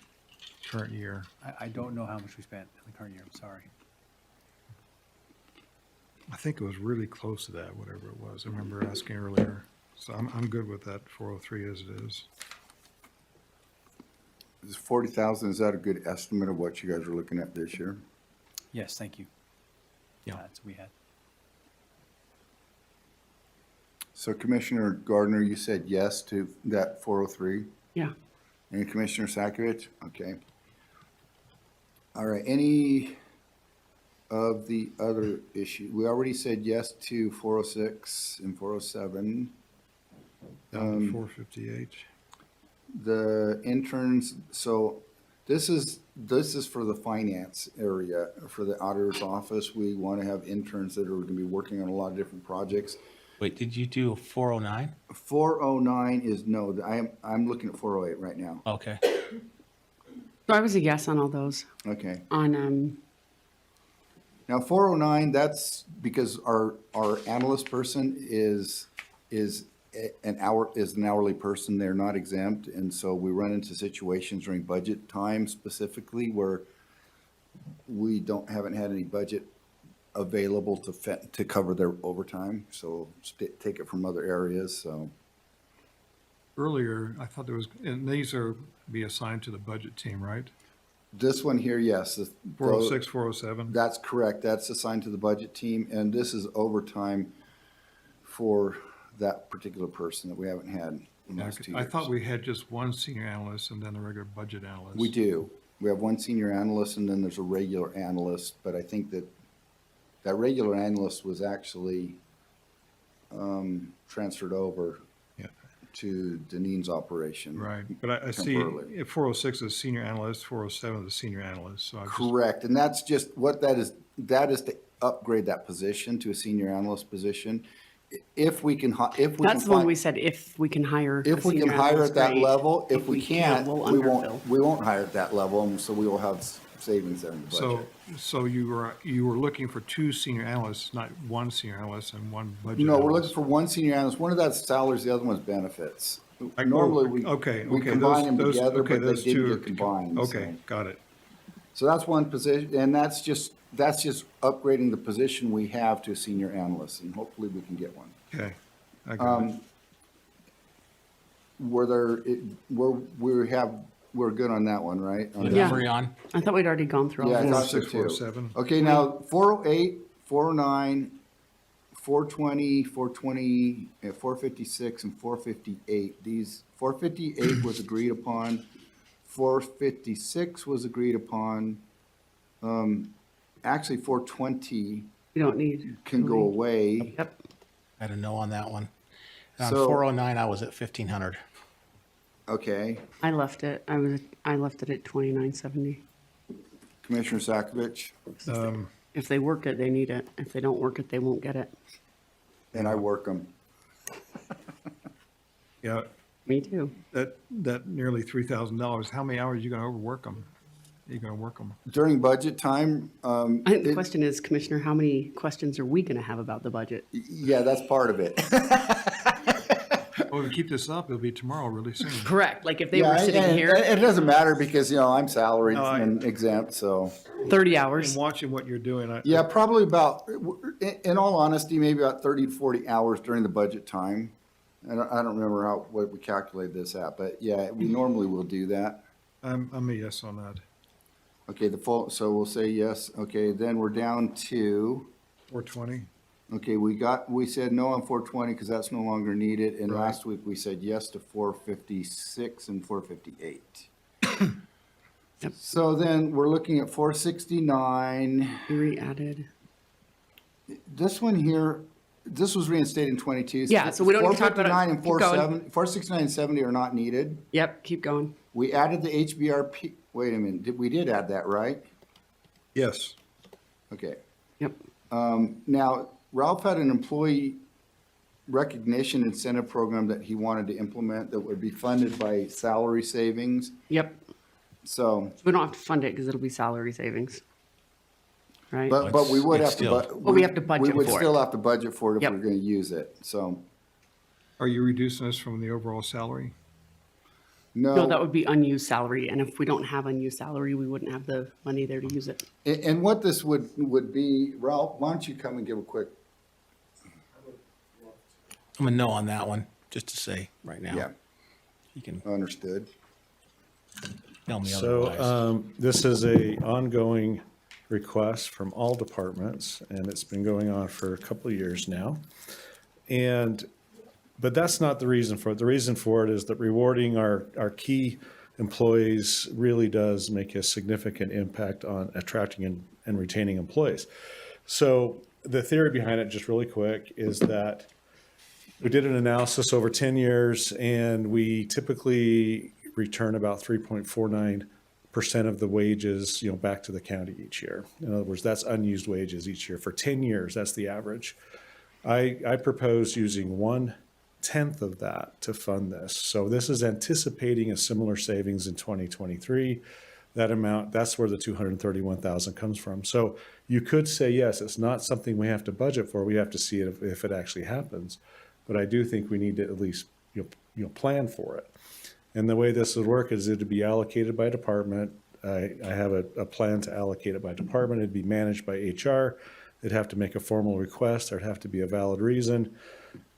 S1: current year?
S5: I don't know how much we spent in the current year, I'm sorry.
S1: I think it was really close to that, whatever it was. I remember asking earlier. So I'm good with that 403 as it is.
S2: Is 40,000, is that a good estimate of what you guys are looking at this year?
S5: Yes, thank you.
S4: Yeah.
S5: That's what we had.
S2: So Commissioner Gardner, you said yes to that 403?
S6: Yeah.
S2: And Commissioner Sakovic? Okay. All right, any of the other issue? We already said yes to 406 and 407.
S1: Down to 458.
S2: The interns, so this is for the finance area, for the auditor's office. We want to have interns that are going to be working on a lot of different projects.
S4: Wait, did you do 409?
S2: 409 is no, I'm looking at 408 right now.
S4: Okay.
S6: So I was a yes on all those.
S2: Okay.
S6: On,
S2: Now, 409, that's because our analyst person is an hourly person. They're not exempt. And so we run into situations during budget time specifically where we haven't had any budget available to cover their overtime. So take it from other areas. So
S1: Earlier, I thought there was, and these are be assigned to the budget team, right?
S2: this one here, yes.
S1: 406, 407.
S2: That's correct. That's assigned to the budget team. And this is overtime for that particular person that we haven't had in the last 2 years.
S1: I thought we had just one senior analyst and then a regular budget analyst.
S2: We do. We have one senior analyst and then there's a regular analyst, but I think that regular analyst was actually transferred over to Deneen's operation.
S1: Right, but I see
S2: temporarily.
S1: if 406 is senior analyst, 407 is senior analyst, so I just,
S2: Correct, and that's just what that is to upgrade that position to a senior analyst position. If we can,
S6: that's the one we said, if we can hire. a
S2: If we can
S6: senior
S2: hire
S6: analyst,
S2: at that
S6: great.
S2: level, if we can't,
S6: we'll
S2: we
S6: underfill.
S2: won't hire at that level, and so we will have savings there in the budget.
S1: so you were looking for two senior analysts, not one senior analyst and one budget
S2: No, we're looking
S1: analyst.
S2: for one senior analyst. One of that's salaries, the other one's benefits.
S1: I-
S2: Normally, we
S1: okay,
S2: combine them
S1: those-
S2: together,
S1: okay,
S2: but they
S1: those two
S2: didn't
S1: are
S2: get combined.
S1: Okay,
S2: so.
S1: got it.
S2: So that's one position, and that's just upgrading the position we have to a senior analyst, and hopefully we can get one.
S1: Okay, I got it.
S2: We're good on that one, right? On that?
S6: Yeah.
S4: Hurry on.
S6: I thought we'd already gone through all
S2: Yeah, I
S6: these.
S2: thought so
S1: 406,
S2: too.
S1: 407.
S2: Okay, now 408, 409, 420, 420, 456, and 458. These, 458 was agreed upon. 456 was agreed upon. Actually, 420
S6: You don't need.
S2: can go away.
S6: Yep.
S4: I had a no on that one. On
S2: So-
S4: 409, I was at 1,500.
S2: Okay,
S6: I left it. I left it at 2970.
S2: Commissioner Sakovic,
S6: If they work it, they need it. If they don't work it, they won't get it.
S2: and I work them.
S1: Yeah,
S6: Me too.
S1: that nearly $3,000, how many hours are you gonna overwork them? You gonna work them?
S2: During budget time,
S6: I think the question is, Commissioner, how many questions are we going to have about the budget?
S2: yeah, that's part of it.
S1: Well, if we keep this up, it'll be tomorrow really soon.
S6: Correct. Like if they
S2: Yeah,
S6: were sitting
S2: and
S6: here,
S2: It doesn't matter because, I'm salaried
S1: No,
S2: and exempt, so.
S6: 30
S1: And
S6: hours.
S1: watching what you're doing,
S2: Yeah, probably about, in all honesty, maybe about 30 to 40 hours during the budget time. And I don't remember what we calculated this at, but yeah, we normally will do that.
S1: I'm a yes on that.
S2: Okay, so we'll say yes. Okay, then we're down to,
S1: 420,
S2: okay, we said no on 420 because that's no longer needed. And
S1: Right.
S2: last week we said yes to 456 and 458.
S6: Yep.
S2: So then we're looking at 469.
S6: We re-added.
S2: This one here, this was reinstated in 22.
S6: Yeah, so we don't need to talk about it.
S2: 459 and
S6: Keep going.
S2: 469 and 70 are not needed.
S6: Yep, keep going.
S2: We added the HBRP, wait a minute, we did add that, right?
S1: yes.
S2: Okay.
S6: Yep.
S2: Now, Ralph had an employee recognition incentive program that he wanted to implement that would be funded by salary savings.
S6: Yep.
S2: So,
S6: We don't have to fund it because it'll be salary savings. Right?
S2: but we would
S4: It's
S2: have to.
S4: still-
S6: Well, we have to budget
S2: We would
S6: for
S2: still
S6: it.
S2: have to budget for it if
S6: Yep.
S2: we're going to use it, so.
S1: Are you reducing this from the overall salary?
S6: No, that would be unused salary, and if we don't have unused salary, we wouldn't have the money there to use it.
S2: And what this would be, Ralph, why don't you come and give a quick,
S4: I'm a no on that one, just to say right now.
S2: yeah,
S4: You can
S2: understood.
S4: tell me
S16: So
S4: otherwise.
S16: this is a ongoing request from all departments, and it's been going on for a couple of years now. But that's not the reason for it. The reason for it is that rewarding our key employees really does make a significant impact on attracting and retaining employees. So the theory behind it, just really quick, is that we did an analysis over 10 years, and we typically return about 3.49% of the wages, back to the county each year. In other words, that's unused wages each year. For 10 years, that's the average. I propose using 1/10 of that to fund this. So this is anticipating a similar savings in 2023. That amount, that's where the 231,000 comes from. So you could say, yes, it's not something we have to budget for. We have to see it if it actually happens. But I do think we need to at least plan for it. And the way this would work is it'd be allocated by department. I have a plan to allocate it by department. It'd be managed by HR. They'd have to make a formal request. There'd have to be a valid reason.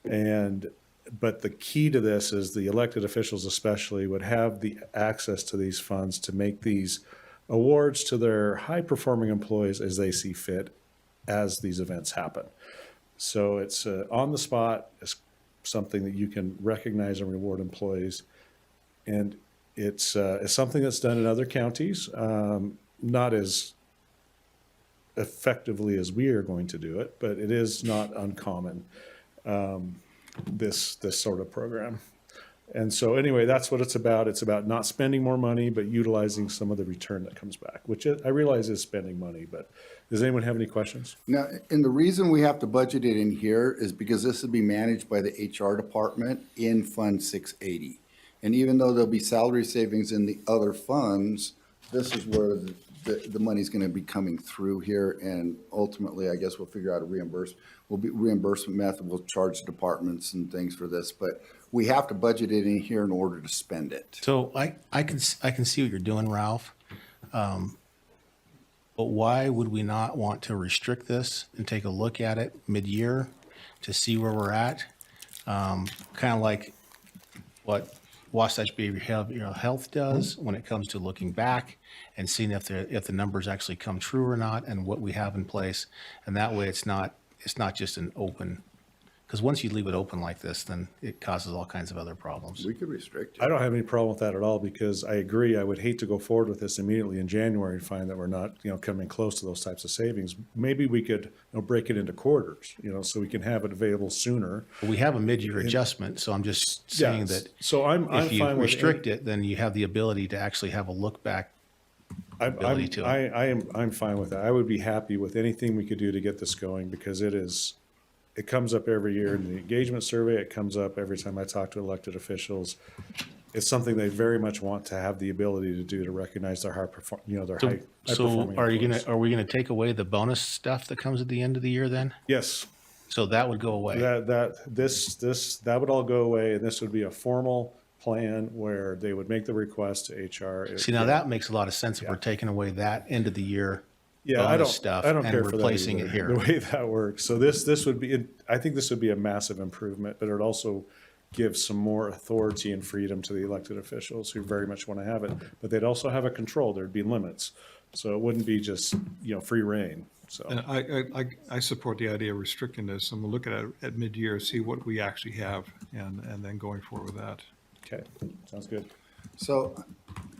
S16: But the key to this is the elected officials especially would have the access to these funds to make these awards to their high-performing employees as they see fit as these events happen. So it's on the spot. It's something that you can recognize and reward employees. And it's something that's done in other counties, not as effectively as we are going to do it, but it is not uncommon, this sort of program. And so anyway, that's what it's about. It's about not spending more money, but utilizing some of the return that comes back, which I realize is spending money, but does anyone have any questions?
S2: Now, and the reason we have to budget it in here is because this would be managed by the HR department in Fund 680. And even though there'll be salary savings in the other funds, this is where the money's going to be coming through here. And ultimately, I guess we'll figure out a reimbursement method. We'll charge the departments and things for this, but we have to budget it in here in order to spend it.
S4: So I can see what you're doing, Ralph. But why would we not want to restrict this and take a look at it mid-year to see where we're at? Kind of like what Wasatch Behavioral Health does when it comes to looking back and seeing if the numbers actually come true or not and what we have in place. And that way it's not just an open, because once you leave it open like this, then it causes all kinds of other problems.
S2: We could restrict it.
S16: I don't have any problem with that at all because I agree. I would hate to go forward with this immediately in January and find that we're not, coming close to those types of savings. Maybe we could break it into quarters, so we can have it available sooner.
S4: We have a mid-year adjustment, so I'm just saying
S16: Yes.
S4: that
S16: So I'm
S4: if you
S16: fine with
S4: restrict it, then you have the ability to actually have a look back ability to it.
S16: I'm fine with that. I would be happy with anything we could do to get this going because it comes up every year in the engagement survey. It comes up every time I talk to elected officials. It's something they very much want to have the ability to do to recognize their high
S4: So
S16: performing employees.
S4: are we gonna take away the bonus stuff that comes at the end of the year then?
S16: Yes.
S4: So that would go away.
S16: That would all go away, and this would be a formal plan where they would make the request to HR.
S4: See, now that makes a lot of sense if we're taking away that end of the year
S16: Yeah, I
S4: bonus
S16: don't,
S4: stuff
S16: I don't
S4: and
S16: care for that
S4: replacing
S16: either,
S4: it here.
S16: the way that works. So this would be, I think this would be a massive improvement, but it would also give some more authority and freedom to the elected officials who very much want to have it. But they'd also have a control. There'd be limits. So it wouldn't be just, free reign. So
S1: And I support the idea of restricting this, and we'll look at it at mid-year, see what we actually have, and then going forward with that.
S16: Okay, sounds good.
S2: So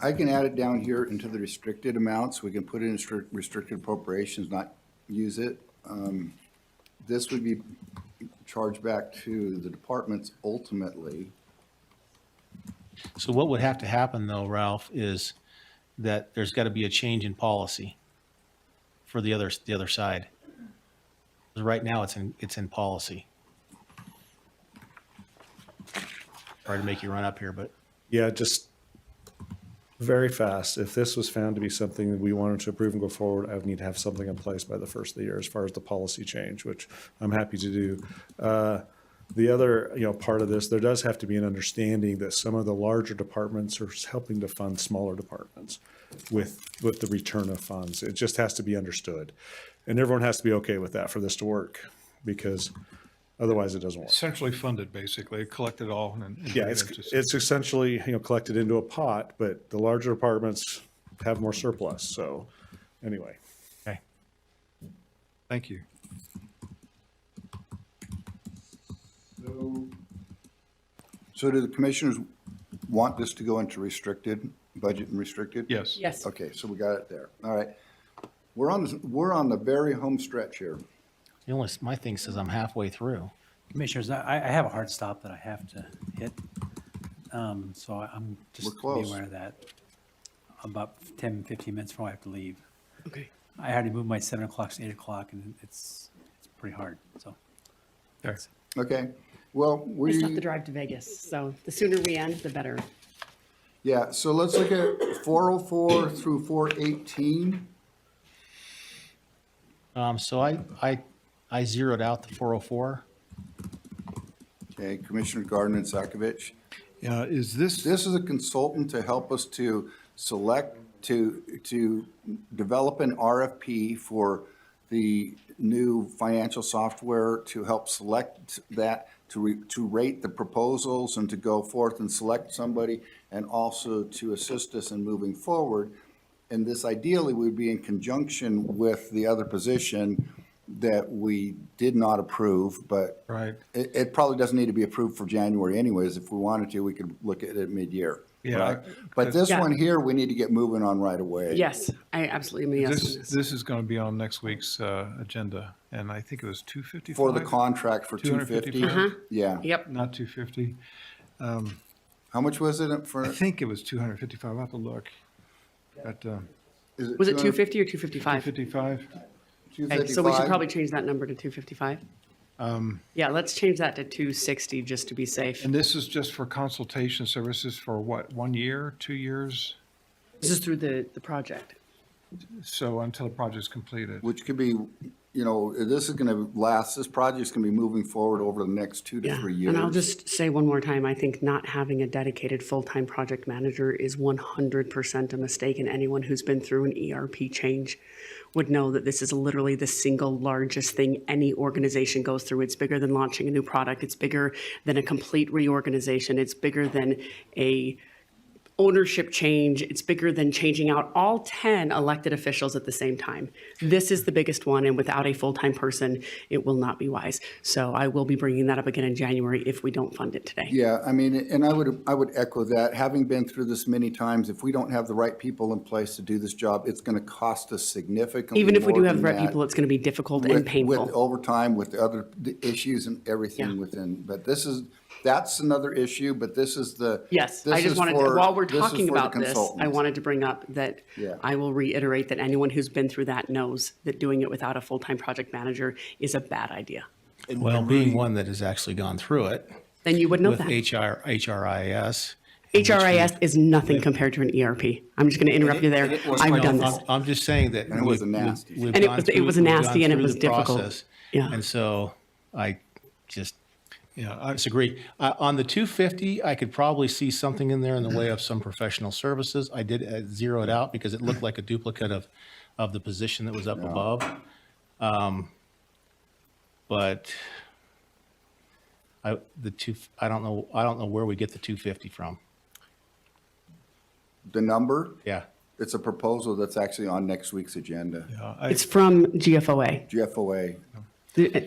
S2: I can add it down here into the restricted amounts. We can put in restricted appropriations, not use it. This would be charged back to the departments ultimately.
S4: So what would have to happen though, Ralph, is that there's got to be a change in policy for the other side. 'Cause right now it's in policy. Sorry to make you run up here, but
S16: Yeah, just very fast. If this was found to be something that we wanted to approve and go forward, I would need to have something in place by the first of the year as far as the policy change, which I'm happy to do. The other, part of this, there does have to be an understanding that some of the larger departments are helping to fund smaller departments with the return of funds. It just has to be understood. And everyone has to be okay with that for this to work, because otherwise it doesn't work.
S1: Centrally funded, basically, collect it all and.
S16: Yeah, it's essentially, collected into a pot, but the larger departments have more surplus, so, anyway.
S1: Okay. Thank you.
S2: So do the commissioners want this to go into restricted, budget and restricted?
S1: Yes.
S6: Yes.
S2: Okay, so we got it there. All right. We're on the very home stretch here.
S4: My thing says I'm halfway through.
S5: Commissioners, I have a hard stop that I have to hit. So I'm just
S2: We're
S5: be
S2: close.
S5: aware of that. About 10, 15 minutes before I have to leave.
S6: Okay.
S5: I had to move my 7 o'clock to 8 o'clock, and it's pretty hard, so.
S1: Okay.
S2: Okay, well,
S6: I just have to
S2: we,
S6: drive to Vegas, so the sooner we end, the better.
S2: yeah, so let's look at 404 through 418.
S4: So I zeroed out the 404.
S2: Okay, Commissioner Gardner and Sakovic.
S1: Is this?
S2: This is a consultant to help us to select, to develop an RFP for the new financial software, to help select that, to rate the proposals and to go forth and select somebody, and also to assist us in moving forward. And this ideally would be in conjunction with the other position that we did not approve, but
S1: Right.
S2: it probably doesn't need to be approved for January anyways. If we wanted to, we could look at it mid-year.
S1: Yeah,
S2: right? But this
S6: Yeah.
S2: one here, we need to get moving on right away.
S6: Yes, I absolutely am a yes on this.
S1: This is going to be on next week's agenda, and I think it was 255?
S2: For the contract for 250?
S1: 255?
S2: Yeah.
S6: Yep.
S1: Not 250.
S2: How much was it for?
S1: I think it was 255. I'll have to look. But,
S6: Was it 250 or 255?
S1: 255?
S6: Okay, so we should probably change that number to 255. Yeah, let's change that to 260 just to be safe.
S1: And this is just for consultation services for what, 1 year, 2 years?
S6: This is through the project.
S1: So until the project's completed.
S2: Which could be, this is going to last, this project's going to be moving forward over the next 2 to
S6: Yeah,
S2: 3 years.
S6: and I'll just say one more time, I think not having a dedicated full-time project manager is 100% a mistake, and anyone who's been through an ERP change would know that this is literally the single largest thing any organization goes through. It's bigger than launching a new product. It's bigger than a complete reorganization. It's bigger than a ownership change. It's bigger than changing out all 10 elected officials at the same time. This is the biggest one, and without a full-time person, it will not be wise. So I will be bringing that up again in January if we don't fund it today.
S2: Yeah, I mean, and I would echo that. Having been through this many times, if we don't have the right people in place to do this job, it's going to cost us significantly
S6: Even if we do
S2: more
S6: have the
S2: than
S6: right
S2: that.
S6: people, it's going to be difficult and
S2: With
S6: painful.
S2: overtime, with the other issues and everything
S6: Yeah.
S2: within, but that's another issue, but this is the.
S6: Yes,
S2: this
S6: I just
S2: is
S6: wanted,
S2: for-
S6: while we're
S2: this is
S6: talking
S2: for the
S6: about this, I
S2: consultants.
S6: wanted to bring up that
S2: Yeah.
S6: I will reiterate that anyone who's been through that knows that doing it without a full-time project manager is a bad idea.
S4: Well, being one that has actually gone through it
S6: Then you would know
S4: with
S6: that.
S4: HRIS.
S6: HRIS is nothing compared to an ERP. I'm just going to interrupt you there. I've done this.
S4: I'm just saying that.
S2: And it was a nasty.
S6: And it was nasty and it was difficult. Yeah.
S4: And so I just
S1: Yeah,
S4: disagree. On the 250, I could probably see something in there in the way of some professional services. I did zero it out because it looked like a duplicate of the position that was up above. But I don't know where we get the 250 from.
S2: The number,
S4: Yeah.
S2: it's a proposal that's actually on next week's agenda.
S6: It's from GFOA,
S2: GFOA.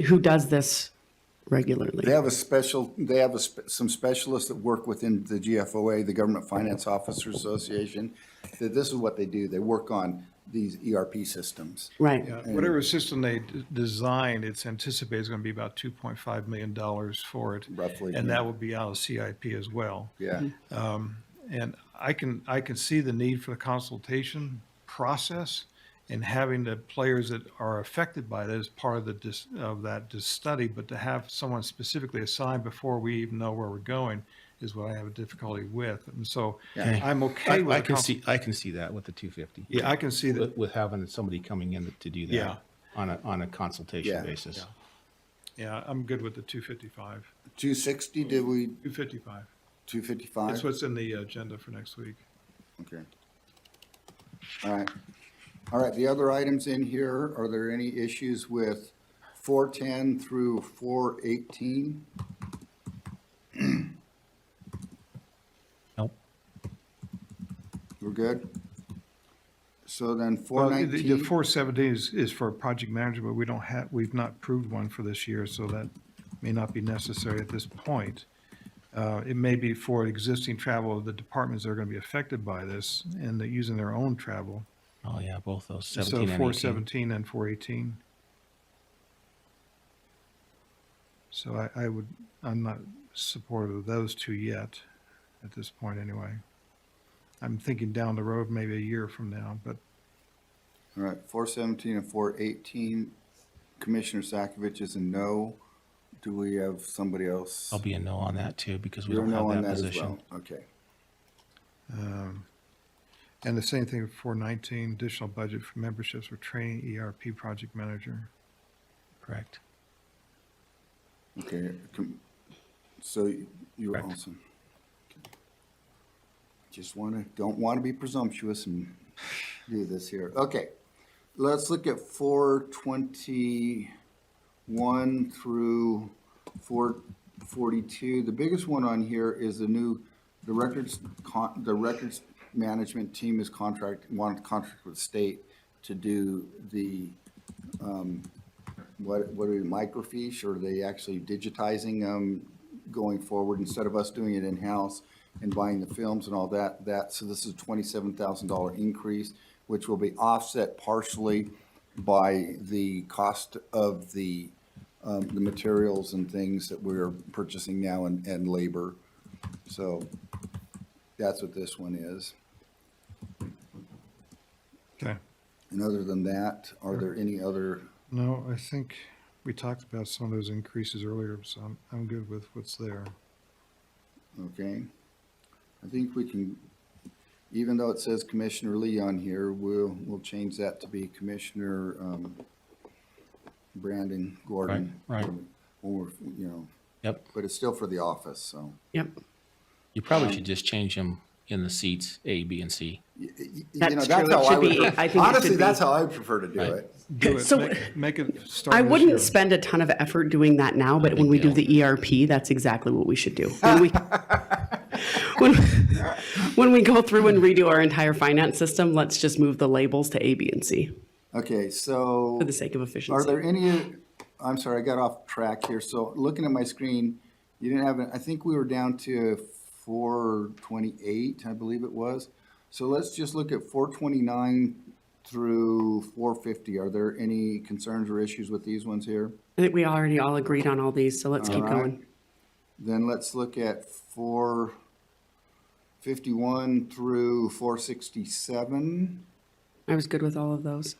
S6: who does this regularly.
S2: They have some specialists that work within the GFOA, the Government Finance Officers Association. That this is what they do. They work on these ERP systems.
S6: Right.
S1: Yeah, whatever system they designed, it's anticipated is going to be about $2.5 million for it.
S2: Roughly,
S1: And
S2: yeah.
S1: that will be out of CIP as well.
S2: Yeah.
S1: And I can see the need for the consultation process and having the players that are affected by that as part of that study, but to have someone specifically assigned before we even know where we're going is what I have a difficulty with. And so I'm okay with
S4: I
S1: the
S4: can see that with the 250.
S1: Yeah, I can see that.
S4: With having somebody coming in to do that
S1: Yeah.
S4: on a consultation
S2: Yeah.
S4: basis.
S1: Yeah, I'm good with the 255.
S2: 260, did we,
S1: 255.
S2: 255?
S1: That's what's in the agenda for next week.
S2: Okay. All right. All right, the other items in here, are there any issues with 410 through 418?
S4: Nope.
S2: We're good? So then
S1: Well, the
S2: 419,
S1: 417 is for project manager, but we've not approved one for this year, so that may not be necessary at this point. It may be for existing travel of the departments that are going to be affected by this and they're using their own travel.
S4: Oh, yeah, both those,
S1: So
S4: 17 and 18.
S1: 417 and 418. So I'm not supportive of those two yet, at this point anyway. I'm thinking down the road, maybe a year from now, but
S2: all right, 417 and 418, Commissioner Sakovic is a no. Do we have somebody else?
S4: I'll be a no on that too, because we
S2: You're a
S4: don't
S2: no
S4: have
S2: on
S4: that
S2: that as
S4: position.
S2: well, okay.
S1: and the same thing with 419, additional budget for memberships for training ERP project manager.
S4: Correct.
S2: Okay, so you're
S4: Correct.
S2: awesome. Just don't want to be presumptuous and do this here. Okay, let's look at 421 through 442. The biggest one on here is the records management team is wanted to contract with the state to do the, what are they, microfiche, or are they actually digitizing going forward instead of us doing it in-house and buying the films and all that? So this is a $27,000 increase, which will be offset partially by the cost of the materials and things that we're purchasing now and labor. So that's what this one is.
S1: Okay.
S2: And other than that, are there any other?
S1: No, I think we talked about some of those increases earlier, so I'm good with what's there.
S2: Okay. I think we can, even though it says Commissioner Lee on here, we'll change that to be Commissioner Brandon Gordon.
S4: Right.
S2: Or,
S4: Yep.
S2: but it's still for the office, so.
S6: Yep.
S4: You probably should just change them in the seats, A, B, and C.
S6: That's
S2: That's
S6: true.
S2: how
S6: It
S2: I
S6: should
S2: would,
S6: be- I think it
S2: honestly,
S6: should be.
S2: that's how I prefer to do
S4: Right.
S2: it.
S1: Do it,
S6: So-
S1: make it start
S6: I
S1: this
S6: wouldn't
S1: year.
S6: spend a ton of effort doing that now, but when we do the ERP, that's exactly what we should do. When we go through and redo our entire finance system, let's just move the labels to A, B, and C
S2: Okay, so.
S6: for the sake of
S2: Are
S6: efficiency.
S2: there any, I'm sorry, I got off track here. So looking at my screen, you didn't have, I think we were down to 428, I believe it was. So let's just look at 429 through 450. Are there any concerns or issues with these ones here?
S6: I think we already all agreed on all these, so let's keep
S2: All right.
S6: going.
S2: Then let's look at 451 through 467.
S6: I was good with all of those.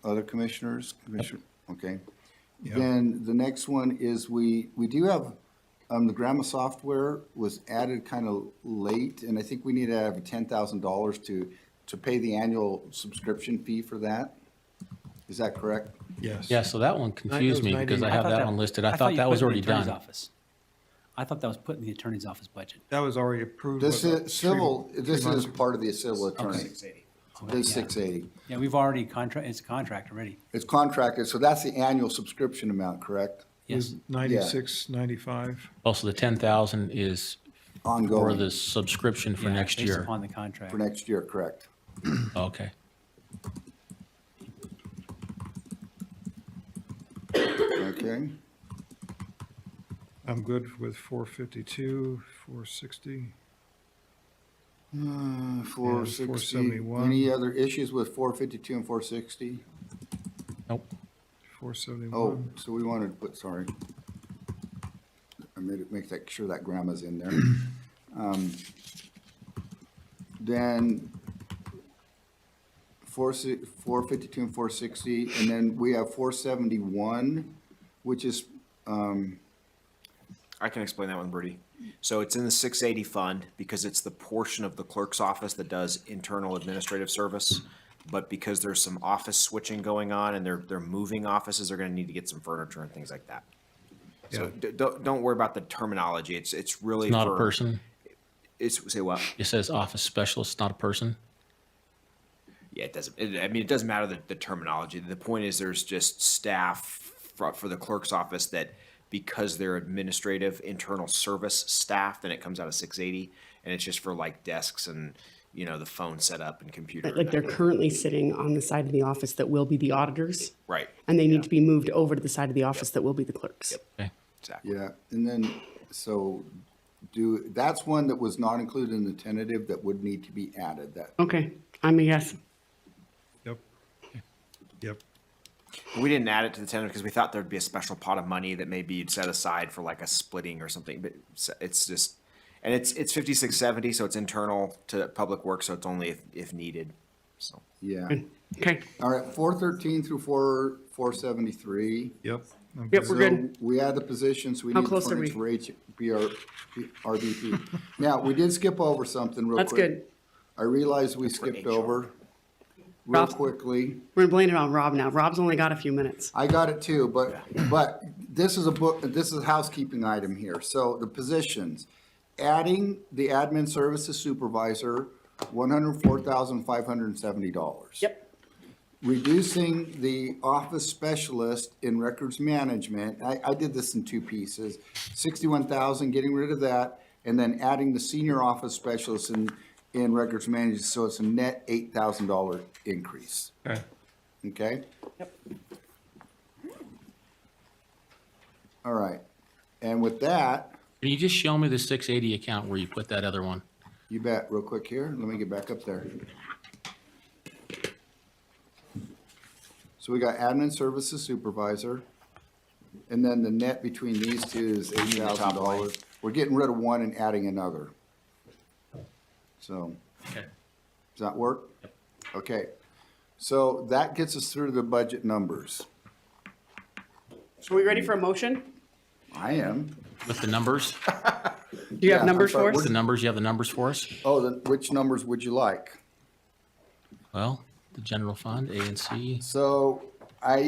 S2: Other commissioners? Okay.
S1: Yep.
S2: Then the next one is we do have, the Grandma software was added kind of late, and I think we need to have $10,000 to pay the annual subscription fee for that. Is that correct?
S1: Yes.
S4: Yeah, so that one confused me because I have that one listed. I thought
S5: you
S4: that
S5: put
S4: was
S5: it in
S4: already
S5: the attorney's
S4: done.
S5: office. I thought that was put in the attorney's office budget.
S1: That was already approved.
S2: This
S1: what,
S2: is civil,
S1: three
S2: this
S1: months
S2: is
S1: ago?
S2: part of the civil attorney. This is
S5: Yeah.
S2: 680.
S5: Yeah, we've already it's a contract already.
S2: It's contracted, so that's the annual subscription amount, correct?
S1: It was
S5: Yes.
S1: 96.95.
S4: Also, the 10,000 is for
S2: Ongoing
S4: the subscription for
S5: Yeah,
S4: next
S5: based
S4: year.
S5: upon the contract.
S2: for next year, correct?
S4: Okay.
S2: Okay.
S1: I'm good with 452, 460.
S2: 460.
S1: 471.
S2: Any other issues with 452 and 460?
S4: Nope.
S1: 471.
S2: Oh, so we wanted to put, sorry. I made it, make that, sure that grandma's in there. Then 452 and 460, and then we have 471, which is,
S13: I can explain that one, Bertie. So it's in the 680 fund because it's the portion of the clerk's office that does internal administrative service. but because there's some office switching going on and they're moving offices, they're gonna need to get some furniture and things like that. So don't worry about the terminology. It's really
S4: Not a
S13: for-
S4: person.
S13: Say what?
S4: It says office specialist, not a person.
S13: Yeah, it doesn't. It doesn't matter the terminology. The point is, there's just staff for the clerk's office that because they're administrative internal service staff, then it comes out of 680, and it's just for like desks and the phone setup and computer.
S6: Like they're currently sitting on the side of the office that will be the auditors,
S13: Right.
S6: and they need to be moved over to the side of the office that will be the clerks.
S13: Exactly.
S2: Yeah, and then, so that's one that was not included in the tentative that would need to be added, that.
S6: Okay, I'm a yes.
S1: Yep.
S13: We didn't add it to the tentative because we thought there'd be a special pot of money that maybe you'd set aside for like a splitting or something, but it's just, and it's 5670, so it's internal to public works, so it's only if needed, so.
S2: Yeah.
S6: Okay.
S2: All right, 413 through 473.
S1: Yep.
S6: Yep, we're good.
S2: We add the positions, we
S6: How
S2: need
S6: close are
S2: furniture for RDP. Now, we did skip over something real quick.
S6: That's good.
S2: I realized we skipped over real quickly.
S6: We're gonna blame it on Rob now. Rob's only got a few minutes.
S2: I got it too, but this is this is a housekeeping item here. So the positions, adding the admin services supervisor, $104,570.
S6: Yep.
S2: Reducing the office specialist in records management, I did this in two pieces, 61,000, getting rid of that, and then adding the senior office specialist in records management, so it's a net $8,000 increase.
S1: Okay.
S2: Okay?
S6: Yep.
S2: All right. And with that,
S4: Can you just show me the 680 account where you put that other one?
S2: you bet, real quick here, let me get back up there. So we got admin services supervisor, and then the net between these two is $8,000. We're getting rid of one and adding another. So,
S4: Okay.
S2: does that work? Okay, so that gets us through the budget numbers.
S6: So are we ready for a motion?
S2: I am.
S4: With the numbers?
S6: Do you have
S2: Yeah,
S6: numbers
S2: I'm sorry,
S6: for us?
S4: With the numbers, you have the numbers for us?
S2: Oh, then which numbers would you like?
S4: Well, the general fund, A and C.
S2: So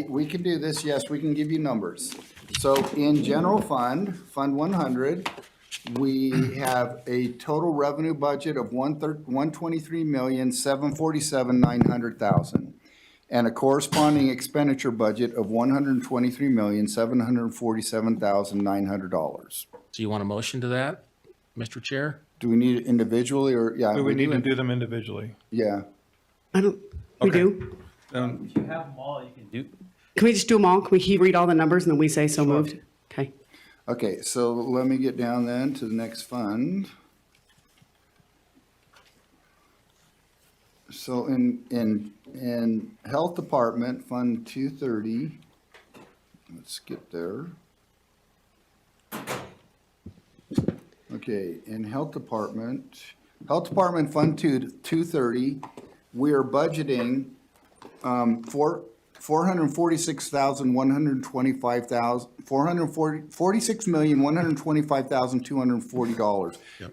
S2: we can do this, yes, we can give you numbers. So in general fund, Fund 100, we have a total revenue budget of $123,747,900, and a corresponding expenditure budget of $123,747,900.
S4: So you want a motion to that, Mr. Chair?
S2: Do we need it individually, or, yeah?
S1: Do we need to
S2: it-
S1: do them individually?
S2: Yeah.
S6: I don't, we
S1: Okay.
S6: do.
S5: If you have them all, you can do.
S6: Can we just do them all? Can we read all the numbers and then we say so moved? Okay.
S2: Okay, so let me get down then to the next fund. So in Health Department, Fund 230, let's get there. Okay, in Health Department, Fund 230, we are budgeting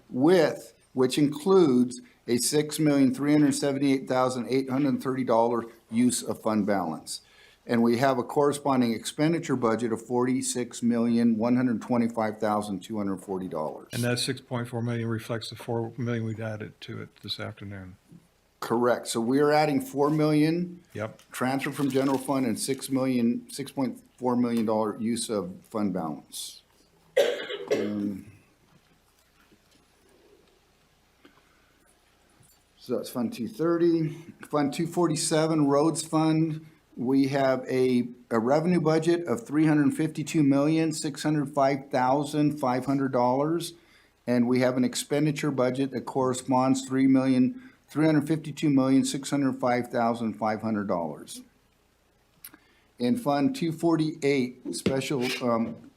S2: $46,125,240, which includes a $6,378,830 use of fund balance. And we have a corresponding expenditure budget of $46,125,240.
S1: And that 6.4 million reflects the 4 million we've added to it this afternoon.
S2: Correct. So we are adding 4 million.
S1: Yep.
S2: Transfer from general fund and $6.4 million use of fund balance. So that's Fund 230. Fund 247, Roads Fund, we have a revenue budget of $352,605,500. And we have an expenditure budget that corresponds $352,605,500. In Fund 248, special,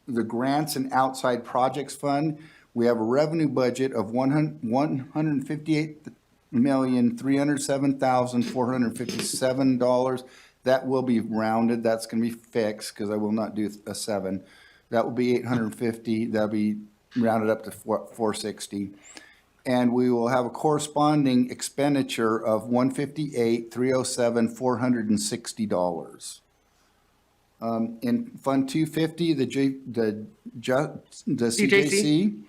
S2: the Grants and Outside Projects Fund, we have a revenue budget of $158,307,457. That will be rounded. That's going to be fixed because I will not do a 7. That will be $850. That'll be rounded up to 460. And we will have a corresponding expenditure of $158,307, $460. In Fund 250, the CJC,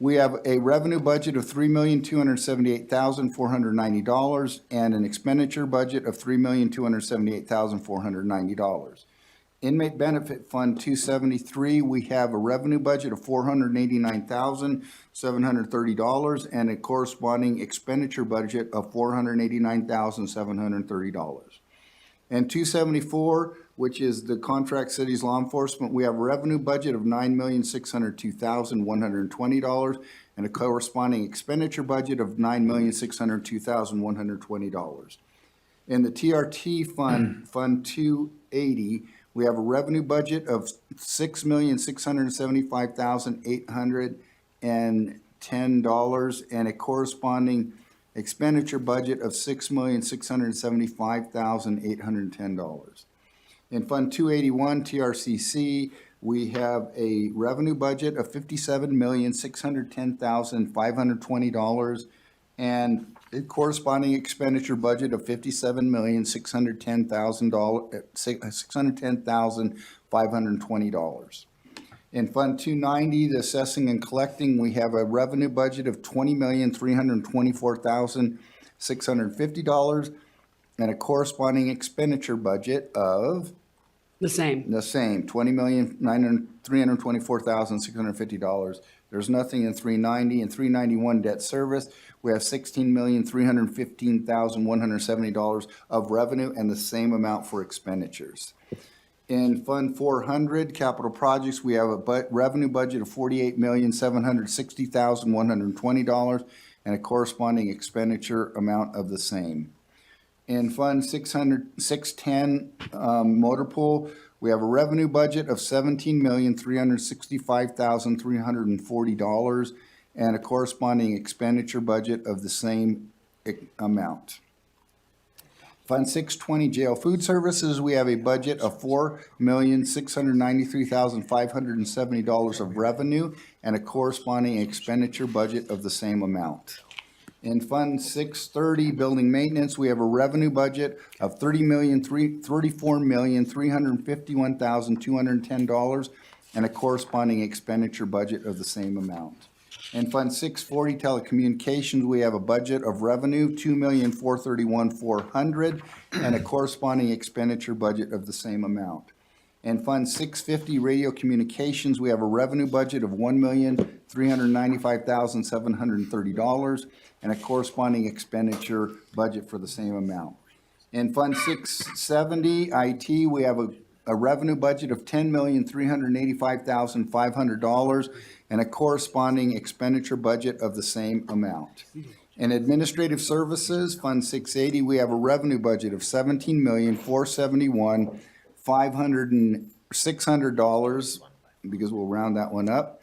S2: we have a revenue budget of $3,278,490 and an expenditure budget of $3,278,490. Inmate Benefit Fund 273, we have a revenue budget of $489,730 and a corresponding expenditure budget of $489,730. And 274, which is the Contract Cities Law Enforcement, we have a revenue budget of $9,602,120 and a corresponding expenditure budget of $9,602,120. In the TRT Fund, Fund 280, we have a revenue budget of $6,675,810 and a corresponding expenditure budget of $6,675,810. In Fund 281, TRCC, we have a revenue budget of $57,610,520 and a corresponding expenditure budget of $57,610,520. In Fund 290, the assessing and collecting, we have a revenue budget of $20,324,650 and a corresponding expenditure budget of
S6: The same.
S2: $20,324,650. There's nothing in 390. In 391 debt service, we have $16,315,170 of revenue and the same amount for expenditures. In Fund 400 capital projects, we have a revenue budget of $48,760,120 and a corresponding expenditure amount of the same. In Fund 610 motor pool, we have a revenue budget of $17,365,340 and a corresponding expenditure budget of the same amount. Fund 620 jail food services, we have a budget of $4,693,570 of revenue and a corresponding expenditure budget of the same amount. In Fund 630 building maintenance, we have a revenue budget of $34,351,210 and a corresponding expenditure budget of the same amount. In Fund 640 telecommunications, we have a budget of revenue, $2,431,400 and a corresponding expenditure budget of the same amount. In Fund 650 radio communications, we have a revenue budget of $1,395,730 and a corresponding expenditure budget for the same amount. In Fund 670 IT, we have a revenue budget of $10,385,500 and a corresponding expenditure budget of the same amount. In administrative services, Fund 680, we have a revenue budget of $17,471,600, because we'll round that one up,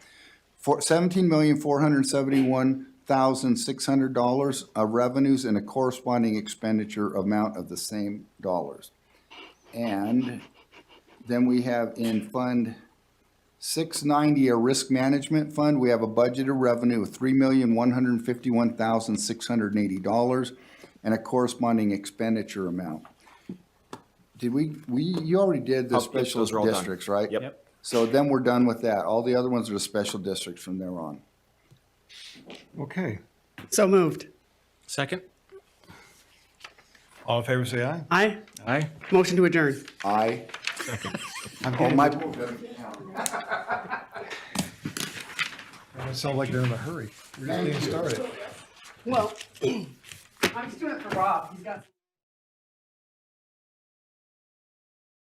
S2: for $17,471,600 of revenues and a corresponding expenditure amount of the same dollars. And then we have in Fund 690, a risk management fund, we have a budget of revenue of $3,151,680 and a corresponding expenditure amount. Did you already did the special
S13: those are all done.
S2: districts, right?
S13: Yep.
S2: So then we're done with that. All the other ones are the special districts from there on.
S1: Okay.
S6: So moved.
S4: Second?
S1: All in favor, say aye.
S6: Aye.
S4: Aye.
S6: Motion to adjourn.
S2: Aye.
S1: I'm
S2: Oh,
S1: getting,
S2: my.
S1: it sounds like they're in a hurry. We're just getting started.
S6: Well, I'm just doing it for Rob. He's got.